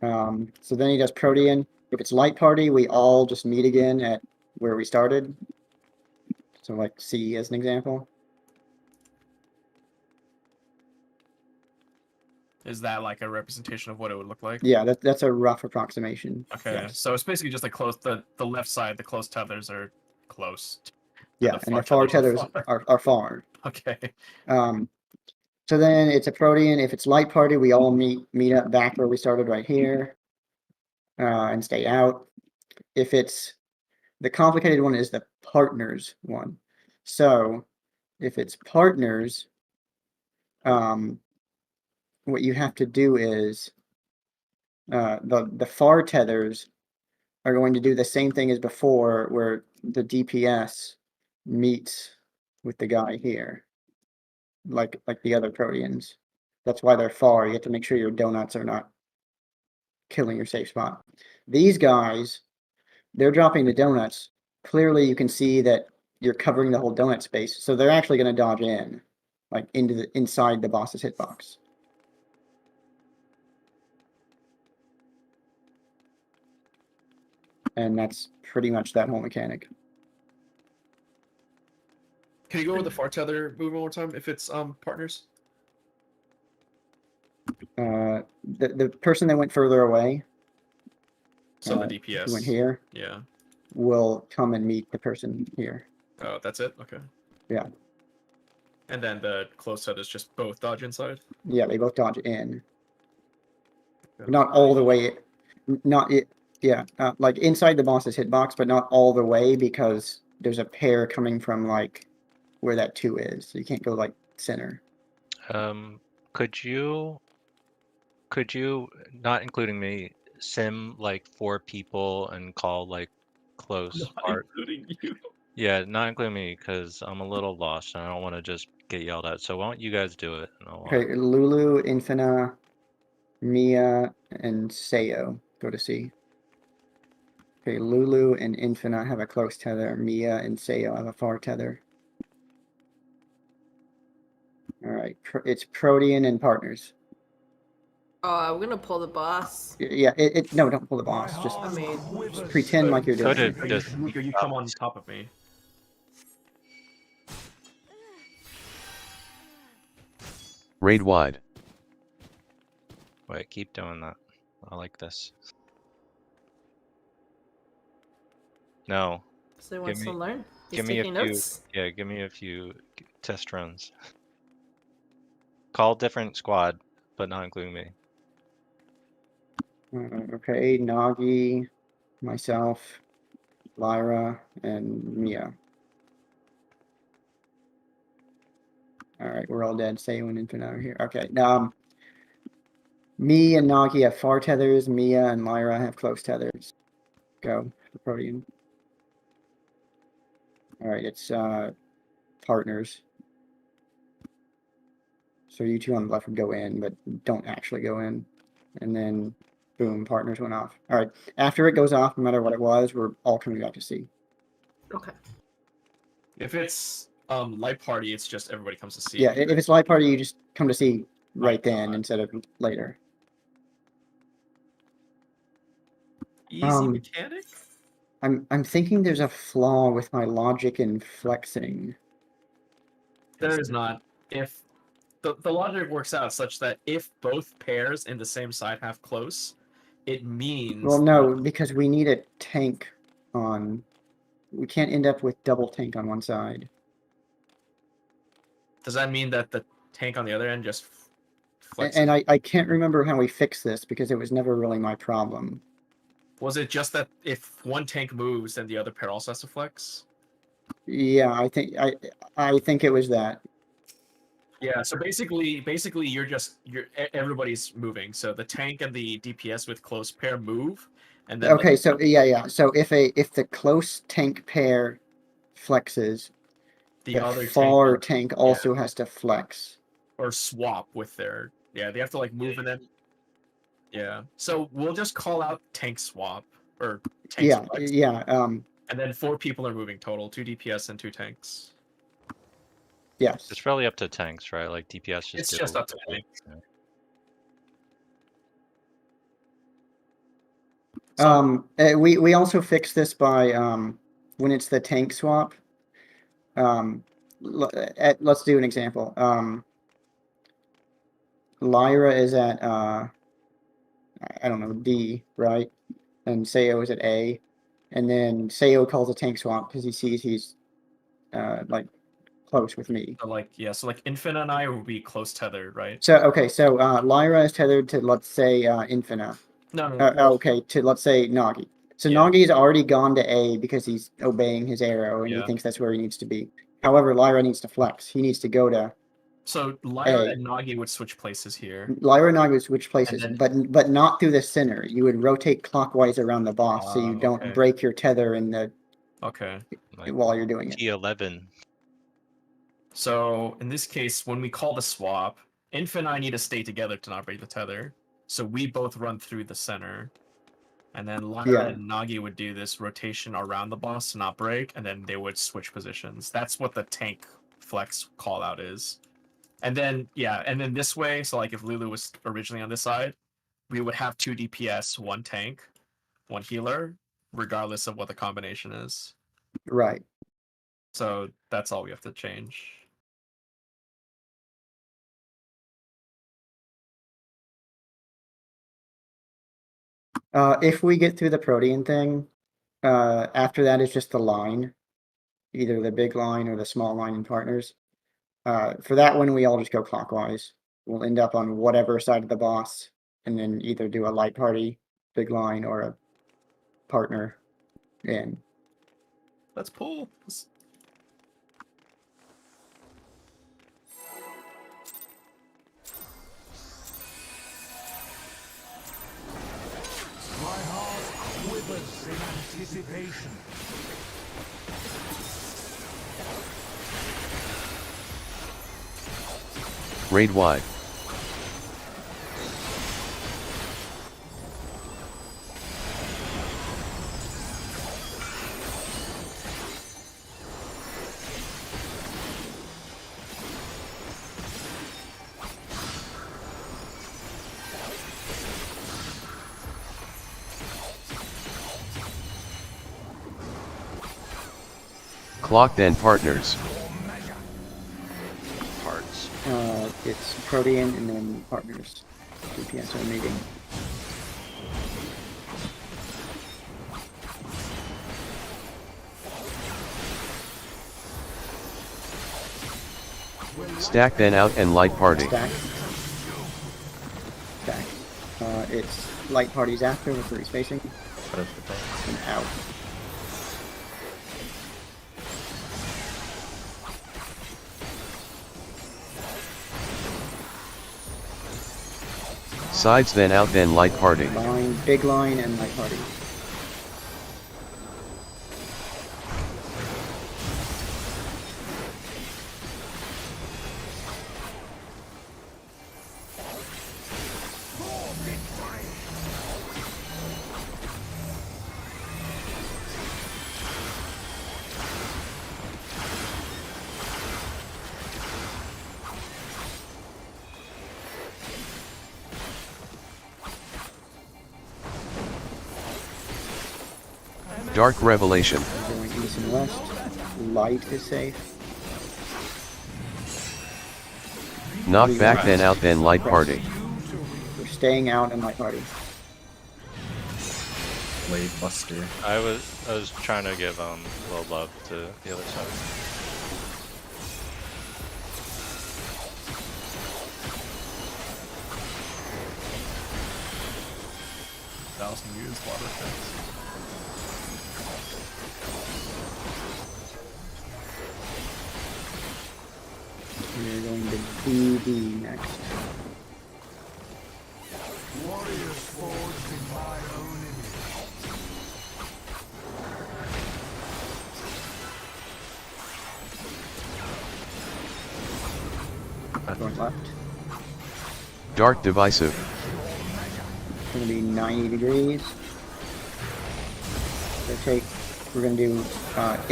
So then he does Protean. If it's light party, we all just meet again at where we started. So like C as an example. Is that like a representation of what it would look like? Yeah, that's a rough approximation. Okay, Yes. so it's basically just like close. The left side, the close tethers are close. Yeah, and the far tethers are far. Okay. So then it's a protean. If it's light party, we all meet up back where we started right here, and stay out. If it's the complicated one, is the partners one. So if it's partners, what you have to do is the far tethers are going to do the same thing as before, where the DPS meets with the guy here, like the other proteans. That's why they're far. You have to make sure your donuts are not killing your safe spot. These guys, they're dropping the donuts. Clearly, you can see that you're covering the whole donut space, so they're actually going to dodge in, like inside the boss's hitbox. And that's pretty much that whole mechanic. Can you go with the far tether move one more time if it's partners? The person that went further away, So the DPS who went here, Yeah. will come and meet the person here. Oh, that's it. Okay. Yeah. And then the close set is just both dodge inside. Yeah, they both dodge in. Okay. Not all the way. Not it. Yeah, like inside the boss's hitbox, but not all the way because there's a pair coming from like where that 2 is. So you can't go like center. Could you, not including me, sim like 4 people and call like close part? Including you. Yeah, not including me because I'm a little lost and I don't want to just get yelled at. So why don't you guys do it? And I'll, Okay, Lulu, Infina, Mia, and Sayo go to C. Okay, Lulu and Infina have a close tether. Mia and Sayo have a far tether. All right, it's Protean and partners. Oh, we're gonna pull the boss. Yeah, no, don't pull the boss. Just I mean, pretend like you're So doing did it. this. You come on top of me. Raid wide. Wait, keep doing that. I like this. No, so he wants me- to learn. He's give me a taking few. notes. Yeah, give me a few test runs. Call different squad, but not including me. Okay, Nagi, myself, Lyra, and Mia. All right, we're all dead. Sayo and Infinite are here. Okay, me and Nagi have far tethers. Mia and Lyra have close tethers. Go for Protean. All right, it's partners. So you two on the left would go in, but don't actually go in. And then, boom, partners went off. All right, after it goes off, no matter what it was, we're all coming back to C. Okay. If it's light party, it's just everybody comes to see. Yeah, if it's light party, you just come to C right My then God. instead of later. Easy mechanic. I'm thinking there's a flaw with my logic in flexing. There is not. If the logic works out such that if both pairs in the same side have close, it means. Well, no, because we need a tank on. We can't end up with double tank on one side. Does that mean that the tank on the other end just flexes? And I can't remember how we fixed this because it was never really my problem. Was it just that if one tank moves, then the other pair also has to flex? Yeah, I think it was that. Yeah. So basically, everybody's moving. So the tank and the DPS with close pair move, and then Okay, so yeah. So if the close tank pair flexes, the other far tank tank also has to flex. or swap with their they have to like move and then So we'll just call out tank swap or tank Yeah, flex, yeah. and then 4 people are moving total, 2 DPS and 2 tanks. Yes. It's really up to tanks, right? Like DPS just. It's do just up to it. tanks. Yeah. We also fix this by when it's the tank swap. Let's do an example. Lyra is at I don't know, D, right? And Sayo is at A. And then Sayo calls a tank swap because he sees he's like close with me. So like yeah, so like Infina and I will be close tethered, right? So okay, so Lyra is tethered to, let's say, Infina. No. Okay, to, let's say, Nagi. So Yeah. Nagi's already gone to A because he's obeying his arrow and he Yeah. thinks that's where he needs to be. However, Lyra needs to flex. He needs to go to So Lyra A. and Nagi would switch places here. Lyra and Nagi would switch places, then- but not through the center. You would rotate clockwise around the boss so you don't okay. break your tether in the Okay. Like while you're doing it. T11. So in this case, when we call the swap, Inf and I need to stay together to not break the tether. So we both run through the center. And then Lyra Yeah. and Nagi would do this rotation around the boss to not break, and then they would switch positions. That's what the tank flex call out is. And then and then this way, so like if Lulu was originally on this side, we would have 2 DPS, 1 tank, 1 healer, regardless of what the combination is. Right. So that's all we have to change. If we get through the Protean thing, after that is just the line, either the big line or the small line in partners. For that one, we all just go clockwise. We'll end up on whatever side of the boss, and then either do a light party, big line, or a partner in. Let's pull. My heart quivers in anticipation. Raid wide. Clocked and partners. Parts. It's Protean and then partners. DPS are meeting. Stack then out and light party. Stack. Stack. It's light parties after with 3 spacing. And out. Sides then out then light party. Line, big line, and light party. Dark Revelation. Going east and west. Light is safe. Knock back then out then light party. We're staying out and light party. Blade Buster. I was trying to give a little love to the other side. Thousand years water effects. We're going to BD next. Warriors forged in my own image. Going left. Dark Divisive. It's going to be 90 degrees. So we're going to do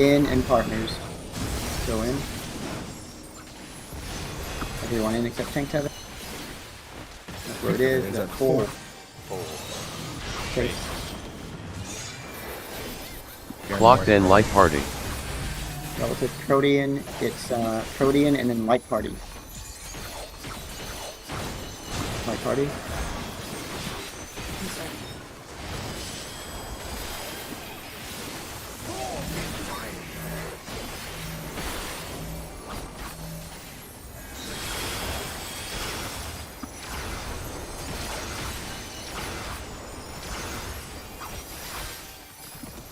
in and partners. Go in. Everyone in except Tank Tether. That's where it is. Is That's that 4. Oh, Okay. Clocked and light party. Relative Protean, it's Protean and then light party. Light party.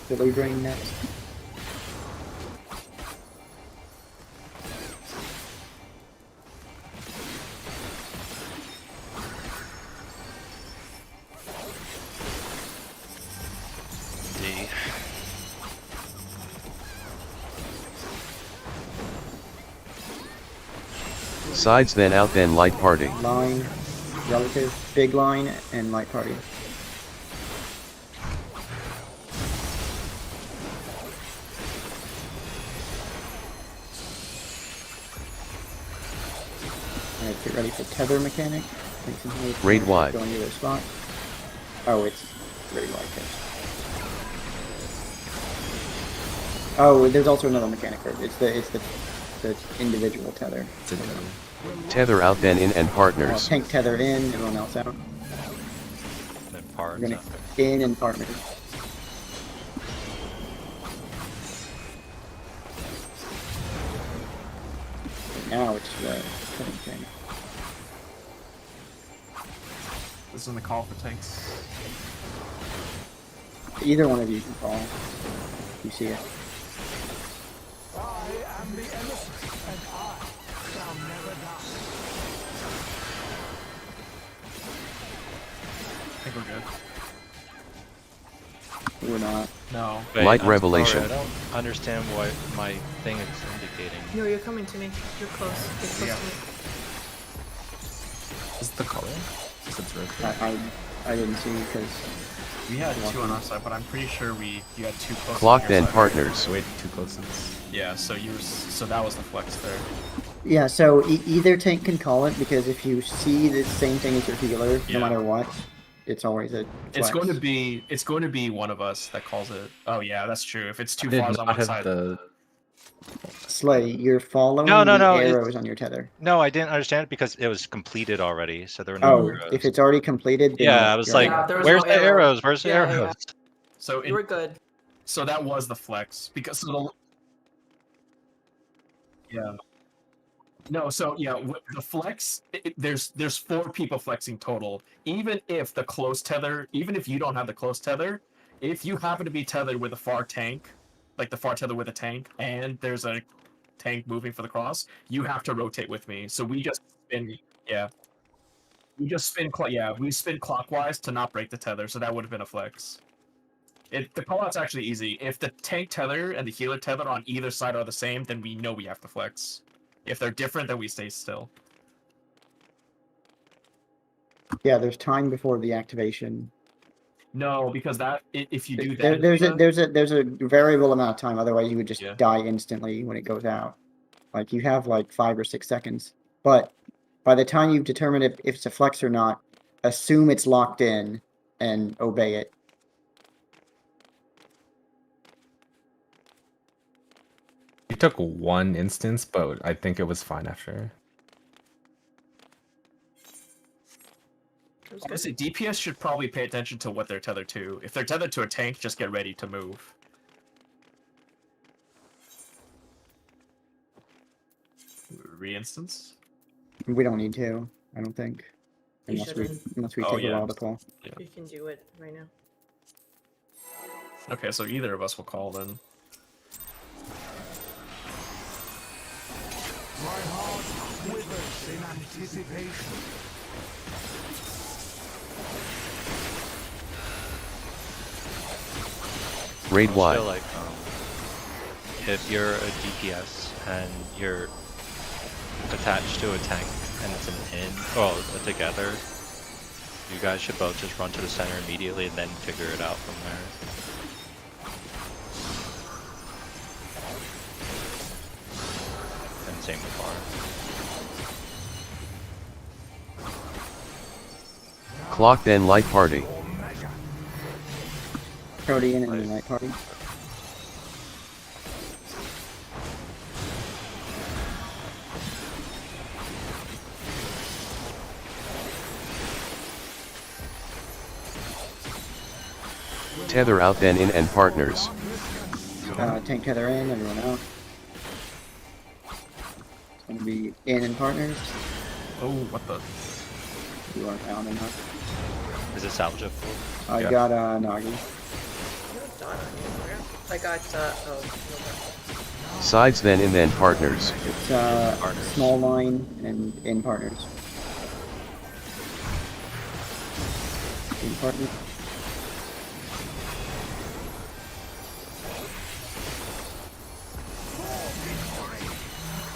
Billy Drain next. D. Sides then out then light party. Line, relative, big line, and light party. Alright, get ready for tether mechanic. Make some hay Raid to wide. Go into their spot. Oh, it's raid wide. Okay. Oh, there's also another mechanic card. It's the individual tether. Tether out then in and partners. Tank tether in, everyone else out. Then parts. We're gonna in and partners. Now it's the cutting thing. This is the call for tanks. Either one of you can call if you see it. I am the innocent, and I shall never die. I think we're good. We're not. No. Wait, Light I'm revelation. Sorry, I don't understand what my thing is indicating. No, you're coming to me. You're close. Get close Yeah. to me. Is the color? Is it red? I didn't see because We had two on our side, but I'm pretty sure you had two close. Clock on your then side. partners. Way too close. Yeah, so that was the flex there. yeah. So either tank can call it because if you see the same thing as your healer, Yeah. no matter what, it's always a. It's flex. going to be one of us that calls it. Oh yeah, that's true. If it's too I did far on not one have side. the. Slay. You're following No, the no, arrows on your tether. No, I didn't understand it because it was completed already, so there were no Oh, arrows. if it's already completed. Then Yeah, I was you're like, Yeah, there was where's no the arrow. arrows? Where's the Yeah, yeah. arrows? So You were good. so that was the flex because yeah. No, so yeah, the flex. There's 4 people flexing total. Even if the close tether, even if you don't have the close tether, if you happen to be tethered with a far tank, like the far tether with a tank, and there's a tank moving for the cross, you have to rotate with me. So we just spin. Yeah. We just spin. We spin clockwise to not break the tether. So that would have been a flex. The callout's actually easy. If the tank tether and the healer tether on either side are the same, then we know we have to flex. If they're different, then we stay still. Yeah, there's time before the activation. No, because if you do that, There's a variable amount of time. Otherwise, you would just Yeah. die instantly when it goes out. Like you have like 5 or 6 seconds. But by the time you've determined if it's a flex or not, assume it's locked in and obey it. We took one instance, but I think it was fine after. It was good. honestly, DPS should probably pay attention to what they're tethered to. If they're tethered to a tank, just get ready to move. Re-instance? We don't need to, I don't think. You Unless we shouldn't. take Oh, a yeah. while to pull. You can do it right now. Okay, so either of us will call then. My heart quivers in anticipation. Raid I wide. feel like if you're a DPS and you're attached to a tank and it's an in, well, together, you guys should both just run to the center immediately and then figure it out from there. And same with bar. Clock then light party. Protean and the night party. Tether out then in and partners. Tank tether in, everyone out. It's gonna be in and partners. Oh, what the? You are down and up. Is it salvageable? I Yeah. got Nagi. I got oh no. Sides then in then partners. It's Partners. small line and in partners. In partners.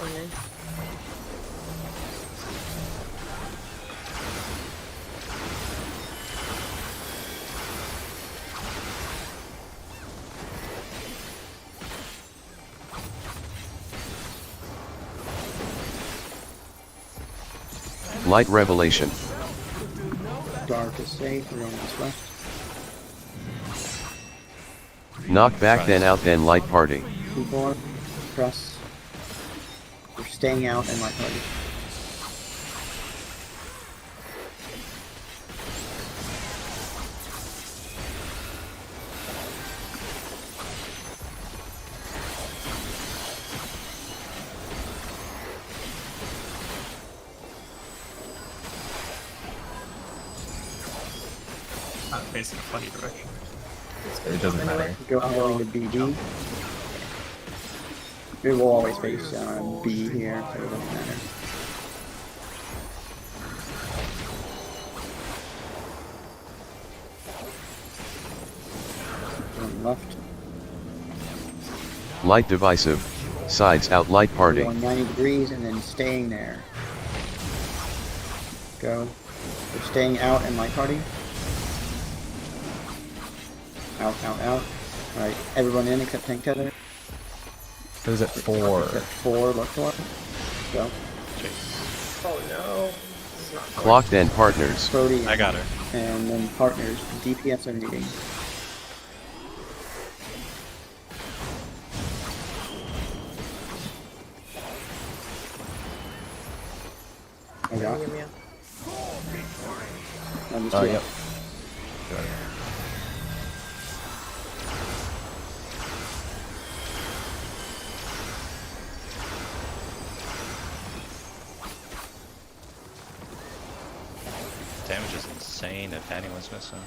Okay. Light revelation. Dark is safe, everyone is left. Knock back then out then light party. People press. We're staying out and light party. Not facing a funny direction. It doesn't matter. Going to BD. It will always face B here, so it doesn't matter. Going left. Light divisive. Sides out light party. Going 90 degrees and then staying there. Go. We're staying out and light party. Out, out, out. Alright, everyone in except tank tether. It was at 4. Except 4, look for it. Go. Oh no. This is not good. Clock then partners. Brody I got her. and then partners. DPS are meeting. I got it. Yeah. I'm just Oh, here. yep. Damage is insane if anyone's missing.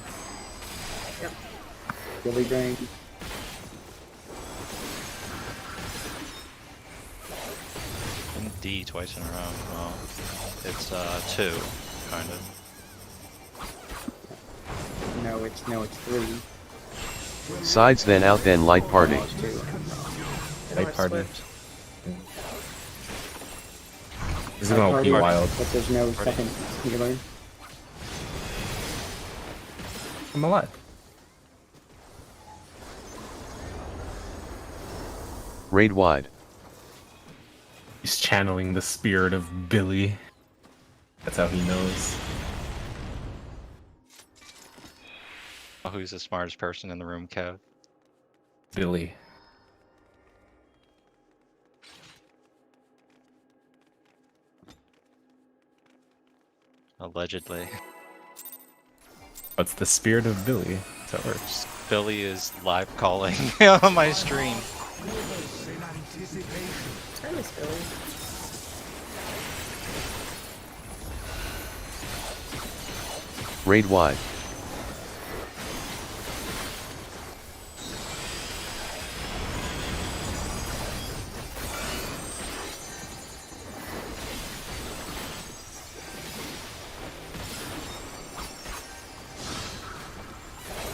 Billy Drain. In D twice in a row. Well, it's 2, kind of. No, it's 3. Sides then out then light party. It's 2. Light party. Swift. This is gonna be Party, wild. But there's no second healer. I'm alive. Raid wide. He's channeling the spirit of Billy. That's how he knows. Oh, who's the smartest person in the room, Kev? Billy. Allegedly. It's the spirit of Billy. That's how it works. Billy is live calling on my stream. I miss Billy. Raid wide.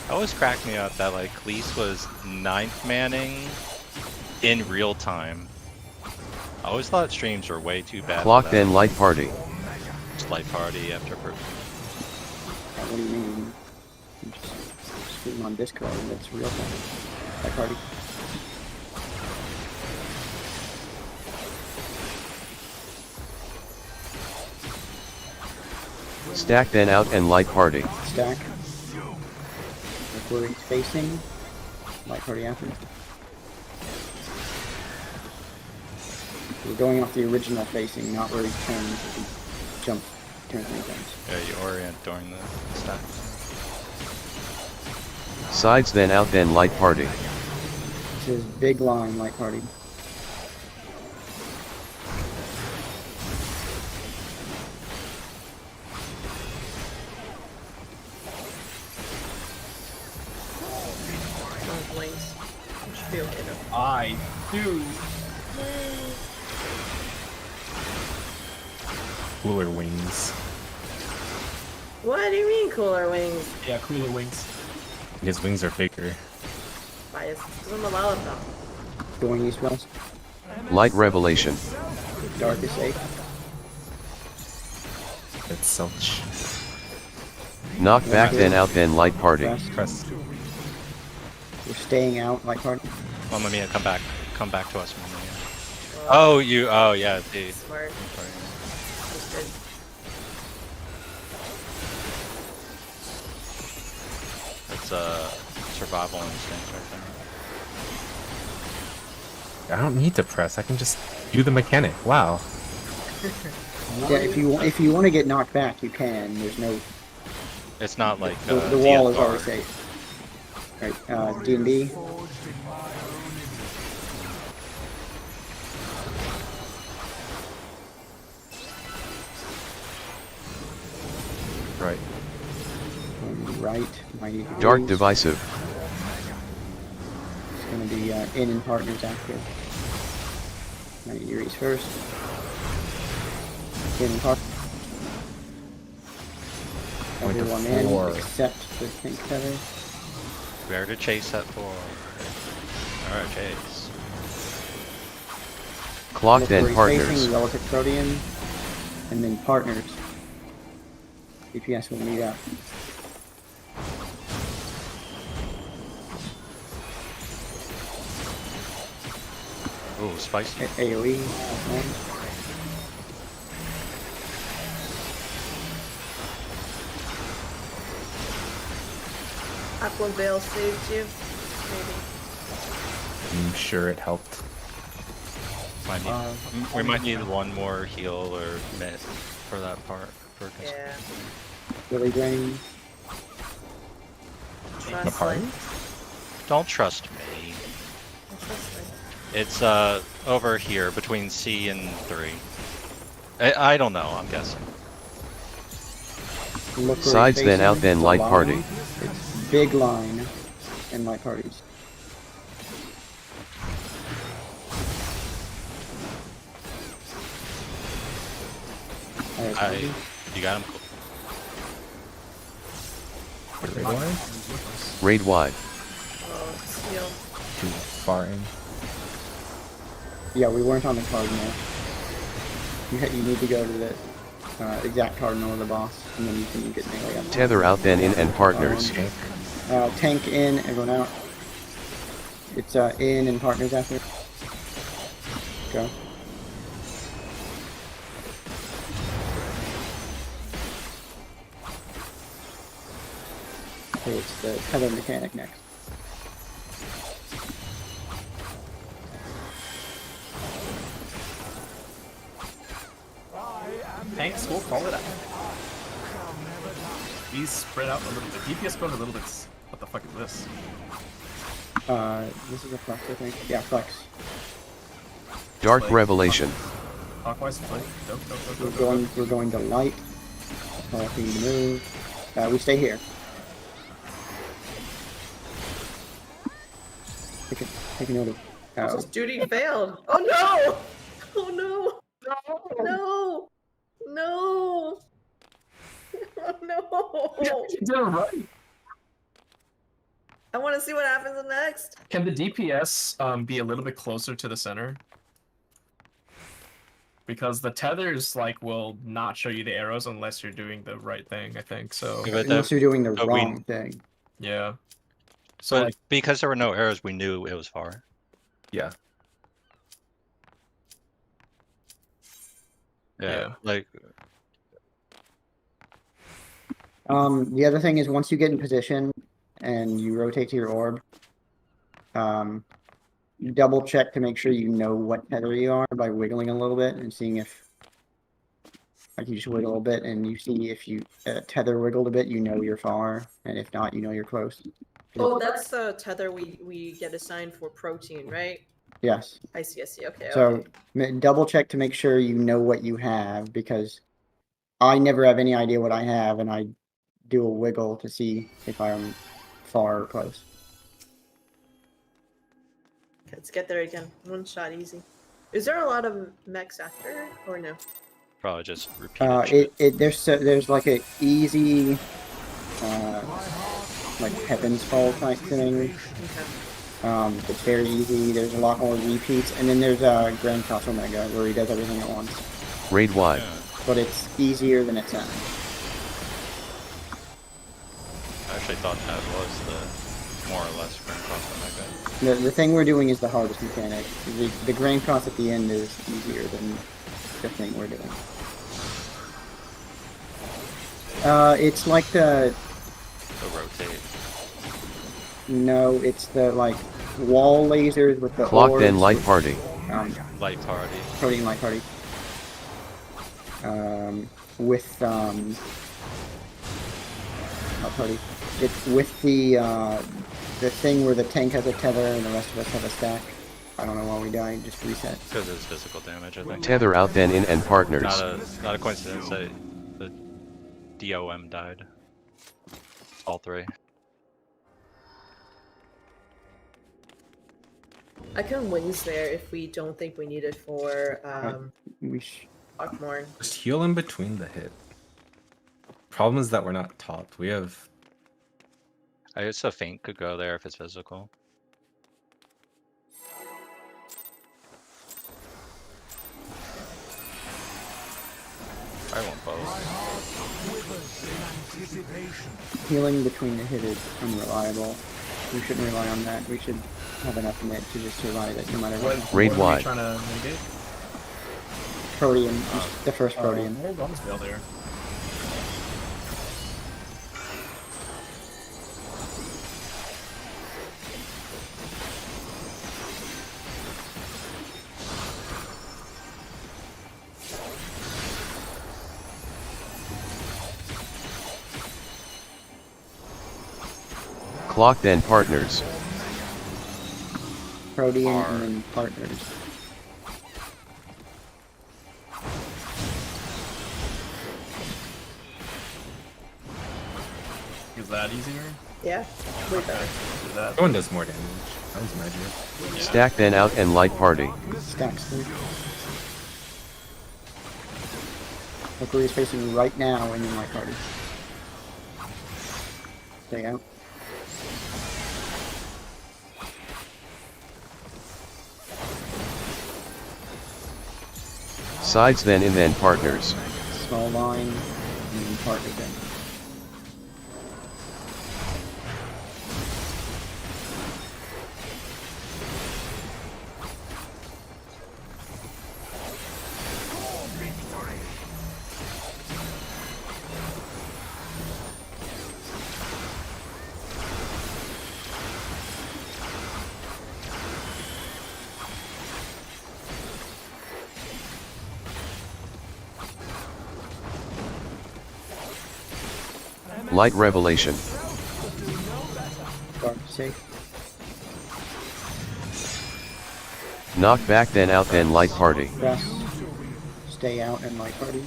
It always cracked me up that like Khalees was 9th manning in real time. I always thought streams were way too bad. Clock for then that. light party. Just light party after. What do you mean? You just stream on Discord and it's real time. That party. Stack then out and light party. Stack. Like where he's facing. Light party after. We're going off the original facing, not where he turns. He jumps, turns many times. Yeah, you orient during the stack. Sides then out then light party. This is big line light party. Those wings. Should be okay though. I do. Cooler wings. What do you mean cooler wings? Yeah, cooler wings. His wings are bigger. Bias. Because I'm allowed them. Going east west. Light revelation. Dark is safe. It's so. Knock back then out then light party. West. Press. We're staying out light party. Mamma Mia, come back. Come back to us, Mamma Mia. Oh, yeah, the... Smart. Understood. It's survival instinct right there. I don't need to press. I can just do the mechanic. Wow. Yeah, if you want to get knocked back, you can. There's no. It's not like The wall is DFR. always safe. Right. D&D. Right. Right. 90 Dark degrees. divisive. It's going to be in and partners after. 90 degrees first. In and partners. Going to Everyone in 4. except the pink feather. Where to chase that for? Alright, chase. Clock Look where then he's partners. facing, Relative Protean. And then partners. DPS will meet up. Ooh, spicy. AoE. Okay. Aqua Veil saved you. Maybe. I'm sure it helped. Might need, we might need one more heal or mid for that part. Yeah. Really drain. Trust Apart. me. Don't trust me. Trust me. It's over here between C and 3. I don't know, I'm guessing. Look where Sides he's then facing, out then it's a light line. party. It's big line and light parties. Alright, You got him. Raid wide. Oh, steal. Too far in. yeah, we weren't on the cardinal. You need to go to the exact cardinal of the boss, and then you can get melee up. Tether out then in and partners. Tank in, everyone out. It's in and partners after. Go. Okay, it's the tether mechanic next. Thanks, we'll call it out. These spread out a little bit. DPS going a little bit. What the fuck is this? This is a flex, I think. Yeah, flex. Dark Like- revelation. Clockwise play. Go, go, go, We're go, go, go. going to light. For you to move. We stay here. Take a note of. This duty failed. Oh no! Oh no! No! No! Oh no! You did it right. I want to see what happens next. Can the DPS be a little bit closer to the center? Because the tethers like will not show you the arrows unless you're doing the right thing, I think. So Yeah, but Unless you're doing the but we- wrong thing. yeah. So But like because there were no arrows, we knew it was far. Yeah. Yeah. Like The other thing is once you get in position and you rotate to your orb, double check to make sure you know what tether you are by wiggling a little bit and seeing if, like, you just wiggle a bit and you see if you tether wiggled a bit, you know you're far, and if not, you know you're close. Oh, that's the tether we get assigned for protein, right? Yes. I see. Okay. So okay. double check to make sure you know what you have, because I never have any idea what I have, and I do a wiggle to see if I'm far or close. Okay, let's get there again. One shot, easy. Is there a lot of mechs after, or no? Probably just repeated shit. There's like a easy, like Heaven's Fall type thing. Okay. It's very easy. There's a lot more repeats, and then there's Grand Cross Omega where he does everything at once. Raid wide. Yeah. But it's easier than it sounds. I actually thought that was the more or less Grand Cross Omega. The thing we're doing is the hardest mechanic. The Grand Cross at the end is easier than the thing we're doing. It's like the... The rotate. No, it's the, like, wall lasers with the Clocked orbs in light with, party. Light party. Protein light party. With, light party. It's with the thing where the tank has a tether and the rest of us have a stack. I don't know why we died, just reset. Because it's physical damage, I think. Tether out then in and partners. Not a coincidence that the DOM died. All three. I can wings there if we don't think we need it for Lockmorn. Just heal in between the hit. Problem is that we're not topped. We have... I guess a feint could go there if it's physical. I want both. Healing between the hit is unreliable. We shouldn't rely on that. We should have enough in it to just survive it no matter what. Raid What are wide. we trying to mitigate? Protean, just the first Protean. Hold on, spell there. Clocked and partners. Protean and then partners. Is that easier? Yeah, way better. Do that. That one does more damage. That was magic. Stack then out and light party. Stacks through. Look where he's facing right now in my party. Stay out. Sides then in then partners. Small line and then partner then. Light revelation. Dark safe. Knock back then out then light party. Rest. Stay out and my party.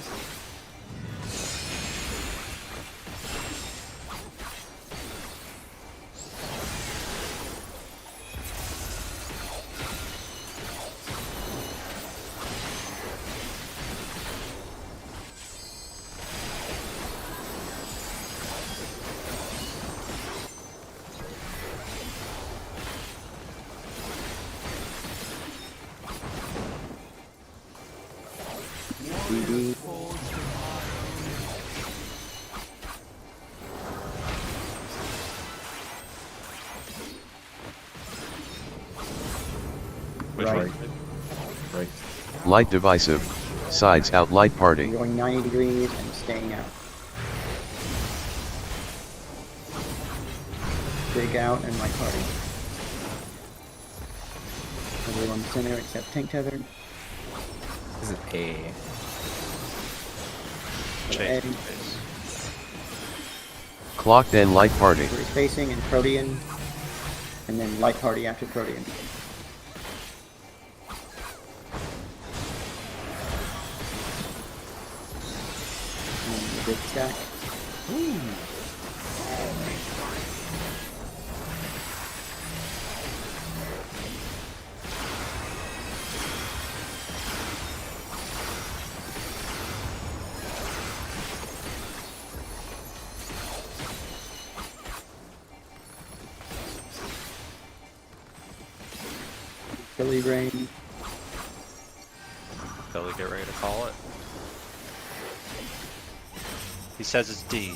DD. Which Right. one? Right. Light divisive. Sides out light party. Going 90 degrees and staying out. Big out and my party. Everyone center except tank tether. This is A. Chase. And Clocked then light party. where he's facing and Protean. And then light party after Protean. And then the big stack. Philly Rain. Billy, get ready to call it. He says it's D.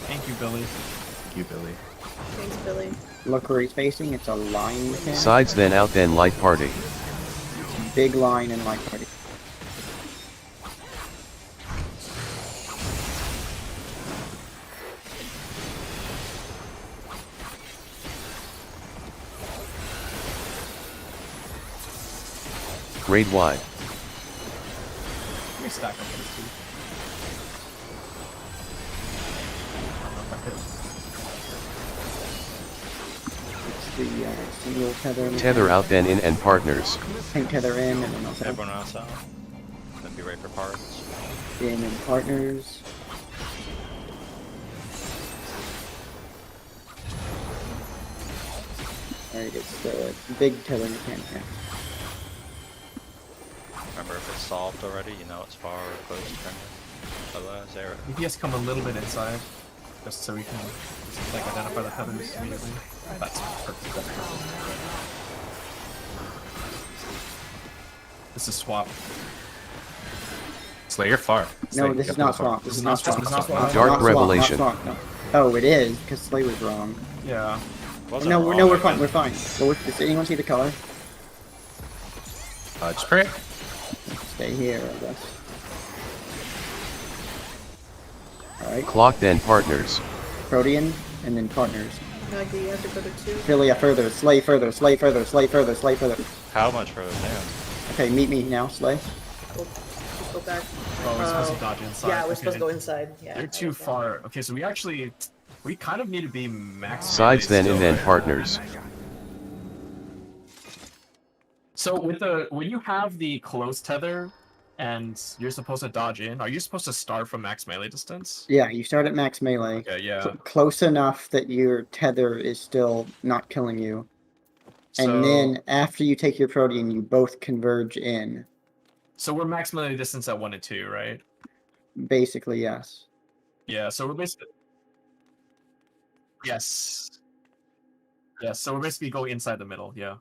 Thank you, Billy. Thank you, Billy. Thanks, Billy. Look where he's facing. It's a line mechanic. Sides then out then light party. Big line and light party. Raid wide. Let me stack up those two. It's the single tether. Tether out then in and partners. Tank tether in and then also Everyone else out. Then be ready for parts. in and partners. Alright, it's the big tether mechanic now. Remember, if it's solved already, you know it's far or close to turn. Otherwise, error. Maybe has come a little bit inside, just so we can like identify the tethers immediately. That's perfect. That's perfect. This is swap. Slay, you're far. No, Slay, this get is not the fuck- swamp. This is not swamp. It's not swamp. Dark Not swamp, not Revelation. swamp, no. Oh, it is, because Slay was wrong. Yeah. Wasn't No, wrong, no, we're I fine, meant- we're fine. Well, does anyone see the color? Just pray. Stay here, I guess. Alright, Clock then partners. Protean, and then partners. Maggie, you have to go to 2. Philia further, Slay further, Slay further, Slay further, Slay further. How much further down? Okay, meet me now, Slay. Just go back. Oh, we're supposed to dodge inside. Yeah, we're Okay. supposed to go inside. Yeah. They're too far. Okay, so we kind of need to be max. Sides then melee in still, and right? partners. So when you have the close tether and you're supposed to dodge in, are you supposed to start from max melee distance? Yeah, you start at max melee. Okay, yeah. Close enough that your tether is still not killing you. So, And then after you take your Protean, you both converge in. so we're max melee distance at 1 and 2, right? Basically, yes. Yeah, so we're basically. Yes. Yes, so we're basically going inside the middle, yeah.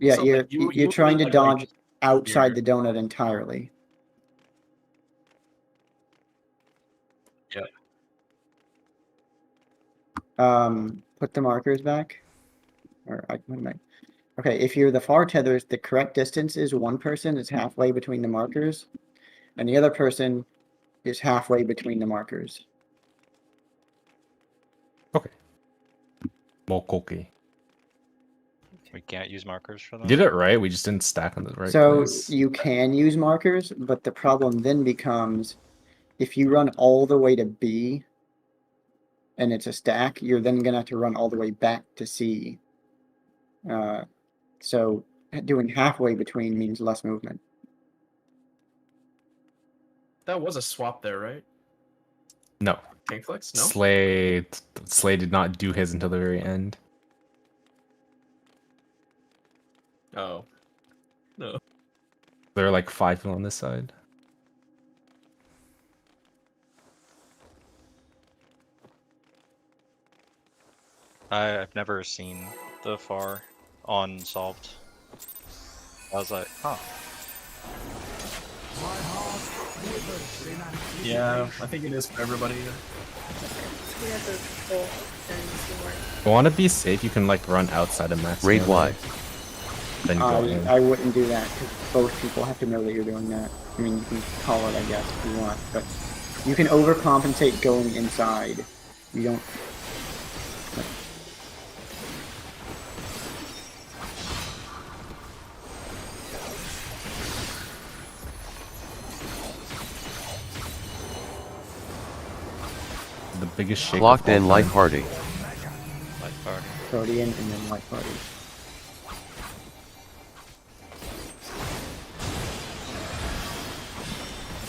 Yeah, So, you're like, you you're trying to like, dodge outside here. the donut entirely. Yeah. Put the markers back. Or what am I? Okay, if you're the far tethers, the correct distance is one person is halfway between the markers, and the other person is halfway between the markers. Mokoki. We can't use markers for You them? did it right. We just didn't stack on the right So place. you can use markers, but the problem then becomes if you run all the way to B and it's a stack, you're then gonna have to run all the way back to C. So doing halfway between means less movement. That was a swap there, right? No. Tank flex? No? Slay did not do his until the very end. Oh. No. There are like 5 people on this side. I've never seen the far unsolved. I was like, huh. Yeah, I think it is for everybody. We have to pull and see more. If you want to be safe, you can like run outside of max. Raid melee, wide. Then go in. I wouldn't do that because both people have to know that you're doing that. I mean, you can call it, I guess, if you want, but you can overcompensate going inside. You don't. The biggest shake. Clock of all then light time. party. Like Protean, and then light party.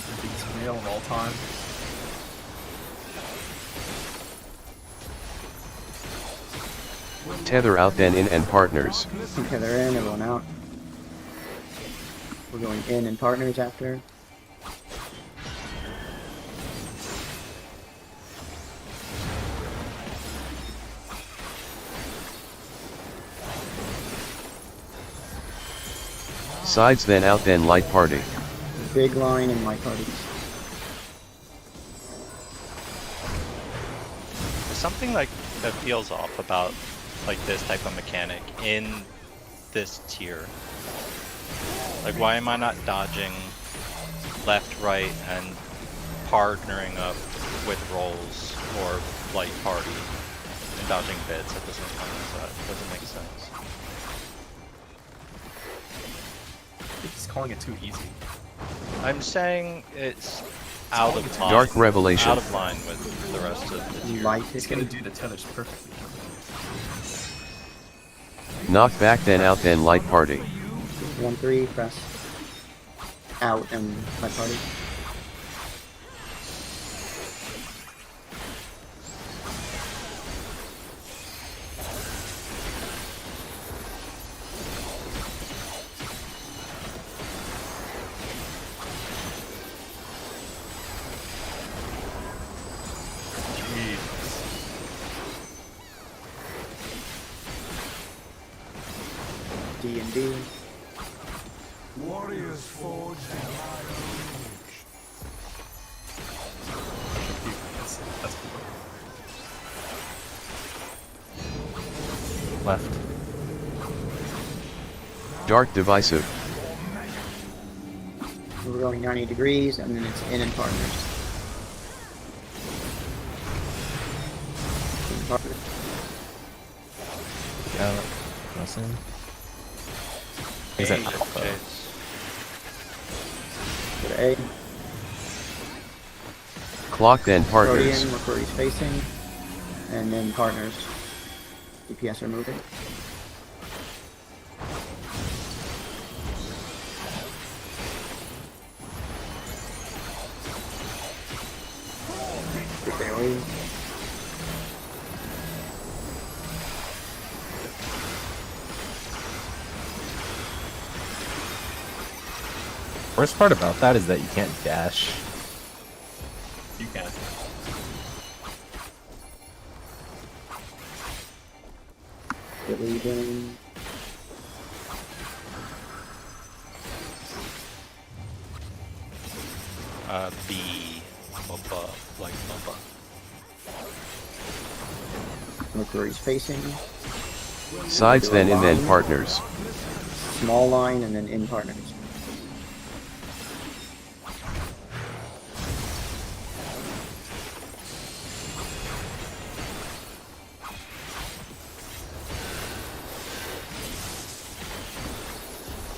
The biggest meal of all time. Tether out then in and partners. Okay, they're in, everyone out. We're going in and partners after. Sides then out then light party. Big line and light parties. There's something like that feels off about like this type of mechanic in this tier. Like, why am I not dodging left, right, and partnering up with rolls or light party and dodging bits at the same time? That doesn't make sense. He's calling it too easy. I'm saying it's out of line. Dark Revelation. Out of line with the rest of the tier. Light He's gonna do the tethers perfectly. Knock back then out then light party. 1-3, press. Out and light party. D&D. Warriors forged in iron age. That's cool. Left. Dark divisive. We're going 90 degrees, and then it's in and partners. In partners. Out. Nothing. Is that Chase. alpha? Go to A. Clock then partners. Protean, look where he's facing. And then partners. DPS are moving. Big AoE. Worst part about that is that you can't dash. You can. Get leading. B. Bumpa. Like Bumpa. Look where he's facing. Sides then in then partners. Small line and then in partners.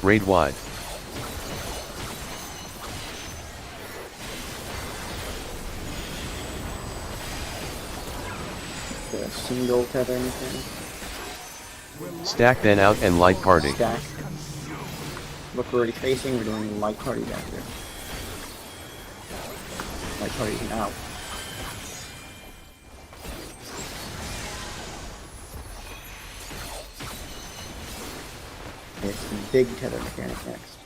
Raid wide. The single tether anything. Stack then out and light party. Stack. Look where he's facing, we're doing light party back there. Light party's an out. It's the big tether mechanic next.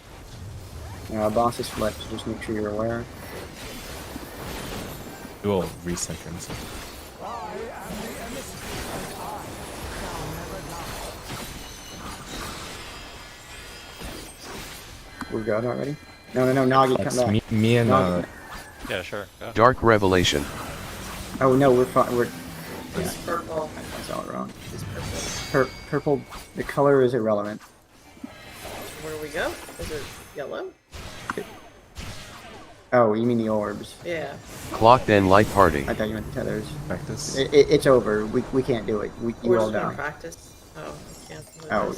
Now our boss is flipped, so just make sure you're aware. Dual recenter and stuff. I am the emissary, and I shall never die. We're good already? No, Nagi, come That's back. me and Nagi. Yeah, sure. Go. Dark Revelation. Oh no, we're fine. We're It's purple. that's all wrong. It's purple. Purple. The color is irrelevant. Where do we go? Is it yellow? Oh, you mean the orbs? Yeah. Clock then light party. I thought you meant the tethers. practice. It's over. We can't do it. You We're all just gonna die. practice. Oh, I can't. Oh,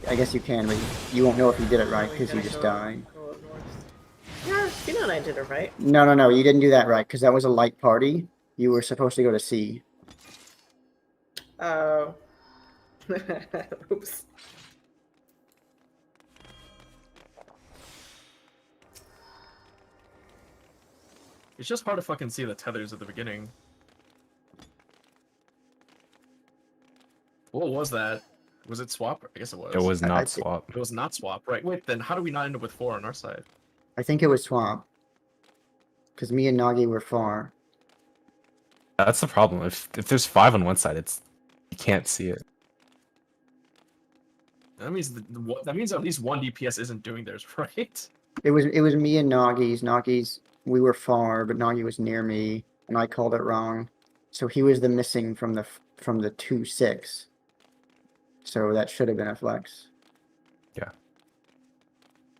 I guess you can, but you won't know if you did it right because you just died. Yeah, you know I did it right. No, you didn't do that right because that was a light party. You were supposed to go to C. Oh. Oops. It's just hard to fucking see the tethers at the beginning. What was that? Was it swap? I guess it was. It was I not thi- swap. It was not swap, right? Wait, then how do we not end up with 4 on our side? I think it was swap. Because me and Nagi were far. That's the problem. If there's 5 on one side, you can't see it. That means that means at least one DPS isn't doing theirs, right? It was me and Nagi's. We were far, but Nagi was near me, and I called it wrong. So he was the missing from the 2-6. So that should have been a flex.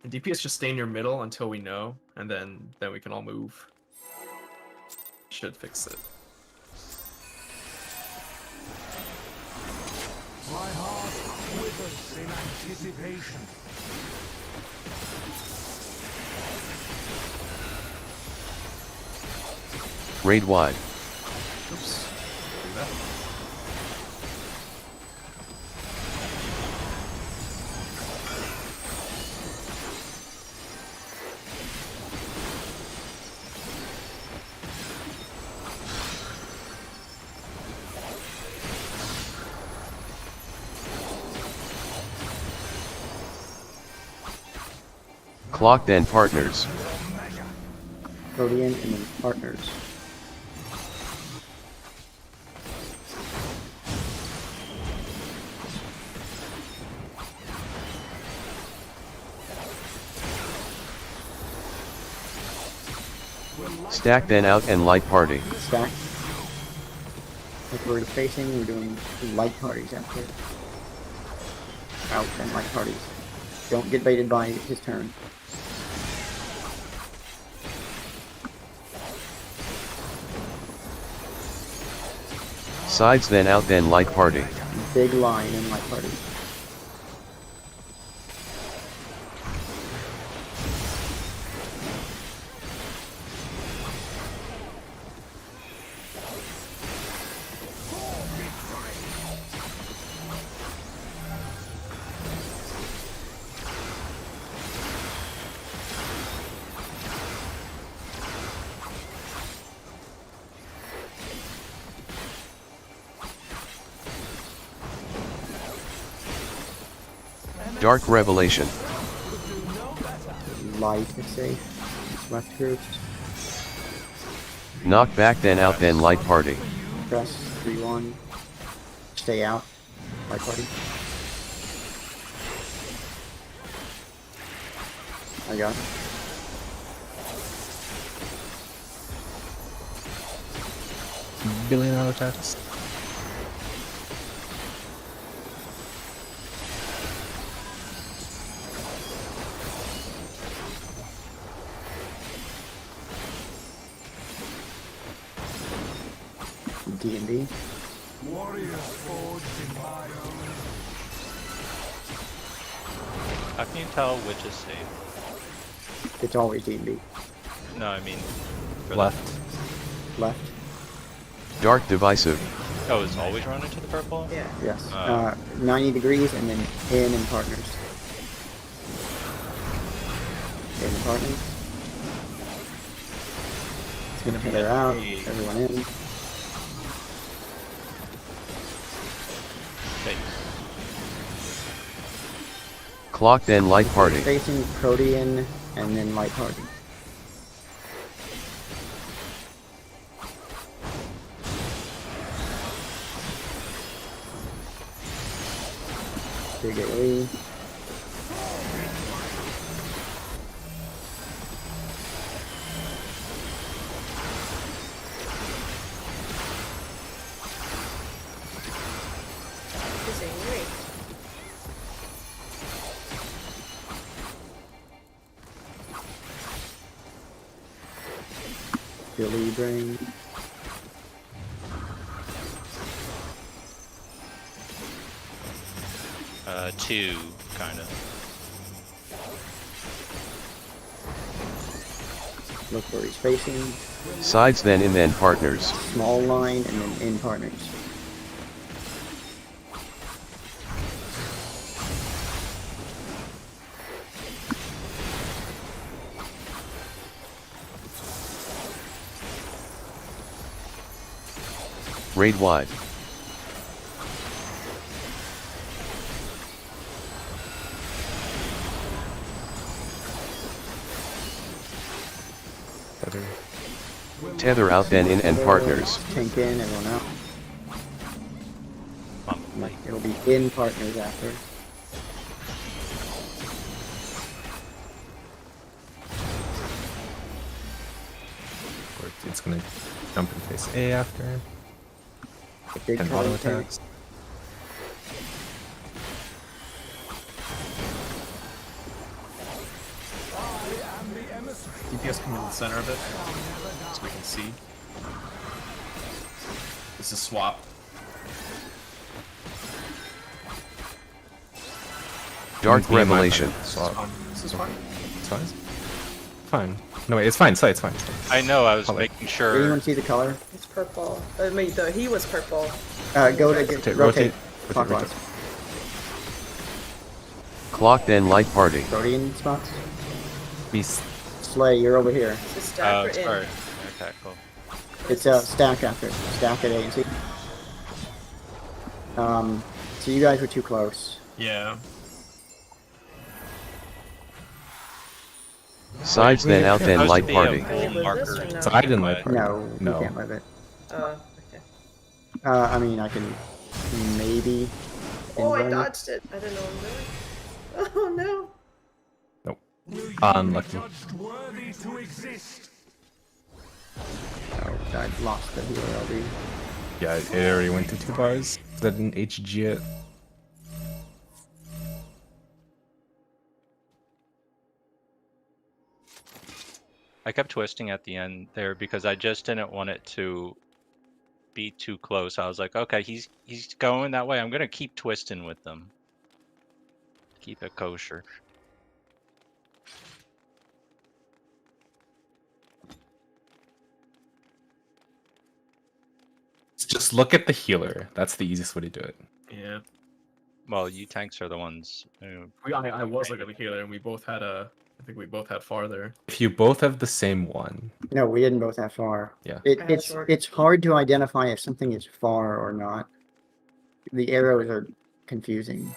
And DPS just stay in your middle until we know, and then we can all move. Should fix it. My heart quivers in anticipation. Raid wide. Oops. Do that. Clocked and partners. Protean and then partners. Stack then out and light party. Stack. Like we're facing, we're doing light parties after. Out and light parties. Don't get baited by his turn. Sides then out then light party. Big line and light party. Dark revelation. Light is safe. Left groups. Knock back then out then light party. Press 3-1. Stay out. Light party. I got it. Billion out attacks. D&D. Warriors forged in my own. How can you tell which is safe? It's always D&D. No, I mean for Left. Left. Dark divisive. Oh, it's always running to the purple? Yeah. Yes. Oh. 90 degrees and then in and partners. In and partners. It's gonna tether out. Everyone in. Okay. Clocked and light party. Facing Protean and then light party. Big AoE. He's angry. Billy Brain. Two, kind of. Look where he's facing. Sides then in then partners. Small line and then in partners. Raid wide. Better. Tether out then in and partners. Tank in, everyone out. It'll be in partners after. Or it's gonna jump and face A after. The big 10 color auto tank. attacks. DPS come in the center of it, so we can see. This is swap. Dark Me and my Revelation. friend swap. This is fine. It's fine. Fine. No wait, it's fine. It's fine. I know, I was Color. making Anyone sure. see the color? It's purple. I mean, he was purple. Go to Rotate. rotate. Rotate. Clockwise. Clock then light party. Protein spots. Beast. Slay, you're over here. It's a stack for in. Sorry. Okay, cool. It's a stack after. Stack at A and C. So you guys were too close. Yeah. Sides then out then Supposed light to be a party. full Can we live marker. this or no? So I didn't like But- part. No, No. you can't live it. Okay. I mean, I can maybe. Oh, I invite it. dodged it. I didn't know what I'm doing. Oh no. Will you Unlucky. be judged worthy to exist? Oh, I lost the healer LD. Yeah, it already went to 2 bars. That didn't HG it. I kept twisting at the end there because I just didn't want it to be too close. I was like, okay, he's going that way. I'm gonna keep twisting with them. Keep it kosher. Just look at the healer. That's the easiest way to do it. Yeah. Well, you tanks are the ones who I was looking at the healer, and we both had a. I think we both had farther. If you both have the same one, No, we didn't both have far. Yeah. It's Sure. it's hard to identify if something is far or not. The arrows are confusing.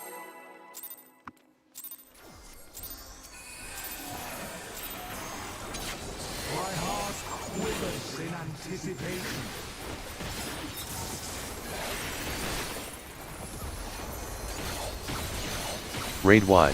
My heart quivers in anticipation. Raid wide.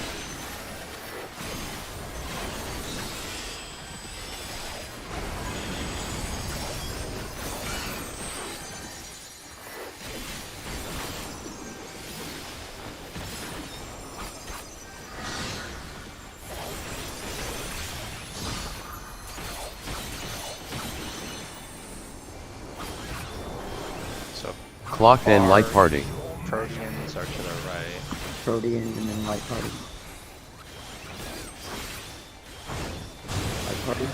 so Clock then light party. Proteans are to the right. Protean and then light party. Light party.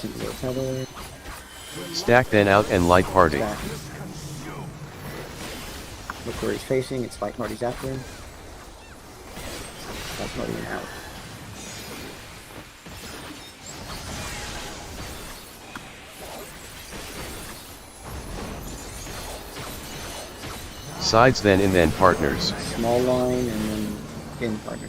Single tether. Stack then out and light party. Stack. Look where he's facing. It's light parties after him. Light party and out. Sides then in then partners. Small line and then in partner.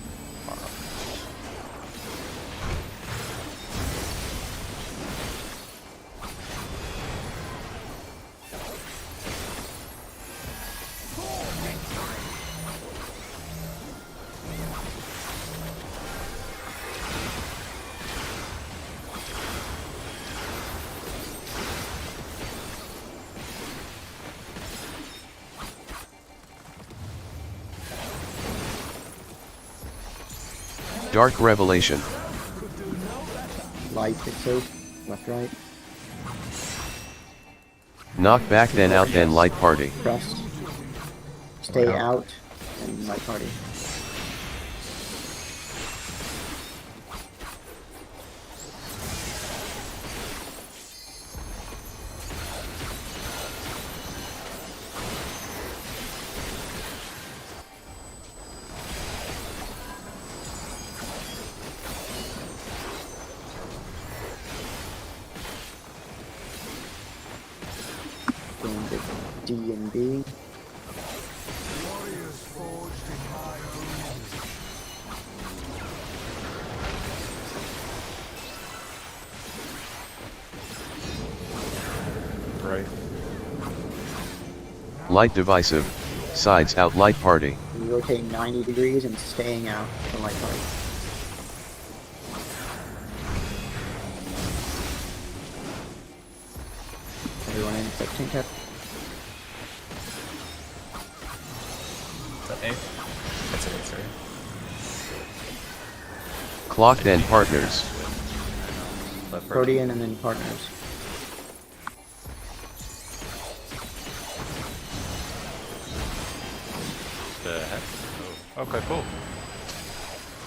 Dark Revelation. Light pixel. Left right. Knock back then out then light party. Press. Stay Wow. out and light party. going to D and B. Warriors forged in my own. Right. Light divisive. Sides out light party. Rotating 90 degrees and staying out the light party. Everyone in except Tank Tap. Is that A? That's it, sorry. Clocked and partners. Left, right. Protean and then partners. The heck? Oh, okay, cool.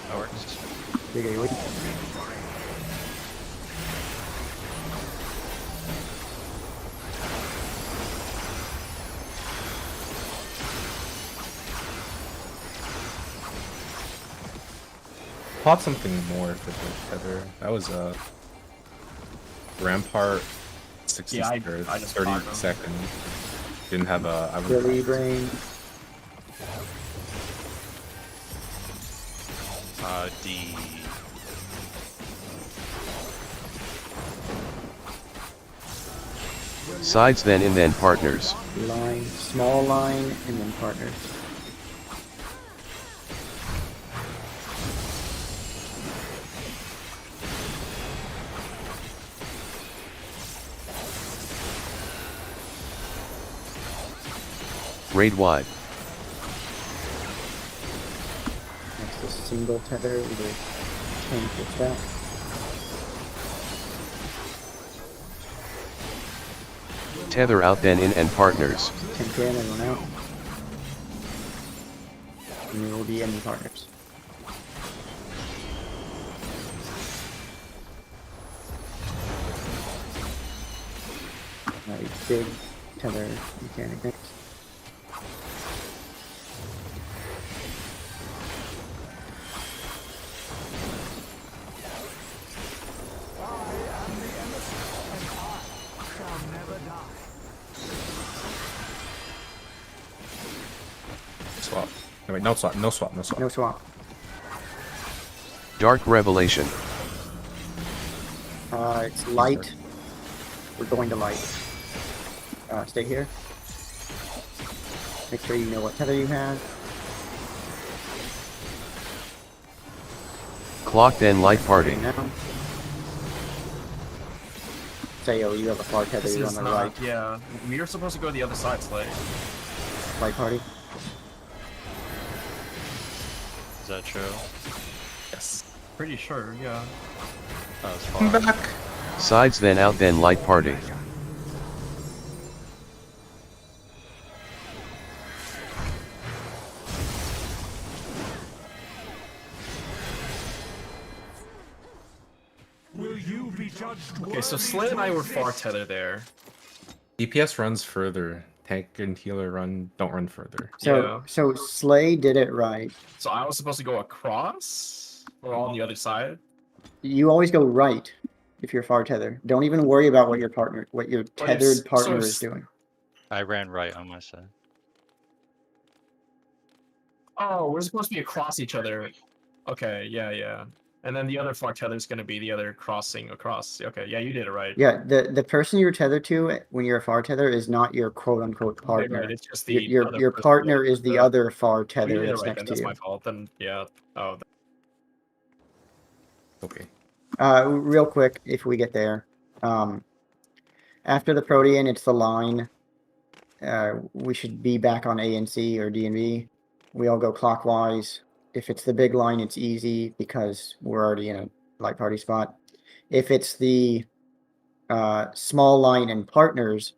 That works. Big A wait. Plot something more for the tether. That was Rampart 60 Yeah, I or just 30 caught them. seconds. Didn't have a. I Billy Brain. D. Sides then in then partners. Line. Small line and then partners. Raid wide. Next is single tether. Either tank or stat. Tether out then in and partners. Tank in, everyone out. And we will be in partners. Big tether mechanic next. Swap. No, wait, no swap. No swap. No swap. No swap. Dark revelation. It's light. We're going to light. Stay here. Make sure you know what tether you have. Clocked and light party. Now. Say, oh, you have a far tether. This You're on is the not. right. Yeah, we were supposed to go to the other side, Slay. Light party. Is that true? Yes. Pretty sure. Yeah. That was far. Come back. Sides then out then light party. Will you be judged Okay, so worthy Slay and to I were far exist? tether there. DPS runs further. Tank and healer don't run further. So, Yeah. so Slay did it right. So I was supposed to go across, or on the other side. You always go right if you're far tether. Don't even worry about what your tethered partner is doing. I ran right on my side. Oh, we're supposed to be across each other. Okay, yeah, yeah. And then the other far tether is going to be the other crossing across. Okay, yeah, you did it right. Yeah, the person you're tethered to when you're a far tether is not your quote unquote Okay, partner. right, it's just the Your other person partner that- is the the- other far You tether did it that's right, next then to that's you. my fault. Then yeah. Oh, Okay. Real quick, if we get there, after the Protean, it's the line. We should be back on A and C or D and B. We all go clockwise. If it's the big line, it's easy because we're already in a light party spot. If it's the small line and partners,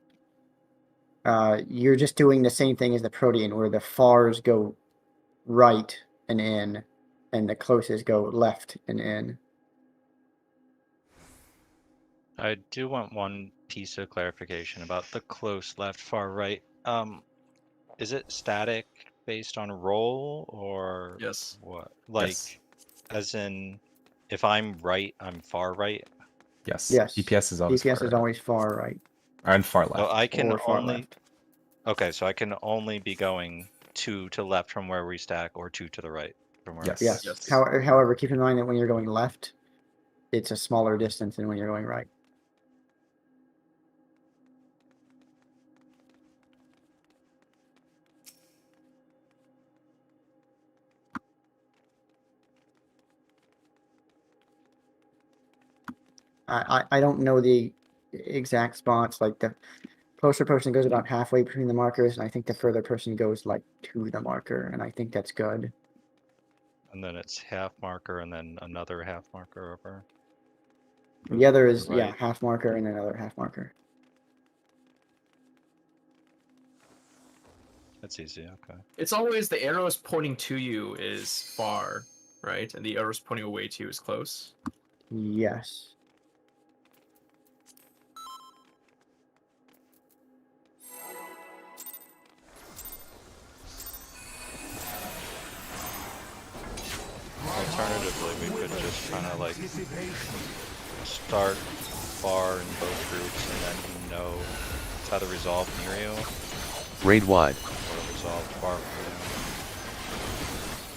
you're just doing the same thing as the Protean, where the fars go right and in, and the closest go left and in. I do want one piece of clarification about the close left, far right. Is it static based on roll or yes. what? Like, Yes. as in, if I'm right, I'm far right. Yes. Yes. DPS is always DPS far is right. always far right. And far left. So I can Or far only. left. Okay, so I can only be going 2 to the left from where we stack, or 2 to the right from where. Yes. Yes. Yes. However, keep in mind that when you're going left, it's a smaller distance than when you're going right. I don't know the exact spots. Like the closer person goes about halfway between the markers, and I think the further person goes like to the marker, and I think that's good. And then it's half marker, and then another half marker over. The other is yeah, Right. half marker and another half marker. That's easy. Okay. It's always the arrows pointing to you is far, right? And the arrows pointing away to you is close. Yes. Alternatively, we could just kind of like start far in both groups, and then know it's either resolved near you Raid wide. or resolved far from you.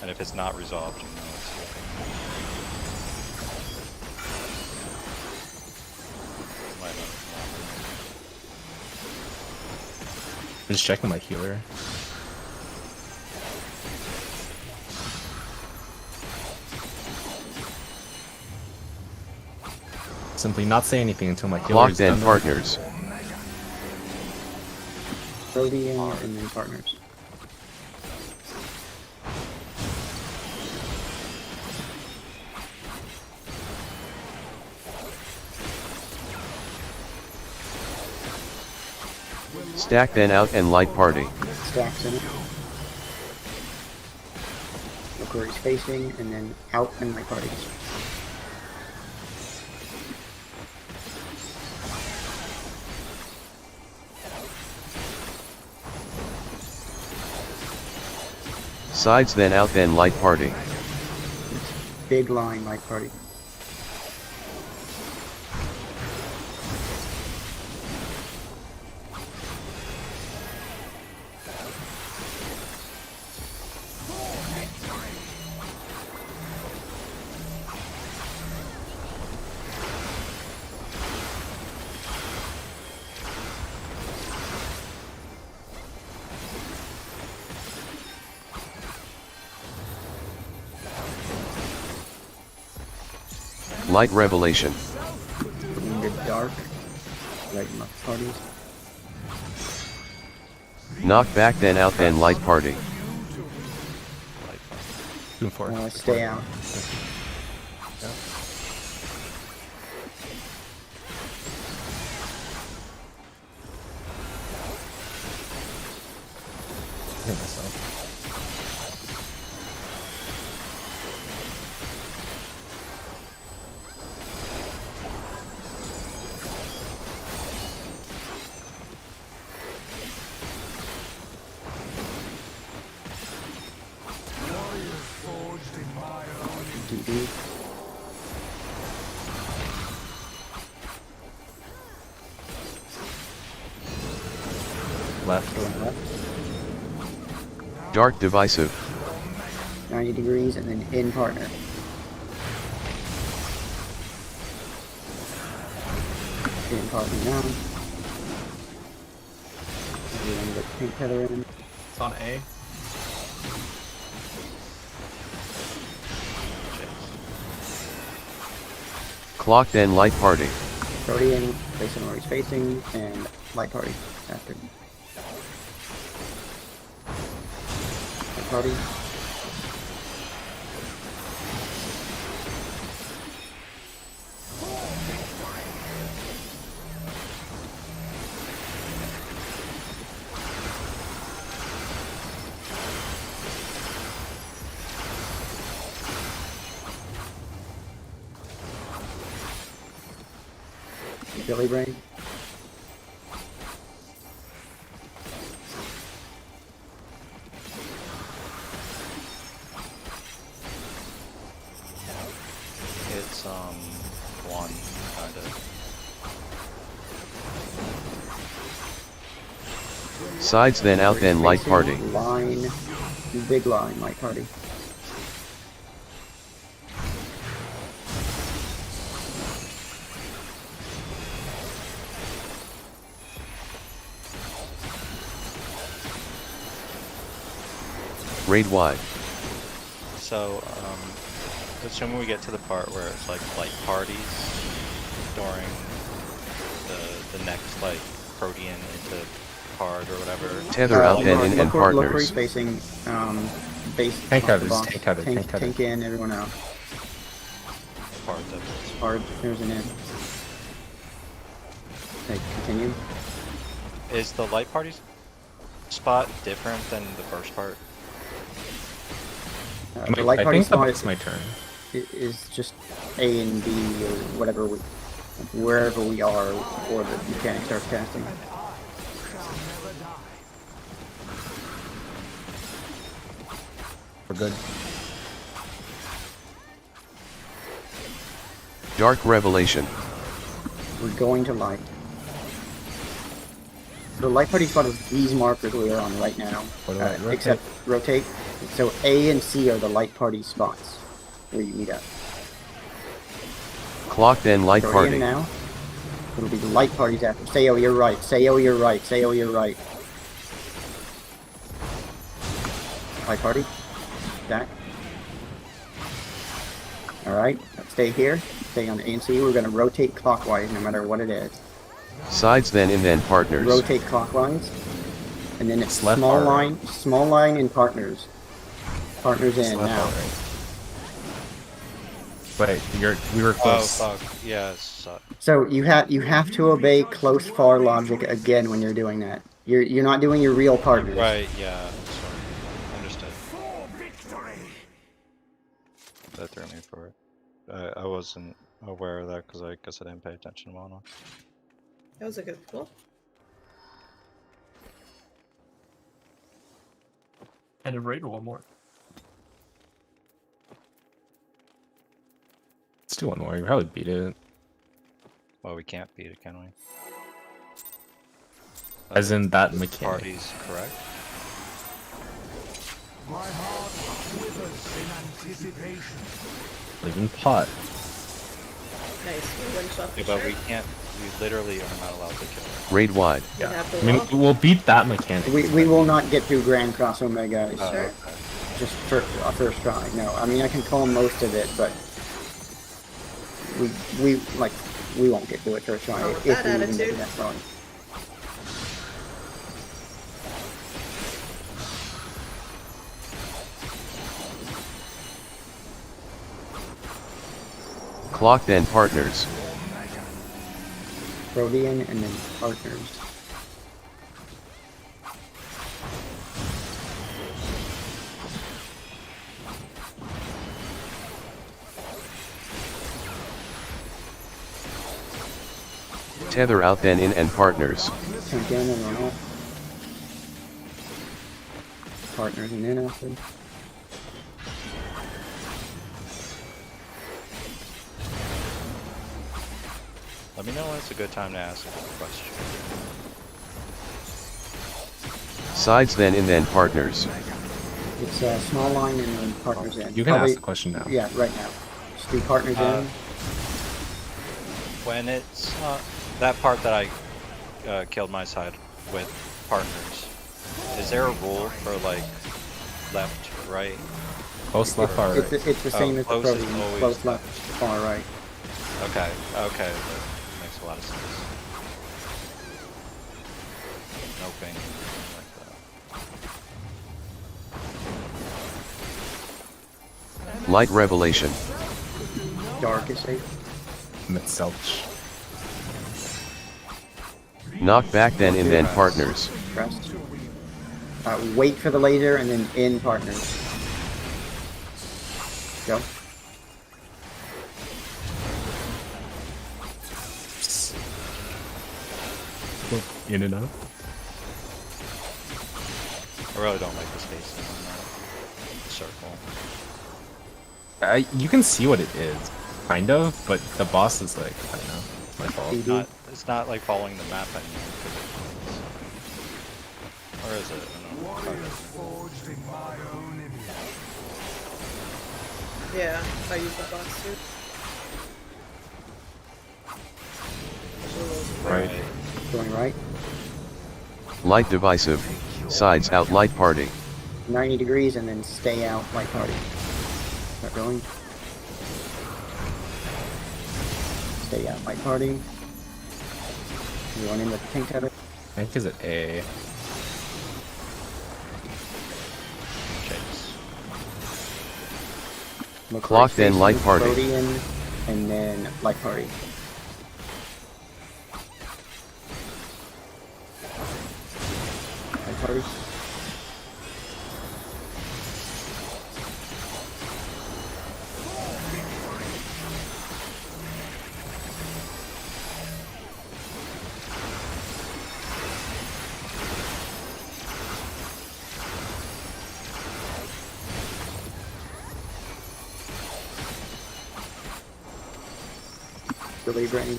And if it's not resolved, you know it's looking. Might not. I'm just checking my healer. Simply not say anything until my healer is Locked and done. partners. Brody and then partners. Stack then out and light party. Stacks in it. Look where he's facing, and then out and my parties. Sides then out then light party. Big line, my party. Light revelation. Wounded dark. Right in my parties. Knock back then out then light party. Doing four. Stay out. Hit myself. DB. Left. Going left. Dark divisive. 90 degrees, and then in partner. In partner now. Everyone get pink feather in. It's on A. Clock then light party. Brody in, facing where he's facing, and light party after. Light party. Billy Brain. It's one kind of. Sides then out then light Facing party. Line, big line, light party. Raid wide. So, assuming we get to the part where it's like light parties during the next like Protean into card or whatever. Tether out then in and Look where he's partners. facing, base. Tank off out the is box. tank out, tank out. Tank in, everyone out. Part of it. Hard, there's an in. Okay, continue. Is the light parties spot different than the first part? The light I party think spot it's my turn. is just A and B or whatever wherever we are before the mechanic starts casting. We're good. Dark revelation. We're going to light. The light party spot is these markers we are on right now. What do I rotate? Except rotate. So A and C are the light party spots where you meet up. Clock then light Go in party. now. It'll be the light parties after. Say, oh, you're right. Say, oh, you're right. Say, oh, you're right. Light party. Back. Alright. Stay here. Stay on A and C. We're going to rotate clockwise no matter what it is. Sides then in then partners. Rotate clockwise. And then it's Left small or right? small line in partners. Partners in Left now. or right? Wait, we were close. Oh fuck, yeah, suck. So you have to obey close far logic again when you're doing that. You're not doing your real partners. Right, yeah, sorry. Understood. That threw me for it. I wasn't aware of that because I guess I didn't pay attention to mono. That was a good pull. And a raid one more. Let's do one more. You probably beat it. Well, we can't beat it, can we? As in that mechanic. Party's correct. My heart withers in anticipation. Even pot. Nice. One shot Yeah, for but we sure. can't. We literally are not allowed to kill it. Raid wide. You Yeah. have to I mean, walk. we'll beat that mechanic. We will not get through Grand Cross Omega Oh, Sure. okay. just for a first try. No, I mean I can call most of it, but we won't get through it first try Oh, with if that we even get to attitude. that far. Clock then partners. Protean and then partners. Tether out then in and partners. Tank in and run out. Partners and then after. Let me know when it's a good time to ask a question. Sides then in then partners. It's a small line and then partners in. You can Probably- ask the question now. Yeah, right now. Just do partners in. When it's that part that I killed my side with partners, is there a rule for like left, right? Close left or It's right. the same as the close is Protean. always Close left, left. far right. Okay, okay, that makes a lot of sense. No pain like that. Light revelation. Dark is safe. Mitzelch. Knock back then in then partners. Pressed. Wait for the laser and then in partners. Go. In and out. I really don't like the spacing on that circle. You can see what it is, kind of, but the boss is like, I don't know, my fault. PD. It's not like following the map anymore. 'cause Where is it? I don't know. Forged in my own image. Yeah, I use the box too. Right. Going right. Light divisive. Sides out light party. 90 degrees and then stay out light party. Start going. Stay out light party. You want in with the pink tether? I think is it A. Chase. Clocked in light party. Protean, and then light party. Light party. Delay brain.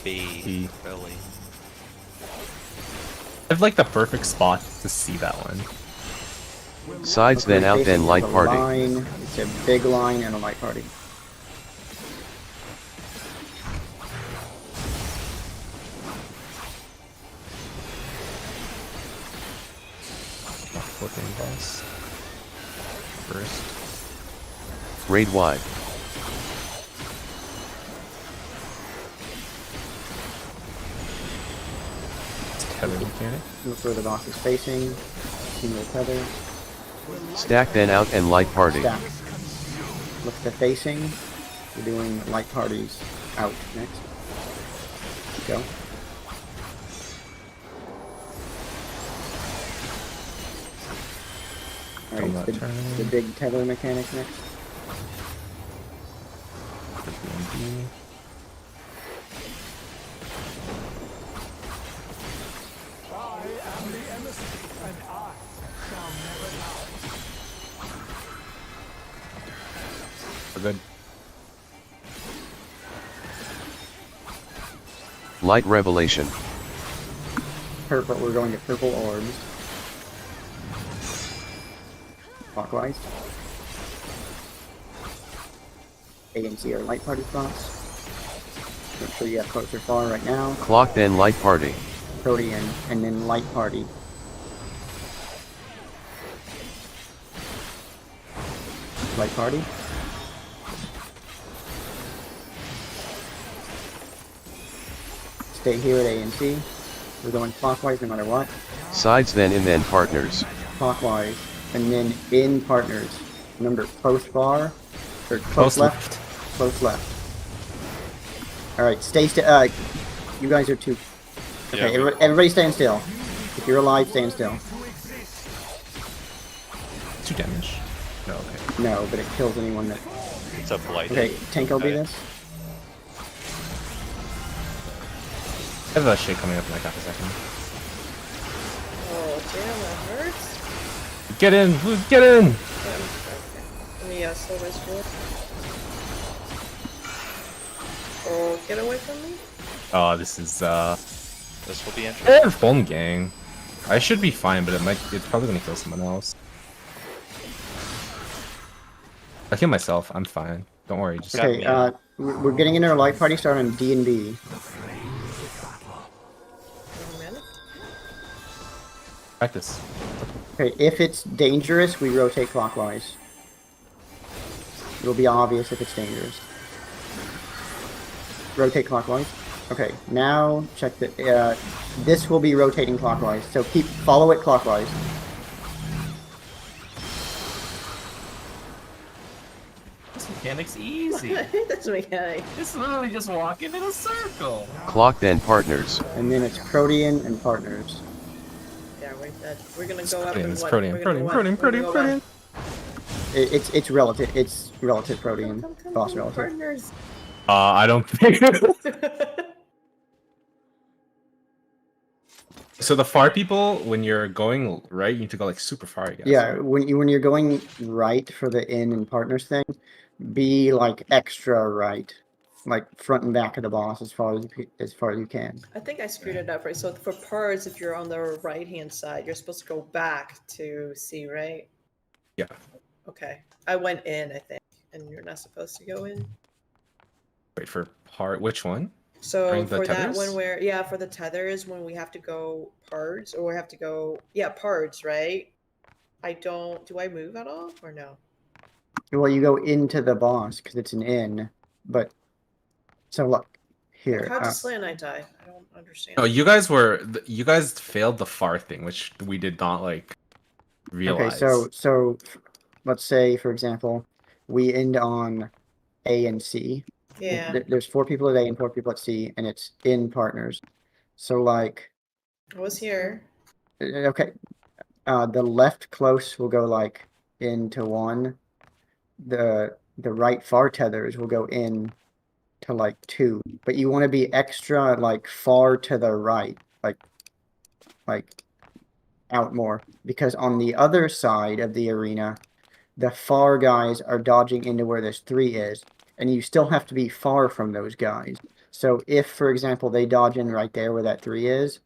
B. B. Really. I have like the perfect spot to see that one. Sides then out then light It's a party. line, it's a big line and a light party. Flipping boss. First. Raid wide. Tether mechanic. Look where the boss is facing. Single tether. Stack then out and light party. Stack. Look at the facing. We're doing light parties out next. Go. Don't Alright, let turn. the big tether mechanic next. B. I am the emissary, and I shall never die. We're good. Light revelation. Purple, we're going to purple orbs. Clockwise. A and C are light party spots. Make sure you have closer far right now. Clocked in light party. Protean, and then light party. Light party. Stay here at A and C. We're going clockwise no matter what. Sides then in then partners. Clockwise, and then in partners. Remember, close far, or close Close left, close left. All right, stay still. You guys are too. Okay, Yeah, everybody stand still. If you're alive, stand still. 2 damage. No, okay. No, but it kills anyone that. It's a blight. Okay, Tank will be Okay. this. I have that shit coming up in like half a second. Oh damn, that hurts. Get in! Get in! Okay. Let me slow my scroll. Oh, get away from me. Oh, this is This will be interesting. phone gang. I should be fine, but it's probably gonna kill someone else. I kill myself, I'm fine. Don't worry, just Got Okay, me. we're getting into our light party. Start on D and B. Oh, man. practice. Okay, if it's dangerous, we rotate clockwise. It'll be obvious if it's dangerous. Rotate clockwise. Okay, now check the. This will be rotating clockwise, so follow it clockwise. This mechanic's easy. I hate this mechanic. It's literally just walking in a circle. Clocked in partners. And then it's Protean and partners. Yeah, we're gonna go up Protean, in it's what? Protean, We're gonna Protean, go Protean, up. Protean, We're gonna It's relative. It's relative Protean. Come, Boss come, relative. partners. I don't think. So the far people, when you're going right, you need to go like super far, I guess. Yeah, when you're going right for the in and partners thing, be like extra right, like front and back of the boss as far as you can. I think I screwed it up, right? So for parts, if you're on the right-hand side, you're supposed to go back to C, right? Yeah. Okay. I went in, I think, and you're not supposed to go in. Wait for part. Which one? So During the for that tethers? one where, yeah, for the tethers, when we have to go parts, or we have to go, yeah, parts, right? Do I move at all or no? Well, you go into the boss because it's an inn, but so look here. Like, how does Slay and I die? I don't understand. Oh, you guys failed the far thing, which we did not like realize. Okay, so let's say for example, we end on A and C. Yeah. There's 4 people at A and 4 people at C, and it's in partners. So like, I was here. okay, the left close will go like into 1. The right far tethers will go in to like 2, but you want to be extra like far to the right, like out more, because on the other side of the arena, the far guys are dodging into where this 3 is, and you still have to be far from those guys. So if, for example, they dodge in right there where that 3 is,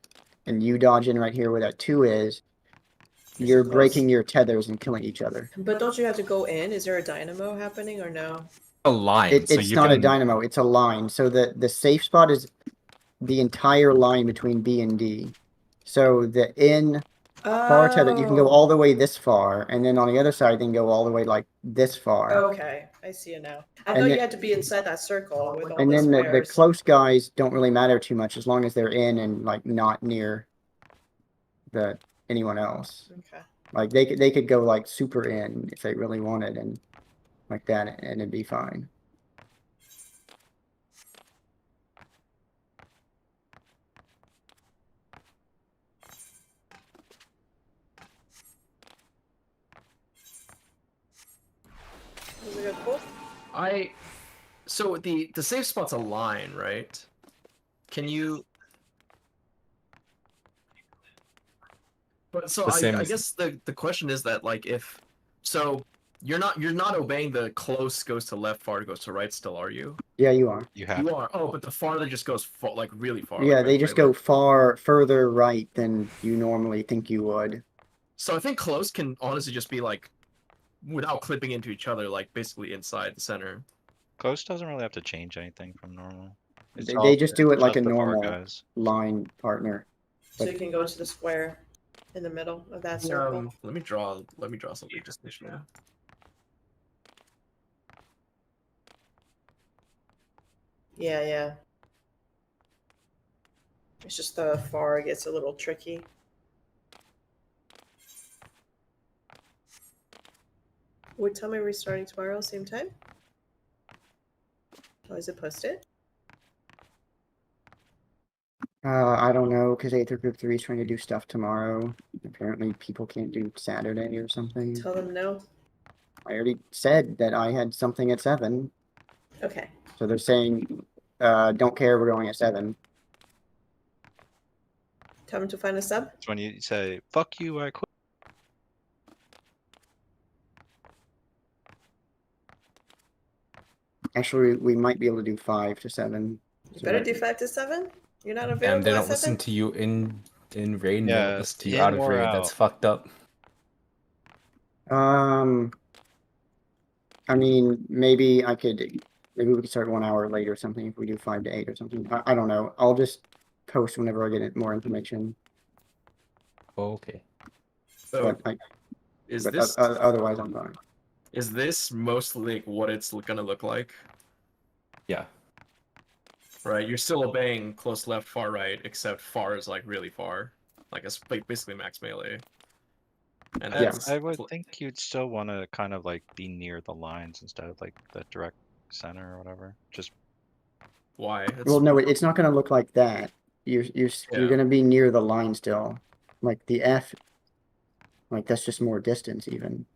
and you dodge in right here where that 2 is, you're close. breaking your tethers and killing each other. But don't you have to go in? Is there a dynamo happening or no? A line. It's so you not a can- dynamo, it's a line. So the safe spot is the entire line between B and D. So the in far tether, you can go all the way this far, and then on the other side, then go all the way like this far. Okay, I see it now. I And thought then- you had to be inside that circle with all And the then the squares. close guys don't really matter too much as long as they're in and like not near anyone else. Okay. Like they could go like super in if they really wanted and like that, and it'd be fine. Was it cool? So the safe spot's a line, right? Can you? But so The same I as- guess the question is that like if so you're not obeying the close goes to left, far goes to right still, are you? Yeah, you are. You have You are. Oh, but the farther just goes like really far. Yeah, like, they right- just right go left. further right than you normally think you would. So I think close can honestly just be like without clipping into each other, like basically inside the center. Close doesn't really have to change anything from normal. It's They all- just do it it's like a just the far normal guys. line partner. So you can go to the square in the middle of that circle. Let me draw something just to show. Yeah, yeah. It's just the far gets a little tricky. What time are we starting tomorrow? Same time? Oh, is it posted? I don't know, because Aether Group 3 is trying to do stuff tomorrow. Apparently people can't do Saturday or something. Tell them no. I already said that I had something at 7. Okay. So they're saying, don't care, we're going at 7. Tell them to find a sub. It's when you say, fuck you, I quit. Actually, we might be able to do 5 to 7. You So better that- do 5 to 7. You're not available And they at don't 7? listen to you in raid. They Yeah, don't listen to you in out of or raid. out. That's fucked up. I mean, maybe we could start 1 hour later or something if we do 5 to 8 or something. I don't know. I'll just post whenever I get more information. Okay. So But like, is but this otherwise, I'm fine. is this mostly like what it's gonna look like? Yeah. Right, you're still obeying close left, far right, except far is like really far, like it's like basically max melee. And Yeah. that's I would think you'd still want to kind of like be near the lines instead of like the direct center or whatever. Just why. It's, Well, no, it's not going to look like that. You're Yeah. going to be near the line still. Like the F, like that's just more distance even.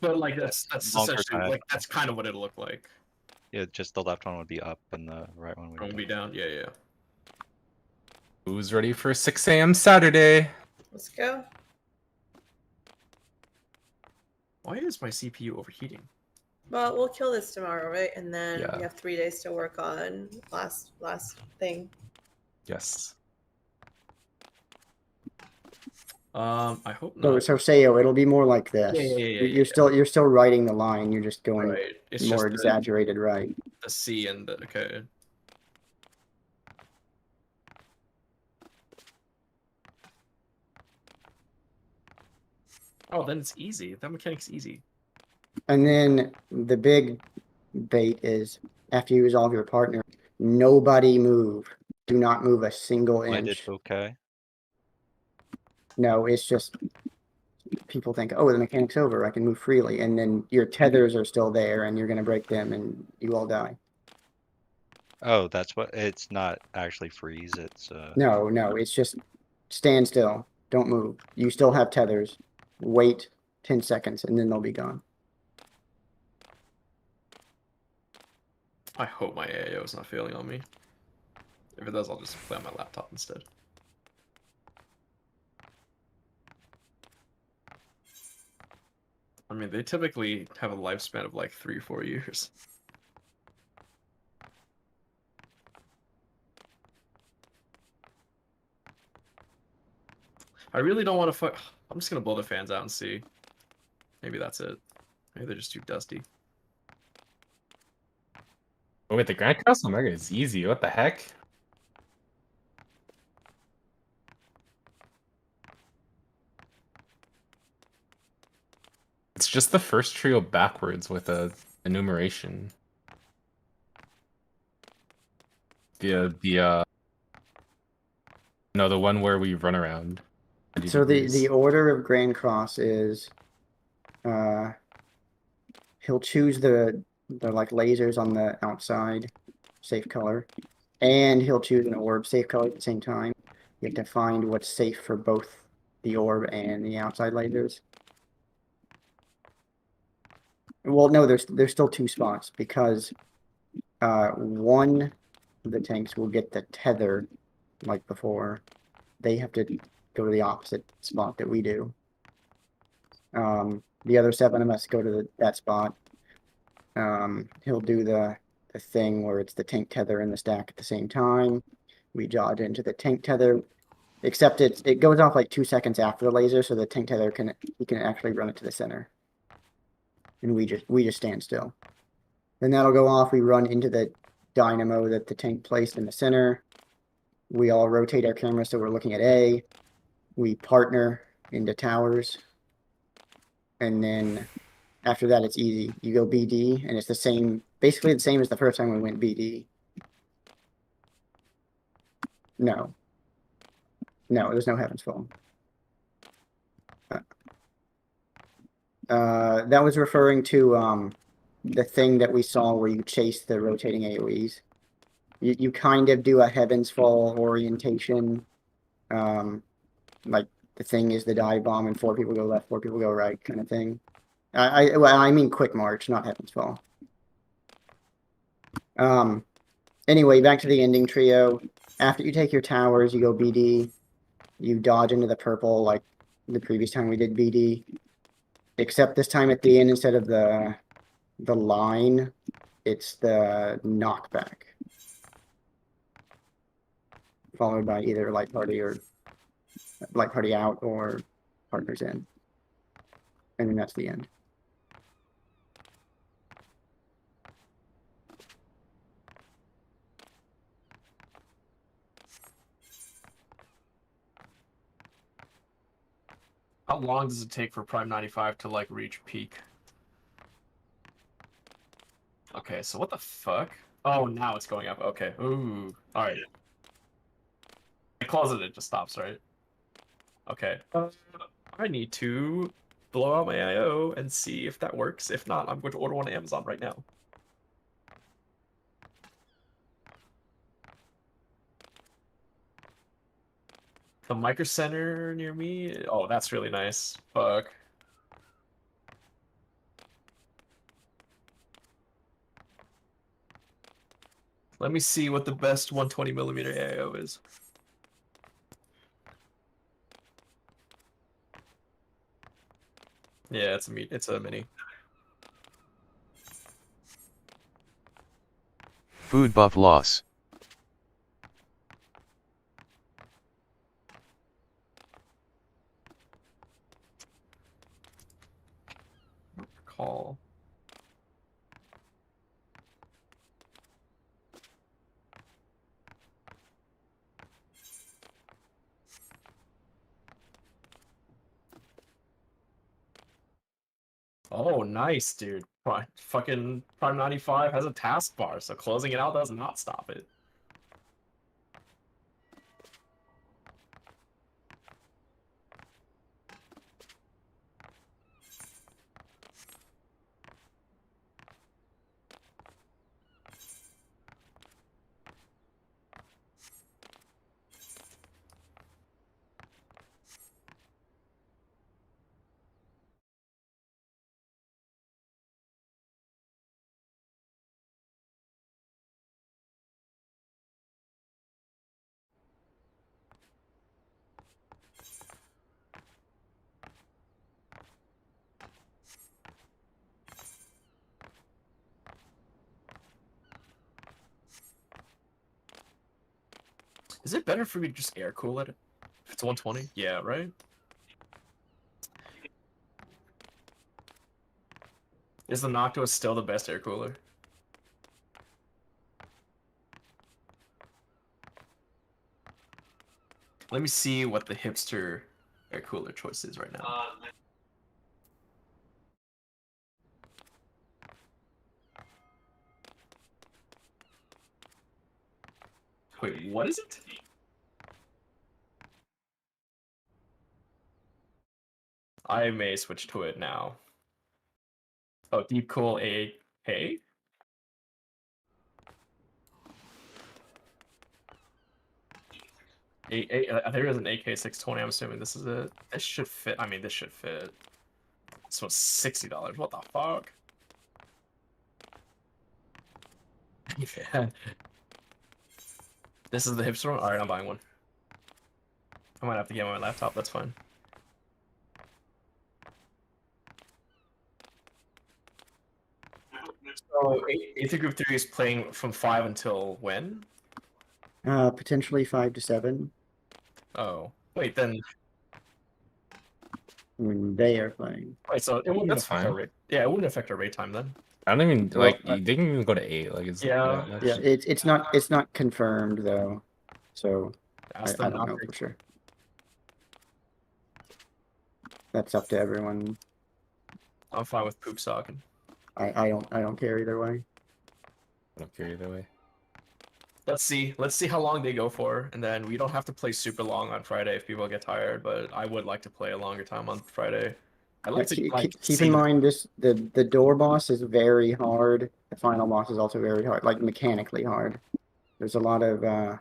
but like that's Longer essentially time. like that's kind of what it'll look like. yeah, just the left one would be up and the right one would Won't be be down. Yeah, yeah. Who's ready for 6 a.m. Saturday? Let's go. Why is my CPU overheating? Well, we'll kill this tomorrow, right? And then Yeah. we have 3 days to work on last thing. Yes. I hope So, not. so Sayo, it'll be more like this. Yeah, You're still writing the line. You're just going Right. It's more just exaggerated, right? the C and the okay. Oh, then it's easy. That mechanic's easy. And then the big bait is after you resolve your partner, nobody move. Do not move a single I did inch. okay. No, it's just people think, oh, the mechanic's over. I can move freely, and then your tethers are still there, and you're gonna break them, and you all die. Oh, that's what, it's not actually freeze, it's No, it's just stand still. Don't move. You still have tethers. Wait 10 seconds, and then they'll be gone. I hope my AAO is not failing on me. If it does, I'll just play on my laptop instead. I mean, they typically have a lifespan of like 3-4 years. I really don't want to fuck. I'm just gonna blow the fans out and see. Maybe that's it. Maybe they're just too dusty. Oh wait, the Grand Castle Mega is easy. What the heck? It's just the first trio backwards with a enumeration. No, the one where we run around. So the order of Grand Cross is, he'll choose the like lasers on the outside, safe color, and he'll choose an orb safe color at the same time. You have to find what's safe for both the orb and the outside lasers. Well, no, there's still 2 spots because one of the tanks will get the tether like before. They have to go to the opposite spot that we do. The other 7 of us go to that spot. He'll do the thing where it's the tank tether and the stack at the same time. We dodge into the tank tether, except it goes off like 2 seconds after the laser, so the tank tether can actually run it to the center. And we just stand still. Then that'll go off. We run into the dynamo that the tank placed in the center. We all rotate our camera so we're looking at A. We partner into towers. And then after that, it's easy. You go BD, and it's the same, basically the same as the first time we went BD. No, there's no Heaven's Fall. That was referring to the thing that we saw where you chase the rotating AoEs. You kind of do a Heaven's Fall orientation. Like the thing is the dive bomb and 4 people go left, 4 people go right kind of thing. I mean quick march, not Heaven's Fall. Anyway, back to the ending trio. After you take your towers, you go BD. You dodge into the purple like the previous time we did BD. Except this time at the end, instead of the line, it's the knockback. Followed by either light party out or partners in. And then that's the end. How long does it take for Prime 95 to like reach peak? Okay, so what the fuck? Oh, now it's going up. Okay. Ooh. All right. I close it. It just stops, right? Okay. I need to blow out my IO and see if that works. If not, I'm going to order one on Amazon right now. The Micro Center near me? Oh, that's really nice. Fuck. Let me see what the best 120mm AIO is. Yeah, it's a mini. Food buff loss. Call. Oh, nice, dude. Fucking Prime 95 has a taskbar, so closing it out does not stop it. Is it better for me to just air cool it if it's 120? Yeah, right? Is the Noctua still the best air cooler? Let me see what the hipster air cooler choice is right now. Wait, what is it? I may switch to it now. Oh, Deep Cool AK? There is an AK620. I'm assuming this is it. This should fit. I mean, this should fit. This was $60. What the fuck? Yeah. This is the hipster one? Alright, I'm buying one. I might have to get my laptop. That's fine. So, Aether Group 3 is playing from 5 until when? Potentially 5 to 7 Oh. Wait, then. when they are playing. Wait, so it wouldn't That's affect fine. our rate. Yeah, it wouldn't affect our rate time then. I don't even Well, like. They can even go to 8. Like it's Yeah. Yeah, it's not confirmed though, so Ask I them don't not know to- for sure. That's up to everyone. I'm fine with poop socking. I don't care either way. I don't care either way. Let's see how long they go for, and then we don't have to play super long on Friday if people get tired. But I would like to play a longer time on Friday. I like to like Keep see in the- mind the door boss is very hard. The final boss is also very hard, like mechanically hard. There's a lot of I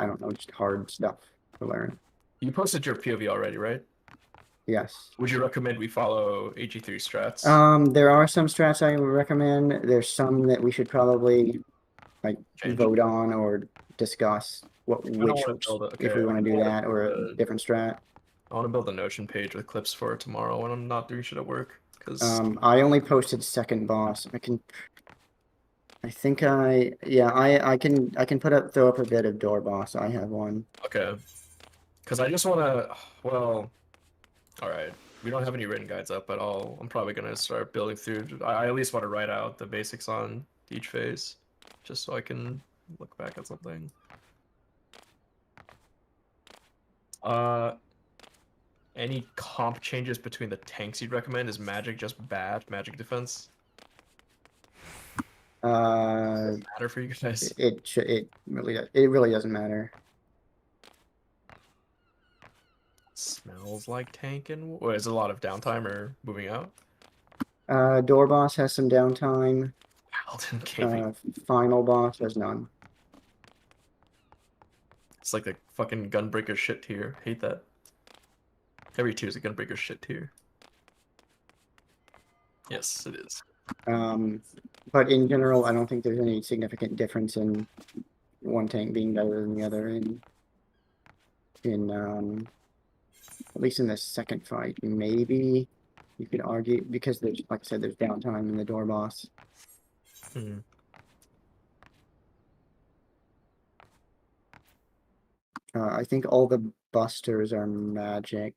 don't know, just hard stuff to learn. You posted your POV already, right? Yes. Would you recommend we follow AG3 strats? There are some strats I would recommend. There's some that we should probably like Change. vote on or discuss don't which wanna build it, if okay. we want to do that or a different strat. I want to build a Notion page with clips for tomorrow when I'm not doing shit at work. Because I only posted second boss. I can throw up a bit of door boss. I have one. okay, because I just want to. Well, all right. We don't have any written guides up, but I'm probably gonna start building through. I at least want to write out the basics on each phase, just so I can look back at something. Any comp changes between the tanks you'd recommend? Is magic just bad? Magic defense matter for you guys? It really doesn't matter. Smells like tanking. What is it, a lot of downtime or moving out? Door boss has some downtime. Paladin caving. Final boss has none. It's like the fucking Gunbreaker shit tier. Hate that. Every tier is a Gunbreaker shit tier. Yes, it is. But in general, I don't think there's any significant difference in one tank being better than the other in at least in the second fight. Maybe you could argue because there's, like I said, there's downtime in the door boss. I think all the busters are magic.